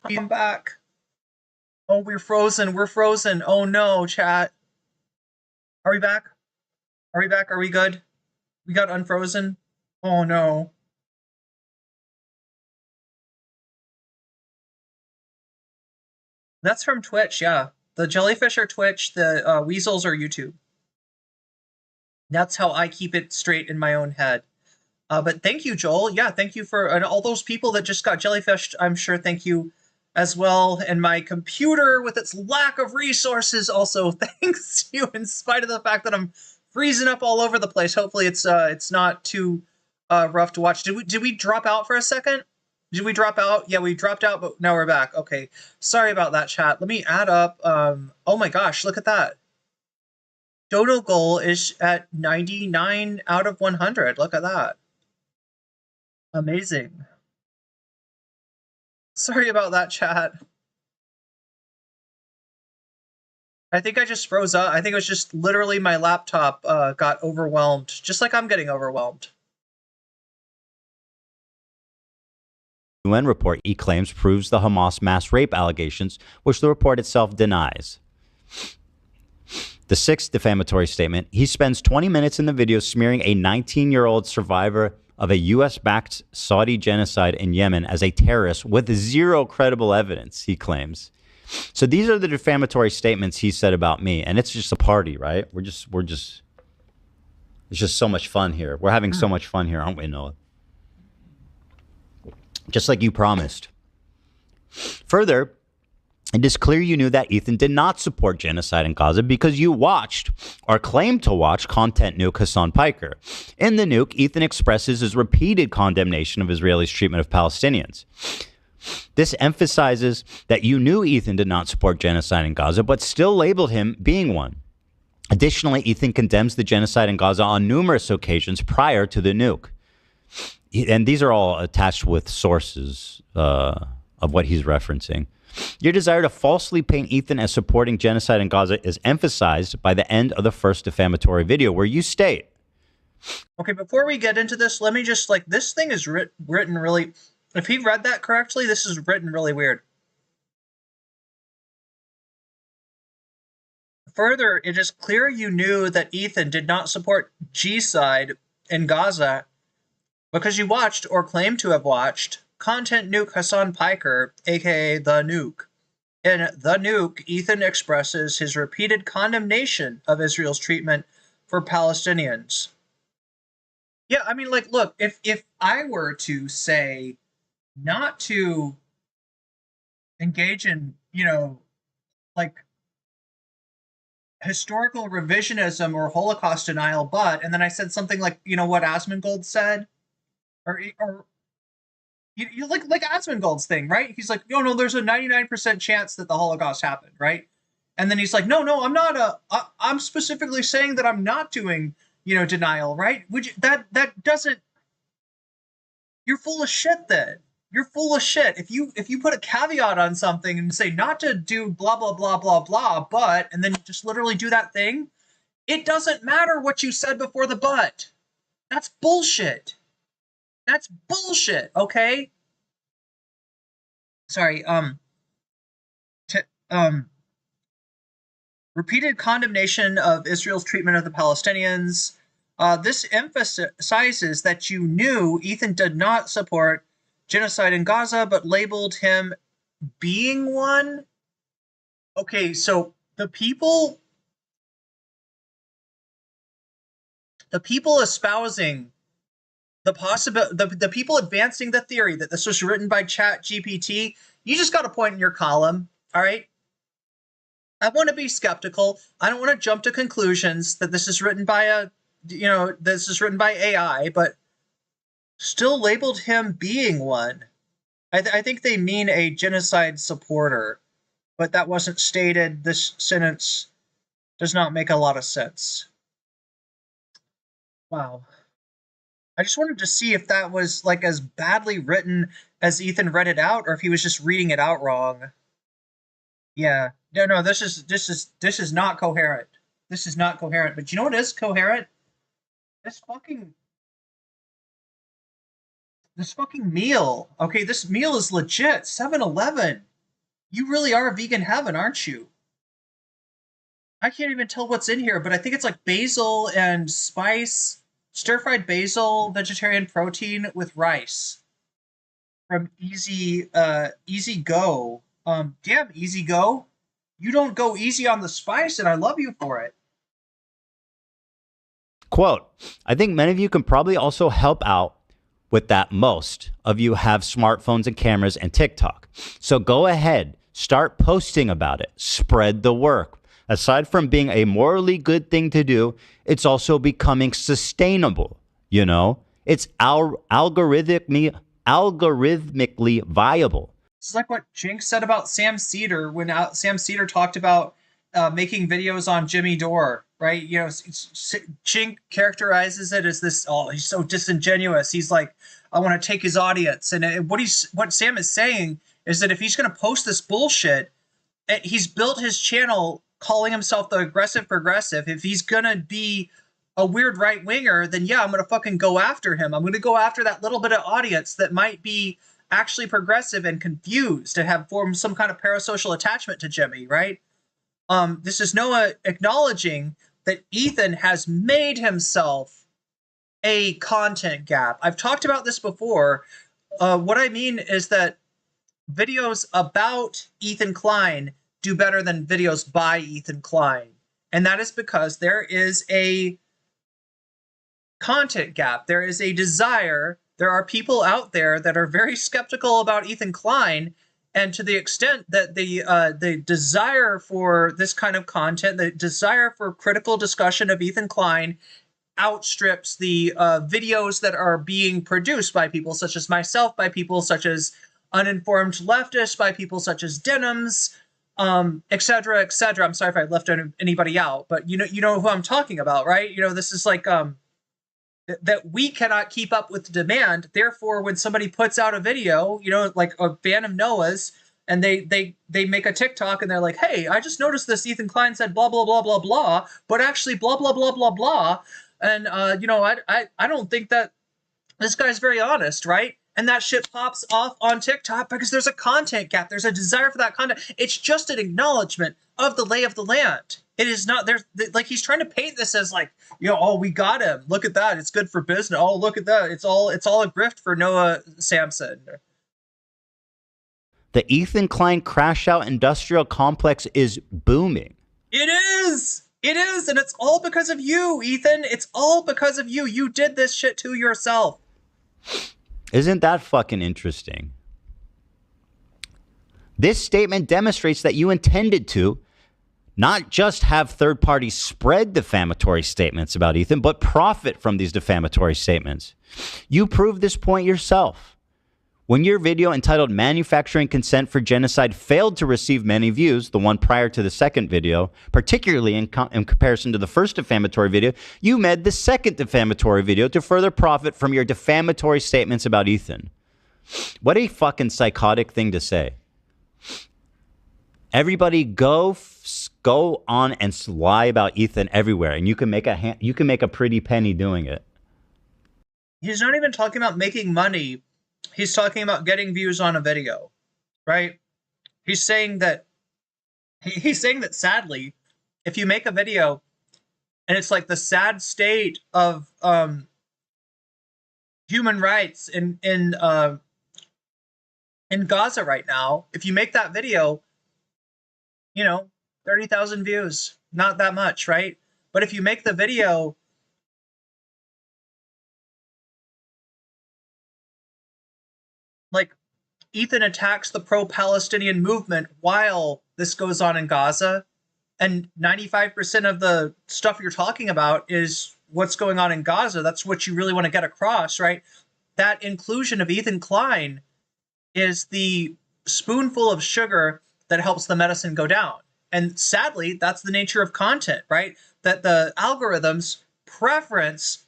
I'm back. Oh, we're frozen. We're frozen. Oh no, chat. Are we back? Are we back? Are we good? We got unfrozen? Oh no. That's from Twitch, yeah. The jellyfish are Twitch, the weasels are YouTube. That's how I keep it straight in my own head. But thank you, Joel. Yeah, thank you for and all those people that just got jellyfished. I'm sure thank you as well. And my computer, with its lack of resources, also thanks you, in spite of the fact that I'm freezing up all over the place. Hopefully it's not too rough to watch. Did we drop out for a second? Did we drop out? Yeah, we dropped out, but now we're back. Okay, sorry about that, chat. Let me add up. Oh my gosh, look at that. Dodo goal is at 99 out of 100. Look at that. Amazing. Sorry about that, chat. I think I just froze up. I think it was just literally my laptop got overwhelmed, just like I'm getting overwhelmed. UN report, he claims, proves the Hamas mass rape allegations, which the report itself denies. The sixth defamatory statement, he spends 20 minutes in the video smearing a 19-year-old survivor of a U.S.-backed Saudi genocide in Yemen as a terrorist with zero credible evidence, he claims. So these are the defamatory statements he said about me, and it's just a party, right? It's just so much fun here. We're having so much fun here, aren't we, Noah? Just like you promised. Further, it is clear you knew that Ethan did not support genocide in Gaza because you watched or claimed to watch content nuke Hasan Piker. In the nuke, Ethan expresses his repeated condemnation of Israelis' treatment of Palestinians. This emphasizes that you knew Ethan did not support genocide in Gaza, but still labeled him being one. Additionally, Ethan condemns the genocide in Gaza on numerous occasions prior to the nuke. And these are all attached with sources of what he's referencing. Your desire to falsely paint Ethan as supporting genocide in Gaza is emphasized by the end of the first defamatory video, where you state. Okay, before we get into this, let me just, this thing is written really, if he read that correctly, this is written really weird. Further, it is clear you knew that Ethan did not support G-side in Gaza because you watched or claimed to have watched content nuke Hasan Piker, aka The Nuke. In The Nuke, Ethan expresses his repeated condemnation of Israel's treatment for Palestinians. Yeah, I mean, look, if I were to say not to engage in, historical revisionism or Holocaust denial, but, and then I said something like, what Asmongold said, or you like Asmongold's thing, right? He's like, no, there's a 99% chance that the Holocaust happened, right? And then he's like, no, I'm not I'm specifically saying that I'm not doing, denial, right? That doesn't, you're full of shit then. You're full of shit. If you put a caveat on something and say not to do blah, blah, blah, blah, blah, but, and then you just literally do that thing, it doesn't matter what you said before the but. That's bullshit. That's bullshit, okay? Sorry, repeated condemnation of Israel's treatment of the Palestinians. This emphasizes that you knew Ethan did not support genocide in Gaza, but labeled him being one. Okay, so the people espousing the people advancing the theory that this was written by ChatGPT, you just got to point in your column, all right? I want to be skeptical. I don't want to jump to conclusions that this is written by this is written by AI, but still labeled him being one. I think they mean a genocide supporter, but that wasn't stated. This sentence does not make a lot of sense. Wow. I just wanted to see if that was as badly written as Ethan read it out, or if he was just reading it out wrong. Yeah. No, this is not coherent. This is not coherent. But you know what is coherent? This fucking meal. Okay, this meal is legit. 7-Eleven. You really are vegan heaven, aren't you? I can't even tell what's in here, but I think it's like basil and spice, stir-fried basil, vegetarian protein with rice from Easy Go. Damn, Easy Go. You don't go easy on the spice, and I love you for it. Quote, I think many of you can probably also help out with that. Most of you have smartphones and cameras and TikTok. So go ahead, start posting about it, spread the work. Aside from being a morally good thing to do, it's also becoming sustainable. You know, it's algorithmically viable. It's like what Jinx said about Sam Cedar when Sam Cedar talked about making videos on Jimmy Dore, right? You know, Jinx characterizes it as this, oh, he's so disingenuous. He's like, I want to take his audience. And what Sam is saying is that if he's going to post this bullshit, he's built his channel calling himself the aggressive progressive. If he's going to be a weird right winger, then yeah, I'm going to fucking go after him. I'm going to go after that little bit of audience that might be actually progressive and confused and have formed some kind of parasocial attachment to Jimmy, right? This is Noah acknowledging that Ethan has made himself a content gap. I've talked about this before. What I mean is that videos about Ethan Klein do better than videos by Ethan Klein. And that is because there is a content gap. There is a desire. There are people out there that are very skeptical about Ethan Klein, and to the extent that the desire for this kind of content, the desire for critical discussion of Ethan Klein outstrips the videos that are being produced by people such as myself, by people such as uninformed leftists, by people such as Denims, etc., etc. I'm sorry if I left anybody out, but you know who I'm talking about, right? You know, this is like that we cannot keep up with the demand. Therefore, when somebody puts out a video, you know, like a fan of Noah's, and they make a TikTok and they're like, hey, I just noticed this Ethan Klein said blah, blah, blah, blah, blah, but actually blah, blah, blah, blah, blah. And, you know, I don't think that this guy's very honest, right? And that shit pops off on TikTok because there's a content gap. There's a desire for that content. It's just an acknowledgement of the lay of the land. It is not, there's like, he's trying to paint this as like, you know, oh, we got him. Look at that. It's good for business. Oh, look at that. It's all a grift for Noah Samsen. The Ethan Klein crash out industrial complex is booming. It is. It is. And it's all because of you, Ethan. It's all because of you. You did this shit to yourself. Isn't that fucking interesting? This statement demonstrates that you intended to not just have third parties spread defamatory statements about Ethan, but profit from these defamatory statements. You proved this point yourself. When your video entitled Manufacturing Consent for Genocide failed to receive many views, the one prior to the second video, particularly in comparison to the first defamatory video, you made the second defamatory video to further profit from your defamatory statements about Ethan. What a fucking psychotic thing to say. Everybody go on and lie about Ethan everywhere, and you can make a pretty penny doing it. He's not even talking about making money. He's talking about getting views on a video, right? He's saying that sadly, if you make a video and it's like the sad state of human rights in Gaza right now, if you make that video, you know, 30,000 views, not that much, right? But if you make the video like Ethan attacks the pro-Palestinian movement while this goes on in Gaza, and 95% of the stuff you're talking about is what's going on in Gaza, that's what you really want to get across, right? That inclusion of Ethan Klein is the spoonful of sugar that helps the medicine go down. And sadly, that's the nature of content, right? That the algorithms preference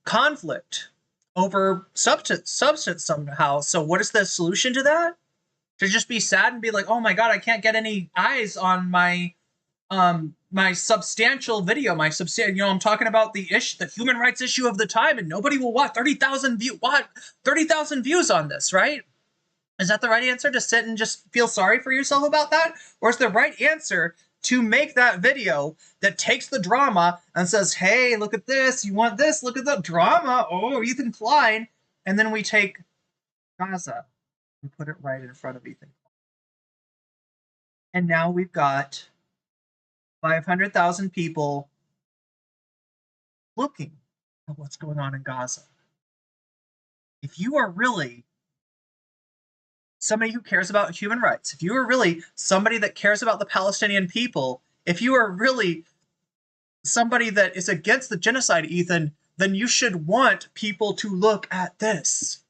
conflict over substance somehow. So what is the solution to that? To just be sad and be like, oh my God, I can't get any eyes on my my substantial video, you know, I'm talking about the human rights issue of the time, and nobody will watch 30,000 views on this, right? Is that the right answer, to sit and just feel sorry for yourself about that? Or is the right answer to make that video that takes the drama and says, hey, look at this, you want this, look at the drama, oh, Ethan Klein, and then we take Gaza and put it right in front of Ethan. And now we've got 500,000 people looking at what's going on in Gaza. If you are really somebody who cares about human rights, if you are really somebody that cares about the Palestinian people, if you are really somebody that is against the genocide, Ethan, then you should want people to look at this,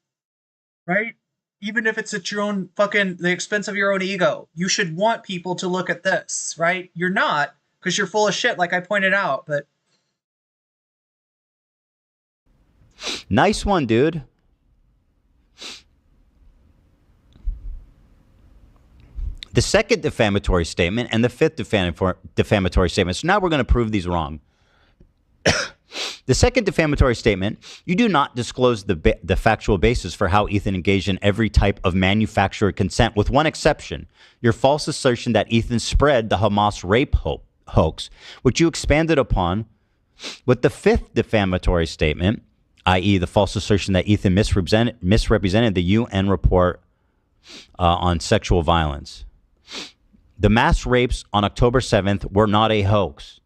right? Even if it's at your own the expense of your own ego, you should want people to look at this, right? You're not, because you're full of shit, like I pointed out, but. Nice one, dude. The second defamatory statement and the fifth defamatory statement. So now we're going to prove these wrong. The second defamatory statement, you do not disclose the factual basis for how Ethan engaged in every type of manufactured consent, with one exception, your false assertion that Ethan spread the Hamas rape hoax, which you expanded upon with the fifth defamatory statement, i.e. the false assertion that Ethan misrepresented the UN report on sexual violence. The mass rapes on October 7th were not a hoax.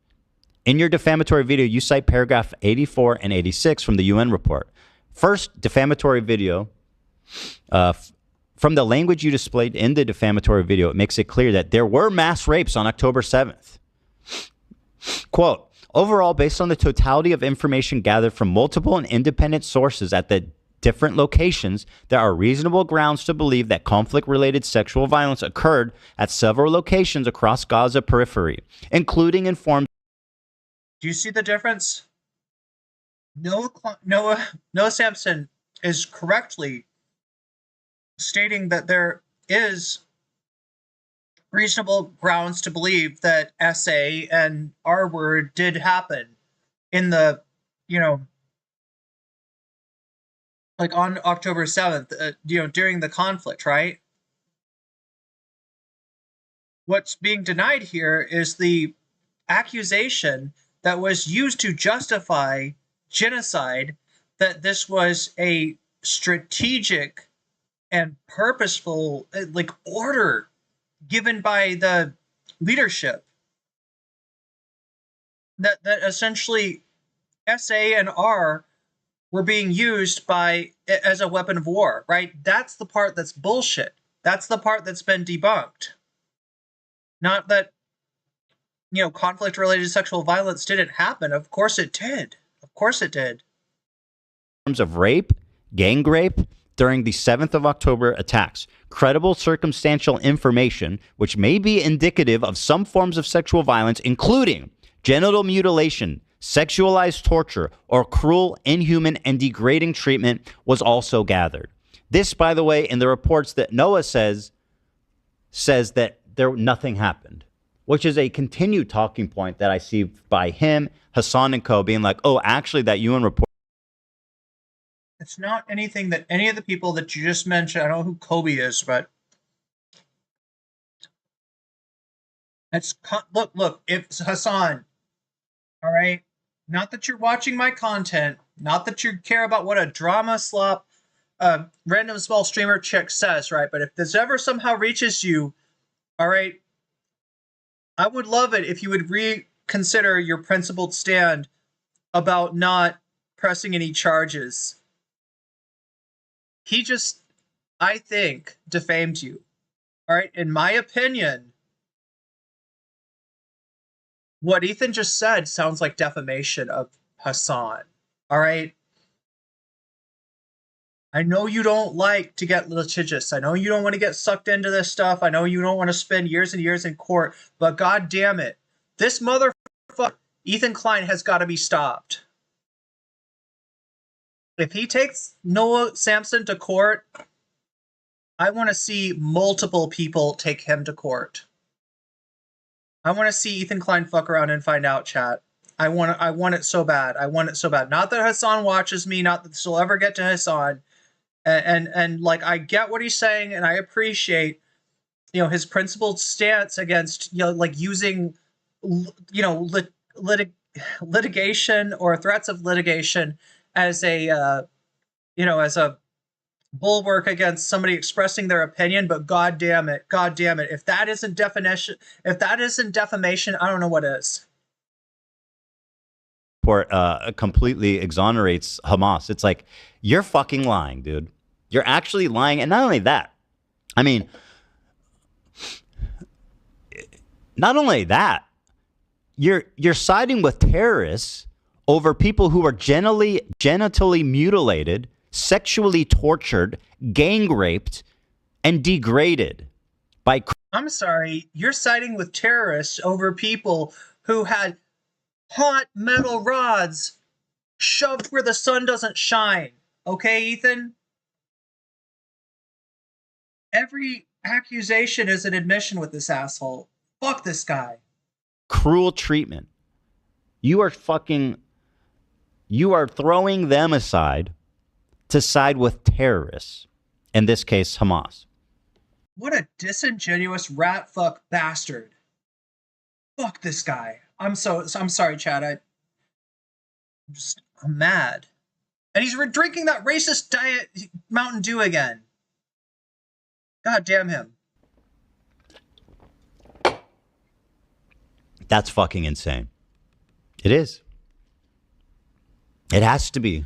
In your defamatory video, you cite paragraph 84 and 86 from the UN report. First defamatory video, from the language you displayed in the defamatory video, it makes it clear that there were mass rapes on October 7th. Quote, overall, based on the totality of information gathered from multiple and independent sources at the different locations, there are reasonable grounds to believe that conflict-related sexual violence occurred at several locations across Gaza periphery, including in forms. Do you see the difference? Noah Samsen is correctly stating that there is reasonable grounds to believe that SA and R word did happen in the, like on October 7th, during the conflict, right? What's being denied here is the accusation that was used to justify genocide, that this was a strategic and purposeful order given by the leadership, that essentially SA and R were being used as a weapon of war, right? That's the part that's bullshit. That's the part that's been debunked. Not that conflict-related sexual violence didn't happen. Of course it did. Of course it did. In terms of rape, gang rape, during the 7th of October attacks, credible circumstantial information, which may be indicative of some forms of sexual violence, including genital mutilation, sexualized torture, or cruel, inhuman, and degrading treatment, was also gathered. This, by the way, in the reports that Noah says that nothing happened, which is a continued talking point that I see by him, Hasan, and co. being like, oh, actually, that UN report. It's not anything that any of the people that you just mentioned, I don't know who Kobe is, but it's, look, if Hasan, all right, not that you're watching my content, not that you care about what a drama slop, random small streamer chick says, right? But if this ever somehow reaches you, all right, I would love it if you would reconsider your principled stand about not pressing any charges. He just, I think, defamed you. All right, in my opinion, what Ethan just said sounds like defamation of Hasan. All right? I know you don't like to get litigious. I know you don't want to get sucked into this stuff. I know you don't want to spend years and years in court. But God damn it, this motherfucker, Ethan Klein, has got to be stopped. If he takes Noah Samsen to court, I want to see multiple people take him to court. I want to see Ethan Klein fuck around and find out, chat. I want it so bad. I want it so bad. Not that Hasan watches me, not that this will ever get to Hasan. And like, I get what he's saying, and I appreciate, his principled stance against, like, using, litigation or threats of litigation as a, as a bulwark against somebody expressing their opinion. But god damn it, if that isn't defamation, I don't know what is. Report completely exonerates Hamas. It's like, you're fucking lying, dude. You're actually lying. And not only that, I mean, not only that, you're siding with terrorists over people who are genitally mutilated, sexually tortured, gang raped, and degraded by. I'm sorry, you're siding with terrorists over people who had hot metal rods shoved where the sun doesn't shine. Okay, Ethan? Every accusation is an admission with this asshole. Fuck this guy. Cruel treatment. You are throwing them aside to side with terrorists. In this case, Hamas. What a disingenuous rat fuck bastard. Fuck this guy. I'm sorry, Chad. I'm mad. And he's drinking that racist diet Mountain Dew again. God damn him. That's fucking insane. It is. It has to be.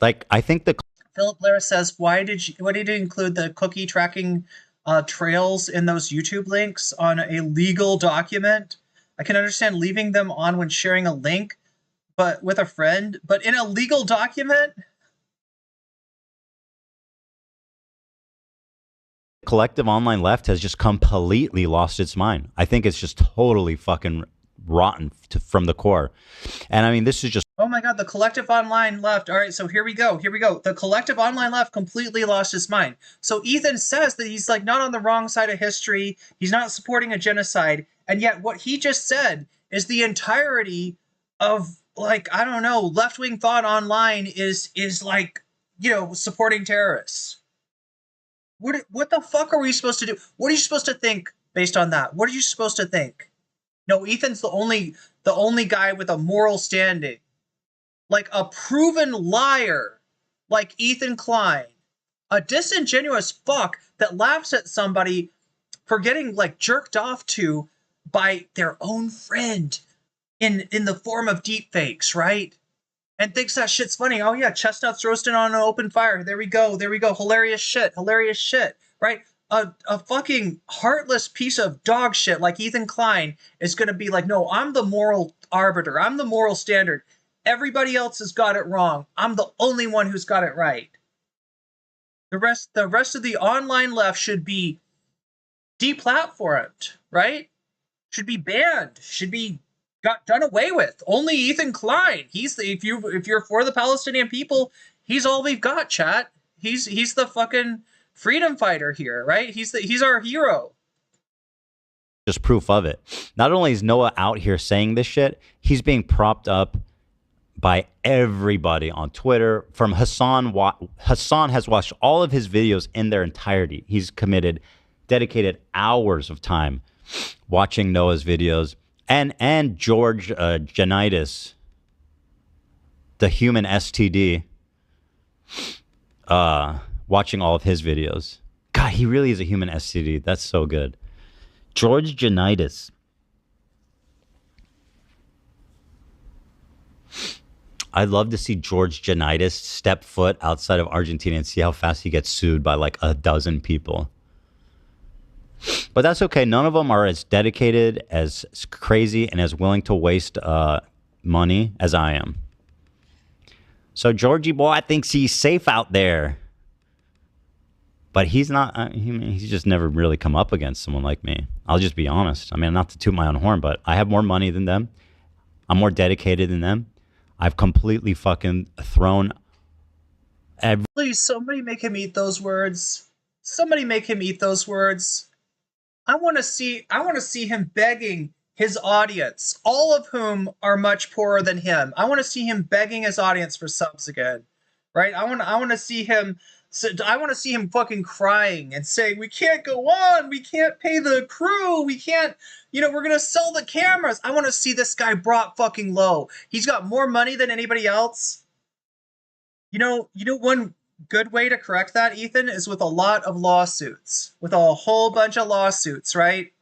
Like, I think the Philip Blair says, why did you include the cookie tracking trails in those YouTube links on a legal document? I can understand leaving them on when sharing a link, but with a friend, but in a legal document? collective online left has just completely lost its mind. I think it's just totally fucking rotten from the core. And I mean, this is just... Oh my God, the collective online left. All right, so here we go. The collective online left completely lost his mind. So Ethan says that he's like not on the wrong side of history. He's not supporting a genocide. And yet what he just said is the entirety of, like, I don't know, left-wing thought online is like, you know, supporting terrorists. What the fuck are we supposed to do? What are you supposed to think based on that? What are you supposed to think? No, Ethan's the only guy with a moral standing. Like a proven liar like Ethan Klein. A disingenuous fuck that laughs at somebody for getting like jerked off to by their own friend in the form of deepfakes, right? And thinks that shit's funny. Oh yeah, chestnuts roasting on an open fire. There we go. Hilarious shit, right? A fucking heartless piece of dog shit like Ethan Klein is going to be like, no, I'm the moral arbiter. I'm the moral standard. Everybody else has got it wrong. I'm the only one who's got it right. The rest of the online left should be deplatformed, right? Should be banned. Should be got done away with. Only Ethan Klein. If you're for the Palestinian people, he's all we've got, chat. He's the fucking freedom fighter here, right? He's our hero. Just proof of it. Not only is Noah out here saying this shit, he's being propped up by everybody on Twitter. From Hasan has watched all of his videos in their entirety. He's dedicated hours of time watching Noah's videos. And George Janitis, the human STD, watching all of his videos. God, he really is a human STD. That's so good. George Janitis. I'd love to see George Janitis step foot outside of Argentina and see how fast he gets sued by like a dozen people. But that's okay. None of them are as dedicated, as crazy, and as willing to waste money as I am. So Georgie boy thinks he's safe out there. But he's not. He's just never really come up against someone like me. I'll just be honest. I mean, not to toot my own horn, but I have more money than them. I'm more dedicated than them. I've completely fucking thrown Please, somebody make him eat those words. Somebody make him eat those words. I want to see him begging his audience, all of whom are much poorer than him. I want to see him begging his audience for subs again. right? I want to see him. So I want to see him fucking crying and saying, "We can't go on. We can't pay the crew. We can't. We're gonna sell the cameras." I want to see this guy brought fucking low. He's got more money than anybody else. One good way to correct that, Ethan, is with a lot of lawsuits, with a whole bunch of lawsuits, right?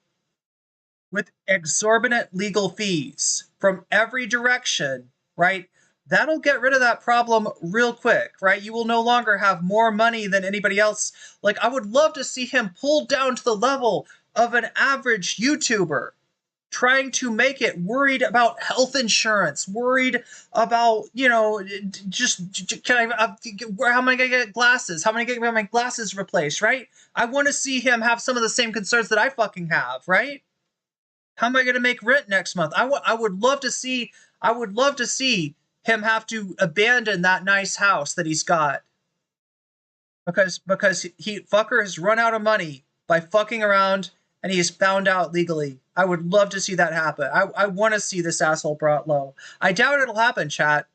With exorbitant legal fees from every direction, right? That'll get rid of that problem real quick, right? You will no longer have more money than anybody else. Like, I would love to see him pulled down to the level of an average YouTuber, trying to make it, worried about health insurance, worried about, just, how am I going to get glasses? How am I going to get my glasses replaced, right? I want to see him have some of the same concerns that I fucking have, right? How am I going to make rent next month? I would love to see him have to abandon that nice house that he's got because fucker has run out of money by fucking around and he's found out legally. I would love to see that happen. I want to see this asshole brought low. I doubt it'll happen, chat.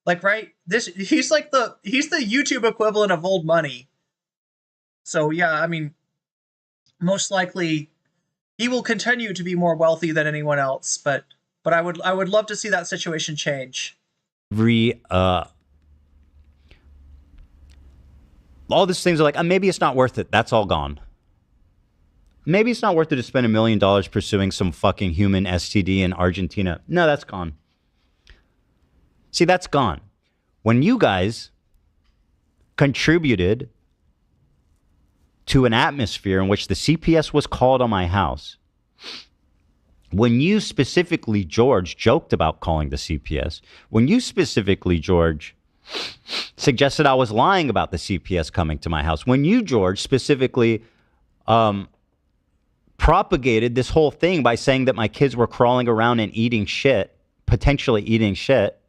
Like, right? He's the YouTube equivalent of old money. So yeah, I mean, most likely he will continue to be more wealthy than anyone else, but I would love to see that situation change. All these things are like, maybe it's not worth it. That's all gone. Maybe it's not worth it to spend $1 million pursuing some fucking human STD in Argentina. No, that's gone. See, that's gone. When you guys contributed to an atmosphere in which the CPS was called on my house, when you specifically, George, joked about calling the CPS, when you specifically, George, suggested I was lying about the CPS coming to my house, when you, George, specifically propagated this whole thing by saying that my kids were crawling around and eating shit, potentially eating shit.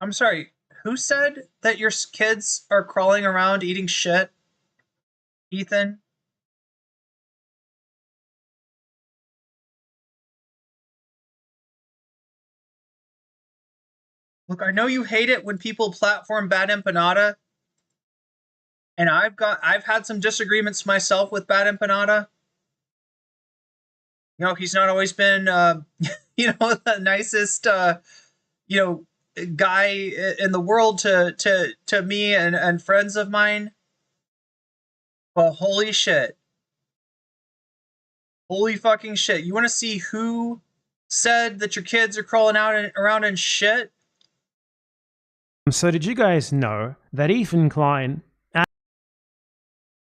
I'm sorry, who said that your kids are crawling around eating shit? Ethan? Look, I know you hate it when people platform Bad Empanada. And I've had some disagreements myself with Bad Empanada. He's not always been, the nicest, guy in the world to me and friends of mine. But holy shit. Holy fucking shit. You want to see who said that your kids are crawling around in shit? So did you guys know that Ethan Klein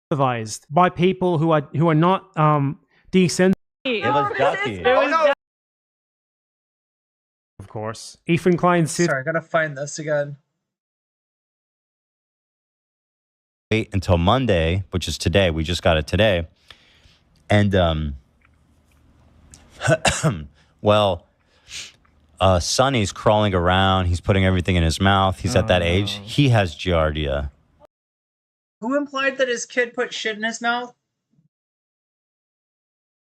advised by people who are not decent? It was Ducky. Of course, Ethan Klein said. Sorry, I gotta find this again. Wait until Monday, which is today. We just got it today, and well, Sonny's crawling around. He's putting everything in his mouth. He's at that age. He has giardia. Who implied that his kid put shit in his mouth?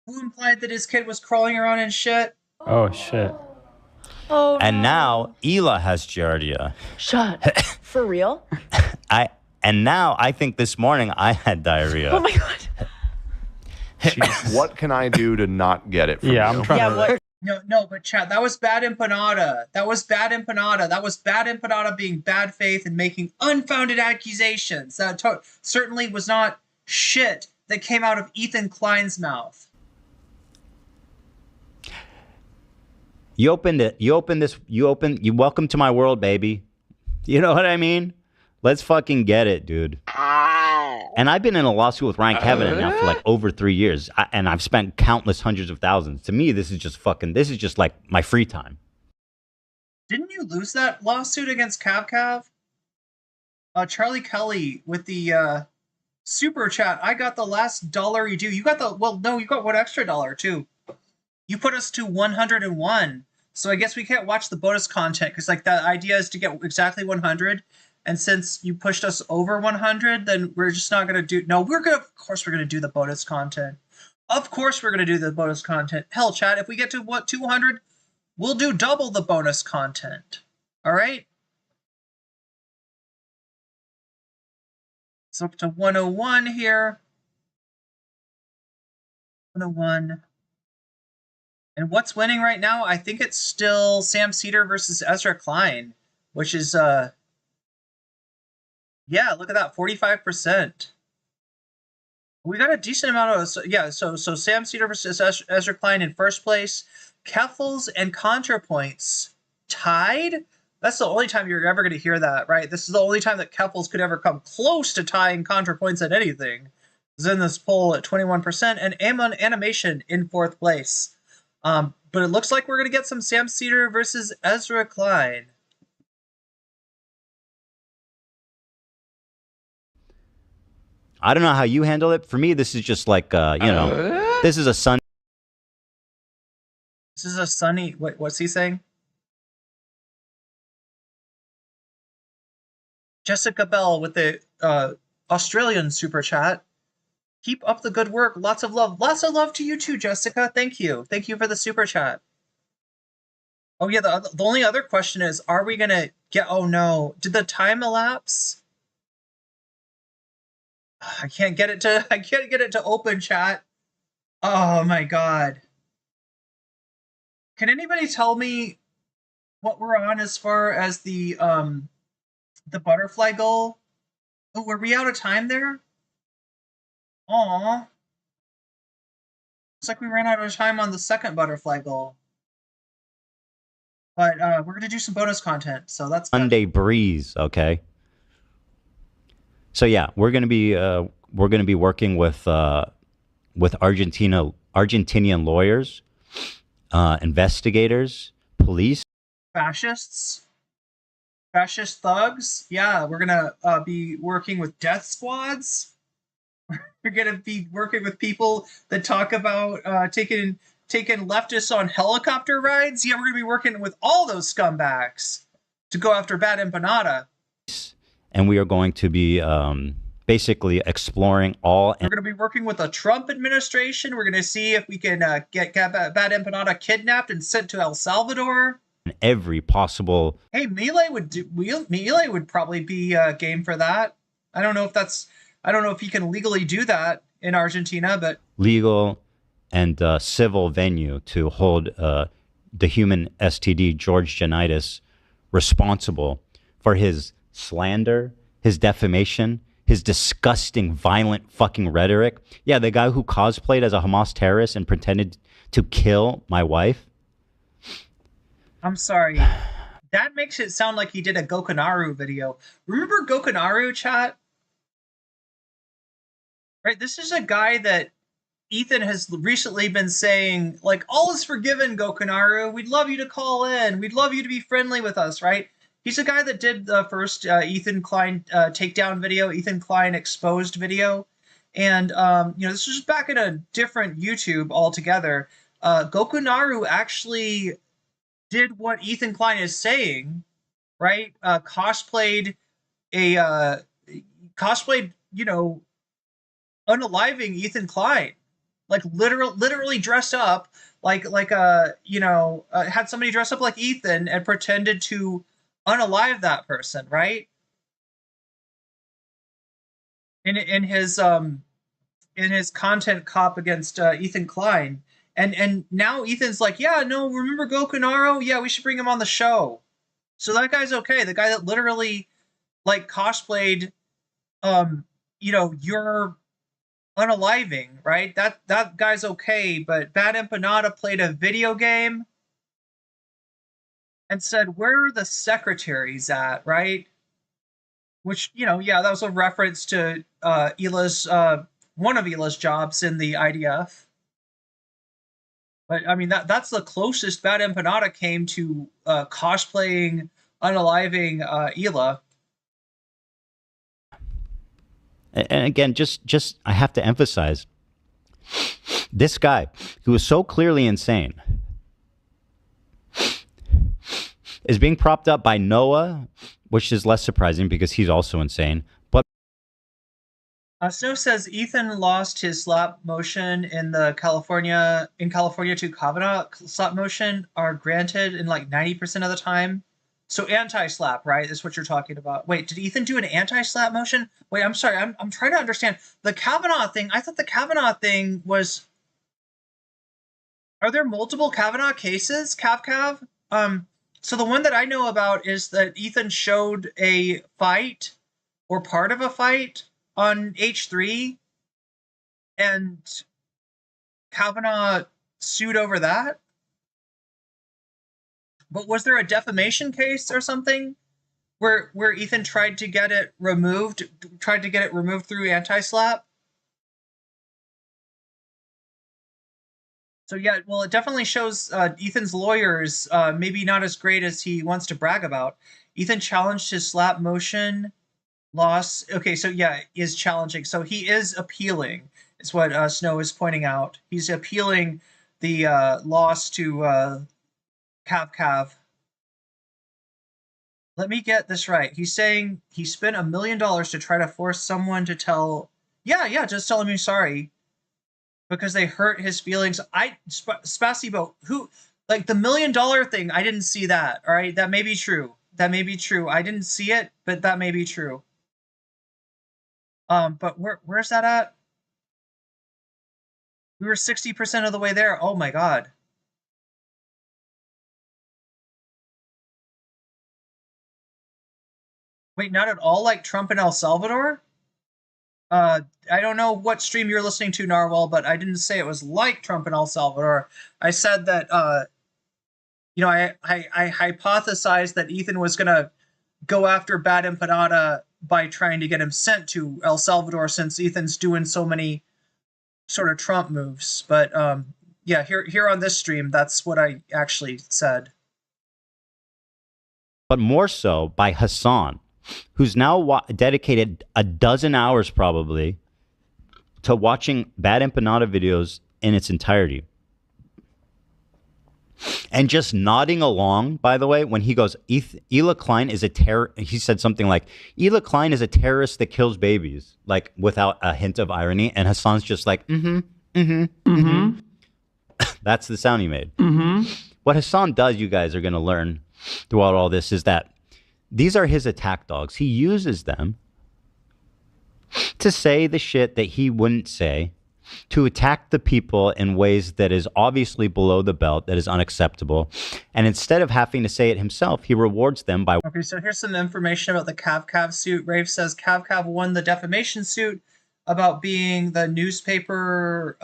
Who implied that his kid was crawling around in shit? Oh, shit. Oh, and now Ela has giardia. Shut. For real? And now I think this morning I had diarrhea. Oh my god. What can I do to not get it from you? I'm trying to... No, but chat, that was Bad Empanada. That was Bad Empanada being bad faith and making unfounded accusations. That certainly was not shit that came out of Ethan Klein's mouth. You opened it. You welcome to my world, baby. You know what I mean? Let's fucking get it, dude. And I've been in a lawsuit with Ryan Kevin now for like over 3 years. And I've spent countless hundreds of thousands. To me, this is just like my free time. Didn't you lose that lawsuit against Cav? Charlie Kelly with the super chat. I got the last dollar you do. You got you got one extra dollar too. You put us to 101. So I guess we can't watch the bonus content because like the idea is to get exactly 100. And since you pushed us over 100, then we're just not going to do... No, of course we're going to do the bonus content. Of course we're going to do the bonus content. Hell, chat, if we get to, 200, we'll do double the bonus content. All right. It's up to 101 here. 101. And what's winning right now? I think it's still Sam Cedar versus Ezra Klein, which is yeah, look at that, 45%. We got a decent amount of so Sam Cedar versus Ezra Klein in first place. Keffels and ContraPoints tied. That's the only time you're ever going to hear that, right? This is the only time that Keffels could ever come close to tying ContraPoints at anything. Is in this poll at 21%, and Amon Animation in fourth place. But it looks like we're going to get some Sam Cedar versus Ezra Klein. I don't know how you handle it. For me, this is just like, this is a sun. This is a sunny. What's he saying? Jessica Bell with the Australian super chat. Keep up the good work. Lots of love. Lots of love to you too, Jessica. Thank you. Thank you for the super chat. Oh yeah, the only other question is, are we going to get... Oh no. Did the time elapse? I can't get it to open, chat. Oh my god. Can anybody tell me what we're on as far as the butterfly goal? Oh, were we out of time there? Aw. Looks like we ran out of time on the second butterfly goal. But we're gonna do some bonus content, so that's good. Sunday breeze, okay? So yeah, we're gonna be working with Argentinian lawyers, investigators, police, Fascist thugs. Yeah, we're gonna be working with death squads. We're gonna be working with people that talk about taking leftists on helicopter rides. Yeah, we're gonna be working with all those scumbags to go after bad Empanada. and we are going to be basically exploring all. We're going to be working with the Trump administration. We're going to see if we can get bad Empanada kidnapped and sent to El Salvador. Every possible. Hey, Milei would probably be game for that. I don't know if he can legally do that in Argentina, but legal and civil venue to hold the human STD George Janitis responsible for his slander, his defamation, his disgusting, violent fucking rhetoric. Yeah, the guy who cosplayed as a Hamas terrorist and pretended to kill my wife. I'm sorry. That makes it sound like he did a Gokanaru video. Remember Gokanaru, chat? Right, this is a guy that Ethan has recently been saying, like, all is forgiven, Gokanaru. We'd love you to call in. We'd love you to be friendly with us, right? He's a guy that did the first Ethan Klein takedown video, Ethan Klein exposed video. And, this was back in a different YouTube altogether. Gokanaru actually did what Ethan Klein is saying, right? Cosplayed, unaliving Ethan Klein. Like literally dressed up had somebody dress up like Ethan and pretended to unalive that person, right? In his content cop against Ethan Klein. And now Ethan's like, yeah, no, remember Gokanaru? Yeah, we should bring him on the show. So that guy's okay. The guy that literally like cosplayed you're unaliving, right? That guy's okay, but Bad Empanada played a video game and said, where are the secretaries at, right? Which, that was a reference to one of Ila's jobs in the IDF. But I mean, that's the closest Bad Empanada came to cosplaying unaliving Ila. And again, just I have to emphasize, this guy who is so clearly insane is being propped up by Noah, which is less surprising because he's also insane. But Snow says Ethan lost his slap motion in California to Kavanaugh. Slap motion are granted in like 90% of the time. So anti-slap, right? Is what you're talking about. Wait, did Ethan do an anti-slap motion? Wait, I'm sorry. I'm trying to understand the Kavanaugh thing. I thought the Kavanaugh thing was. Are there multiple Kavanaugh cases? Cav. So the one that I know about is that Ethan showed a fight or part of a fight on H3, and Kavanaugh sued over that. But was there a defamation case or something where Ethan tried to get it removed through anti-slap? So yeah, well, it definitely shows Ethan's lawyers maybe not as great as he wants to brag about. Ethan challenged his slap motion loss. Okay, so yeah, is challenging. So he is appealing, is what Snow is pointing out. He's appealing the loss to Cav. Let me get this right. He's saying he spent $1 million to try to force someone to tell, yeah, just tell him you're sorry because they hurt his feelings. Spasibo, who, like the $1 million thing, I didn't see that. All right, that may be true. I didn't see it, but that may be true. But where's that at? We were 60% of the way there. Oh my God. Wait, not at all like Trump in El Salvador? I don't know what stream you're listening to, Narwhal, but I didn't say it was like Trump in El Salvador. I said that, I hypothesized that Ethan was going to go after Bad Empanada by trying to get him sent to El Salvador since Ethan's doing so many sort of Trump moves. But yeah, here on this stream, that's what I actually said. But more so by Hasan, who's now dedicated a dozen hours probably to watching Bad Empanada videos in its entirety. And just nodding along, by the way, when he goes, Elon Klein is a terror. He said something like, Elon Klein is a terrorist that kills babies, like without a hint of irony. And Hasan's just like, That's the sound he made. What Hasan does, you guys are going to learn throughout all this, is that these are his attack dogs. He uses them to say the shit that he wouldn't say, to attack the people in ways that is obviously below the belt, that is unacceptable. And instead of having to say it himself, he rewards them by... Okay, so here's some information about the Cav suit. Rafe says Cav won the defamation suit about being the newspaper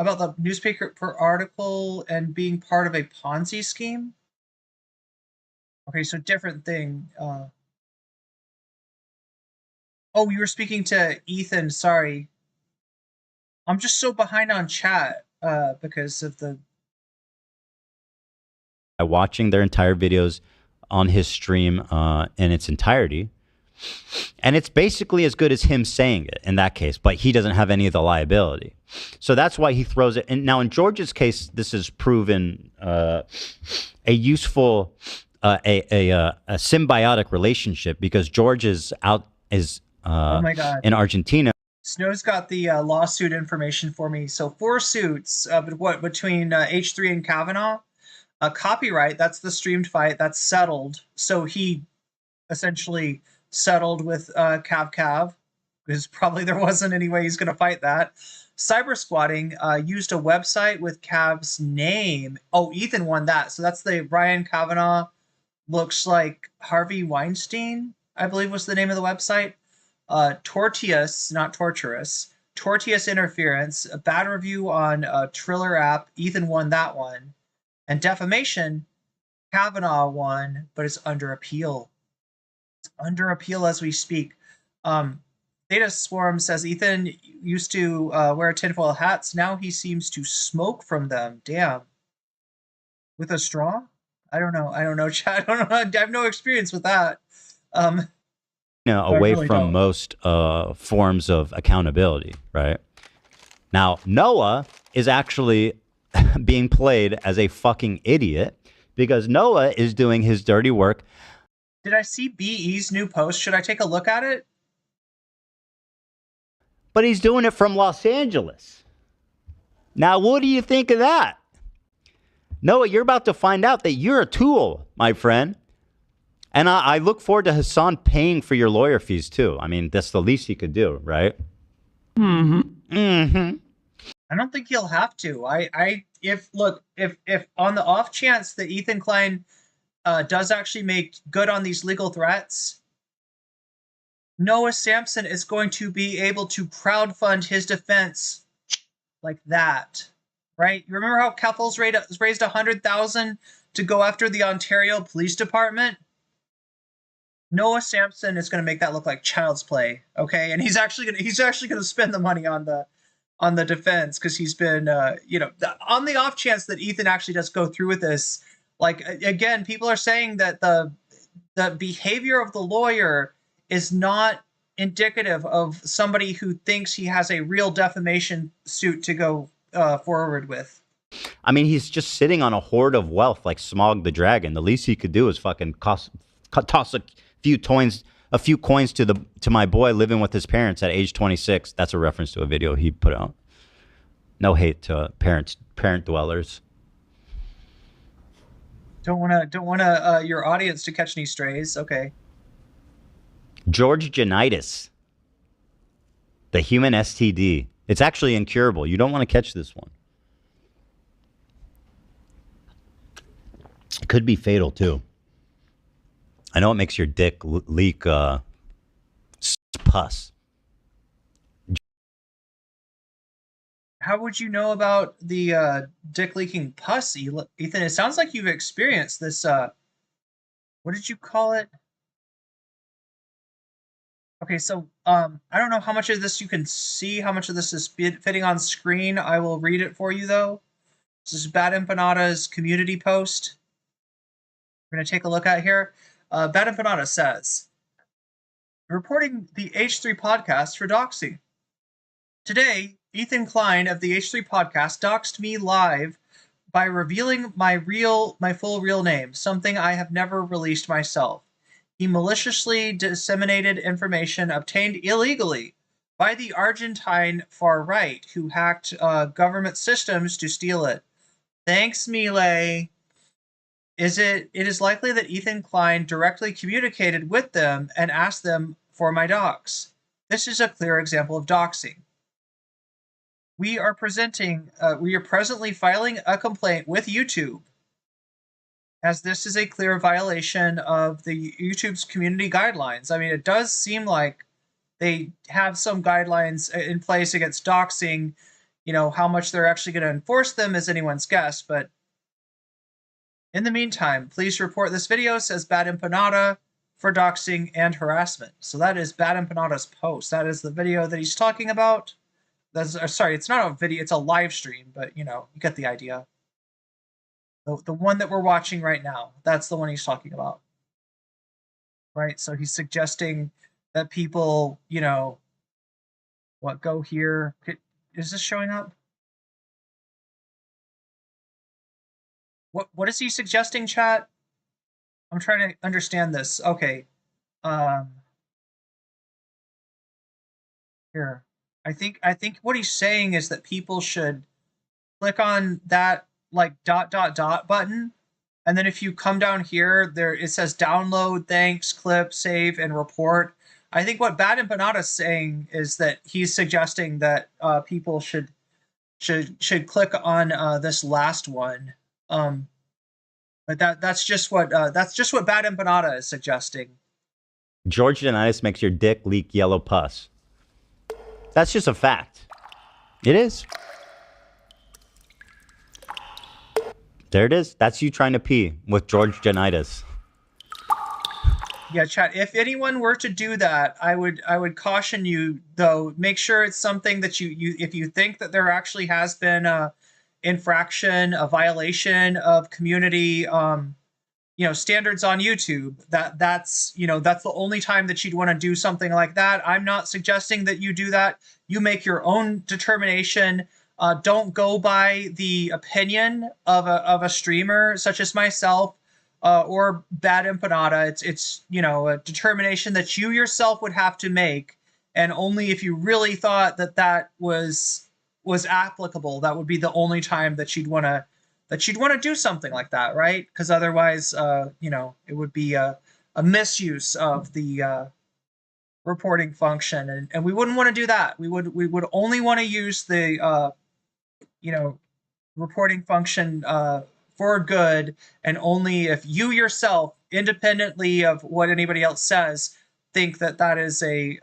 article and being part of a Ponzi scheme. Okay, so different thing. Oh, you were speaking to Ethan. Sorry. I'm just so behind on chat because of the... By watching their entire videos on his stream in its entirety. And it's basically as good as him saying it in that case, but he doesn't have any of the liability. So that's why he throws it. And now in George's case, this has proven a useful, a symbiotic relationship, because George is oh my God. in Argentina. Snow's got the lawsuit information for me. So 4 suits between H3 and Kavanaugh. Copyright, that's the streamed fight, that's settled. So he essentially settled with Cav, because probably there wasn't any way he's going to fight that. Cyber squatting, used a website with Cav's name. Oh, Ethan won that. So that's the Ryan Kavanaugh looks like Harvey Weinstein, I believe was the name of the website. Tortious, not torturous. Tortious interference, a bad review on a Triller app. Ethan won that one. And defamation, Kavanaugh won, but it's under appeal. It's under appeal as we speak. Data Swarm says Ethan used to wear tinfoil hats. Now he seems to smoke from them. Damn. With a straw? I don't know, chat. I don't know. I have no experience with that. Away really from most forms of accountability, right? Now, Noah is actually being played as a fucking idiot because Noah is doing his dirty work. Did I see BE's new post? Should I take a look at it? But he's doing it from Los Angeles. Now, what do you think of that? Noah, you're about to find out that you're a tool, my friend. And I look forward to Hasan paying for your lawyer fees too. I mean, that's the least he could do, right? I don't think he'll have to. If on the off chance that Ethan Klein does actually make good on these legal threats, Noah Samsen is going to be able to crowdfund his defense like that, right? You remember how Keffel's raised $100,000 to go after the Ontario Police Department? Noah Samsen is going to make that look like child's play, okay? And he's actually going to spend the money on the defense because he's been, on the off chance that Ethan actually does go through with this. Like, again, people are saying that the behavior of the lawyer is not indicative of somebody who thinks he has a real defamation suit to go forward with. I mean, he's just sitting on a hoard of wealth like Smog the Dragon. The least he could do is fucking toss a few coins to my boy living with his parents at age 26. That's a reference to a video he put out. No hate to parent dwellers. Don't want your audience to catch any strays. Okay. George Janitis, the human STD. It's actually incurable. You don't want to catch this one. It could be fatal too. I know it makes your dick leak pus. How would you know about the dick leaking pus, Ethan? It sounds like you've experienced this. What did you call it? Okay, so I don't know how much of this you can see, how much of this is fitting on screen. I will read it for you, though. This is Bad Empanada's community post. We're going to take a look at here. Bad Empanada says, reporting the H3 podcast for doxing. Today, Ethan Klein of the H3 podcast doxed me live by revealing my full real name, something I have never released myself. He maliciously disseminated information obtained illegally by the Argentine far right, who hacked government systems to steal it. Thanks, Mile. It is likely that Ethan Klein directly communicated with them and asked them for my docs. This is a clear example of doxing. We are presently filing a complaint with YouTube, as this is a clear violation of the YouTube's community guidelines. I mean, it does seem like they have some guidelines in place against doxing. You know, how much they're actually going to enforce them is anyone's guess, but in the meantime, please report this video, says Bad Empanada, for doxing and harassment. So that is Bad Empanada's post. That is the video that he's talking about. Sorry, it's not a video, it's a live stream, but you get the idea. The one that we're watching right now, that's the one he's talking about. Right? So he's suggesting that people, go here. Is this showing up? What is he suggesting, chat? I'm trying to understand this. Okay. Here. I think what he's saying is that people should click on that .. button, and then if you come down here, it says download, thanks, clip, save, and report. I think what Bad Empanada is saying is that he's suggesting that people should click on this last one. But that's just what Bad Empanada is suggesting. George Janitis makes your dick leak yellow pus. That's just a fact. It is. There it is. That's you trying to pee with George Janitis. Yeah, chat. If anyone were to do that, I would caution you, though. Make sure it's something that if you think that there actually has been a infraction, a violation of community, standards on YouTube. That's the only time that you'd want to do something like that. I'm not suggesting that you do that. You make your own determination. Don't go by the opinion of a streamer such as myself or Bad Empanada. It's a determination that you yourself would have to make, and only if you really thought that was applicable, that would be the only time that you'd want to do something like that, right? Because otherwise, it would be a misuse of the reporting function, and we wouldn't want to do that. We would only want to use the reporting function for good, and only if you yourself, independently of what anybody else says, think that is a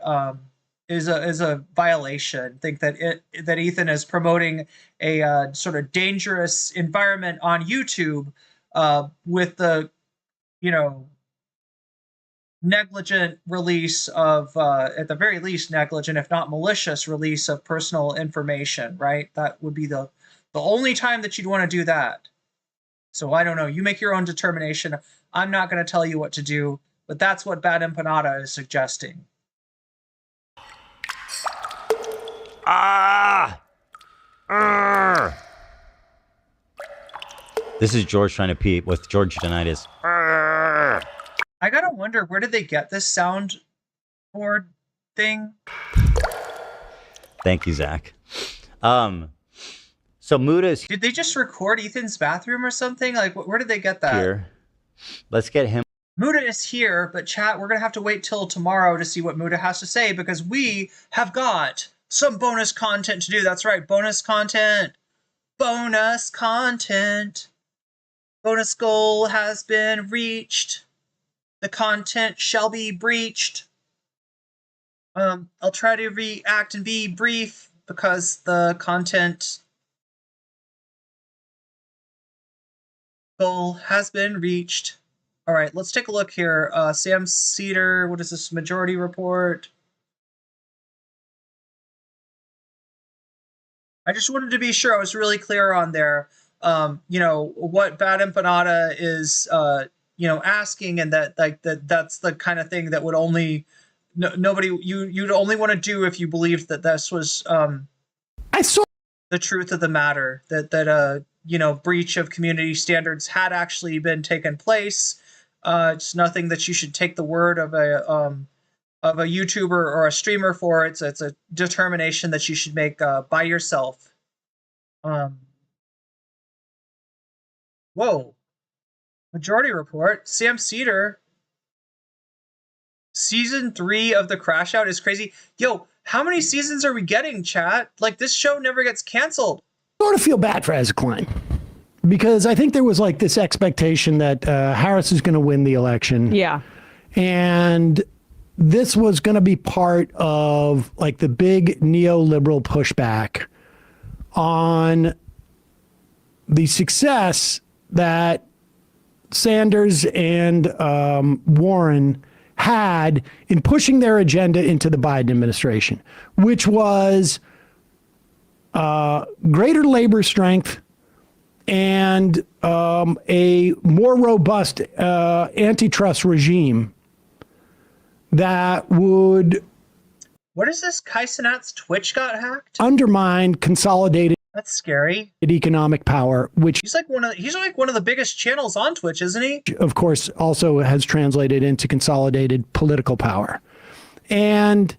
violation. Think that Ethan is promoting a sort of dangerous environment on YouTube with the negligent release of, at the very least, negligent, if not malicious, release of personal information. Right? That would be the only time that you'd want to do that. So I don't know. You make your own determination. I'm not going to tell you what to do, but that's what Bad Empanada is suggesting. This is George trying to pee with George tinnitus. I gotta wonder, where did they get this soundboard thing? Thank you, Zach. So Muda's Did they just record Ethan's bathroom or something? Like, where did they get that? here. Let's get him. Muda is here, but chat, we're gonna have to wait till tomorrow to see what Muda has to say, because we have got some bonus content to do. That's right, bonus content. Bonus content. Bonus goal has been reached. The content shall be breached. I'll try to react and be brief because the content goal has been reached. All right, let's take a look here. Sam Cedar, what is this majority report? I just wanted to be sure I was really clear on there. What Bad Empanada is, asking, and that's the kind of thing that would only you'd only want to do if you believed that this was the truth of the matter, that breach of community standards had actually been taken place. It's nothing that you should take the word of a YouTuber or a streamer for. It's a determination that you should make by yourself. Whoa. Majority report. Sam Cedar. Season 3 of the Crash Out is crazy. Yo, how many seasons are we getting, chat? Like, this show never gets canceled. I sort of feel bad for Klein, because I think there was like this expectation that Harris is going to win the election. Yeah. And this was going to be part of like the big neoliberal pushback on the success that Sanders and Warren had in pushing their agenda into the Biden administration, which was greater labor strength and a more robust antitrust regime that would... What is this? Kai Cenat's Twitch got hacked? ...undermine consolidated... That's scary. ...economic power, which... He's like one of the biggest channels on Twitch, isn't he? Of course, also has translated into consolidated political power. And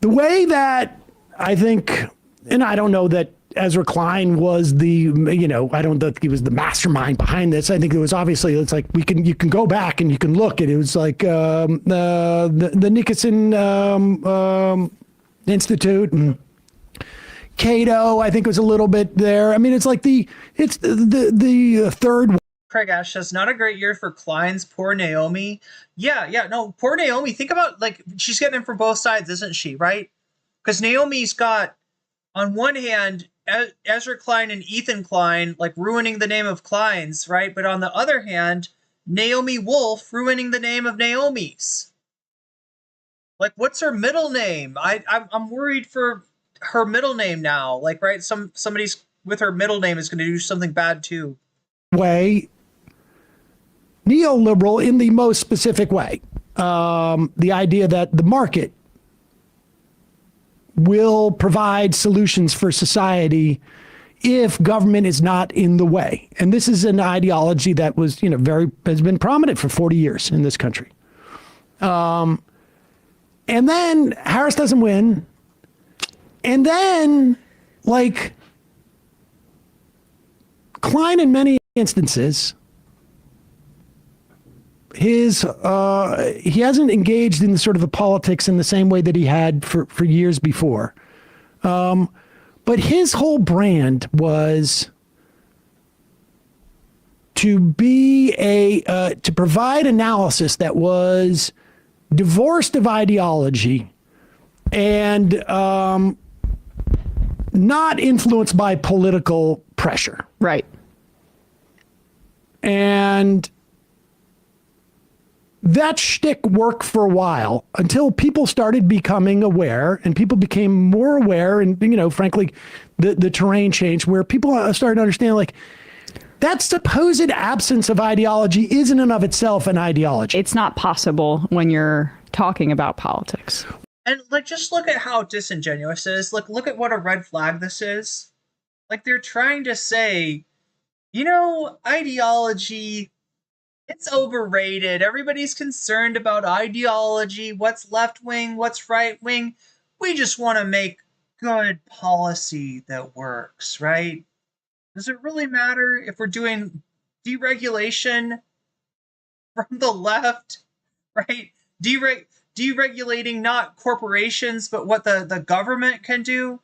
the way that I think, and I don't know that Ezra Klein was the, I don't think he was the mastermind behind this. I think it was obviously, it's like you can go back and you can look at it. It was like the Nicholson Institute and Cato, I think was a little bit there. I mean, it's like the third. Craig Ash says, not a great year for Klein's poor Naomi. Yeah, no, poor Naomi. Think about, like, she's getting it from both sides, isn't she, right? Because Naomi's got, on one hand, Ezra Klein and Ethan Klein, like, ruining the name of Klein's, right? But on the other hand, Naomi Wolf ruining the name of Naomi's. Like, what's her middle name? I'm worried for her middle name now. Like, right, somebody's with her middle name is going to do something bad too. Way neoliberal in the most specific way. The idea that the market will provide solutions for society if government is not in the way. And this is an ideology that was, has been prominent for 40 years in this country. And then Harris doesn't win. And then, like, Klein in many instances he hasn't engaged in sort of the politics in the same way that he had for years before. But his whole brand was to be to provide analysis that was divorced of ideology and not influenced by political pressure. Right. And that shtick worked for a while until people started becoming aware, and people became more aware, and frankly, the terrain changed where people started to understand, like, that supposed absence of ideology isn't in of itself an ideology. It's not possible when you're talking about politics. And just look at how disingenuous it is. Look at what a red flag this is. They're trying to say, ideology, it's overrated. Everybody's concerned about ideology, what's left wing, what's right wing. We just want to make good policy that works, right? Does it really matter if we're doing deregulation from the left, right? Deregulating not corporations, but what the government can do?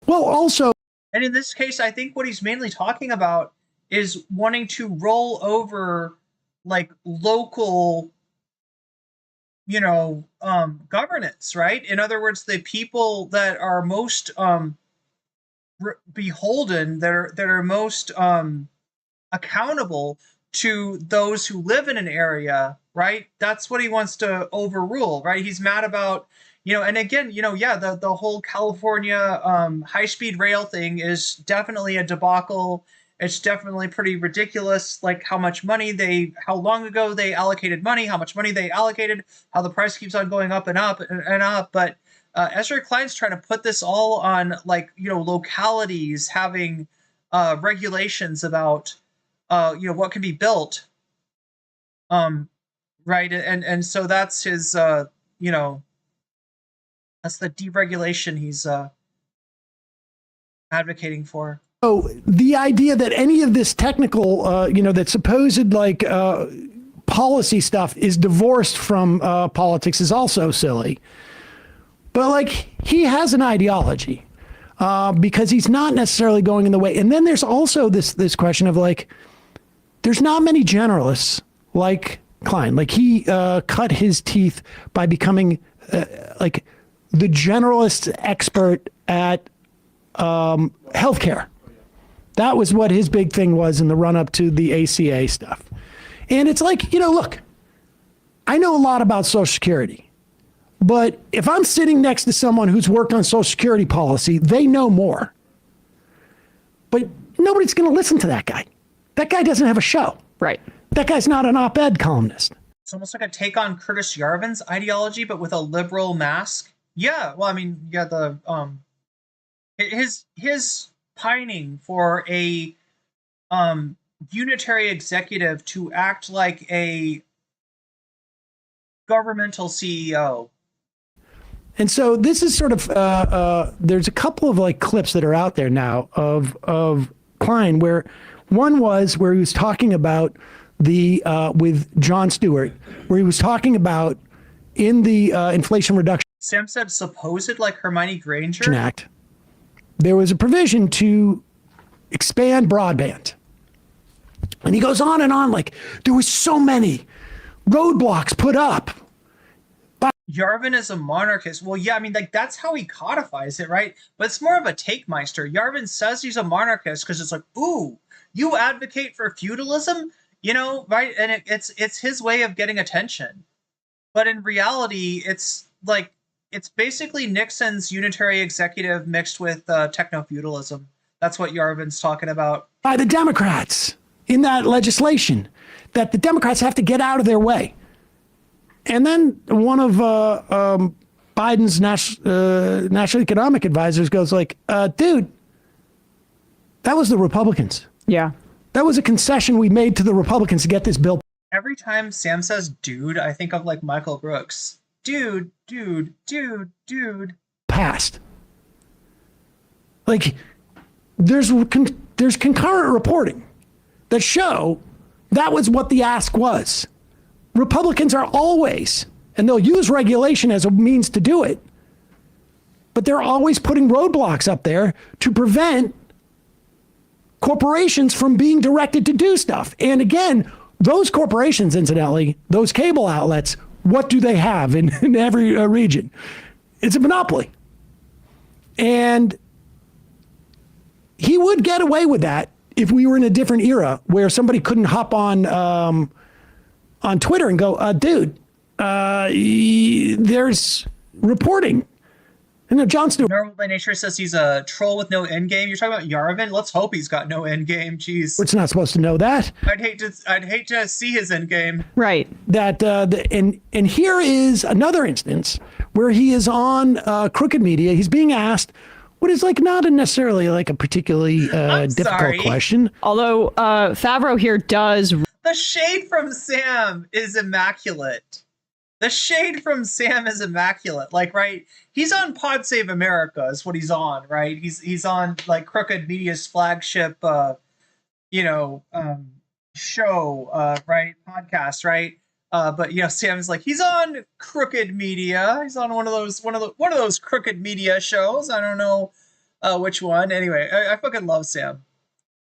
Well, also... And in this case, I think what he's mainly talking about is wanting to roll over, local, governance, right? In other words, the people that are most beholden, that are most accountable to those who live in an area, right? That's what he wants to overrule, right? He's mad about, and again, the whole California high-speed rail thing is definitely a debacle. It's definitely pretty ridiculous, how long ago they allocated money, how much money they allocated, how the price keeps on going up and up and up. But Ezra Klein's trying to put this all on, localities having regulations about, what can be built. Right. And so that's his, that's the deregulation he's advocating for. So the idea that any of this technical, that supposed policy stuff is divorced from politics is also silly. But he has an ideology because he's not necessarily going in the way. And then there's also this question of there's not many generalists like Klein. He cut his teeth by becoming the generalist expert at healthcare. That was what his big thing was in the run up to the ACA stuff. And it's look, I know a lot about Social Security, but if I'm sitting next to someone who's worked on Social Security policy, they know more. But nobody's going to listen to that guy. That guy doesn't have a show. Right. That guy's not an op-ed columnist. It's almost like a take on Curtis Yarvin's ideology, but with a liberal mask. Yeah, well, his pining for a unitary executive to act like a governmental CEO. And so this is sort of there's a couple of clips that are out there now of Klein, where one was where he was talking about the with Jon Stewart, where he was talking about in the Inflation Reduction Sam said supposed Hermione Granger Act, there was a provision to expand broadband. And he goes on and on, there was so many roadblocks put up. Yarvin is a monarchist. Well, yeah, that's how he codifies it, right? But it's more of a take-meister. Yarvin says he's a monarchist because it's ooh, you advocate for feudalism, right? And it's his way of getting attention. But in reality, it's basically Nixon's unitary executive mixed with techno-feudalism. That's what Yarvin's talking about. By the Democrats in that legislation, that the Democrats have to get out of their way. And then one of Biden's national economic advisors goes dude, that was the Republicans. Yeah. That was a concession we made to the Republicans to get this bill. Every time Sam says dude, I think of Michael Brooks. Dude. Passed. There's concurrent reporting that show That was what the ask was. Republicans are always, and they'll use regulation as a means to do it, but they're always putting roadblocks up there to prevent corporations from being directed to do stuff. And again, those corporations, incidentally, those cable outlets, what do they have in every region? It's a monopoly. And he would get away with that if we were in a different era where somebody couldn't hop on Twitter and go, dude, there's reporting. And Jon Stewart. Normal by Nature says he's a troll with no end game. You're talking about Yarvin? Let's hope he's got no end game. Jeez. It's not supposed to know that. I'd hate to see his end game. Right. That and here is another instance where he is on Crooked Media. He's being asked what is like not necessarily like a particularly difficult question. Although Favreau here does. The shade from Sam is immaculate. The shade from Sam is immaculate. Like, right? He's on Pod Save America is what he's on, right? He's on like Crooked Media's flagship, show, right? Podcast, right? But Sam's like he's on Crooked Media. He's on one of those Crooked Media shows. I don't know which one. Anyway, I fucking love Sam.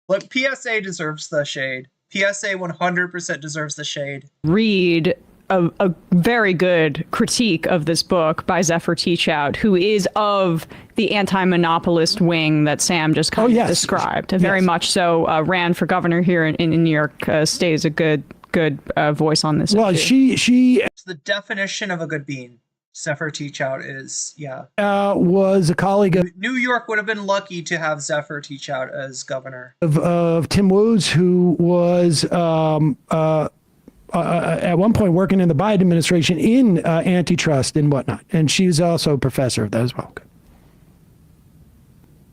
Look, PSA deserves the shade. PSA 100% deserves the shade. Read a very good critique of this book by Zephyr Teachout, who is of the anti-monopolist wing that Sam just kind of described. Very much so. Ran for governor here in New York State is a good voice on this. Well, issue. she It's the definition of a good bean. Zephyr Teachout is, was a colleague of New York would have been lucky to have Zephyr Teachout as governor. Of Tim Woos, who was at one point working in the Biden administration in antitrust and whatnot. And she's also a professor of that as well.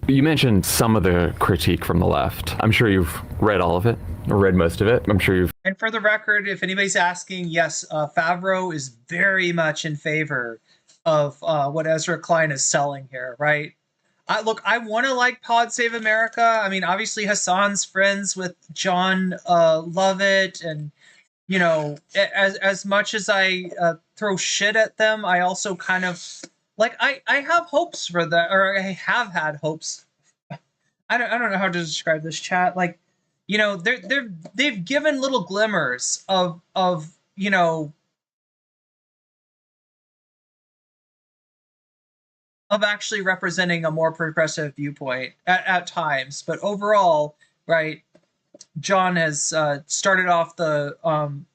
You mentioned some of the critique from the left. I'm sure you've read all of it, or read most of it. I'm sure you've... And for the record, if anybody's asking, yes, Favreau is very much in favor of what Ezra Klein is selling here, right? I want to like Pod Save America. I mean, obviously Hasan's friends with John Lovett, and as much as I throw shit at them, I also kind of like I have hopes for that, or I have had hopes. I don't know how to describe this, chat. Like, they've given little glimmers of actually representing a more progressive viewpoint at times, but overall, right? John has started off the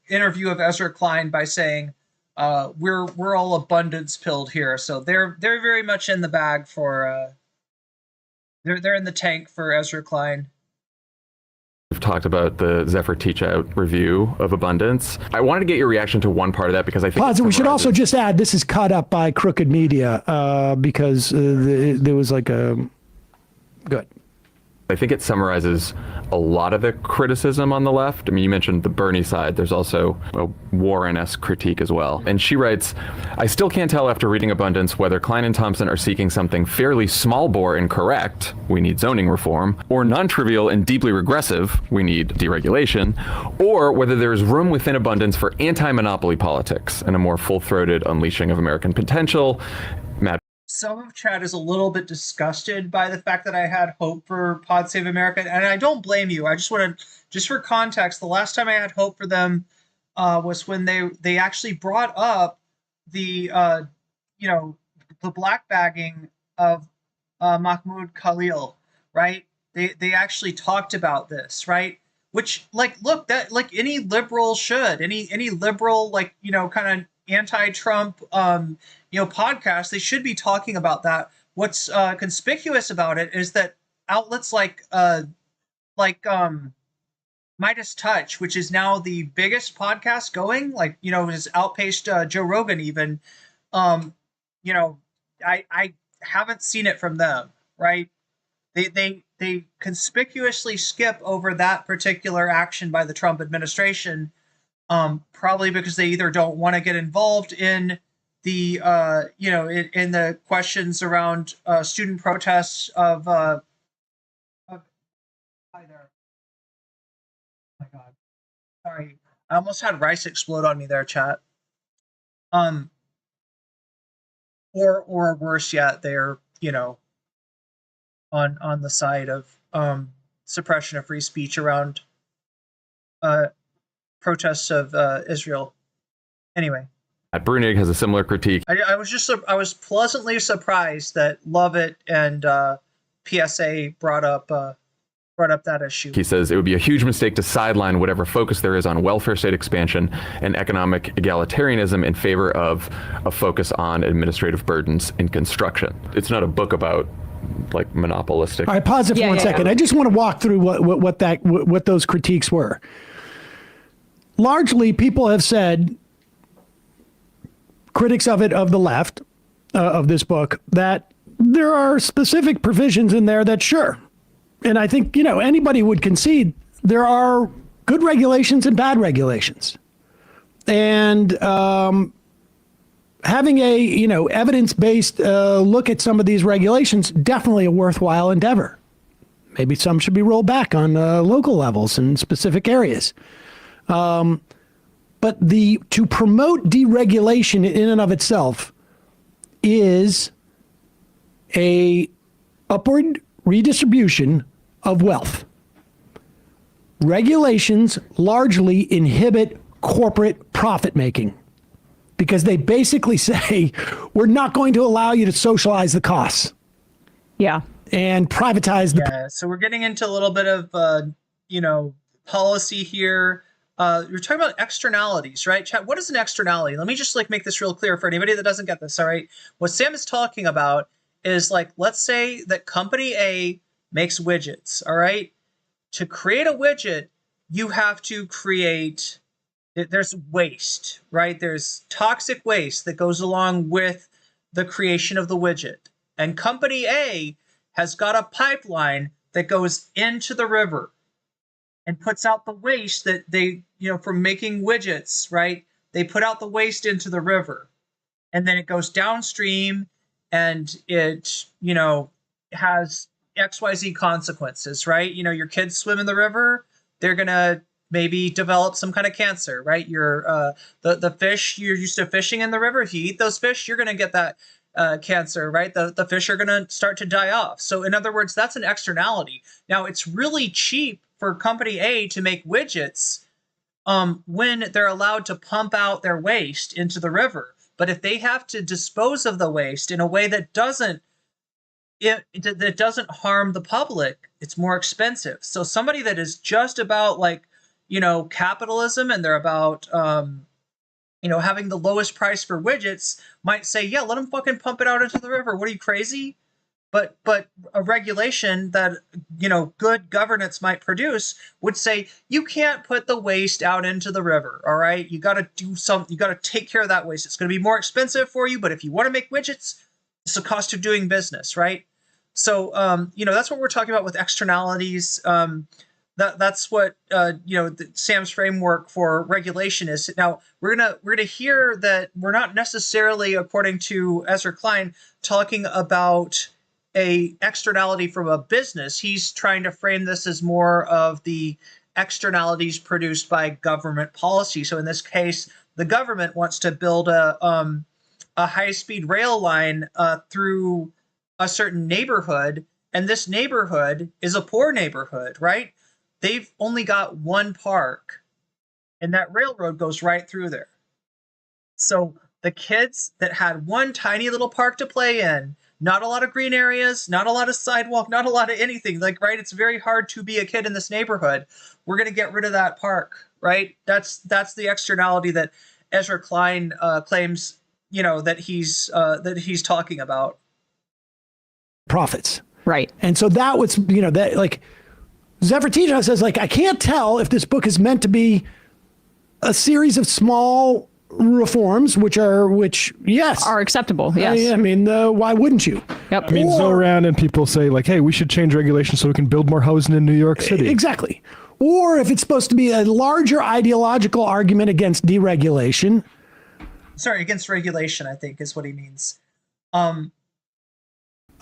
interview of Ezra Klein by saying, "We're all abundance pilled here," so they're very much in the bag for they're in the tank for Ezra Klein. We've talked about the Zephyr Teachout review of abundance. I wanted to get your reaction to one part of that because I think we should also just add this is cut up by Crooked Media because there was like a good. I think it summarizes a lot of the criticism on the left. I mean, you mentioned the Bernie side. There's also a Warren-esque critique as well. And she writes, I still can't tell after reading Abundance whether Klein and Thompson are seeking something fairly small bore and correct, we need zoning reform, or non-trivial and deeply regressive, we need deregulation, or whether there is room within Abundance for anti-monopoly politics and a more full-throated unleashing of American potential. Some of chat is a little bit disgusted by the fact that I had hope for Pod Save America, and I don't blame you. I just want to, just for context, the last time I had hope for them was when they actually brought up the the black bagging of Mahmoud Khalil, right? They actually talked about this, right? Which, like, look, that like any liberal should, any liberal, like, kind of anti-Trump podcast, they should be talking about that. What's conspicuous about it is that outlets like Midas Touch, which is now the biggest podcast going, has outpaced Joe Rogan even. I haven't seen it from them, right? They conspicuously skip over that particular action by the Trump administration, probably because they either don't want to get involved in the in the questions around student protests of Sorry, I almost had rice explode on me there, chat. Or worse yet, they're, you know, on the side of suppression of free speech around protests of Israel. Anyway, Brunig has a similar critique. I was pleasantly surprised that Lovett and PSA brought up that issue. He says it would be a huge mistake to sideline whatever focus there is on welfare state expansion and economic egalitarianism in favor of a focus on administrative burdens in construction. It's not a book about like monopolistic. All right, pause it for 1 second. I just want to walk through what those critiques were. Largely, people have said, critics of the left, of this book, that there are specific provisions in there that sure. And I think, you know, anybody would concede there are good regulations and bad regulations. And having a, you know, evidence-based look at some of these regulations, definitely a worthwhile endeavor. Maybe some should be rolled back on local levels in specific areas. But to promote deregulation in and of itself is a upward redistribution of wealth. Regulations largely inhibit corporate profit making because they basically say, we're not going to allow you to socialize the costs. Yeah. And privatize the... Yeah, so we're getting into a little bit of, you know, policy here. You're talking about externalities, right? Chat, what is an externality? Let me just like make this real clear for anybody that doesn't get this, all right? What Sam is talking about is like, let's say that company A makes widgets, all right? To create a widget, you have to create, there's waste, right? There's toxic waste that goes along with the creation of the widget. And company A has got a pipeline that goes into the river and puts out the waste that they, you know, from making widgets, right? They put out the waste into the river. And then it goes downstream and it, you know, has XYZ consequences, right? You know, your kids swim in the river, they're going to maybe develop some kind of cancer, right? Your the fish you're used to fishing in the river, if you eat those fish, you're going to get that cancer, right? The fish are going to start to die off. So in other words, that's an externality. Now, it's really cheap for company A to make widgets when they're allowed to pump out their waste into the river. But if they have to dispose of the waste in a way that doesn't harm the public, it's more expensive. So somebody that is just about like, you know, capitalism and they're about, you know, having the lowest price for widgets might say, yeah, let them fucking pump it out into the river. What are you, crazy? But a regulation that, you know, good governance might produce would say you can't put the waste out into the river. All right, you got to do something. You got to take care of that waste. It's going to be more expensive for you, but if you want to make widgets, it's the cost of doing business, right? So, you know, that's what we're talking about with externalities. That's what you know, Sam's framework for regulation is. Now we're gonna hear that we're not necessarily, according to Ezra Klein, talking about a externality from a business. He's trying to frame this as more of the externalities produced by government policy. So in this case, the government wants to build a high-speed rail line through a certain neighborhood, and this neighborhood is a poor neighborhood, right? They've only got one park, and that railroad goes right through there. So the kids that had one tiny little park to play in, not a lot of green areas, not a lot of sidewalk, not a lot of anything, like, right? It's very hard to be a kid in this neighborhood. We're going to get rid of that park, right? That's the externality that Ezra Klein claims, you know, that he's talking about. Profits. Right. And so that was, you know, that like Zephyr Tejas says, like, I can't tell if this book is meant to be a series of small reforms, which yes, are acceptable. Yes. I mean, why wouldn't you? Yep. I mean, go around and people say like, hey, we should change regulations so we can build more housing in New York City. Exactly. Or if it's supposed to be a larger ideological argument against deregulation. Sorry, against regulation, I think is what he means.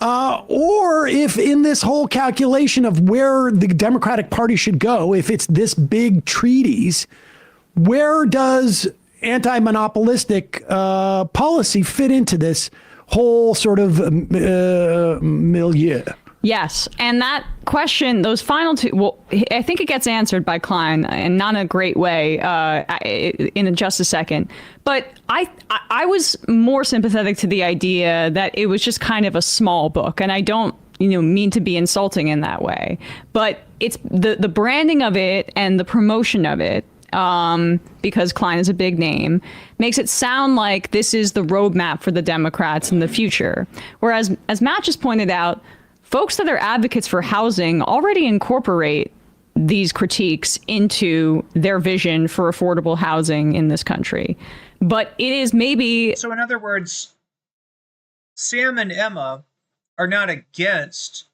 Or if in this whole calculation of where the Democratic Party should go, if it's this big treatise where does anti-monopolistic policy fit into this whole sort of milieu? Yes, and that question, those final two, well, I think it gets answered by Klein, and not in a great way in just a second. But I was more sympathetic to the idea that it was just kind of a small book, and I don't mean to be insulting in that way. But it's the branding of it and the promotion of it, because Klein is a big name, makes it sound like this is the roadmap for the Democrats in the future. Whereas, as Matt just pointed out, folks that are advocates for housing already incorporate these critiques into their vision for affordable housing in this country. But it is maybe... So in other words, Sam and Emma are not against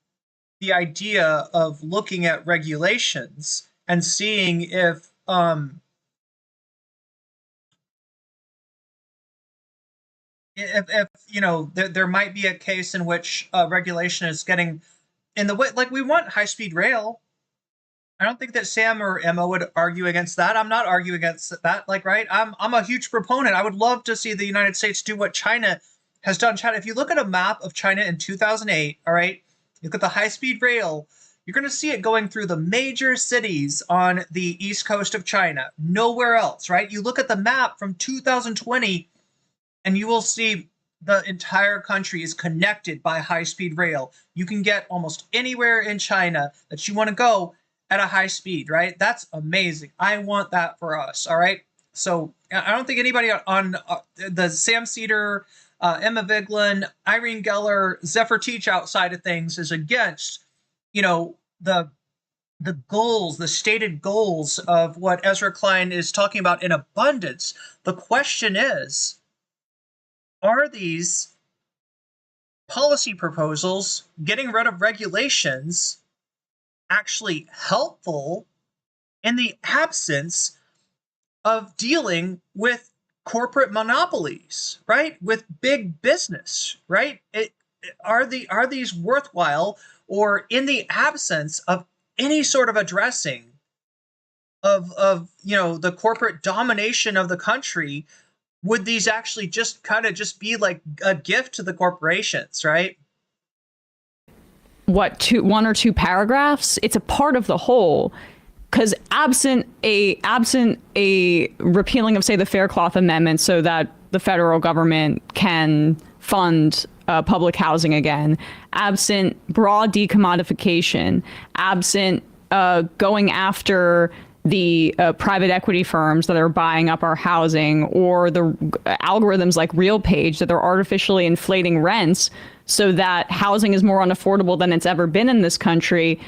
the idea of looking at regulations and seeing if there might be a case in which regulation is getting in the way. Like, we want high-speed rail. I don't think that Sam or Emma would argue against that. I'm not arguing against that. Like, right? I'm a huge proponent. I would love to see the United States do what China has done. China, if you look at a map of China in 2008, all right, look at the high-speed rail, you're going to see it going through the major cities on the east coast of China. Nowhere else, right? You look at the map from 2020, and you will see the entire country is connected by high-speed rail. You can get almost anywhere in China that you want to go at a high speed, right? That's amazing. I want that for us, all right? So I don't think anybody on the Sam Cedar, Emma Vigeland, Irene Geller, Zephyr Teachout side of things is against, the goals, the stated goals of what Ezra Klein is talking about in abundance. The question is, are these policy proposals, getting rid of regulations, actually helpful in the absence of dealing with corporate monopolies, right? With big business, right? Are these worthwhile, or in the absence of any sort of addressing of the corporate domination of the country, would these actually just be like a gift to the corporations, right? One or two paragraphs? It's a part of the whole. Because absent a repealing of, say, the Faircloth Amendment so that the federal government can fund public housing again, absent broad decommodification, absent going after the private equity firms that are buying up our housing, or the algorithms like RealPage that are artificially inflating rents so that housing is more unaffordable than it's ever been in this country,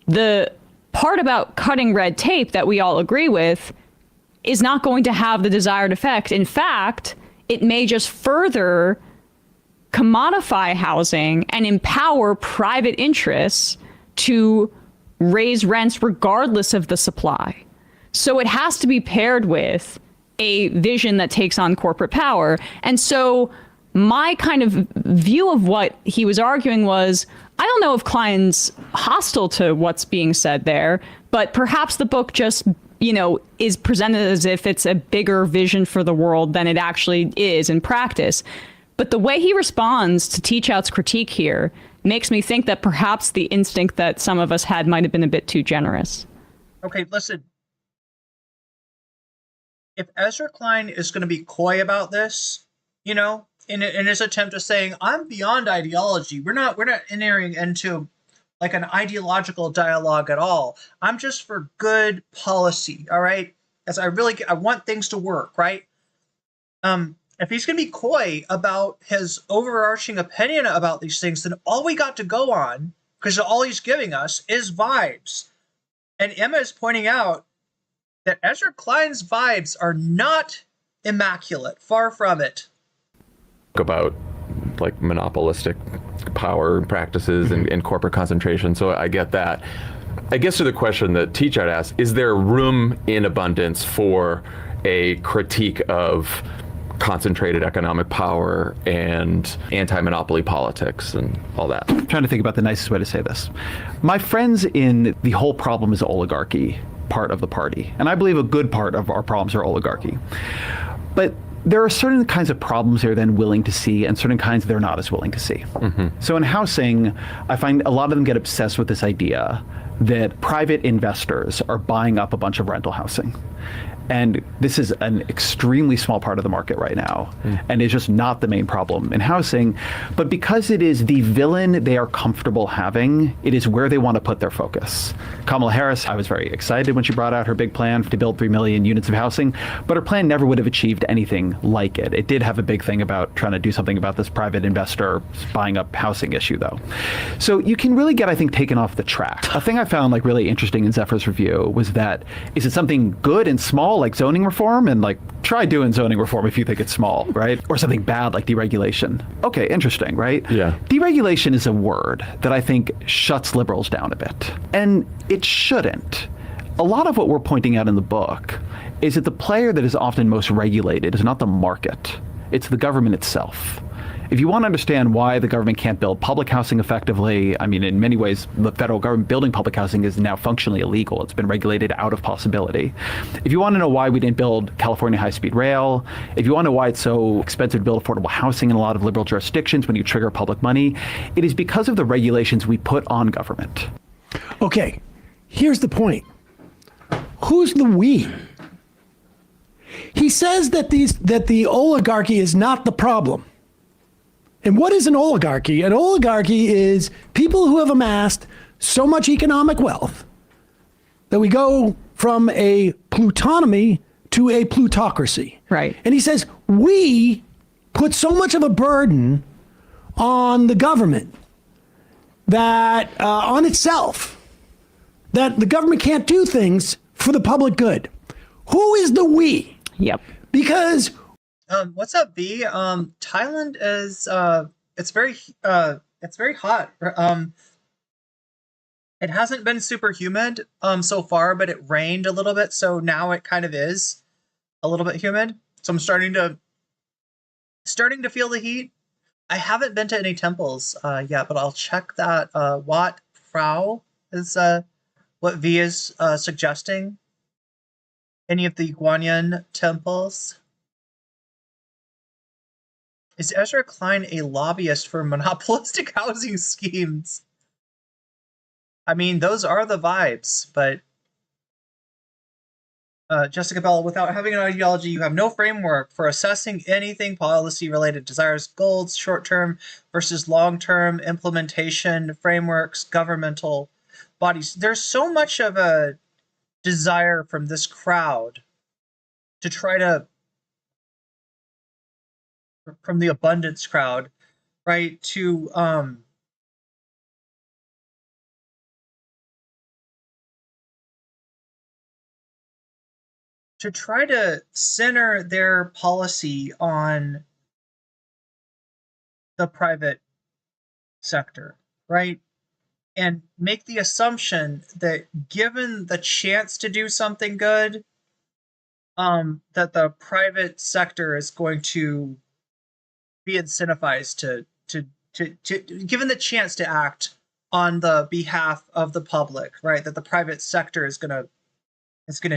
the part about cutting red tape that we all agree with is not going to have the desired effect. In fact, it may just further commodify housing and empower private interests to raise rents regardless of the supply. So it has to be paired with a vision that takes on corporate power. And so my kind of view of what he was arguing was, I don't know if Klein's hostile to what's being said there, but perhaps the book just, is presented as if it's a bigger vision for the world than it actually is in practice. But the way he responds to Teachout's critique here makes me think that perhaps the instinct that some of us had might have been a bit too generous. Okay, listen. If Ezra Klein is going to be coy about this, in his attempt of saying, I'm beyond ideology, we're not entering into like an ideological dialogue at all. I'm just for good policy, all right? As I want things to work, right? If he's going to be coy about his overarching opinion about these things, then all we got to go on, because all he's giving us, is vibes. And Emma is pointing out that Ezra Klein's vibes are not immaculate, far from it. About like monopolistic power practices and corporate concentration, so I get that. I guess to the question that Teachout asked, is there room in abundance for a critique of concentrated economic power and anti-monopoly politics and all that? I'm trying to think about the nicest way to say this. My friends in the whole problem is oligarchy part of the party. And I believe a good part of our problems are oligarchy. But there are certain kinds of problems they're then willing to see and certain kinds they're not as willing to see. So in housing, I find a lot of them get obsessed with this idea that private investors are buying up a bunch of rental housing. And this is an extremely small part of the market right now, and it's just not the main problem in housing. But because it is the villain they are comfortable having, it is where they want to put their focus. Kamala Harris, I was very excited when she brought out her big plan to build 3 million units of housing, but her plan never would have achieved anything like it. It did have a big thing about trying to do something about this private investor buying up housing issue, though. So you can really get, I think, taken off the track. A thing I found like really interesting in Zephyr's review was that, is it something good and small like zoning reform? And like, try doing zoning reform if you think it's small, right? Or something bad like deregulation. Okay, interesting, right? Yeah. Deregulation is a word that I think shuts liberals down a bit. And it shouldn't. A lot of what we're pointing out in the book is that the player that is often most regulated is not the market, it's the government itself. If you want to understand why the government can't build public housing effectively, I mean, in many ways, the federal government building public housing is now functionally illegal. It's been regulated out of possibility. If you want to know why we didn't build California high-speed rail, if you want to know why it's so expensive to build affordable housing in a lot of liberal jurisdictions when you trigger public money, it is because of the regulations we put on government. Okay, here's the point. Who's the we? He says that the oligarchy is not the problem. And what is an oligarchy? An oligarchy is people who have amassed so much economic wealth that we go from a plutonomy to a plutocracy. Right. And he says, we put so much of a burden on the government that on itself, that the government can't do things for the public good. Who is the we? Yep. Because what's up, B? Thailand is it's very hot. It hasn't been super humid so far, but it rained a little bit, so now it kind of is a little bit humid. So I'm starting to feel the heat. I haven't been to any temples yet, but I'll check that. Wat Phra is what V is suggesting. Any of the Guanyin temples. Is Ezra Klein a lobbyist for monopolistic housing schemes? I mean, those are the vibes, but Jessica Bell, without having an ideology, you have no framework for assessing anything policy-related desires, goals, short-term versus long-term implementation, frameworks, governmental bodies. There's so much of a desire from this crowd to try to, from the abundance crowd, right, to try to center their policy on the private sector, right? And make the assumption that given the chance to do something good, that the private sector is going to be incentivized to given the chance to act on the behalf of the public, right? That the private sector is gonna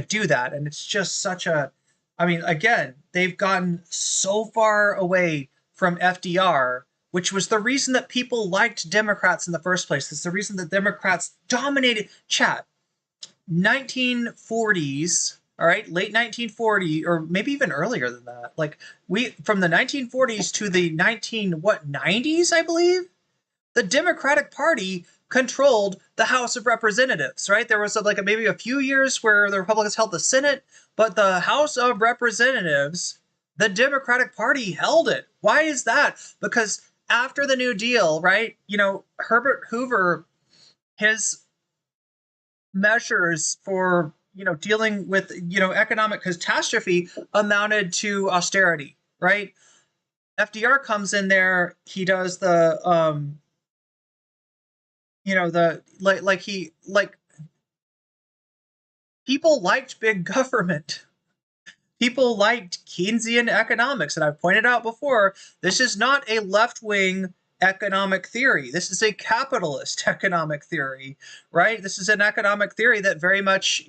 do that. And it's just such a, I mean, again, they've gotten so far away from FDR, which was the reason that people liked Democrats in the first place. It's the reason that Democrats dominated chat. 1940s, all right, late 1940, or maybe even earlier than that. Like from the 1940s to the 90s, I believe, the Democratic Party controlled the House of Representatives, right? There was maybe a few years where the Republicans held the Senate, but the House of Representatives, the Democratic Party held it. Why is that? Because after the New Deal, right, Herbert Hoover, his measures for, dealing with, economic catastrophe amounted to austerity, right? FDR comes in there, he does the, people liked big government. People liked Keynesian economics. And I've pointed out before, this is not a left-wing economic theory. This is a capitalist economic theory, right? This is an economic theory that very much,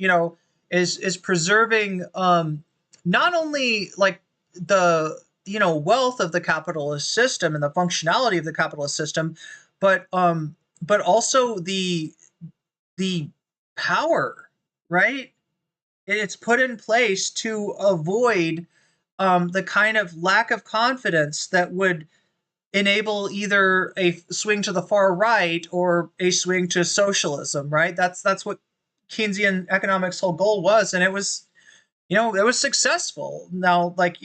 is preserving not only like the wealth of the capitalist system and the functionality of the capitalist system, but also the power, right? It's put in place to avoid the kind of lack of confidence that would enable either a swing to the far right or a swing to socialism, right? That's what Keynesian economics' whole goal was, and it was successful. Now, like,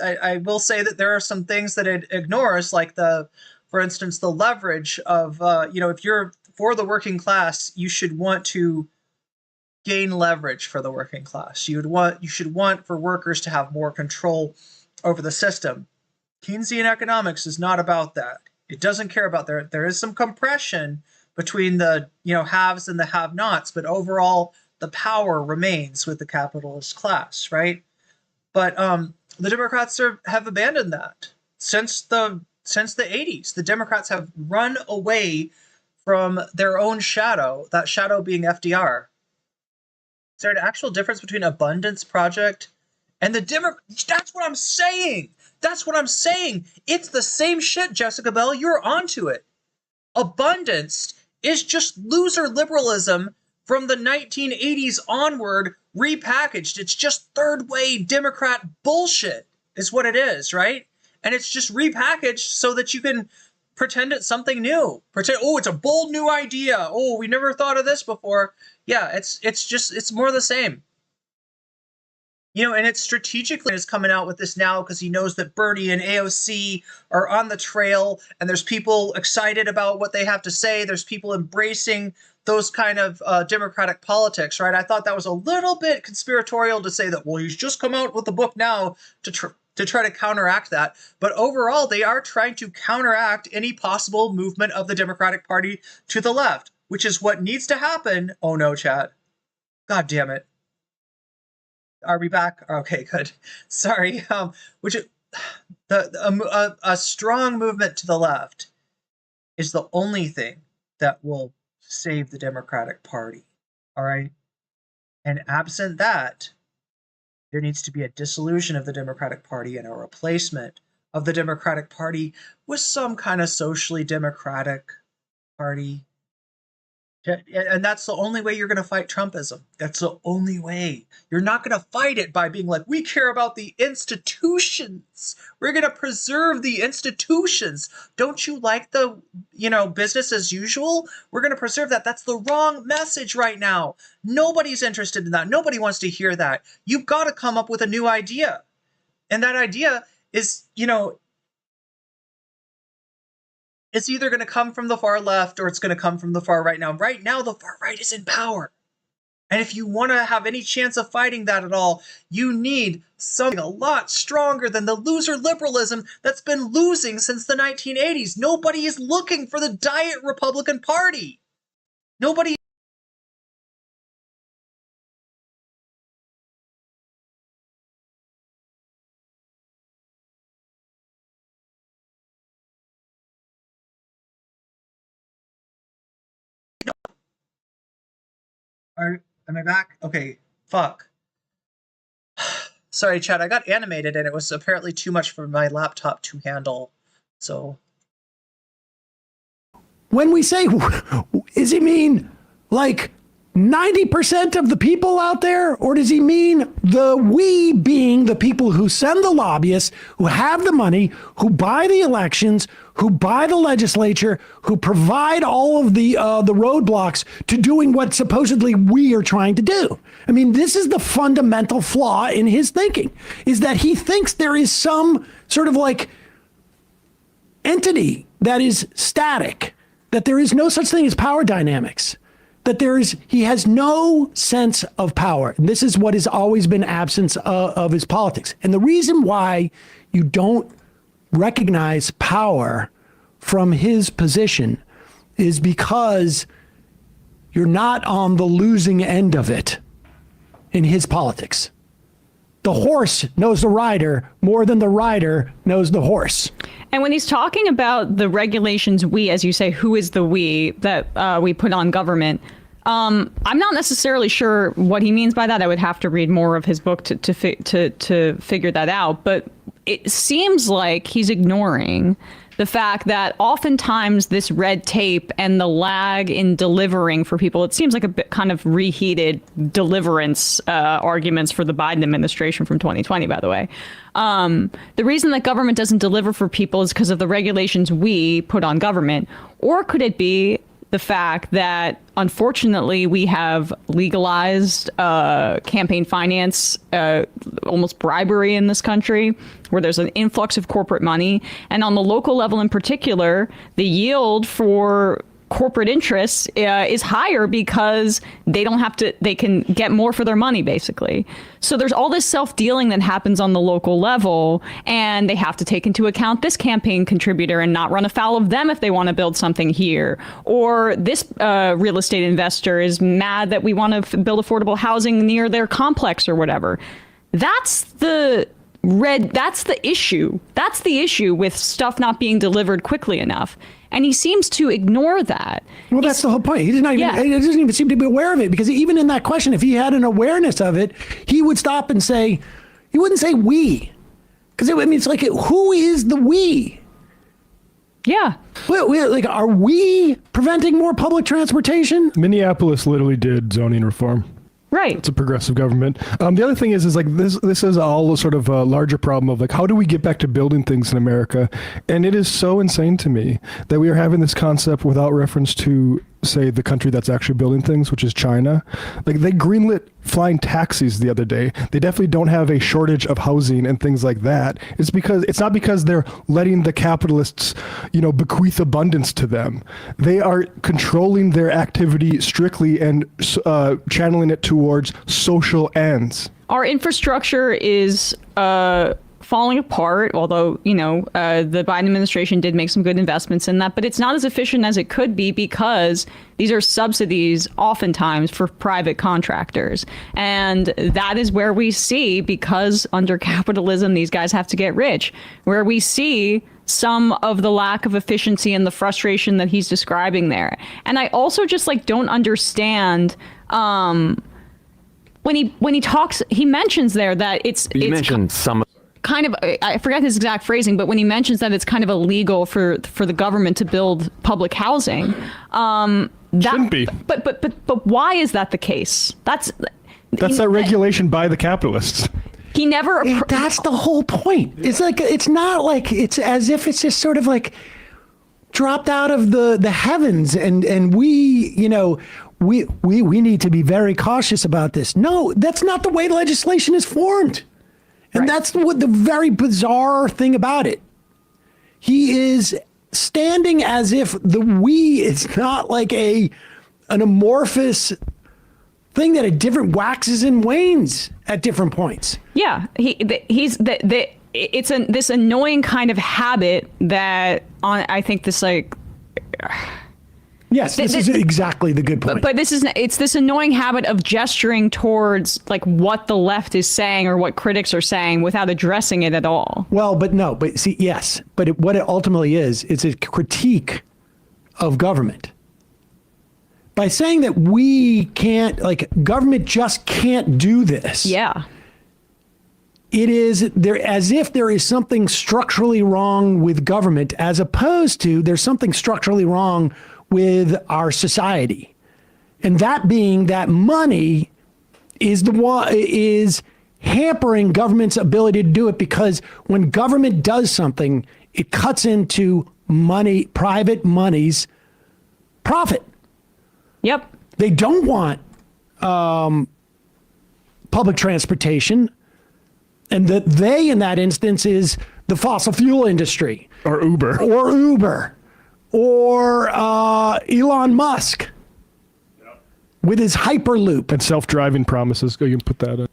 I will say that there are some things that it ignores, like for instance, the leverage of, if you're for the working class, you should want to gain leverage for the working class. You should want for workers to have more control over the system. Keynesian economics is not about that. It doesn't care about there is some compression between the haves and the have-nots, but overall the power remains with the capitalist class, right? But the Democrats have abandoned that since the 80s. The Democrats have run away from their own shadow, that shadow being FDR. Is there an actual difference between Abundance Project and the Democrats? That's what I'm saying. That's what I'm saying. It's the same shit, Jessica Bell. You're onto it. Abundance is just loser liberalism from the 1980s onward, repackaged. It's just third way Democrat bullshit is what it is, right? And it's just repackaged so that you can pretend it's something new. Pretend, oh, it's a bold new idea. Oh, we never thought of this before. Yeah, it's more the same. And it's strategically is coming out with this now because he knows that Bernie and AOC are on the trail, and there's people excited about what they have to say. There's people embracing those kind of democratic politics, right? I thought that was a little bit conspiratorial to say that, well, he's just come out with a book now to try to counteract that. But overall, they are trying to counteract any possible movement of the Democratic Party to the left, which is what needs to happen. Oh no, chat. God damn it. Are we back? Okay, good. Sorry. A strong movement to the left is the only thing that will save the Democratic Party. All right. And absent that, there needs to be a dissolution of the Democratic Party and a replacement of the Democratic Party with some kind of socially democratic party. And that's the only way you're going to fight Trumpism. That's the only way. You're not going to fight it by being like, we care about the institutions. We're going to preserve the institutions. Don't you like the, business as usual? We're going to preserve that. That's the wrong message right now. Nobody's interested in that. Nobody wants to hear that. You've got to come up with a new idea. And that idea is, it's either going to come from the far left or it's going to come from the far right now. Right now, the far right is in power. And if you want to have any chance of fighting that at all, you need something a lot stronger than the loser liberalism that's been losing since the 1980s. Nobody is looking for the Diet Republican Party. Nobody. Am I back? Okay, fuck. Sorry, Chad, I got animated and it was apparently too much for my laptop to handle, so. When we say, does he mean like 90% of the people out there? Or does he mean the we being the people who send the lobbyists, who have the money, who buy the elections, who buy the legislature, who provide all of the roadblocks to doing what supposedly we are trying to do? I mean, this is the fundamental flaw in his thinking, is that he thinks there is some sort of like entity that is static, that there is no such thing as power dynamics, that he has no sense of power. And this is what has always been absence of his politics. And the reason why you don't recognize power from his position is because you're not on the losing end of it in his politics. The horse knows the rider more than the rider knows the horse. And when he's talking about the regulations, we, as you say, who is the we that we put on government, I'm not necessarily sure what he means by that. I would have to read more of his book to figure that out. But it seems like he's ignoring the fact that oftentimes this red tape and the lag in delivering for people, it seems like a bit kind of reheated deliverance arguments for the Biden administration from 2020, by the way. The reason that government doesn't deliver for people is because of the regulations we put on government. Or could it be the fact that, unfortunately, we have legalized campaign finance, almost bribery in this country, where there's an influx of corporate money. And on the local level in particular, the yield for corporate interests is higher because they can get more for their money, basically. So there's all this self-dealing that happens on the local level, and they have to take into account this campaign contributor and not run afoul of them if they want to build something here. Or this real estate investor is mad that we want to build affordable housing near their complex or whatever. That's the issue. That's the issue with stuff not being delivered quickly enough. And he seems to ignore that. Well, that's the whole point. He doesn't even seem to be aware of it, because even in that question, if he had an awareness of it, he would stop and say, he wouldn't say we. Because it's like, who is the we? Yeah. Like, are we preventing more public transportation? Minneapolis literally did zoning reform. Right. It's a progressive government. The other thing is like this is all a sort of a larger problem of like, how do we get back to building things in America? And it is so insane to me that we are having this concept without reference to, say, the country that's actually building things, which is China. Like, they greenlit flying taxis the other day. They definitely don't have a shortage of housing and things like that. It's not because they're letting the capitalists, bequeath abundance to them. They are controlling their activity strictly and channeling it towards social ends. Our infrastructure is falling apart, although, the Biden administration did make some good investments in that, but it's not as efficient as it could be because these are subsidies oftentimes for private contractors. And that is where we see, because under capitalism, these guys have to get rich, where we see some of the lack of efficiency and the frustration that he's describing there. And I also just don't understand, when he talks, he mentions there that You mentioned some kind of, I forget his exact phrasing, but when he mentions that it's kind of illegal for the government to build public housing, shouldn't be. But why is that the case? That's that regulation by the capitalists. He never. That's the whole point. It's like, it's not like, it's as if it's just sort of like dropped out of the heavens, and we need to be very cautious about this. No, that's not the way legislation is formed. And that's what the very bizarre thing about it. He is standing as if the we is not like an amorphous thing that at different waxes and wanes at different points. Yeah, it's this annoying kind of habit that I think this Yes, this is exactly the good point. But it's this annoying habit of gesturing towards what the left is saying or what critics are saying without addressing it at all. Well, yes. But what it ultimately is a critique of government. By saying that we can't, government just can't do this. Yeah. It is there as if there is something structurally wrong with government, as opposed to there's something structurally wrong with our society. And that being that money is hampering government's ability to do it, because when government does something, it cuts into private money's profit. Yep. They don't want public transportation. And that they, in that instance, is the fossil fuel industry. Or Uber. Or Elon Musk with his Hyperloop. And self-driving promises. You can put that in.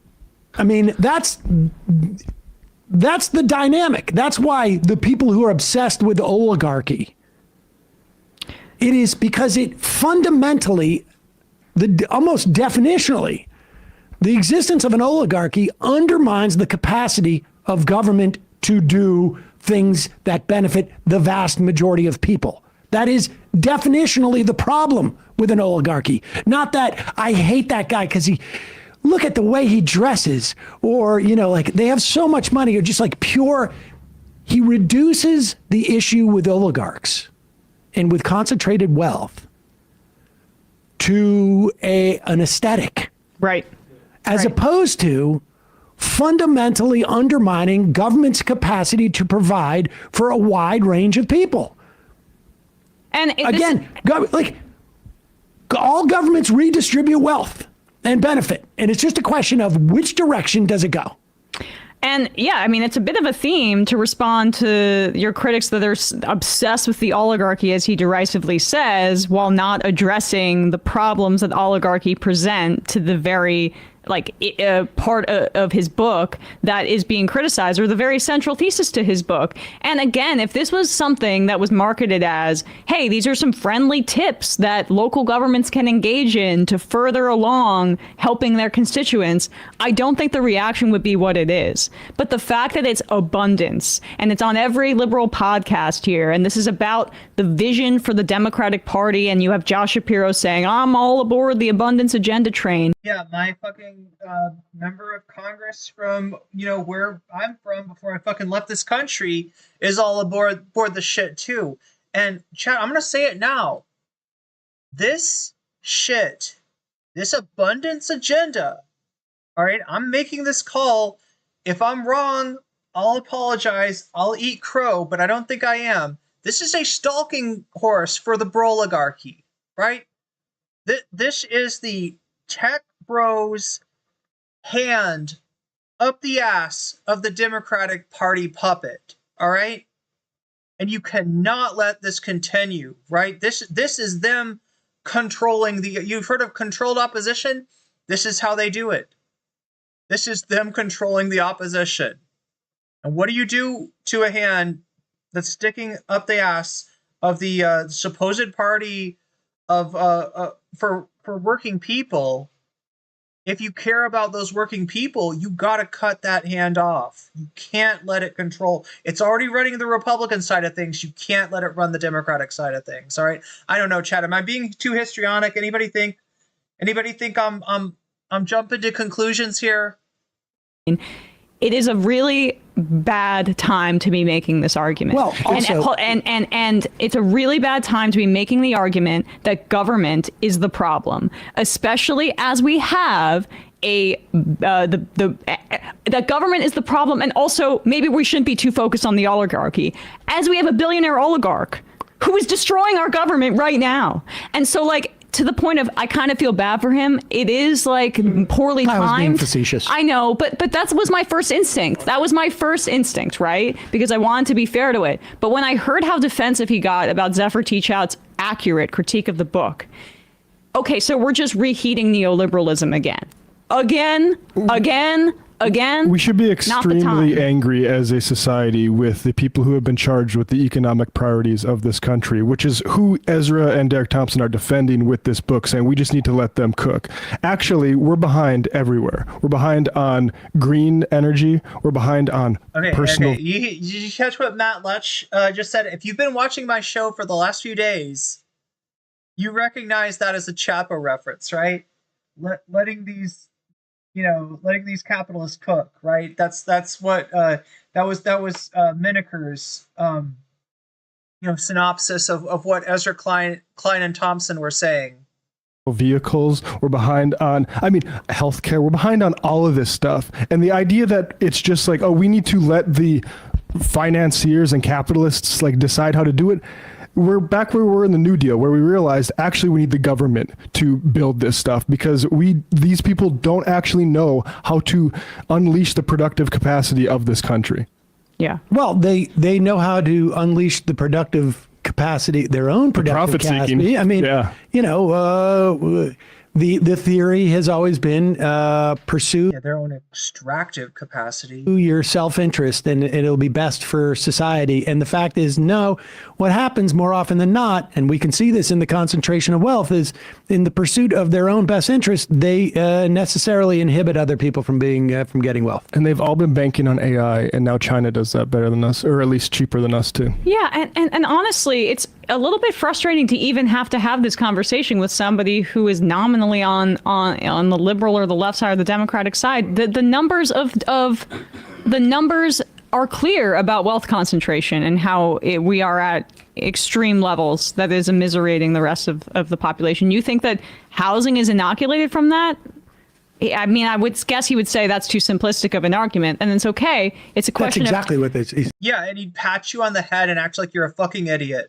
I mean, that's the dynamic. That's why the people who are obsessed with oligarchy, it is because it fundamentally, almost definitionally, the existence of an oligarchy undermines the capacity of government to do things that benefit the vast majority of people. That is definitionally the problem with an oligarchy. Not that I hate that guy because look at the way he dresses, or, like they have so much money, or just like pure. He reduces the issue with oligarchs and with concentrated wealth to an aesthetic. Right. As opposed to fundamentally undermining government's capacity to provide for a wide range of people. And again, all governments redistribute wealth and benefit. And it's just a question of which direction does it go? And yeah, I mean, it's a bit of a theme to respond to your critics that are obsessed with the oligarchy, as he derisively says, while not addressing the problems that oligarchy present to the very part of his book that is being criticized, or the very central thesis to his book. And again, if this was something that was marketed as, hey, these are some friendly tips that local governments can engage in to further along helping their constituents, I don't think the reaction would be what it is. But the fact that it's abundance, and it's on every liberal podcast here, and this is about the vision for the Democratic Party, and you have Josh Shapiro saying, I'm all aboard the abundance agenda train. Yeah, my fucking member of Congress from, where I'm from before I fucking left this country is all aboard the shit too. And Chad, I'm going to say it now. This shit, this abundance agenda, all right, I'm making this call. If I'm wrong, I'll apologize. I'll eat crow, but I don't think I am. This is a stalking horse for the broligarchy, right? This is the tech bros hand up the ass of the Democratic Party puppet, all right? And you cannot let this continue, right? This is them controlling you've heard of controlled opposition? This is how they do it. This is them controlling the opposition. And what do you do to a hand that's sticking up the ass of the supposed party of for working people? If you care about those working people, you got to cut that hand off. You can't let it control. It's already running the Republican side of things. You can't let it run the Democratic side of things. All right. I don't know, Chad. Am I being too histrionic? Anybody think I'm jumping to conclusions here? It is a really bad time to be making this argument. Well, also, and it's a really bad time to be making the argument that government is the problem, especially as we have that government is the problem, and also maybe we shouldn't be too focused on the oligarchy, as we have a billionaire oligarch who is destroying our government right now. And so, to the point of, I kind of feel bad for him. It is poorly timed. I was being facetious. I know, but that was my first instinct. That was my first instinct, right? Because I wanted to be fair to it. But when I heard how defensive he got about Zephyr Teachout's accurate critique of the book, okay, so we're just reheating neoliberalism again. We should be extremely angry as a society with the people who have been charged with the economic priorities of this country, which is who Ezra and Derek Thompson are defending with this book, saying we just need to let them cook. Actually, we're behind everywhere. We're behind on green energy. We're behind on personal... Okay. You catch what Matt Lutch just said? If you've been watching my show for the last few days, you recognize that as a Chapo reference, right? Letting these capitalists cook, right? That's what that was Miniker's synopsis of what Ezra Klein and Thompson were saying. Vehicles, we're behind on, healthcare, we're behind on all of this stuff. And the idea that it's just we need to let the financiers and capitalists decide how to do it. We're back where we were in the New Deal, where we realized actually we need the government to build this stuff because these people don't actually know how to unleash the productive capacity of this country. Yeah. Well, they know how to unleash the productive capacity, their own productive capacity. The theory has always been pursue their own extractive capacity, your self-interest, and it'll be best for society. And the fact is, no, what happens more often than not, and we can see this in the concentration of wealth, is in the pursuit of their own best interest, they necessarily inhibit other people from getting wealth. And they've all been banking on AI, and now China does that better than us, or at least cheaper than us too. Yeah, and honestly, it's a little bit frustrating to even have to have this conversation with somebody who is nominally on the liberal or the left side or the Democratic side. The numbers the numbers are clear about wealth concentration and how we are at extreme levels that is immiserating the rest of the population. You think that housing is inoculated from that? I mean, I would guess he would say that's too simplistic of an argument, and it's okay. It's a question. That's exactly what this is. Yeah, and he'd pat you on the head and act like you're a fucking idiot.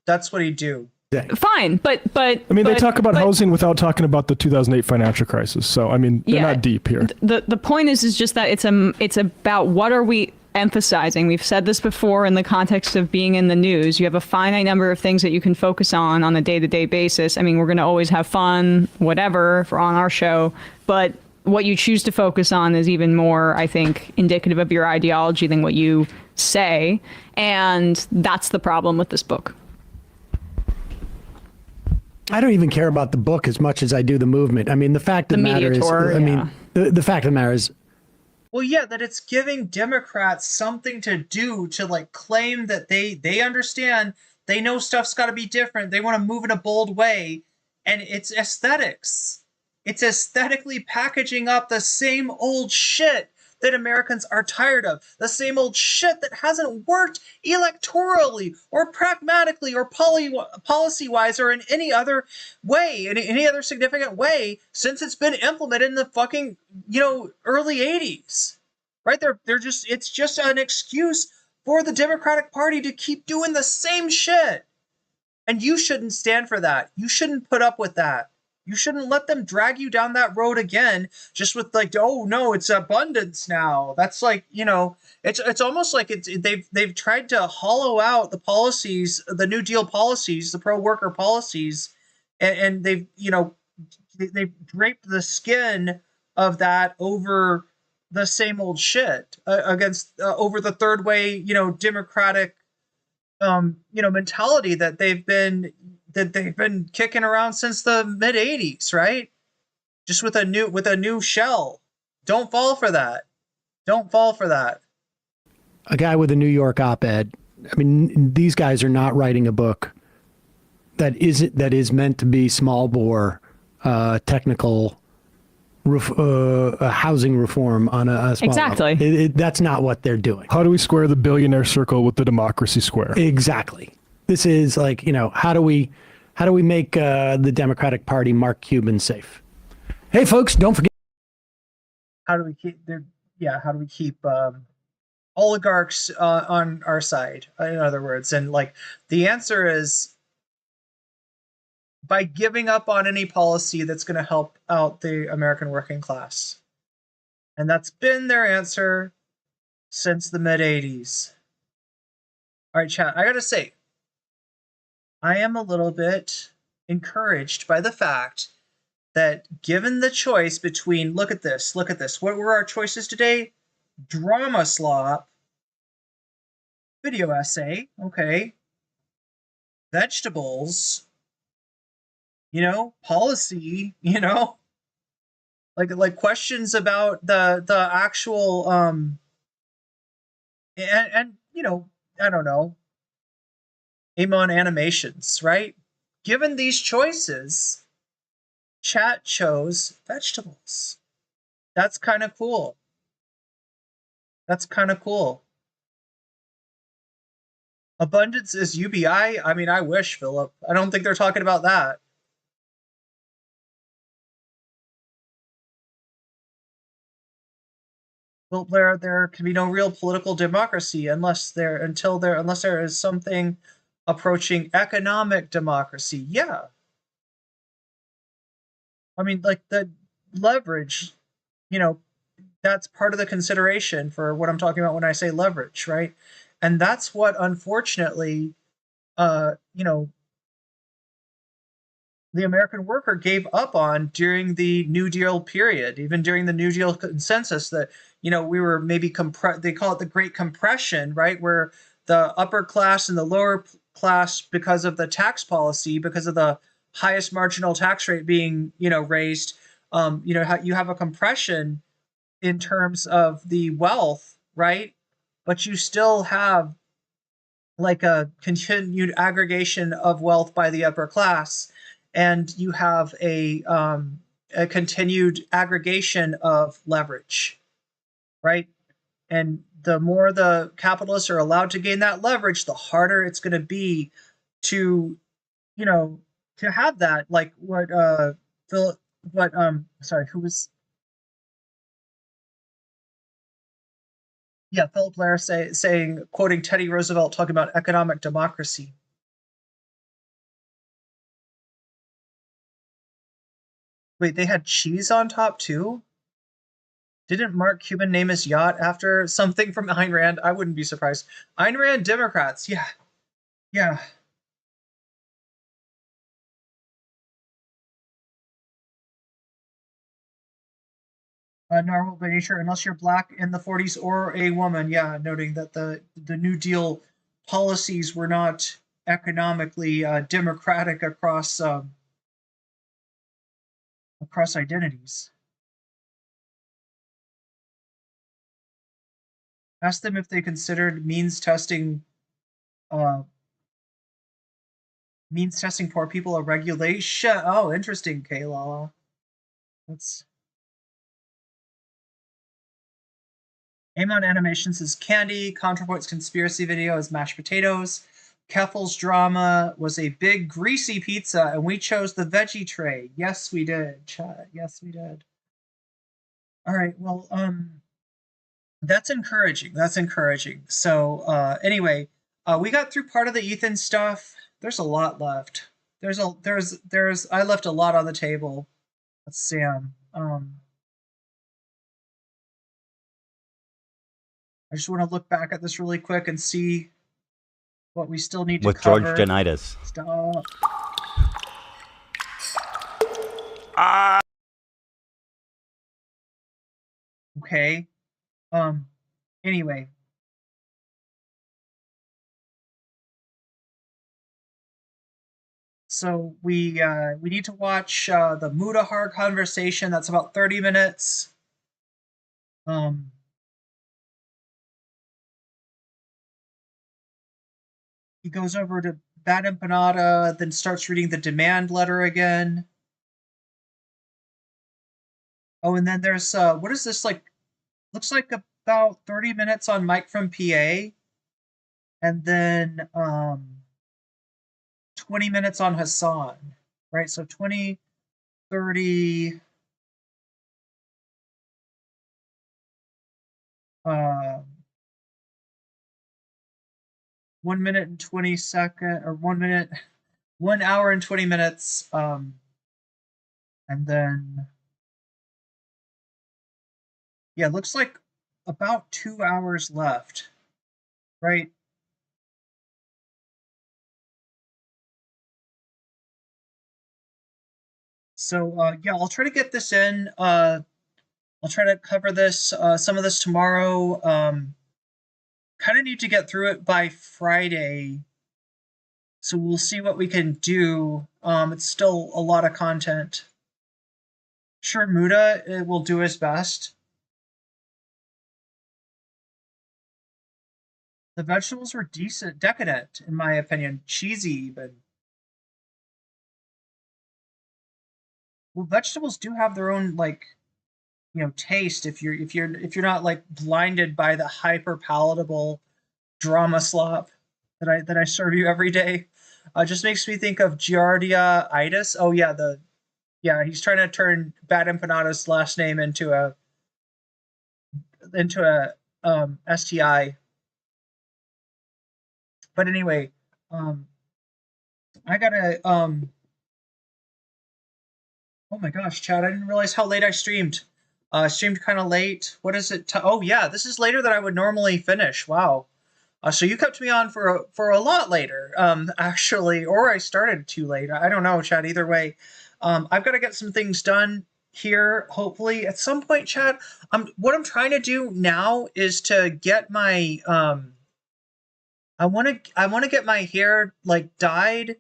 That's what he'd do. Fine, but I mean, they talk about housing without talking about the 2008 financial crisis. So I mean, they're not deep here. The point is just that it's about what are we emphasizing. We've said this before in the context of being in the news. You have a finite number of things that you can focus on a day-to-day basis. I mean, we're going to always have fun, whatever, for on our show, but what you choose to focus on is even more, I think, indicative of your ideology than what you say, and that's the problem with this book. I don't even care about the book as much as I do the movement. I mean, the fact of the matter is, the fact of the matter is, well, yeah, that it's giving Democrats something to do to like claim that they understand, they know stuff's got to be different. They want to move in a bold way, and it's aesthetics. It's aesthetically packaging up the same old shit that Americans are tired of. The same old shit that hasn't worked electorally or pragmatically or policy-wise or in any other way, in any other significant way since it's been implemented in the fucking, early 80s. Right? It's just an excuse for the Democratic Party to keep doing the same shit. And you shouldn't stand for that. You shouldn't put up with that. You shouldn't let them drag you down that road again, just with like, oh no, it's abundance now. That's like, it's almost like they've tried to hollow out the policies, the New Deal policies, the pro-worker policies, and they've draped the skin of that over the same old shit against over the third way, Democratic, mentality that they've been kicking around since the mid 80s, right? Just with a new shell. Don't fall for that. Don't fall for that. A guy with a New York op-ed. I mean, these guys are not writing a book that is meant to be small bore, technical housing reform on a small exactly level. That's not what they're doing. How do we square the billionaire circle with the democracy square? Exactly. This is like, how do we make the Democratic Party Mark Cuban safe? Hey, folks, don't forget. How do we keep oligarchs on our side? In other words, and like the answer is by giving up on any policy that's going to help out the American working class, and that's been their answer since the mid 80s. All right, chat. I gotta say, I am a little bit encouraged by the fact that given the choice between, look at this, what were our choices today? Drama slop, video essay, okay, vegetables, policy, like questions about the actual, and I don't know, Amon animations, right? Given these choices, chat chose vegetables. That's kind of cool. Abundance is UBI. I mean, I wish, Philip. I don't think they're talking about that. Well, there can be no real political democracy unless there is something approaching economic democracy. Yeah. I mean, like the leverage, that's part of the consideration for what I'm talking about when I say leverage, right? And that's what, unfortunately, the American worker gave up on during the New Deal period, even during the New Deal consensus that, we were maybe they call it the Great Compression, right? Where the upper class and the lower class, because of the tax policy, because of the highest marginal tax rate being, raised, you have a compression in terms of the wealth, right? But you still have like a continued aggregation of wealth by the upper class, and you have a continued aggregation of leverage, right? And the more the capitalists are allowed to gain that leverage, the harder it's going to be to, to have that. Like what Phil, what sorry, who was? Yeah, Philip Blair saying, quoting Teddy Roosevelt, talking about economic democracy. Wait, they had cheese on top too? Didn't Mark Cuban name his yacht after something from Ayn Rand? I wouldn't be surprised. Ayn Rand Democrats, yeah. Yeah. Normal by nature, unless you're black in the 40s or a woman. Yeah, noting that the New Deal policies were not economically democratic across identities. Ask them if they considered means testing poor people a regulation. Oh, interesting, Kayla. That's Amon Animation says candy. ContraPoint's conspiracy video is mashed potatoes. Keffel's drama was a big greasy pizza, and we chose the veggie tray. Yes, we did. Chat. Yes, we did. All right. Well, that's encouraging. That's encouraging. So, anyway, we got through part of the Ethan stuff. There's a lot left. I left a lot on the table. That's Sam. I just want to look back at this really quick and see what we still need to cover. With George Janitis. Stop. Okay. Anyway. So we need to watch the Mudahar conversation. That's about 30 minutes. He goes over to Bad Empanada, then starts reading the demand letter again. Oh, and then there's what is this, like? Looks like about 30 minutes on Mike from PA, and then 20 minutes on Hasan, right? So 20, 30, 1 minute and 20 second, or 1 minute, 1 hour and 20 minutes, and then, yeah, looks like about 2 hours left, right? So, yeah, I'll try to get this in. I'll try to cover this, some of this tomorrow. Kind of need to get through it by Friday. So we'll see what we can do. It's still a lot of content. Sure, Muda will do his best. The vegetables were decent, decadent, in my opinion. Cheesy, even. Well, vegetables do have their own, like, taste if you're not like blinded by the hyper palatable drama slop that I serve you every day. Just makes me think of Giardia-itis. Oh yeah, he's trying to turn Bad Empanada's last name into a STI. But anyway, I gotta oh my gosh, Chad, I didn't realize how late I streamed. Streamed kind of late. What is it? Oh yeah, this is later than I would normally finish. Wow. So you kept me on for a lot later, actually, or I started too late. I don't know, Chad. Either way, I've got to get some things done here. Hopefully, at some point, Chad. What I'm trying to do now is to get my I want to get my hair like dyed,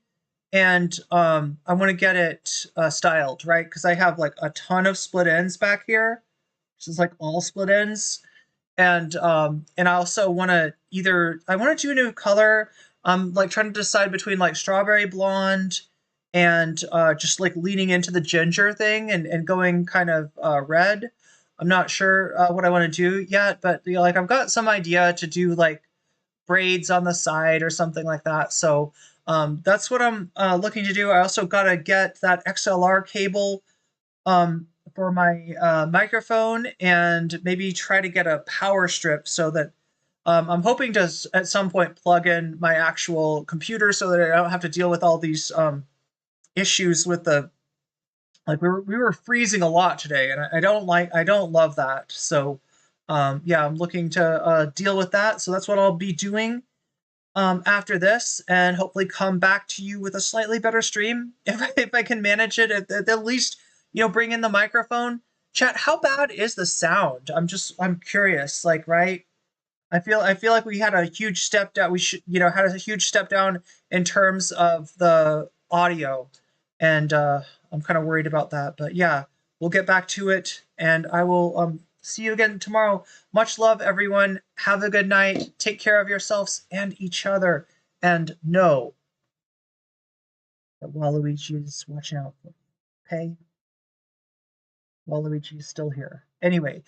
and I want to get it styled, right? Because I have like a ton of split ends back here. This is like all split ends. And I also want to do a new color. I'm like trying to decide between like strawberry blonde and just like leaning into the ginger thing and going kind of red. I'm not sure what I want to do yet, but like I've got some idea to do like braids on the side or something like that. So that's what I'm looking to do. I also got to get that XLR cable for my microphone and maybe try to get a power strip so that I'm hoping to at some point plug in my actual computer so that I don't have to deal with all these issues with the like we were freezing a lot today, and I don't love that. So yeah, I'm looking to deal with that. So that's what I'll be doing after this, and hopefully come back to you with a slightly better stream if I can manage it. At least bring in the microphone. Chat, how bad is the sound? I'm curious. Like, right? I feel like we had a huge step down. We had a huge step down in terms of the audio, and I'm kind of worried about that. But yeah, we'll get back to it, and I will see you again tomorrow. Much love, everyone. Have a good night. Take care of yourselves and each other, and know that Waluigi is watching out for you. Okay? Waluigi is still here. Anyway.